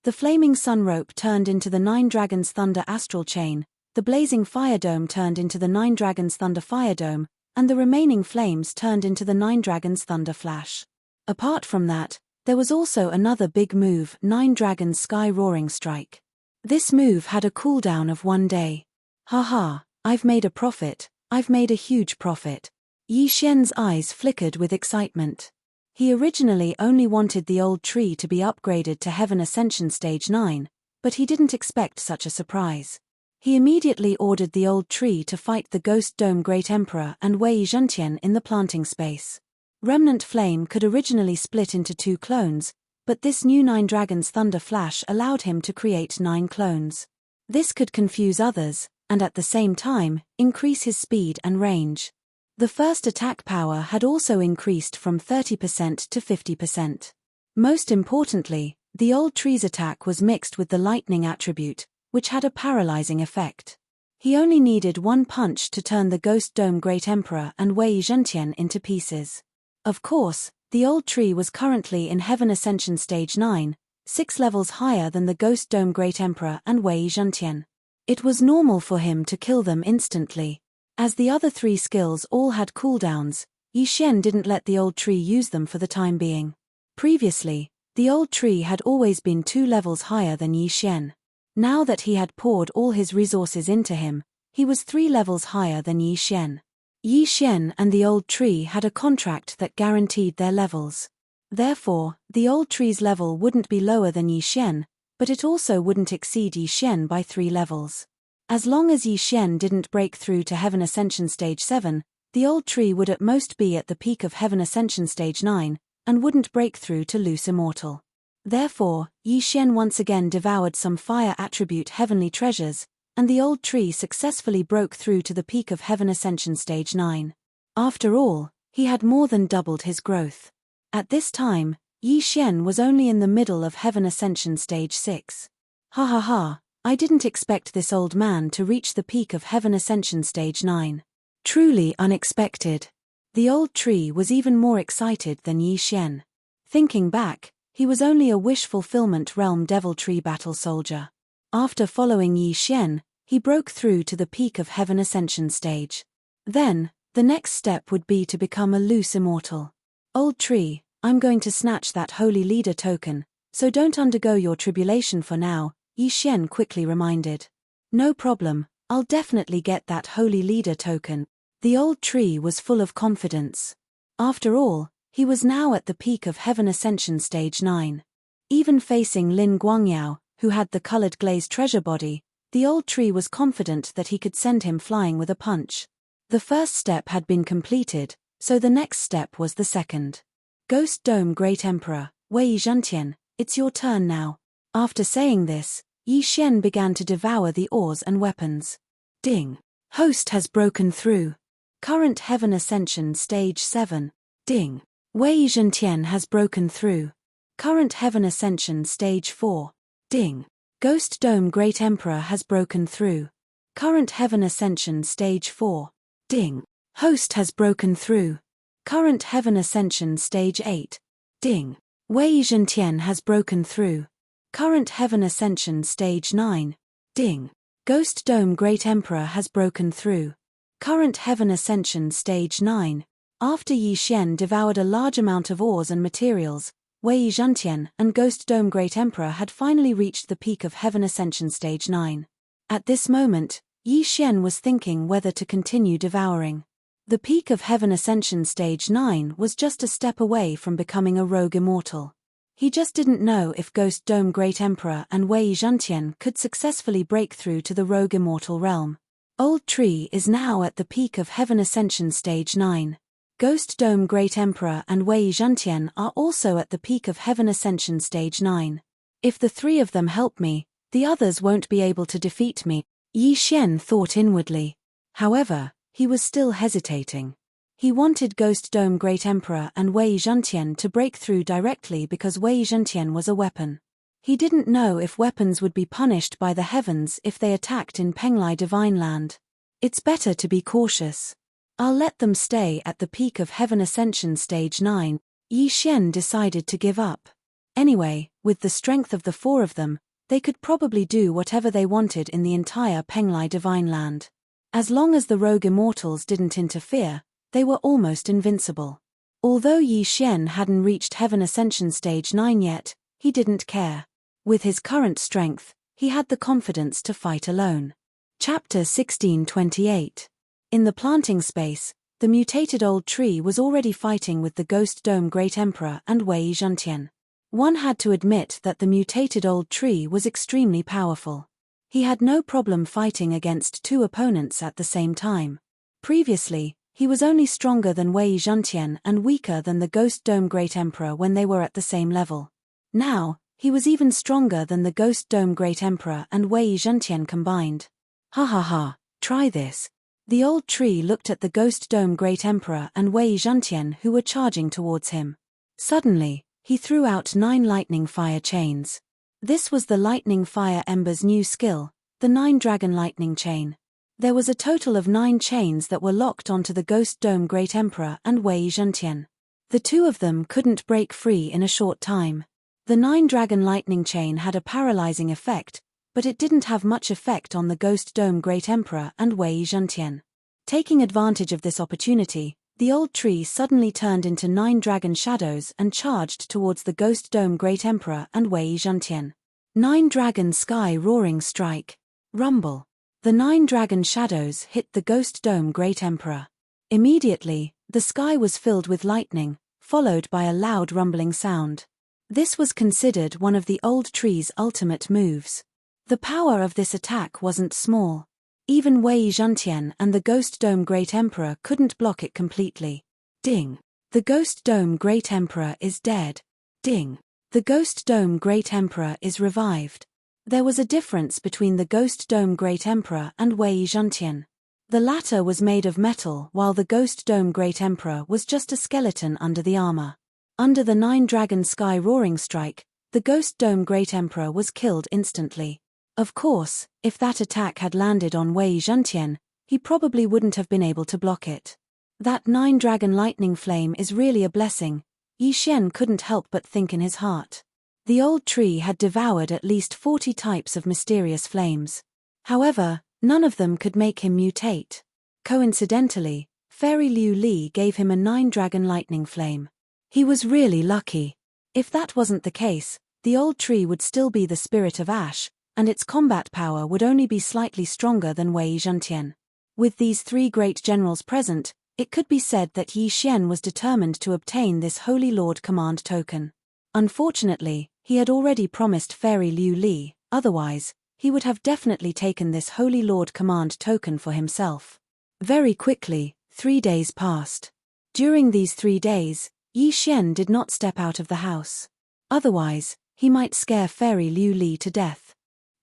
The flaming sun rope turned into the 9 dragons thunder astral chain, the blazing fire dome turned into the 9 dragons thunder fire dome, and the remaining flames turned into the 9 dragons thunder flash. Apart from that, there was also another big move, 9 dragons sky roaring strike. This move had a cooldown of 1 day. Haha, I've made a profit, I've made a huge profit. Yi Xian's eyes flickered with excitement. He originally only wanted the old tree to be upgraded to Heaven Ascension Stage 9, but he didn't expect such a surprise. He immediately ordered the old tree to fight the Ghost Dome Great Emperor and Wei Zhentian in the planting space. Remnant Flame could originally split into 2 clones, but this new 9 Dragons Thunder Flash allowed him to create 9 clones. This could confuse others, and at the same time, increase his speed and range. The first attack power had also increased from 30% to 50%. Most importantly, the old tree's attack was mixed with the lightning attribute, which had a paralyzing effect. He only needed 1 punch to turn the Ghost Dome Great Emperor and Wei Zhentian into pieces. Of course, the old tree was currently in Heaven Ascension Stage 9, 6 levels higher than the Ghost Dome Great Emperor and Wei Zhentian. It was normal for him to kill them instantly. As the other 3 skills all had cooldowns, Yi Xian didn't let the old tree use them for the time being. Previously, the old tree had always been 2 levels higher than Yi Xian. Now that he had poured all his resources into him, he was 3 levels higher than Yi Xian. Yi Xian and the old tree had a contract that guaranteed their levels. Therefore, the old tree's level wouldn't be lower than Yi Xian, but it also wouldn't exceed Yi Xian by 3 levels. As long as Yi Xian didn't break through to Heaven Ascension Stage 7, the old tree would at most be at the peak of Heaven Ascension Stage 9, and wouldn't break through to Loose Immortal. Therefore, Yi Xian once again devoured some fire attribute heavenly treasures, and the old tree successfully broke through to the peak of Heaven Ascension Stage 9. After all, he had more than doubled his growth. At this time, Yi Xian was only in the middle of Heaven Ascension Stage 6. Ha ha ha, I didn't expect this old man to reach the peak of Heaven Ascension Stage 9. Truly unexpected. The old tree was even more excited than Yi Xian. Thinking back, he was only a wish-fulfillment realm devil tree battle soldier. After following Yi Xian, he broke through to the peak of Heaven Ascension Stage. Then, the next step would be to become a Loose Immortal. Old tree, I'm going to snatch that Holy Leader token, so don't undergo your tribulation for now, Yi Xian quickly reminded. No problem, I'll definitely get that Holy Leader token. The old tree was full of confidence. After all, He was now at the peak of Heaven Ascension Stage 9. Even facing Lin Guangyao, who had the colored glazed treasure body, the old tree was confident that he could send him flying with a punch. The first step had been completed, so the next step was the second. Ghost Dome Great Emperor, Wei Zhentian, it's your turn now. After saying this, Yi Xian began to devour the ores and weapons. Ding. Host has broken through. Current Heaven Ascension Stage 7. Ding. Wei Zhentian has broken through. Current Heaven Ascension Stage 4. Ding. Ghost Dome Great Emperor has broken through. Current Heaven Ascension Stage 4. Ding. Host has broken through. Current Heaven Ascension Stage 8. Ding. Wei Zhentian has broken through. Current Heaven Ascension Stage 9. Ding. Ghost Dome Great Emperor has broken through. Current Heaven Ascension Stage 9. After Yi Xian devoured a large amount of ores and materials, Wei Zhentian and Ghost Dome Great Emperor had finally reached the peak of Heaven Ascension Stage 9. At this moment, Yi Xian was thinking whether to continue devouring. The peak of Heaven Ascension Stage 9 was just a step away from becoming a rogue immortal. He just didn't know if Ghost Dome Great Emperor and Wei Zhentian could successfully break through to the rogue immortal realm. Old Tree is now at the peak of Heaven Ascension Stage 9. Ghost Dome Great Emperor and Wei Zhentian are also at the peak of Heaven Ascension Stage 9. If the three of them help me, the others won't be able to defeat me, Yi Xian thought inwardly. However, he was still hesitating. He wanted Ghost Dome Great Emperor and Wei Zhentian to break through directly because Wei Zhentian was a weapon. He didn't know if weapons would be punished by the heavens if they attacked in Penglai Divine Land. It's better to be cautious. I'll let them stay at the peak of Heaven Ascension Stage 9. Yi Xian decided to give up. Anyway, with the strength of the four of them, they could probably do whatever they wanted in the entire Penglai Divine Land. As long as the rogue immortals didn't interfere, they were almost invincible. Although Yi Xian hadn't reached Heaven Ascension Stage 9 yet, he didn't care. With his current strength, he had the confidence to fight alone. Chapter 1628. In the planting space, the mutated old tree was already fighting with the Ghost Dome Great Emperor and Wei Zhentian. One had to admit that the mutated old tree was extremely powerful. He had no problem fighting against two opponents at the same time. Previously, he was only stronger than Wei Zhentian and weaker than the Ghost Dome Great Emperor when they were at the same level. Now, he was even stronger than the Ghost Dome Great Emperor and Wei Zhentian combined. Ha ha ha, try this. The old tree looked at the Ghost Dome Great Emperor and Wei Zhentian who were charging towards him. Suddenly, he threw out 9 lightning fire chains. This was the Lightning Fire Ember's new skill, the 9 Dragon Lightning Chain. There was a total of 9 chains that were locked onto the Ghost Dome Great Emperor and Wei Zhentian. The two of them couldn't break free in a short time. The 9 Dragon Lightning Chain had a paralyzing effect, but it didn't have much effect on the Ghost Dome Great Emperor and Wei Zhentian. Taking advantage of this opportunity, the old tree suddenly turned into 9 dragon shadows and charged towards the Ghost Dome Great Emperor and Wei Zhentian. 9 Dragon Sky Roaring Strike. Rumble. The 9 dragon shadows hit the Ghost Dome Great Emperor. Immediately, the sky was filled with lightning, followed by a loud rumbling sound. This was considered one of the old tree's ultimate moves. The power of this attack wasn't small. Even Wei Zhentian and the Ghost Dome Great Emperor couldn't block it completely. Ding. The Ghost Dome Great Emperor is dead. Ding. The Ghost Dome Great Emperor is revived. There was a difference between the Ghost Dome Great Emperor and Wei Zhentian. The latter was made of metal while the Ghost Dome Great Emperor was just a skeleton under the armor. Under the 9 Dragon Sky Roaring Strike, the Ghost Dome Great Emperor was killed instantly. Of course, if that attack had landed on Wei Zhentian, he probably wouldn't have been able to block it. That 9 Dragon Lightning Flame is really a blessing, Yi Xian couldn't help but think in his heart. The old tree had devoured at least 40 types of mysterious flames. However, none of them could make him mutate. Coincidentally, Fairy Liu Li gave him a 9 Dragon Lightning Flame. He was really lucky. If that wasn't the case, the old tree would still be the Spirit of Ash, and its combat power would only be slightly stronger than Wei Zhentian. With these 3 great generals present, It could be said that Yi Xian was determined to obtain this Holy Lord command token. Unfortunately, he had already promised Fairy Liu Li, otherwise, he would have definitely taken this Holy Lord command token for himself. Very quickly, 3 days passed. During these 3 days, Yi Xian did not step out of the house. Otherwise, he might scare Fairy Liu Li to death.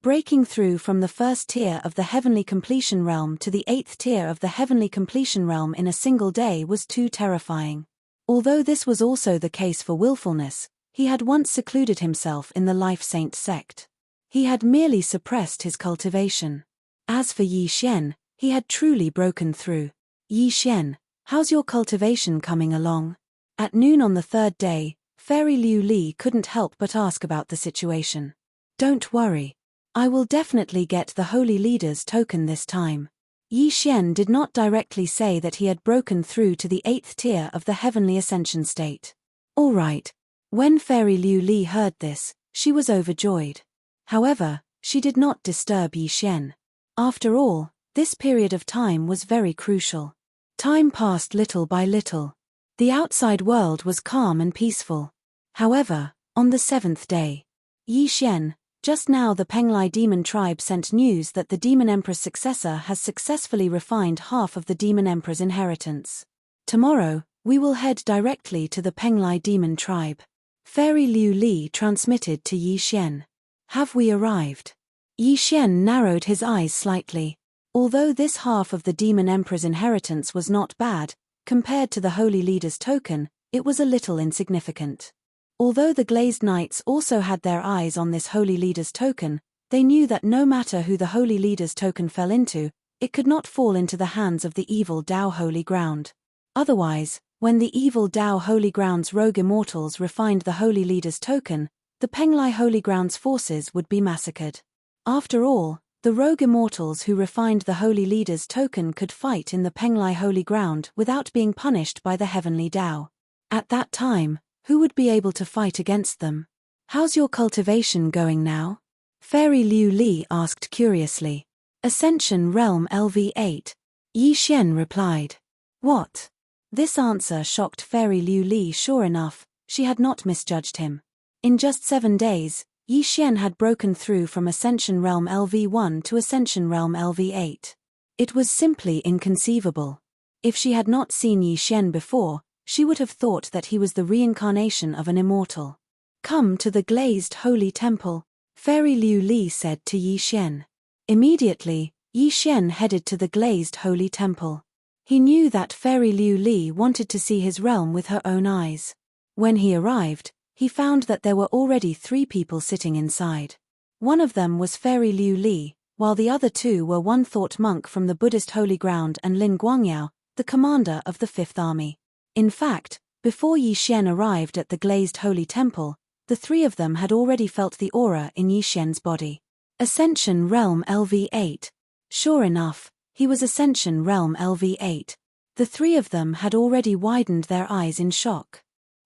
Breaking through from the first tier of the Heavenly Completion Realm to the 8th tier of the Heavenly Completion Realm in a single day was too terrifying. Although this was also the case for willfulness, he had once secluded himself in the Life Saint sect. He had merely suppressed his cultivation. As for Yi Xian, he had truly broken through. Yi Xian, how's your cultivation coming along? At noon on the 3rd day, Fairy Liu Li couldn't help but ask about the situation. Don't worry. I will definitely get the Holy Leader's token this time. Yi Xian did not directly say that he had broken through to the 8th tier of the Heavenly Ascension state. All right. When Fairy Liu Li heard this, she was overjoyed. However, she did not disturb Yi Xian. After all, this period of time was very crucial. Time passed little by little. The outside world was calm and peaceful. However, on the 7th day, Yi Xian, just now the Penglai demon tribe sent news that the Demon Emperor's successor has successfully refined half of the Demon Emperor's inheritance. Tomorrow, we will head directly to the Penglai demon tribe. Fairy Liu Li transmitted to Yi Xian. Have we arrived? Yi Xian narrowed his eyes slightly. Although this half of the Demon Emperor's inheritance was not bad, compared to the Holy Leader's token, it was a little insignificant. Although the Glazed Knights also had their eyes on this Holy Leader's token, they knew that no matter who the Holy Leader's token fell into, it could not fall into the hands of the evil Dao Holy Ground. Otherwise, when the evil Dao Holy Ground's rogue immortals refined the Holy Leader's token, the Penglai Holy Ground's forces would be massacred. After all, the rogue immortals who refined the Holy Leader's token could fight in the Penglai Holy Ground without being punished by the Heavenly Dao. At that time, who would be able to fight against them? How's your cultivation going now? Fairy Liu Li asked curiously. Ascension Realm LV8. Yi Xian replied. What? This answer shocked Fairy Liu Li. Sure enough, she had not misjudged him. In just 7 days, Yi Xian had broken through from Ascension Realm LV1 to Ascension Realm LV8. It was simply inconceivable. If she had not seen Yi Xian before, she would have thought that he was the reincarnation of an immortal. Come to the Glazed Holy Temple, Fairy Liu Li said to Yi Xian. Immediately, Yi Xian headed to the Glazed Holy Temple. He knew that Fairy Liu Li wanted to see his realm with her own eyes. When he arrived, he found that there were already 3 people sitting inside. One of them was Fairy Liu Li, while the other 2 were one thought monk from the Buddhist Holy Ground and Lin Guangyao, the commander of the 5th Army. In fact, before Yi Xian arrived at the Glazed Holy Temple, the 3 of them had already felt the aura in Yi Xian's body. Ascension Realm LV8. Sure enough, he was Ascension Realm LV8. The 3 of them had already widened their eyes in shock.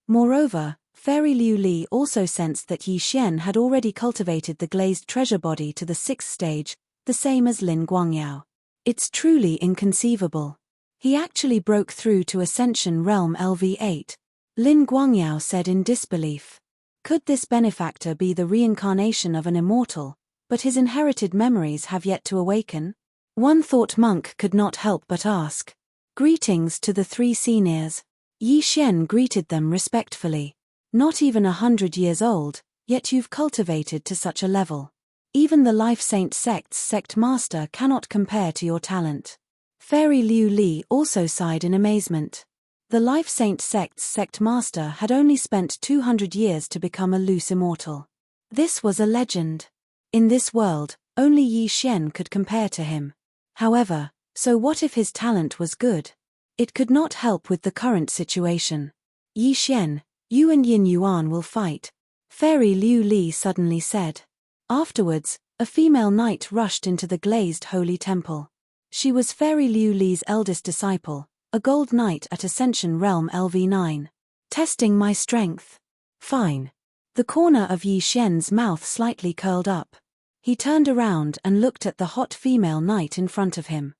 Moreover, Fairy Liu Li also sensed that Yi Xian had already cultivated the glazed treasure body to the 6th stage, the same as Lin Guangyao. It's truly inconceivable. He actually broke through to Ascension Realm LV8. Lin Guangyao said in disbelief. Could this benefactor be the reincarnation of an immortal, but his inherited memories have yet to awaken? One thought monk could not help but ask. Greetings to the 3 seniors. Yi Xian greeted them respectfully. Not even 100 years old, yet you've cultivated to such a level. Even the Life Saint sect's sect master cannot compare to your talent. Fairy Liu Li also sighed in amazement. The Life Saint sect's sect master had only spent 200 years to become a loose immortal. This was a legend. In this world, only Yi Xian could compare to him. However, so what if his talent was good? It could not help with the current situation. Yi Xian, you and Yin Yuan will fight, Fairy Liu Li suddenly said. Afterwards, a female knight rushed into the glazed holy temple. She was Fairy Liu Li's eldest disciple, a gold knight at Ascension Realm LV9. Testing my strength. Fine. The corner of Yi Xian's mouth slightly curled up. He turned around and looked at the hot female knight in front of him.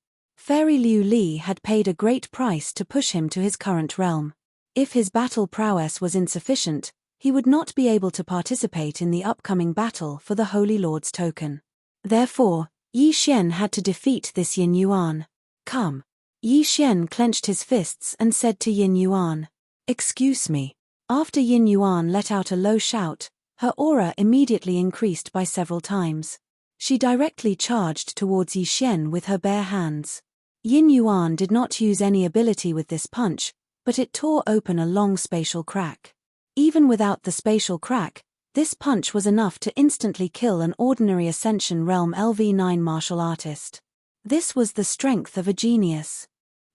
Fairy Liu Li had paid a great price to push him to his current realm. If his battle prowess was insufficient, he would not be able to participate in the upcoming battle for the Holy Lord's token. Therefore, Yi Xian had to defeat this Yin Yuan. Come. Yi Xian clenched his fists and said to Yin Yuan, "Excuse me." After Yin Yuan let out a low shout, her aura immediately increased by several times. She directly charged towards Yi Xian with her bare hands. Yin Yuan did not use any ability with this punch, but it tore open a long spatial crack. Even without the spatial crack, this punch was enough to instantly kill an ordinary Ascension Realm LV9 martial artist. This was the strength of a genius.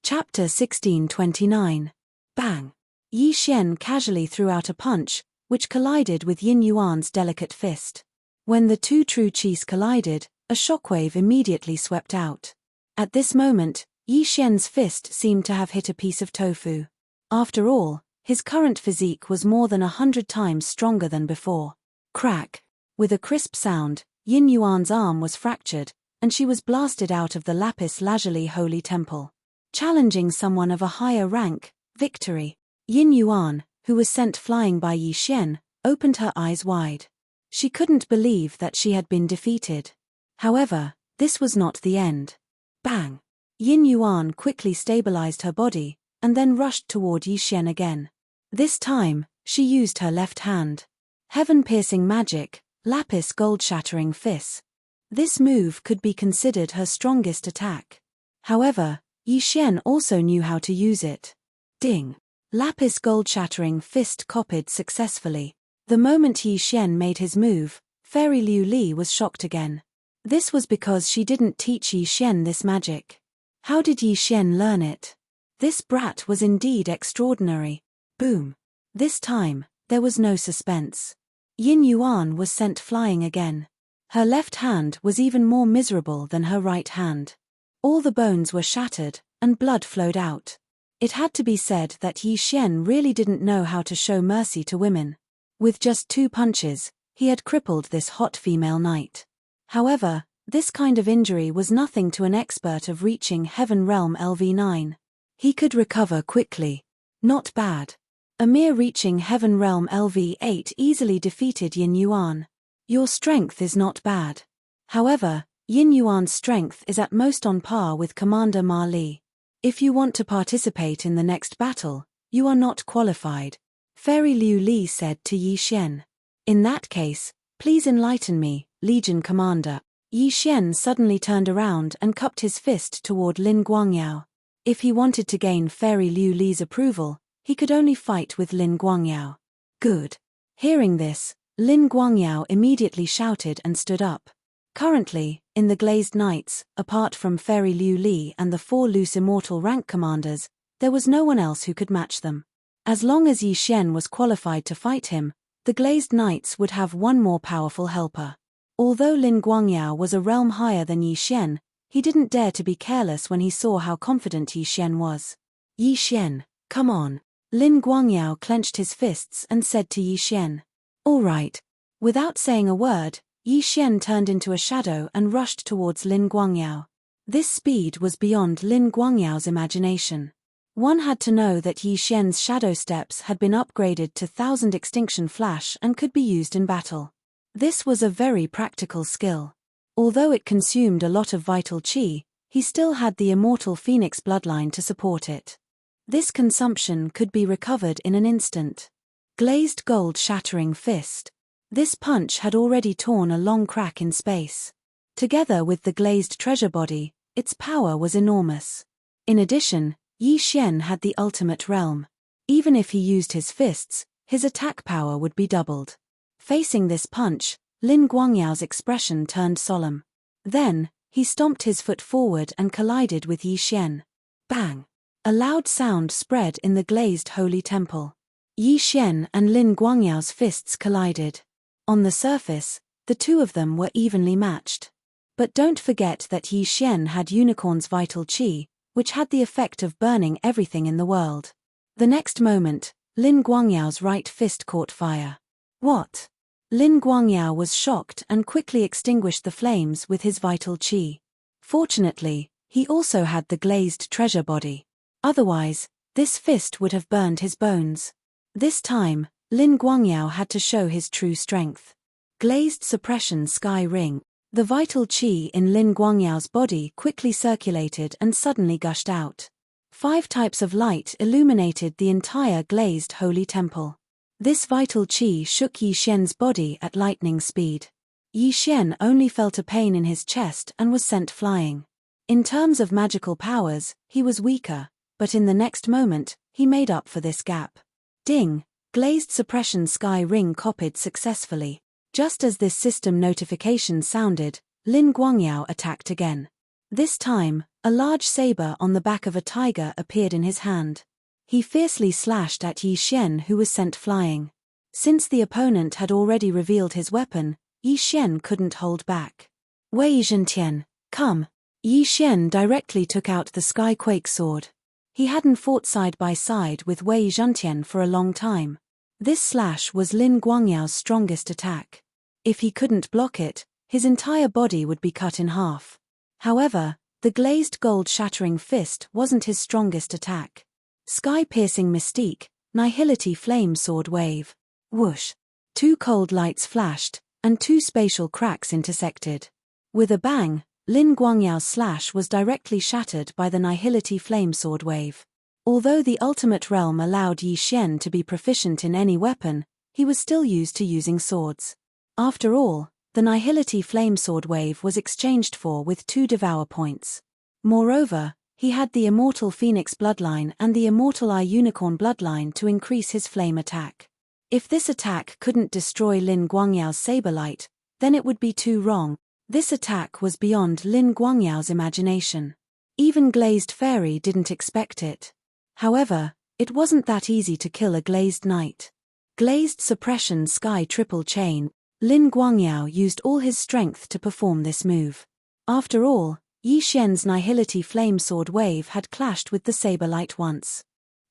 Chapter 1629. Bang! Yi Xian casually threw out a punch, which collided with Yin Yuan's delicate fist. When the two true qis collided, a shockwave immediately swept out. At this moment, Yi Xian's fist seemed to have hit a piece of tofu. After all, his current physique was more than 100 times stronger than before. Crack! With a crisp sound, Yin Yuan's arm was fractured, and she was blasted out of the lapis lazuli holy temple. Challenging someone of a higher rank, victory. Yin Yuan, who was sent flying by Yi Xian, opened her eyes wide. She couldn't believe that she had been defeated. However, this was not the end. Bang! Yin Yuan quickly stabilized her body, and then rushed toward Yi Xian again. This time, she used her left hand. Heaven-piercing magic, lapis gold-shattering fist. This move could be considered her strongest attack. However, Yi Xian also knew how to use it. Ding! Lapis gold-shattering fist copied successfully. The moment Yi Xian made his move, Fairy Liu Li was shocked again. This was because she didn't teach Yi Xian this magic. How did Yi Xian learn it? This brat was indeed extraordinary. Boom! This time, there was no suspense. Yin Yuan was sent flying again. Her left hand was even more miserable than her right hand. All the bones were shattered, and blood flowed out. It had to be said that Yi Xian really didn't know how to show mercy to women. With just 2 punches, he had crippled this hot female knight. However, this kind of injury was nothing to an expert of reaching Heaven Realm LV9. He could recover quickly. Not bad. A mere reaching Heaven Realm LV8 easily defeated Yin Yuan. Your strength is not bad. However, Yin Yuan's strength is at most on par with Commander Ma Li. If you want to participate in the next battle, you are not qualified, Fairy Liu Li said to Yi Xian. In that case, please enlighten me, Legion Commander. Yi Xian suddenly turned around and cupped his fist toward Lin Guangyao. If he wanted to gain Fairy Liu Li's approval, he could only fight with Lin Guangyao. Good. Hearing this, Lin Guangyao immediately shouted and stood up. Currently, in the Glazed Knights, apart from Fairy Liu Li and the 4 loose immortal rank commanders, there was no one else who could match them. As long as Yi Xian was qualified to fight him, the Glazed Knights would have one more powerful helper. Although Lin Guangyao was a realm higher than Yi Xian, he didn't dare to be careless when he saw how confident Yi Xian was. Yi Xian, come on. Lin Guangyao clenched his fists and said to Yi Xian. All right. Without saying a word, Yi Xian turned into a shadow and rushed towards Lin Guangyao. This speed was beyond Lin Guangyao's imagination. One had to know that Yi Xian's shadow steps had been upgraded to 1000 extinction flash and could be used in battle. This was a very practical skill. Although it consumed a lot of vital qi, he still had the immortal phoenix bloodline to support it. This consumption could be recovered in an instant. Glazed gold shattering fist. This punch had already torn a long crack in space. Together with the glazed treasure body, its power was enormous. In addition, Yi Xian had the ultimate realm. Even if he used his fists, his attack power would be doubled. Facing this punch, Lin Guangyao's expression turned solemn. Then, he stomped his foot forward and collided with Yi Xian. Bang! A loud sound spread in the glazed holy temple. Yi Xian and Lin Guangyao's fists collided. On the surface, the two of them were evenly matched. But don't forget that Yi Xian had Unicorn's vital qi, which had the effect of burning everything in the world. The next moment, Lin Guangyao's right fist caught fire. What? Lin Guangyao was shocked and quickly extinguished the flames with his vital qi. Fortunately, He also had the glazed treasure body. Otherwise, this fist would have burned his bones. This time, Lin Guangyao had to show his true strength. Glazed suppression sky ring. The vital qi in Lin Guangyao's body quickly circulated and suddenly gushed out. 5 types of light illuminated the entire glazed holy temple. This vital qi shook Yi Xian's body at lightning speed. Yi Xian only felt a pain in his chest and was sent flying. In terms of magical powers, he was weaker, but in the next moment, he made up for this gap. Ding! Glazed suppression sky ring copied successfully. Just as this system notification sounded, Lin Guangyao attacked again. This time, a large saber on the back of a tiger appeared in his hand. He fiercely slashed at Yi Xian, who was sent flying. Since the opponent had already revealed his weapon, Yi Xian couldn't hold back. Wei Zhentian, come! Yi Xian directly took out the Skyquake sword. He hadn't fought side by side with Wei Zhentian for a long time. This slash was Lin Guangyao's strongest attack. If he couldn't block it, his entire body would be cut in half. However, the glazed gold-shattering fist wasn't his strongest attack. Sky-piercing mystique, nihility flame sword wave. Whoosh! 2 cold lights flashed, and 2 spatial cracks intersected. With a bang, Lin Guangyao's slash was directly shattered by the nihility flame sword wave. Although the ultimate realm allowed Yi Xian to be proficient in any weapon, he was still used to using swords. After all, the nihility flame sword wave was exchanged for with 2 Devour points. Moreover, he had the immortal Phoenix bloodline and the immortal Eye Unicorn bloodline to increase his flame attack. If this attack couldn't destroy Lin Guangyao's saberlight, then it would be too wrong. This attack was beyond Lin Guangyao's imagination. Even Glazed Fairy didn't expect it. However, it wasn't that easy to kill a glazed knight. Glazed suppression sky triple chain. Lin Guangyao used all his strength to perform this move. After all, Yi Xian's nihility flame sword wave had clashed with the saber light once.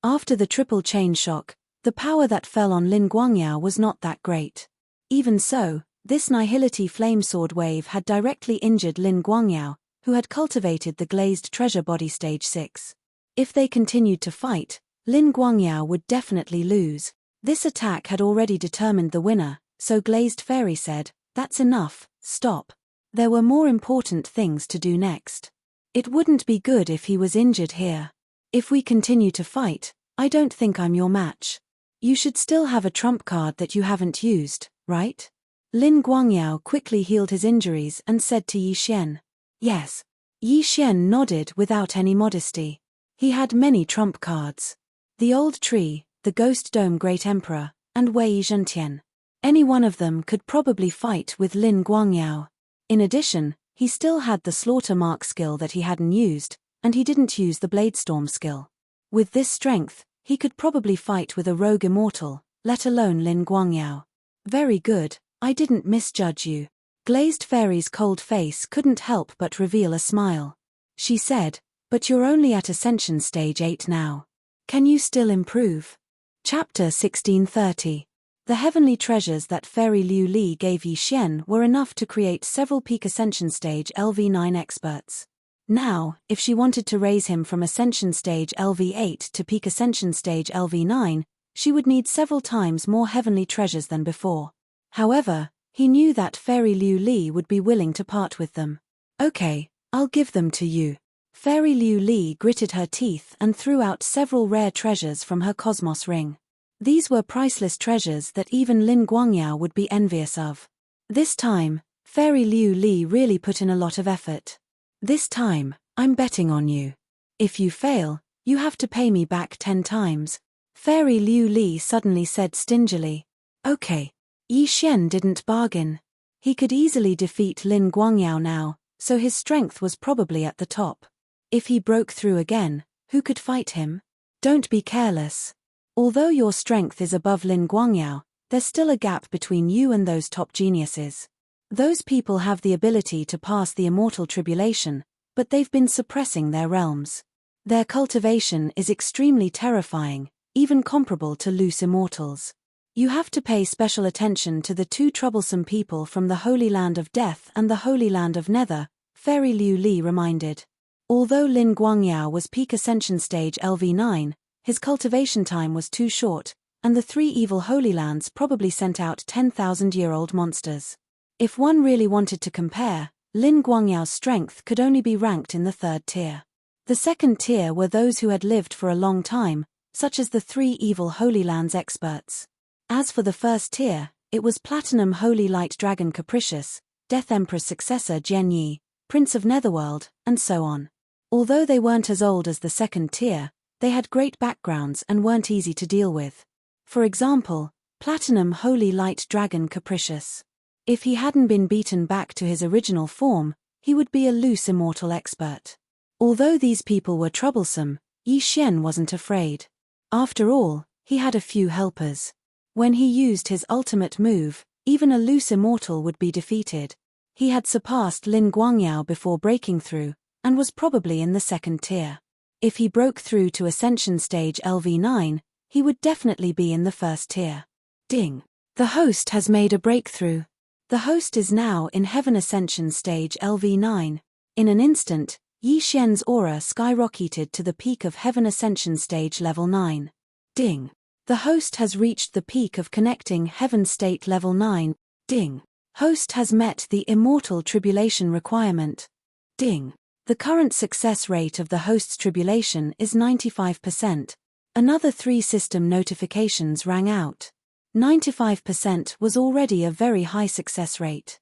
After the triple chain shock, the power that fell on Lin Guangyao was not that great. Even so, this nihility flame sword wave had directly injured Lin Guangyao, who had cultivated the glazed treasure body stage 6. If they continued to fight, Lin Guangyao would definitely lose. This attack had already determined the winner, so Glazed Fairy said, "That's enough, stop." There were more important things to do next. It wouldn't be good if he was injured here. If we continue to fight, I don't think I'm your match. You should still have a trump card that you haven't used, right? Lin Guangyao quickly healed his injuries and said to Yi Xian. Yes. Yi Xian nodded without any modesty. He had many trump cards. The Old Tree, the Ghost Dome Great Emperor, and Wei Zhentian. Any one of them could probably fight with Lin Guangyao. In addition, he still had the Slaughter Mark skill that he hadn't used, and he didn't use the Bladestorm skill. With this strength, he could probably fight with a rogue immortal, let alone Lin Guangyao. Very good, I didn't misjudge you. Glazed Fairy's cold face couldn't help but reveal a smile. She said, "But you're only at Ascension Stage 8 now. Can you still improve?" Chapter 1630. The heavenly treasures that Fairy Liu Li gave Yi Xian were enough to create several peak Ascension Stage LV9 experts. Now, if she wanted to raise him from Ascension Stage LV8 to peak Ascension Stage LV9, she would need several times more heavenly treasures than before. However, he knew that Fairy Liu Li would be willing to part with them. "Okay, I'll give them to you." Fairy Liu Li gritted her teeth and threw out several rare treasures from her Cosmos ring. These were priceless treasures that even Lin Guangyao would be envious of. This time, Fairy Liu Li really put in a lot of effort. "This time, I'm betting on you. If you fail, you have to pay me back 10 times. Fairy Liu Li suddenly said stingily. "Okay." Yi Xian didn't bargain. He could easily defeat Lin Guangyao now, so his strength was probably at the top. If he broke through again, who could fight him? Don't be careless. Although your strength is above Lin Guangyao, there's still a gap between you and those top geniuses. Those people have the ability to pass the immortal tribulation, but they've been suppressing their realms. Their cultivation is extremely terrifying, even comparable to loose immortals. You have to pay special attention to the 2 troublesome people from the Holy Land of Death and the Holy Land of Nether, Fairy Liu Li reminded. Although Lin Guangyao was peak ascension stage LV9, his cultivation time was too short, and the three evil Holy Lands probably sent out 10,000-year-old monsters. If one really wanted to compare, Lin Guangyao's strength could only be ranked in the third tier. The second tier were those who had lived for a long time, such as the three evil Holy Lands experts. As for the first tier, it was Platinum Holy Light Dragon Capricious, Death Emperor's successor Jian Yi, Prince of Netherworld, and so on. Although they weren't as old as the second tier, they had great backgrounds and weren't easy to deal with. For example, Platinum Holy Light Dragon Capricious. If he hadn't been beaten back to his original form, he would be a loose immortal expert. Although these people were troublesome, Yi Xian wasn't afraid. After all, he had a few helpers. When he used his ultimate move, even a loose immortal would be defeated. He had surpassed Lin Guangyao before breaking through, and was probably in the second tier. If he broke through to Ascension Stage LV9, he would definitely be in the first tier. Ding! The host has made a breakthrough. The host is now in Heaven Ascension Stage LV9. In an instant, Yi Xian's aura skyrocketed to the peak of Heaven Ascension Stage Level 9. Ding! The host has reached the peak of connecting Heaven State Level 9. Ding! Host has met the Immortal Tribulation requirement. Ding! The current success rate of the host's tribulation is 95%. Another 3 system notifications rang out. 95% was already a very high success rate.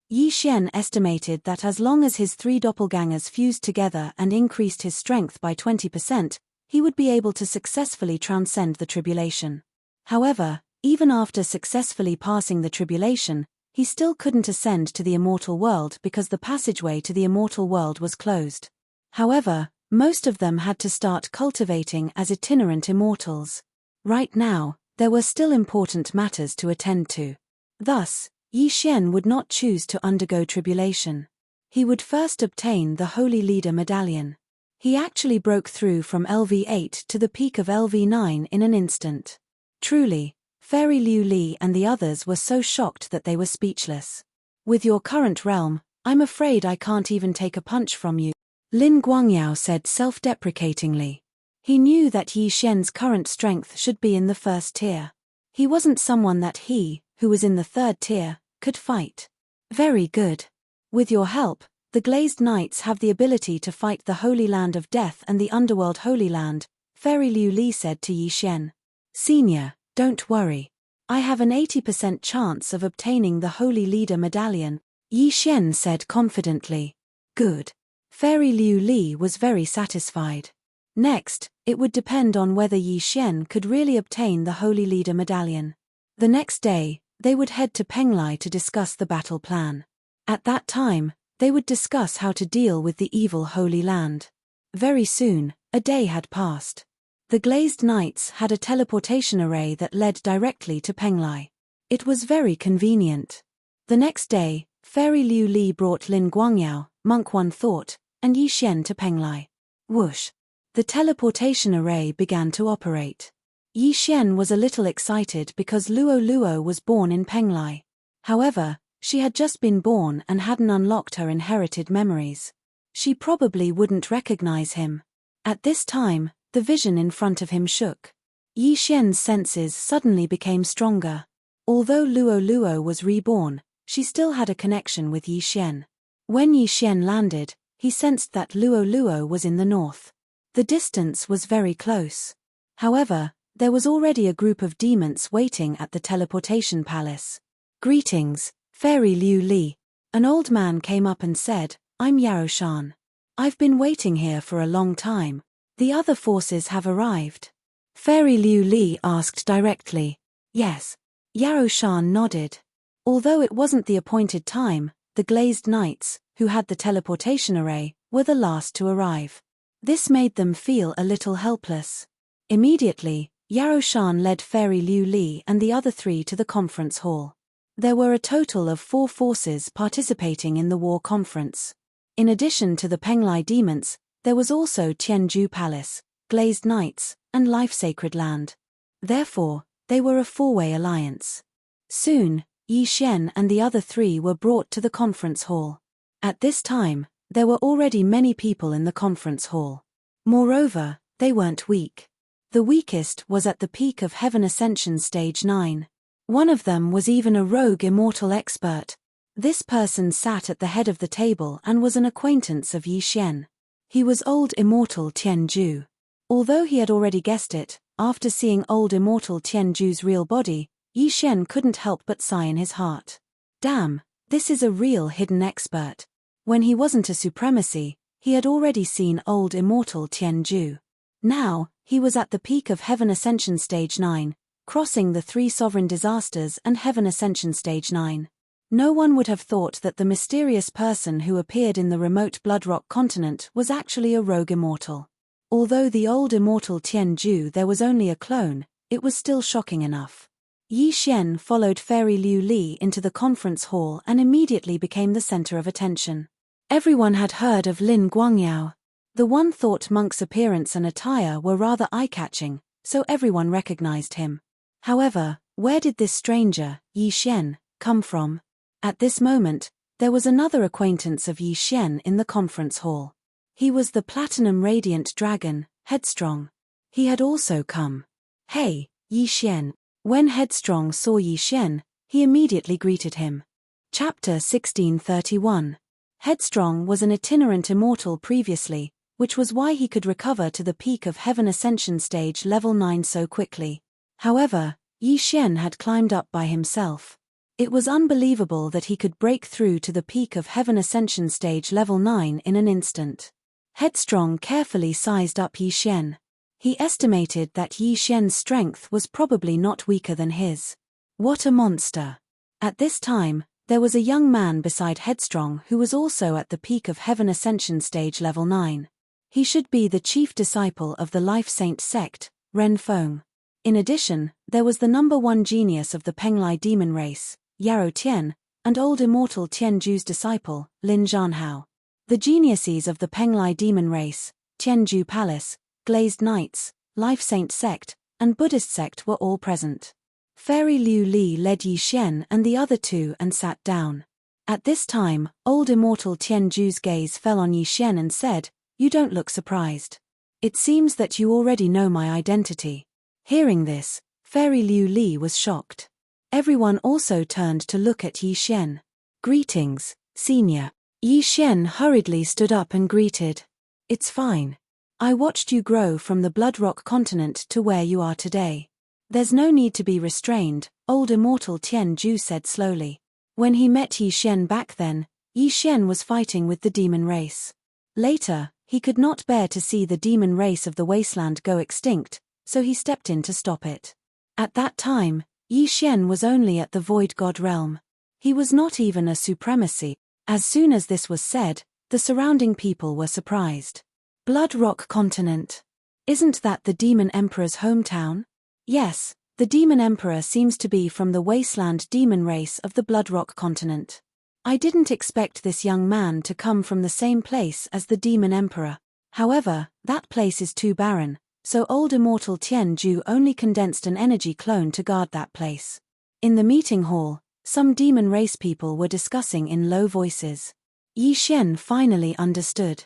Yi Xian estimated that as long as his 3 doppelgangers fused together and increased his strength by 20%, he would be able to successfully transcend the tribulation. However, even after successfully passing the tribulation, he still couldn't ascend to the immortal world because the passageway to the immortal world was closed. However, most of them had to start cultivating as itinerant immortals. Right now, there were still important matters to attend to. Thus, Yi Xian would not choose to undergo tribulation. He would first obtain the Holy Leader Medallion. He actually broke through from LV8 to the peak of LV9 in an instant. Truly, Fairy Liu Li and the others were so shocked that they were speechless. With your current realm, I'm afraid I can't even take a punch from you, Lin Guangyao said self-deprecatingly. He knew that Yi Xian's current strength should be in the first tier. He wasn't someone that he, who was in the third tier, could fight. Very good. With your help, the Glazed Knights have the ability to fight the Holy Land of Death and the Underworld Holy Land, Fairy Liu Li said to Yi Xian. Senior, don't worry. I have an 80% chance of obtaining the Holy Leader Medallion, Yi Xian said confidently. Good. Fairy Liu Li was very satisfied. Next, it would depend on whether Yi Xian could really obtain the Holy Leader Medallion. The next day, they would head to Penglai to discuss the battle plan. At that time, they would discuss how to deal with the evil Holy Land. Very soon, a day had passed. The Glazed Knights had a teleportation array that led directly to Penglai. It was very convenient. The next day, Fairy Liu Li brought Lin Guangyao, Monk One Thought, and Yi Xian to Penglai. Whoosh! The teleportation array began to operate. Yi Xian was a little excited because Luo Luo was born in Penglai. However, she had just been born and hadn't unlocked her inherited memories. She probably wouldn't recognize him. At this time, the vision in front of him shook. Yi Xian's senses suddenly became stronger. Although Luo Luo was reborn, she still had a connection with Yi Xian. When Yi Xian landed, he sensed that Luo Luo was in the north. The distance was very close. However, there was already a group of demons waiting at the teleportation palace. Greetings, Fairy Liu Li. An old man came up and said, I'm Yao Shan. I've been waiting here for a long time. The other forces have arrived. Fairy Liu Li asked directly. Yes. Yao Shan nodded. Although it wasn't the appointed time, the Glazed Knights, who had the teleportation array, were the last to arrive. This made them feel a little helpless. Immediately, Yao Shan led Fairy Liu Li and the other 3 to the conference hall. There were a total of 4 forces participating in the war conference. In addition to the Penglai demons, there was also Tianju Palace, Glazed Knights, and Life Sacred Land. Therefore, they were a 4-way alliance. Soon, Yi Xian and the other 3 were brought to the conference hall. At this time, There were already many people in the conference hall. Moreover, they weren't weak. The weakest was at the peak of Heaven Ascension Stage 9. One of them was even a rogue immortal expert. This person sat at the head of the table and was an acquaintance of Yi Xian. He was old immortal Tianju. Although he had already guessed it, after seeing old immortal Tianju's real body, Yi Xian couldn't help but sigh in his heart. Damn, this is a real hidden expert. When he wasn't a supremacy, he had already seen old immortal Tianju. Now, he was at the peak of Heaven Ascension Stage 9, crossing the 3 sovereign disasters and Heaven Ascension Stage 9. No one would have thought that the mysterious person who appeared in the remote Bloodrock continent was actually a rogue immortal. Although the old immortal Tianju there was only a clone, it was still shocking enough. Yi Xian followed Fairy Liu Li into the conference hall and immediately became the center of attention. Everyone had heard of Lin Guangyao. The one thought monk's appearance and attire were rather eye-catching, so everyone recognized him. However, where did this stranger, Yi Xian, come from? At this moment, there was another acquaintance of Yi Xian in the conference hall. He was the Platinum Radiant Dragon, Headstrong. He had also come. Hey, Yi Xian. When Headstrong saw Yi Xian, he immediately greeted him. Chapter 1631. Headstrong was an itinerant immortal previously, which was why he could recover to the peak of Heaven Ascension Stage Level 9 so quickly. However, Yi Xian had climbed up by himself. It was unbelievable that he could break through to the peak of Heaven Ascension Stage Level 9 in an instant. Headstrong carefully sized up Yi Xian. He estimated that Yi Xian's strength was probably not weaker than his. What a monster! At this time, there was a young man beside Headstrong who was also at the peak of Heaven Ascension Stage Level 9. He should be the chief disciple of the Life Saint sect, Ren Feng. In addition, there was the #1 genius of the Penglai demon race, Yarrow Tian, and old immortal Tianju's disciple, Lin Zhanhao. The geniuses of the Penglai demon race, Tianju Palace, Glazed Knights, Life Saint sect, and Buddhist sect were all present. Fairy Liu Li led Yi Xian and the other two and sat down. At this time, old immortal Tianju's gaze fell on Yi Xian and said, "You don't look surprised. It seems that you already know my identity." Hearing this, Fairy Liu Li was shocked. Everyone also turned to look at Yi Xian. "Greetings, senior." Yi Xian hurriedly stood up and greeted. "It's fine. I watched you grow from the Bloodrock continent to where you are today. There's no need to be restrained," old immortal Tianju said slowly. When he met Yi Xian back then, Yi Xian was fighting with the demon race. Later, he could not bear to see the demon race of the wasteland go extinct, so he stepped in to stop it. At that time, Yi Xian was only at the Void God realm. He was not even a supremacy. As soon as this was said, the surrounding people were surprised. Bloodrock continent. Isn't that the Demon Emperor's hometown? Yes, the Demon Emperor seems to be from the wasteland demon race of the Bloodrock continent. I didn't expect this young man to come from the same place as the Demon Emperor. However, that place is too barren, so old immortal Tianju only condensed an energy clone to guard that place. In the meeting hall, some demon race people were discussing in low voices. Yi Xian finally understood.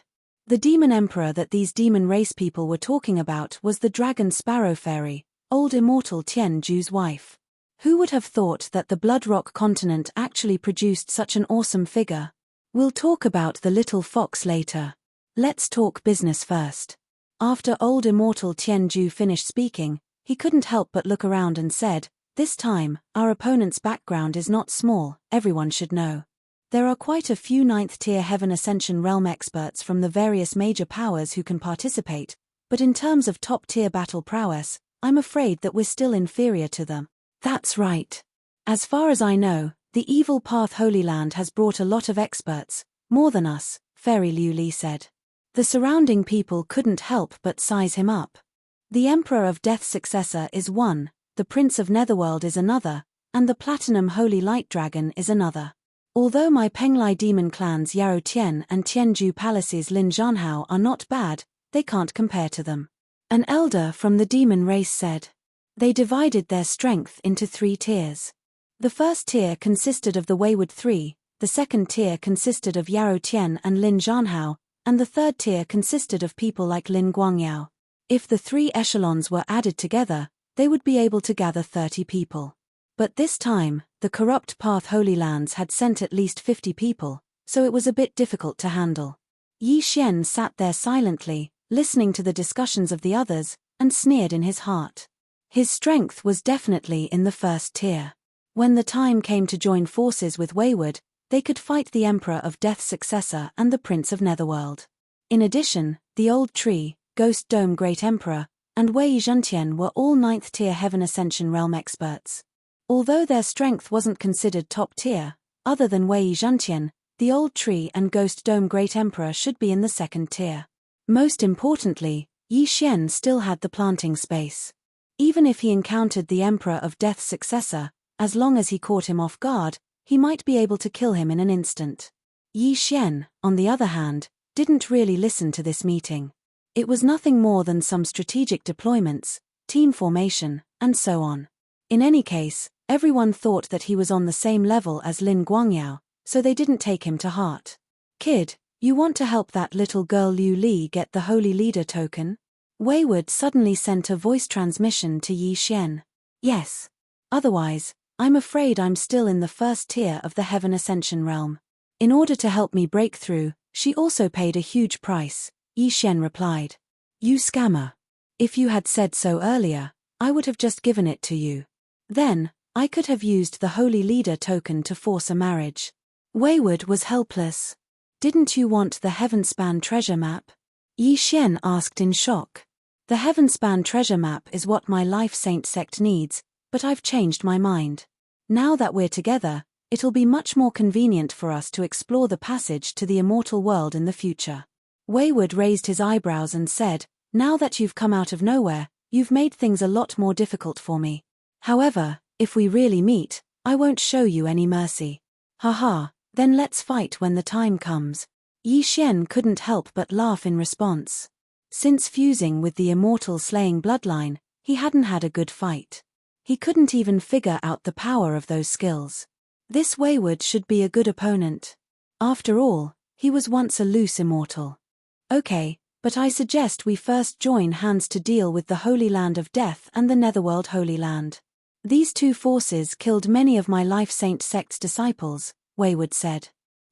The demon emperor that these demon race people were talking about was the dragon sparrow fairy, old immortal Tianju's wife. Who would have thought that the Bloodrock continent actually produced such an awesome figure? We'll talk about the little fox later. Let's talk business first. After old immortal Tianju finished speaking, he couldn't help but look around and said, "This time, our opponent's background is not small, everyone should know. There are quite a few 9th-tier Heaven Ascension realm experts from the various major powers who can participate, but in terms of top-tier battle prowess, I'm afraid that we're still inferior to them." That's right. As far as I know, the Evil Path Holy Land has brought a lot of experts, more than us, Fairy Liu Li said. The surrounding people couldn't help but size him up. The Emperor of Death's successor is one, the Prince of Netherworld is another, and the Platinum Holy Light Dragon is another. Although my Penglai demon clans Yarrow Tian and Tianju Palace's Lin Zhanhao are not bad, they can't compare to them. An elder from the demon race said. They divided their strength into 3 tiers. The first tier consisted of the Wayward 3, the second tier consisted of Yaro Tian and Lin Zhanhao, and the third tier consisted of people like Lin Guangyao. If the 3 echelons were added together, they would be able to gather 30 people. But this time, the corrupt Path Holy Lands had sent at least 50 people, so it was a bit difficult to handle. Yi Xian sat there silently, listening to the discussions of the others, and sneered in his heart. His strength was definitely in the first tier. When the time came to join forces with Wayward, they could fight the Emperor of Death's successor and the Prince of Netherworld. In addition, the Old Tree, Ghost Dome Great Emperor, and Wei Zhentian were all 9th tier Heaven Ascension Realm experts. Although their strength wasn't considered top tier, other than Wei Zhentian, the Old Tree and Ghost Dome Great Emperor should be in the 2nd tier. Most importantly, Yi Xian still had the planting space. Even if he encountered the Emperor of Death's successor, as long as he caught him off guard, he might be able to kill him in an instant. Yi Xian, on the other hand, didn't really listen to this meeting. It was nothing more than some strategic deployments, team formation, and so on. In any case, everyone thought that he was on the same level as Lin Guangyao, so they didn't take him to heart. "Kid, you want to help that little girl Liu Li get the Holy Leader token?" Wayward suddenly sent a voice transmission to Yi Xian. "Yes. Otherwise, I'm afraid I'm still in the 1st tier of the Heaven Ascension realm. In order to help me break through, she also paid a huge price," Yi Xian replied. "You scammer. If you had said so earlier, I would have just given it to you. Then, I could have used the Holy Leader token to force a marriage." Wayward was helpless. "Didn't you want the Heavenspan treasure map?" Yi Xian asked in shock. "The Heavenspan treasure map is what my Life Saint sect needs, but I've changed my mind. Now that we're together, it'll be much more convenient for us to explore the passage to the immortal world in the future." Wayward raised his eyebrows and said, "Now that you've come out of nowhere, you've made things a lot more difficult for me. However, if we really meet, I won't show you any mercy." "Haha, then let's fight when the time comes." Yi Xian couldn't help but laugh in response. Since fusing with the immortal slaying bloodline, he hadn't had a good fight. He couldn't even figure out the power of those skills. This Wayward should be a good opponent. After all, he was once a loose immortal. "Okay, but I suggest we first join hands to deal with the Holy Land of Death and the Netherworld Holy Land. These 2 forces killed many of my Life Saint sect's disciples," Wayward said.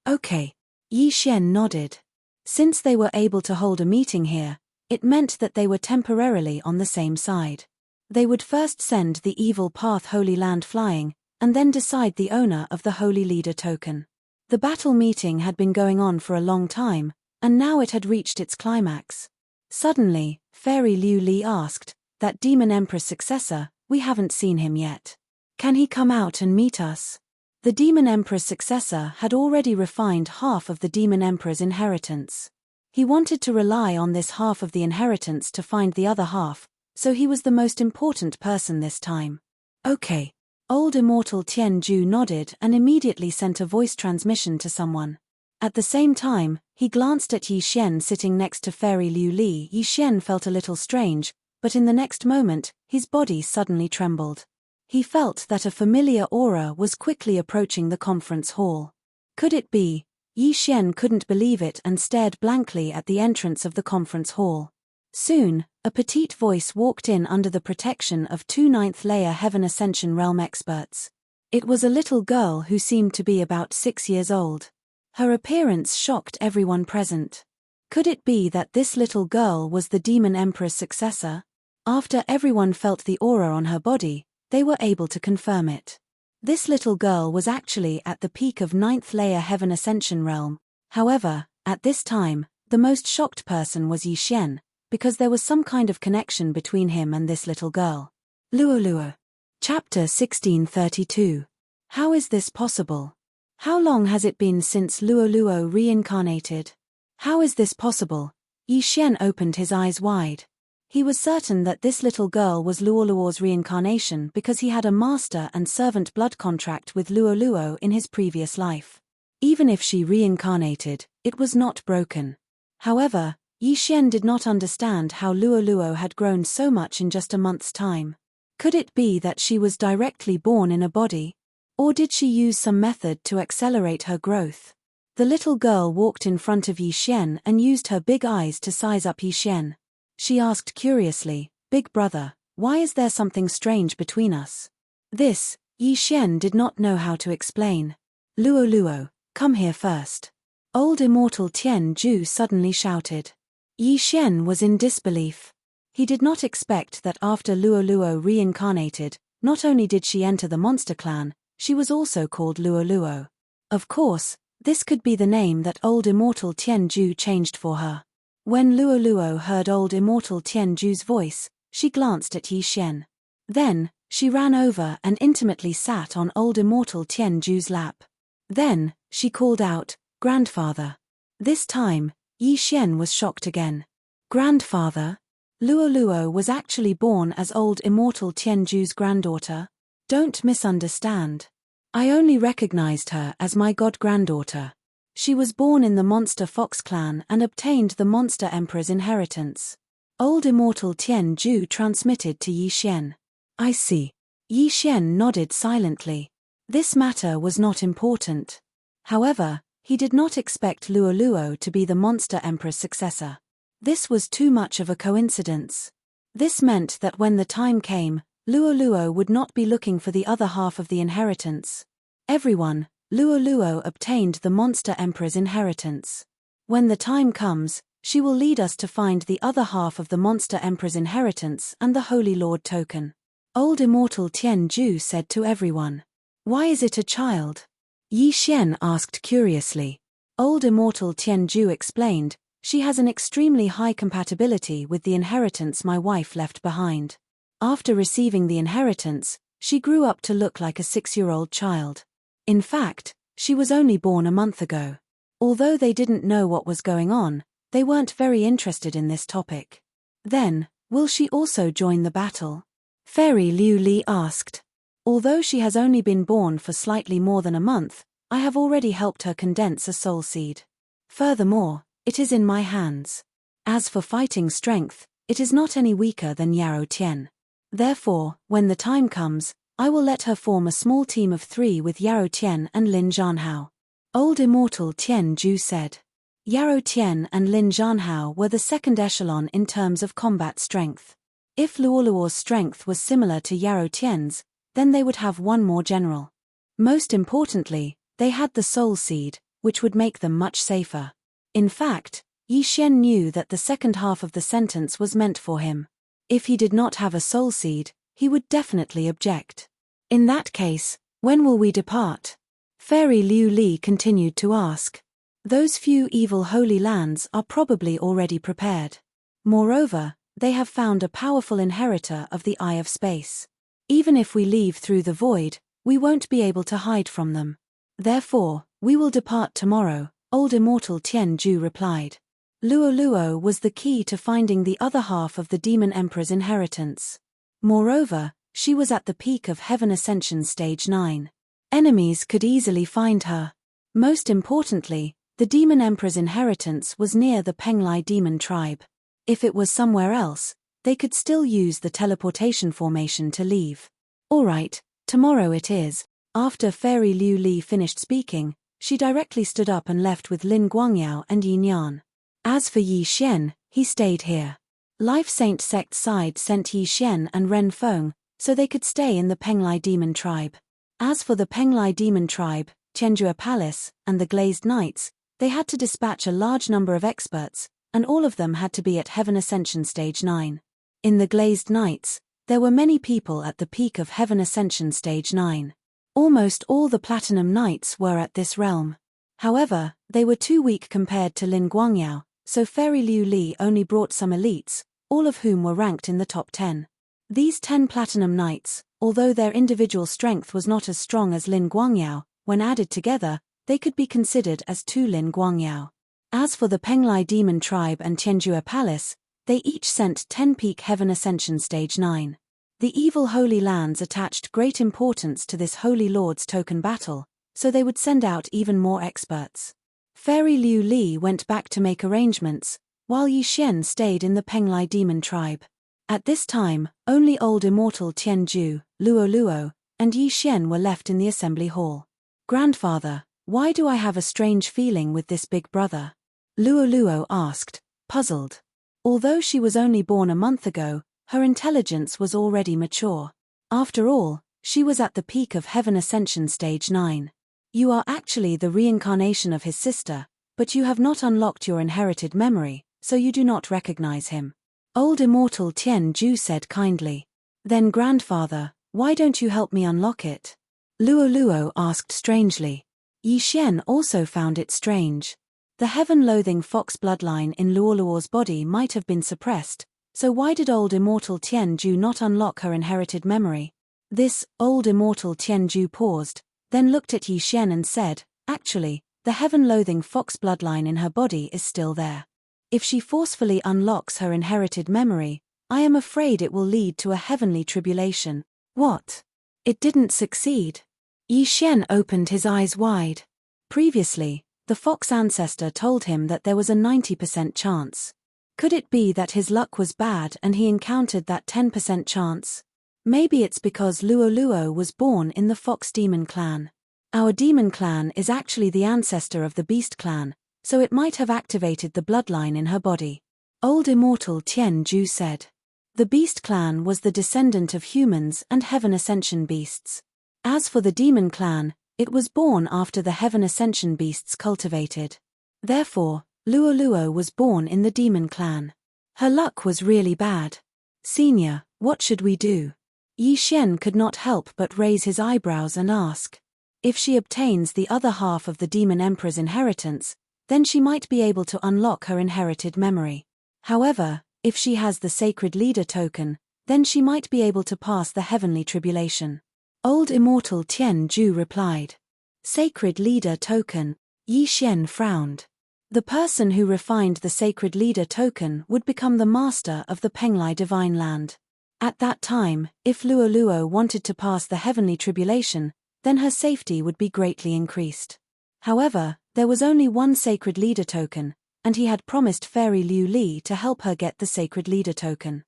"Okay." Yi Xian nodded. Since they were able to hold a meeting here, it meant that they were temporarily on the same side. They would first send the evil Path Holy Land flying, and then decide the owner of the Holy Leader token. The battle meeting had been going on for a long time, and now it had reached its climax. Suddenly, Fairy Liu Li asked, "That Demon Emperor's successor, we haven't seen him yet. Can he come out and meet us?" The Demon Emperor's successor had already refined half of the Demon Emperor's inheritance. He wanted to rely on this half of the inheritance to find the other half, so he was the most important person this time. "Okay." Old Immortal Tian Ju nodded and immediately sent a voice transmission to someone. At the same time, he glanced at Yi Xian sitting next to Fairy Liu Li. Yi Xian felt a little strange, but in the next moment, his body suddenly trembled. He felt that a familiar aura was quickly approaching the conference hall. Could it be? Yi Xian couldn't believe it and stared blankly at the entrance of the conference hall. Soon, a petite voice walked in under the protection of 2 9th-layer Heaven Ascension Realm experts. It was a little girl who seemed to be about 6 years old. Her appearance shocked everyone present. Could it be that this little girl was the Demon Emperor's successor? After everyone felt the aura on her body, they were able to confirm it. This little girl was actually at the peak of 9th-layer Heaven Ascension Realm. However, at this time, the most shocked person was Yi Xian, because there was some kind of connection between him and this little girl. Luo. Chapter 1632. How is this possible? How long has it been since Luo reincarnated? How is this possible? Yi Xian opened his eyes wide. He was certain that this little girl was Luo's reincarnation because he had a master and servant blood contract with Luo in his previous life. Even if she reincarnated, it was not broken. However, Yi Xian did not understand how Luo had grown so much in just a month's time. Could it be that she was directly born in a body? Or did she use some method to accelerate her growth? The little girl walked in front of Yi Xian and used her big eyes to size up Yi Xian. She asked curiously, "Big brother, why is there something strange between us?" This, Yi Xian did not know how to explain. "Luo Luo, come here first." Old immortal Tian Ju suddenly shouted. Yi Xian was in disbelief. He did not expect that after Luo Luo reincarnated, not only did she enter the monster clan, she was also called Luo Luo. Of course, this could be the name that old immortal Tian Ju changed for her. When Luo Luo heard old immortal Tian Ju's voice, she glanced at Yi Xian. Then, she ran over and intimately sat on old immortal Tian Ju's lap. Then, she called out, "Grandfather." This time, Yi Xian was shocked again. "Grandfather?" Luo Luo was actually born as old immortal Tian Ju's granddaughter. Don't misunderstand. I only recognized her as my god-granddaughter. She was born in the Monster Fox clan and obtained the Monster Emperor's inheritance. Old immortal Tian Ju transmitted to Yi Xian. "I see." Yi Xian nodded silently. This matter was not important. However, he did not expect Luo Luo to be the Monster Emperor's successor. This was too much of a coincidence. This meant that when the time came, Luo Luo would not be looking for the other half of the inheritance. Everyone, Luo Luo obtained the Monster Emperor's inheritance. When the time comes, she will lead us to find the other half of the Monster Emperor's inheritance and the Holy Lord token. Old immortal Tian Ju said to everyone. "Why is it a child?" Yi Xian asked curiously. Old immortal Tian Ju explained, "She has an extremely high compatibility with the inheritance my wife left behind. After receiving the inheritance, she grew up to look like a 6-year-old child. In fact, she was only born a month ago." Although they didn't know what was going on, they weren't very interested in this topic. "Then, will she also join the battle?" Fairy Liu Li asked. "Although she has only been born for slightly more than a month, I have already helped her condense a soul seed. Furthermore, it is in my hands. As for fighting strength, it is not any weaker than Yarrow Tian. Therefore, when the time comes, I will let her form a small team of 3 with Yarrow Tian and Lin Zhanhao." Old immortal Tian Ju said. Yarrow Tian and Lin Zhanhao were the second echelon in terms of combat strength. If Luoluo's strength was similar to Yarrow Tian's, then they would have one more general. Most importantly, they had the soul seed, which would make them much safer. In fact, Yi Xian knew that the second half of the sentence was meant for him. If he did not have a soul seed, he would definitely object. "In that case, when will we depart?" Fairy Liu Li continued to ask. "Those few evil holy lands are probably already prepared. Moreover, they have found a powerful inheritor of the Eye of Space. Even if we leave through the void, we won't be able to hide from them. Therefore, we will depart tomorrow," old immortal Tian Ju replied. Luo Luo was the key to finding the other half of the Demon Emperor's inheritance. Moreover, she was at the peak of Heaven Ascension Stage 9. Enemies could easily find her. Most importantly, the Demon Emperor's inheritance was near the Penglai demon tribe. If it was somewhere else, they could still use the teleportation formation to leave. "Alright, tomorrow it is." After Fairy Liu Li finished speaking, she directly stood up and left with Lin Guangyao and Yin Yan. As for Yi Xian, he stayed here. Life Saint Sect side sent Yi Xian and Ren Feng, so they could stay in the Penglai demon tribe. As for the Penglai demon tribe, Tianjua Palace, and the Glazed Knights, they had to dispatch a large number of experts, and all of them had to be at Heaven Ascension Stage 9. In the Glazed Knights, there were many people at the peak of Heaven Ascension Stage 9. Almost all the Platinum Knights were at this realm. However, they were too weak compared to Lin Guangyao, so Fairy Liu Li only brought some elites, all of whom were ranked in the top 10. These 10 Platinum Knights, although their individual strength was not as strong as Lin Guangyao, when added together, they could be considered as 2 Lin Guangyao. As for the Penglai Demon Tribe and Tianjua Palace, they each sent 10 peak Heaven Ascension Stage 9. The evil Holy Lands attached great importance to this Holy Lord's token battle, so they would send out even more experts. Fairy Liu Li went back to make arrangements, while Yi Xian stayed in the Penglai Demon Tribe. At this time, only old immortal Tian Ju, Luo Luo, and Yi Xian were left in the assembly hall. "Grandfather, why do I have a strange feeling with this big brother?" Luo Luo asked, puzzled. Although she was only born a month ago, her intelligence was already mature. After all, she was at the peak of Heaven Ascension Stage 9. "You are actually the reincarnation of his sister, but you have not unlocked your inherited memory, so you do not recognize him," old immortal Tian Ju said kindly. "Then grandfather, why don't you help me unlock it?" Luo Luo asked strangely. Yi Xian also found it strange. The heaven-loathing fox bloodline in Luo Luo's body might have been suppressed, so why did old immortal Tian Ju not unlock her inherited memory? This old immortal Tian Ju paused, then looked at Yi Xian and said, "Actually, the heaven-loathing fox bloodline in her body is still there. If she forcefully unlocks her inherited memory, I am afraid it will lead to a heavenly tribulation." "What? It didn't succeed?" Yi Xian opened his eyes wide. Previously, the fox ancestor told him that there was a 90% chance. Could it be that his luck was bad and he encountered that 10% chance? Maybe it's because Luo Luo was born in the fox demon clan. Our demon clan is actually the ancestor of the beast clan, so it might have activated the bloodline in her body. Old immortal Tian Ju said. The beast clan was the descendant of humans and Heaven Ascension beasts. As for the demon clan, it was born after the Heaven Ascension beasts cultivated. Therefore, Luo Luo was born in the demon clan. Her luck was really bad. "Senior, what should we do?" Yi Xian could not help but raise his eyebrows and ask. If she obtains the other half of the demon emperor's inheritance, then she might be able to unlock her inherited memory. However, if she has the sacred leader token, then she might be able to pass the heavenly tribulation. Old immortal Tian Ju replied. Sacred leader token. Yi Xian frowned. The person who refined the sacred leader token would become the master of the Penglai divine land. At that time, if Luo Luo wanted to pass the heavenly tribulation, then her safety would be greatly increased. However, there was only one sacred leader token, and he had promised Fairy Liu Li to help her get the sacred leader token.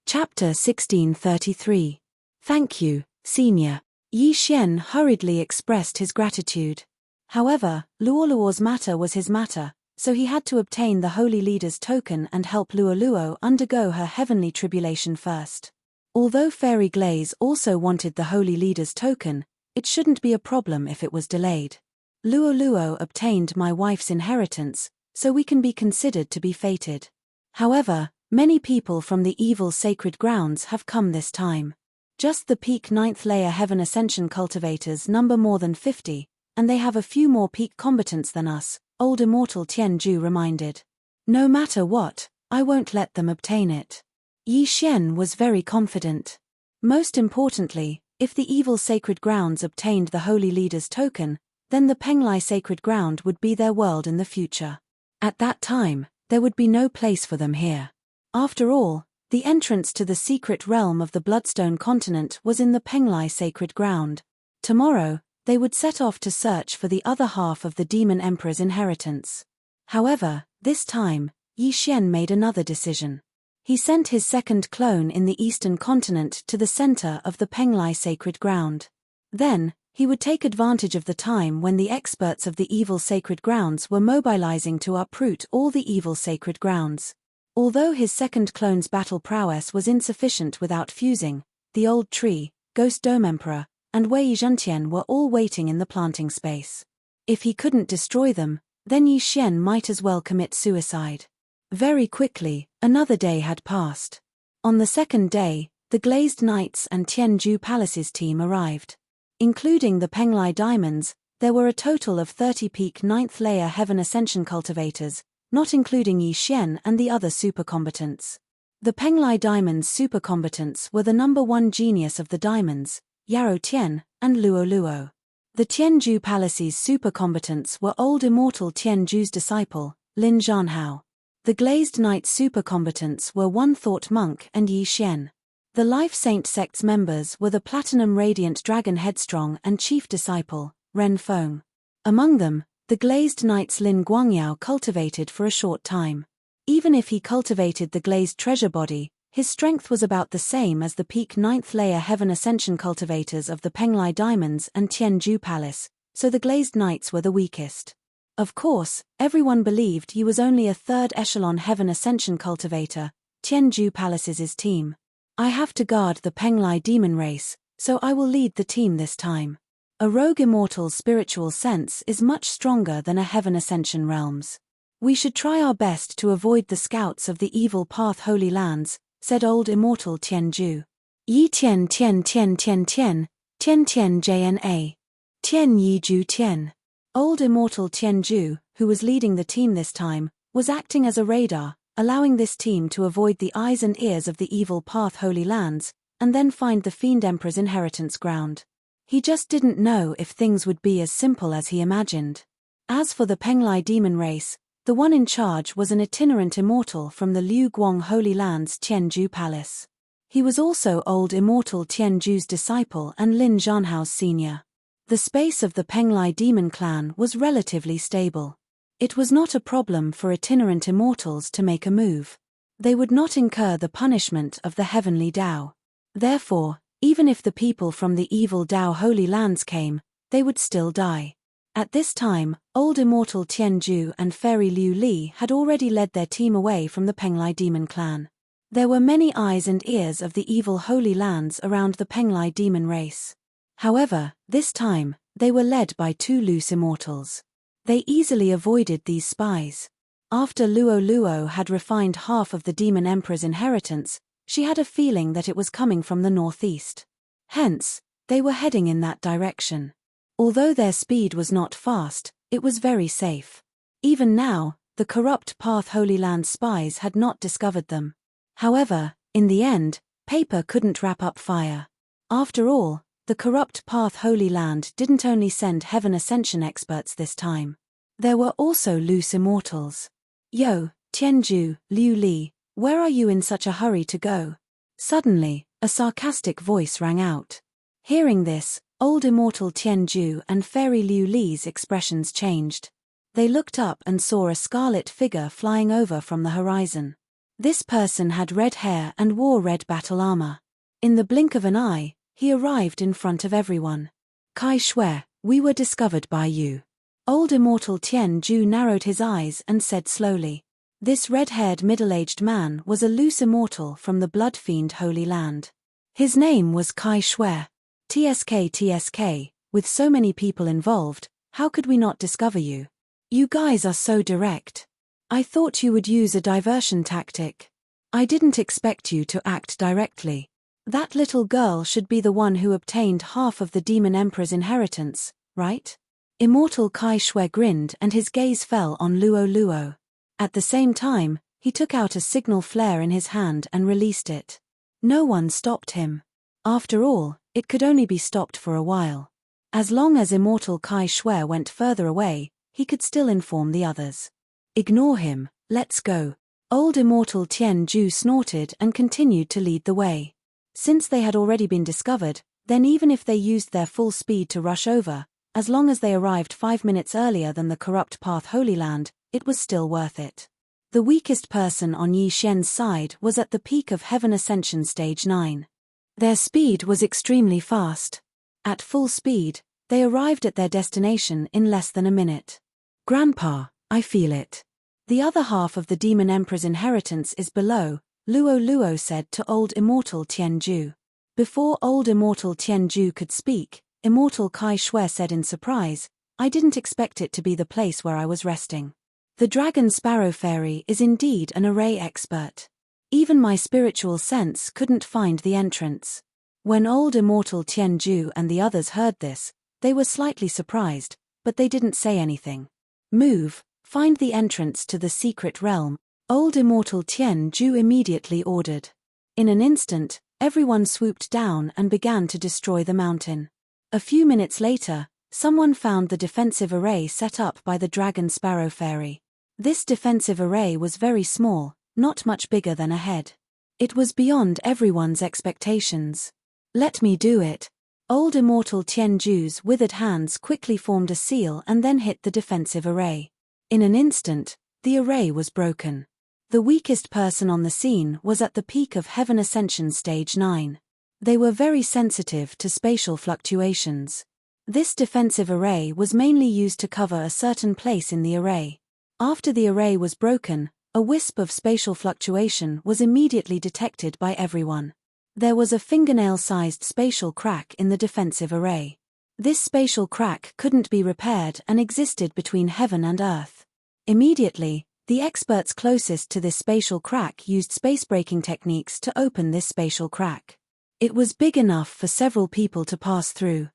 Chapter 1633. Thank you, Senior. Yi Xian hurriedly expressed his gratitude. However, Luo Luo's matter was his matter, so he had to obtain the Holy Leader's token and help Luo Luo undergo her heavenly tribulation first. Although Fairy Glaze also wanted the Holy Leader's token, it shouldn't be a problem if it was delayed. Luo Luo obtained my wife's inheritance, so we can be considered to be fated. However, many people from the evil sacred grounds have come this time. Just the peak 9th layer Heaven Ascension cultivators number more than 50, and they have a few more peak combatants than us, old immortal Tian Ju reminded. No matter what, I won't let them obtain it. Yi Xian was very confident. Most importantly, if the evil sacred grounds obtained the Holy Leader's token, then the Penglai sacred ground would be their world in the future. At that time, there would be no place for them here. After all, the entrance to the secret realm of the Bloodstone continent was in the Penglai sacred ground. Tomorrow, they would set off to search for the other half of the Demon Emperor's inheritance. However, this time, Yi Xian made another decision. He sent his second clone in the eastern continent to the center of the Penglai sacred ground. Then, he would take advantage of the time when the experts of the evil sacred grounds were mobilizing to uproot all the evil sacred grounds. Although his second clone's battle prowess was insufficient without fusing, the Old Tree, Ghost Dome Emperor, and Wei Zhentian were all waiting in the planting space. If he couldn't destroy them, then Yi Xian might as well commit suicide. Very quickly, another day had passed. On the second day, the Glazed Knights and Tianju Palace's team arrived. Including the Penglai Diamonds, there were a total of 30 peak 9th layer Heaven Ascension cultivators, not including Yi Xian and the other supercombatants. The Penglai Diamonds supercombatants were the number one genius of the diamonds, Yarrow Tian, and Luo Luo. The Tianju Palace's supercombatants were old immortal Tianju's disciple, Lin Zhanhao. The Glazed Knight supercombatants were One Thought Monk and Yi Xian. The Life Saint sect's members were the Platinum Radiant Dragon Headstrong and Chief Disciple, Ren Feng. Among them, the Glazed Knight's Lin Guangyao cultivated for a short time. Even if he cultivated the Glazed Treasure Body, His strength was about the same as the peak 9th layer Heaven Ascension cultivators of the Penglai Diamonds and Tianju Palace, so the Glazed Knights were the weakest. Of course, everyone believed he was only a 3rd echelon Heaven Ascension cultivator, Tianju Palace's team. I have to guard the Penglai demon race, so I will lead the team this time. A rogue immortal's spiritual sense is much stronger than a Heaven Ascension realm's. We should try our best to avoid the scouts of the evil path Holy Lands, said old immortal Tianju. Yi Tian Tian Tian Tian Tian, Tian Tian Jna. Tian Yi Ju Tian. Old immortal Tianju, who was leading the team this time, was acting as a radar, allowing this team to avoid the eyes and ears of the evil path Holy Lands, and then find the Fiend Emperor's inheritance ground. He just didn't know if things would be as simple as he imagined. As for the Penglai demon race, the one in charge was an itinerant immortal from the Liu Guang Holy Lands Tianju Palace. He was also old immortal Tianju's disciple and Lin Zhanhao's senior. The space of the Penglai demon clan was relatively stable. It was not a problem for itinerant immortals to make a move. They would not incur the punishment of the heavenly Tao. Therefore, even if the people from the evil Tao Holy Lands came, they would still die. At this time, old immortal Tianju and fairy Liu Li had already led their team away from the Penglai demon clan. There were many eyes and ears of the evil Holy Lands around the Penglai demon race. However, this time, they were led by 2 loose immortals. They easily avoided these spies. After Luo Luo had refined half of the Demon Emperor's inheritance, she had a feeling that it was coming from the northeast. Hence, they were heading in that direction. Although their speed was not fast, it was very safe. Even now, the corrupt Path Holy Land spies had not discovered them. However, in the end, paper couldn't wrap up fire. After all, the corrupt Path Holy Land didn't only send Heaven Ascension experts this time. There were also loose immortals. Yo, Tianju, Liu Li, where are you in such a hurry to go? Suddenly, a sarcastic voice rang out. Hearing this, old immortal Tianju and fairy Liu Li's expressions changed. They looked up and saw a scarlet figure flying over from the horizon. This person had red hair and wore red battle armor. In the blink of an eye, he arrived in front of everyone. Kai Shui, we were discovered by you. Old immortal Tianju narrowed his eyes and said slowly. This red-haired middle-aged man was a loose immortal from the Blood Fiend Holy Land. His name was Kai Shui. TSK, with so many people involved, how could we not discover you? You guys are so direct. I thought you would use a diversion tactic. I didn't expect you to act directly. That little girl should be the one who obtained half of the Demon Emperor's inheritance, right? Immortal Kai Shui grinned and his gaze fell on Luo Luo. At the same time, he took out a signal flare in his hand and released it. No one stopped him. After all, it could only be stopped for a while. As long as immortal Kai Shui went further away, he could still inform the others. Ignore him, let's go. Old immortal Tianju snorted and continued to lead the way. Since they had already been discovered, then even if they used their full speed to rush over, as long as they arrived 5 minutes earlier than the corrupt Path Holy Land, it was still worth it. The weakest person on Yi Xian's side was at the peak of Heaven Ascension Stage 9. Their speed was extremely fast. At full speed, they arrived at their destination in less than a minute. Grandpa, I feel it. The other half of the Demon Emperor's inheritance is below, Luo Luo said to old immortal Tianju. Before old immortal Tianju could speak, immortal Kai Shui said in surprise, I didn't expect it to be the place where I was resting. The Dragon Sparrow Fairy is indeed an array expert. Even my spiritual sense couldn't find the entrance. When old immortal Tianju and the others heard this, they were slightly surprised, but they didn't say anything. Move, find the entrance to the secret realm, old immortal Tianju immediately ordered. In an instant, everyone swooped down and began to destroy the mountain. A few minutes later, someone found the defensive array set up by the Dragon Sparrow Fairy. This defensive array was very small, not much bigger than a head. It was beyond everyone's expectations. Let me do it. Old immortal Tianju's withered hands quickly formed a seal and then hit the defensive array. In an instant, the array was broken. The weakest person on the scene was at the peak of Heaven Ascension Stage 9. They were very sensitive to spatial fluctuations. This defensive array was mainly used to cover a certain place in the array. After the array was broken, a wisp of spatial fluctuation was immediately detected by everyone. There was a fingernail-sized spatial crack in the defensive array. This spatial crack couldn't be repaired and existed between heaven and earth. Immediately, the experts closest to this spatial crack used space-breaking techniques to open this spatial crack. It was big enough for several people to pass through.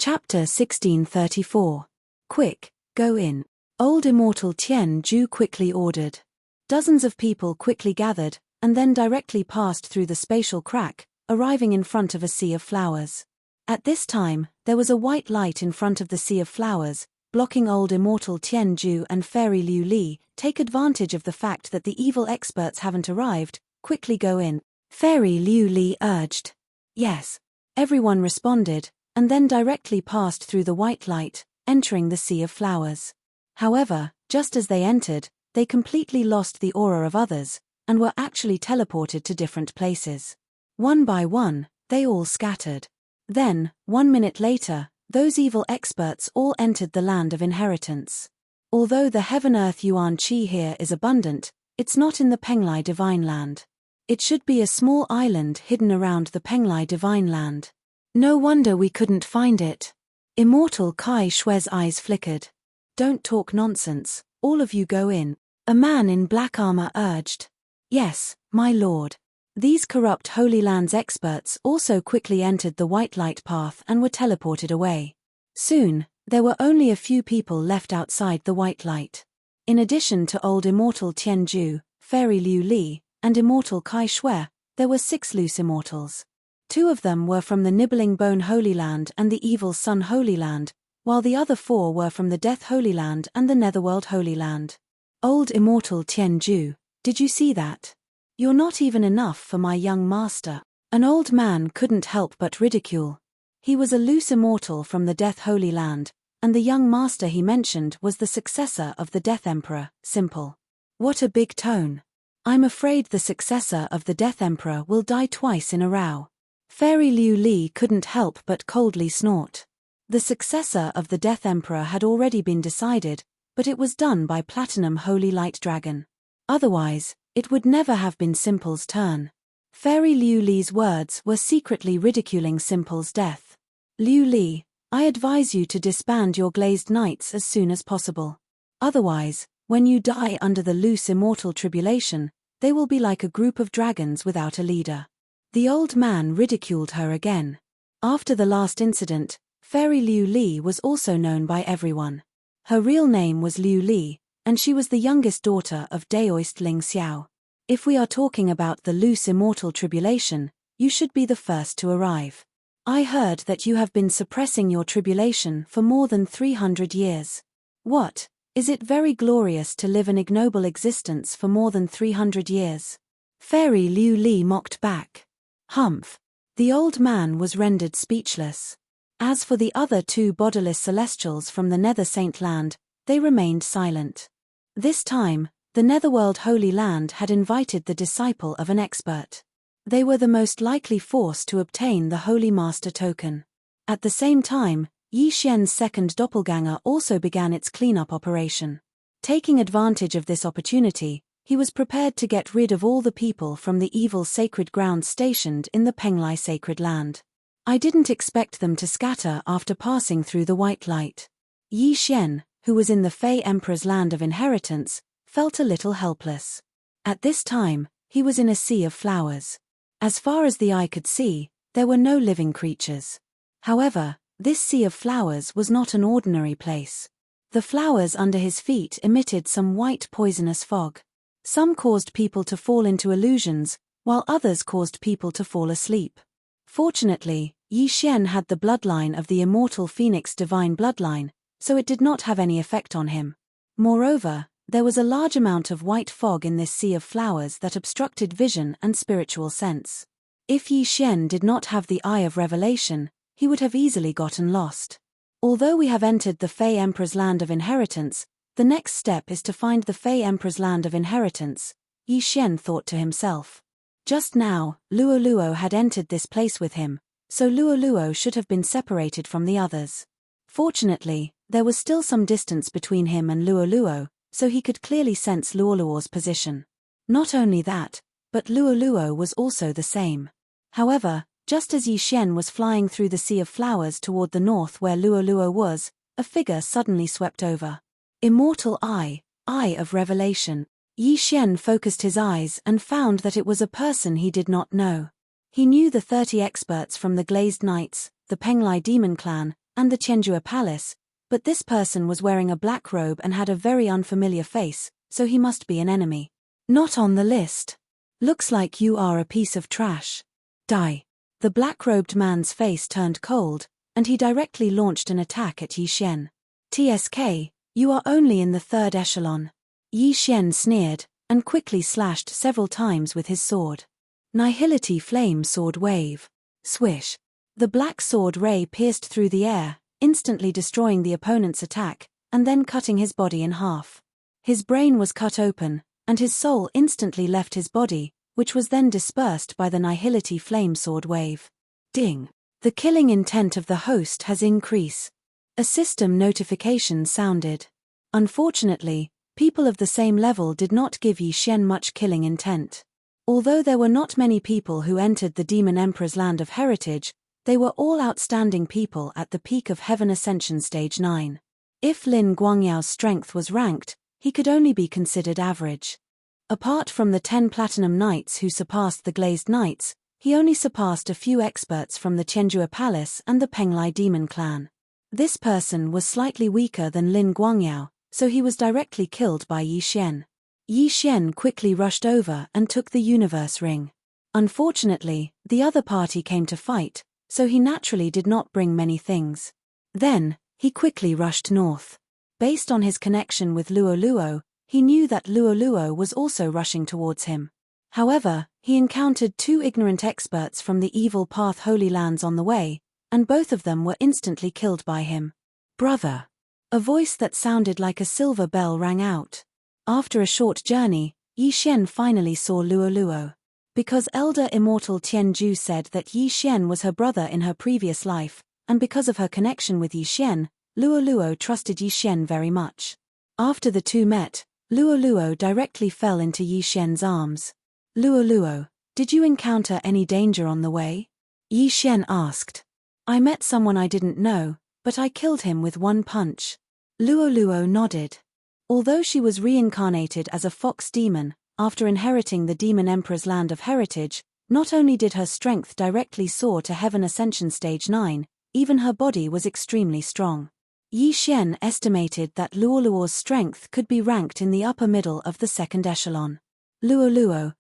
Chapter 1634. Quick, go in. Old Immortal Tian Ju quickly ordered. Dozens of people quickly gathered, and then directly passed through the spatial crack, arriving in front of a sea of flowers. At this time, there was a white light in front of the sea of flowers, blocking Old Immortal Tian Ju and Fairy Liu Li. Take advantage of the fact that the evil experts haven't arrived, quickly go in. Fairy Liu Li urged. Yes. Everyone responded, and then directly passed through the white light, entering the sea of flowers. However, just as they entered, they completely lost the aura of others, and were actually teleported to different places. One by one, they all scattered. Then, 1 minute later, those evil experts all entered the land of inheritance. Although the Heaven-Earth Yuan Qi here is abundant, it's not in the Penglai Divine Land. It should be a small island hidden around the Penglai Divine Land. No wonder we couldn't find it. Immortal Kai Shui's eyes flickered. Don't talk nonsense, all of you go in. A man in black armor urged. Yes, my lord. These corrupt Holy Lands experts also quickly entered the white light path and were teleported away. Soon, there were only a few people left outside the white light. In addition to Old Immortal Tian Ju, Fairy Liu Li, and Immortal Kai Shui, there were 6 loose immortals. 2 of them were from the Nibbling Bone Holy Land and the Evil Sun Holy Land, while the other 4 were from the Death Holy Land and the Netherworld Holy Land. Old Immortal Tian Ju, did you see that? You're not even enough for my young master. An old man couldn't help but ridicule. He was a loose immortal from the Death Holy Land, and the young master he mentioned was the successor of the Death Emperor, Simple. What a big tone. I'm afraid the successor of the Death Emperor will die twice in a row. Fairy Liu Li couldn't help but coldly snort. The successor of the Death Emperor had already been decided, but it was done by Platinum Holy Light Dragon. Otherwise, it would never have been Simple's turn. Fairy Liu Li's words were secretly ridiculing Simple's death. Liu Li, I advise you to disband your glazed knights as soon as possible. Otherwise, when you die under the loose immortal tribulation, they will be like a group of dragons without a leader. The old man ridiculed her again. After the last incident, Fairy Liu Li was also known by everyone. Her real name was Liu Li, and she was the youngest daughter of Daoist Ling Xiao. If we are talking about the loose immortal tribulation, you should be the first to arrive. I heard that you have been suppressing your tribulation for more than 300 years. What? Is it very glorious to live an ignoble existence for more than 300 years? Fairy Liu Li mocked back. Humph. The old man was rendered speechless. As for the other 2 bodiless celestials from the Nether Saint Land, they remained silent. This time, the Netherworld Holy Land had invited the disciple of an expert. They were the most likely force to obtain the Holy Master token. At the same time, Yi Xian's second doppelganger also began its cleanup operation. Taking advantage of this opportunity, he was prepared to get rid of all the people from the evil sacred grounds stationed in the Penglai Sacred Land. I didn't expect them to scatter after passing through the white light. Yi Xian, who was in the Fey Emperor's land of inheritance, felt a little helpless. At this time, he was in a sea of flowers. As far as the eye could see, there were no living creatures. However, this sea of flowers was not an ordinary place. The flowers under his feet emitted some white poisonous fog. Some caused people to fall into illusions, while others caused people to fall asleep. Fortunately, Yi Xian had the bloodline of the immortal Phoenix divine bloodline, so it did not have any effect on him. Moreover, there was a large amount of white fog in this sea of flowers that obstructed vision and spiritual sense. If Yi Xian did not have the Eye of Revelation, he would have easily gotten lost. Although we have entered the Fey Emperor's land of inheritance, the next step is to find the Fey Emperor's land of inheritance, Yi Xian thought to himself. Just now, Luo had entered this place with him, so Luo should have been separated from the others. Fortunately, there was still some distance between him and Luo, so he could clearly sense Luo's position. Not only that, but Luo was also the same. However, just as Yi Xian was flying through the sea of flowers toward the north where Luo was, a figure suddenly swept over. Immortal Eye, Eye of Revelation. Yi Xian focused his eyes and found that it was a person he did not know. He knew the 30 experts from the Glazed Knights, the Penglai Demon Clan, and the Qianjue Palace, but this person was wearing a black robe and had a very unfamiliar face, so he must be an enemy. Not on the list. Looks like you are a piece of trash. Die. The black-robed man's face turned cold, and he directly launched an attack at Yi Xian. TSK, you are only in the 3rd echelon. Yi Xian sneered, and quickly slashed several times with his sword. Nihility Flame Sword Wave. Swish. The black sword ray pierced through the air, instantly destroying the opponent's attack, and then cutting his body in half. His brain was cut open, and his soul instantly left his body, which was then dispersed by the Nihility Flame Sword Wave. Ding. The killing intent of the host has increased. A system notification sounded. Unfortunately, people of the same level did not give Yi Xian much killing intent. Although there were not many people who entered the Demon Emperor's Land of Heritage, they were all outstanding people at the peak of Heaven Ascension Stage 9. If Lin Guangyao's strength was ranked, he could only be considered average. Apart from the 10 Platinum Knights who surpassed the Glazed Knights, he only surpassed a few experts from the Qianjue Palace and the Penglai Demon Clan. This person was slightly weaker than Lin Guangyao, so he was directly killed by Yi Xian. Yi Xian quickly rushed over and took the Universe Ring. Unfortunately, the other party came to fight, so he naturally did not bring many things. Then, he quickly rushed north. Based on his connection with Luo, he knew that Luo was also rushing towards him. However, he encountered 2 ignorant experts from the Evil Path Holy Lands on the way, and both of them were instantly killed by him. Brother! A voice that sounded like a silver bell rang out. After a short journey, Yi Xian finally saw Luo. Because Elder Immortal Tianju said that Yi Xian was her brother in her previous life, and because of her connection with Yi Xian, Luo trusted Yi Xian very much. After the two met, Luo directly fell into Yi Xian's arms. Luo, did you encounter any danger on the way? Yi Xian asked. I met someone I didn't know, but I killed him with one punch. Luo nodded. Although she was reincarnated as a fox demon, after inheriting the Demon Emperor's Land of Heritage, not only did her strength directly soar to Heaven Ascension Stage 9, even her body was extremely strong. Yi Xian estimated that Luo's strength could be ranked in the upper middle of the 2nd echelon. Luo,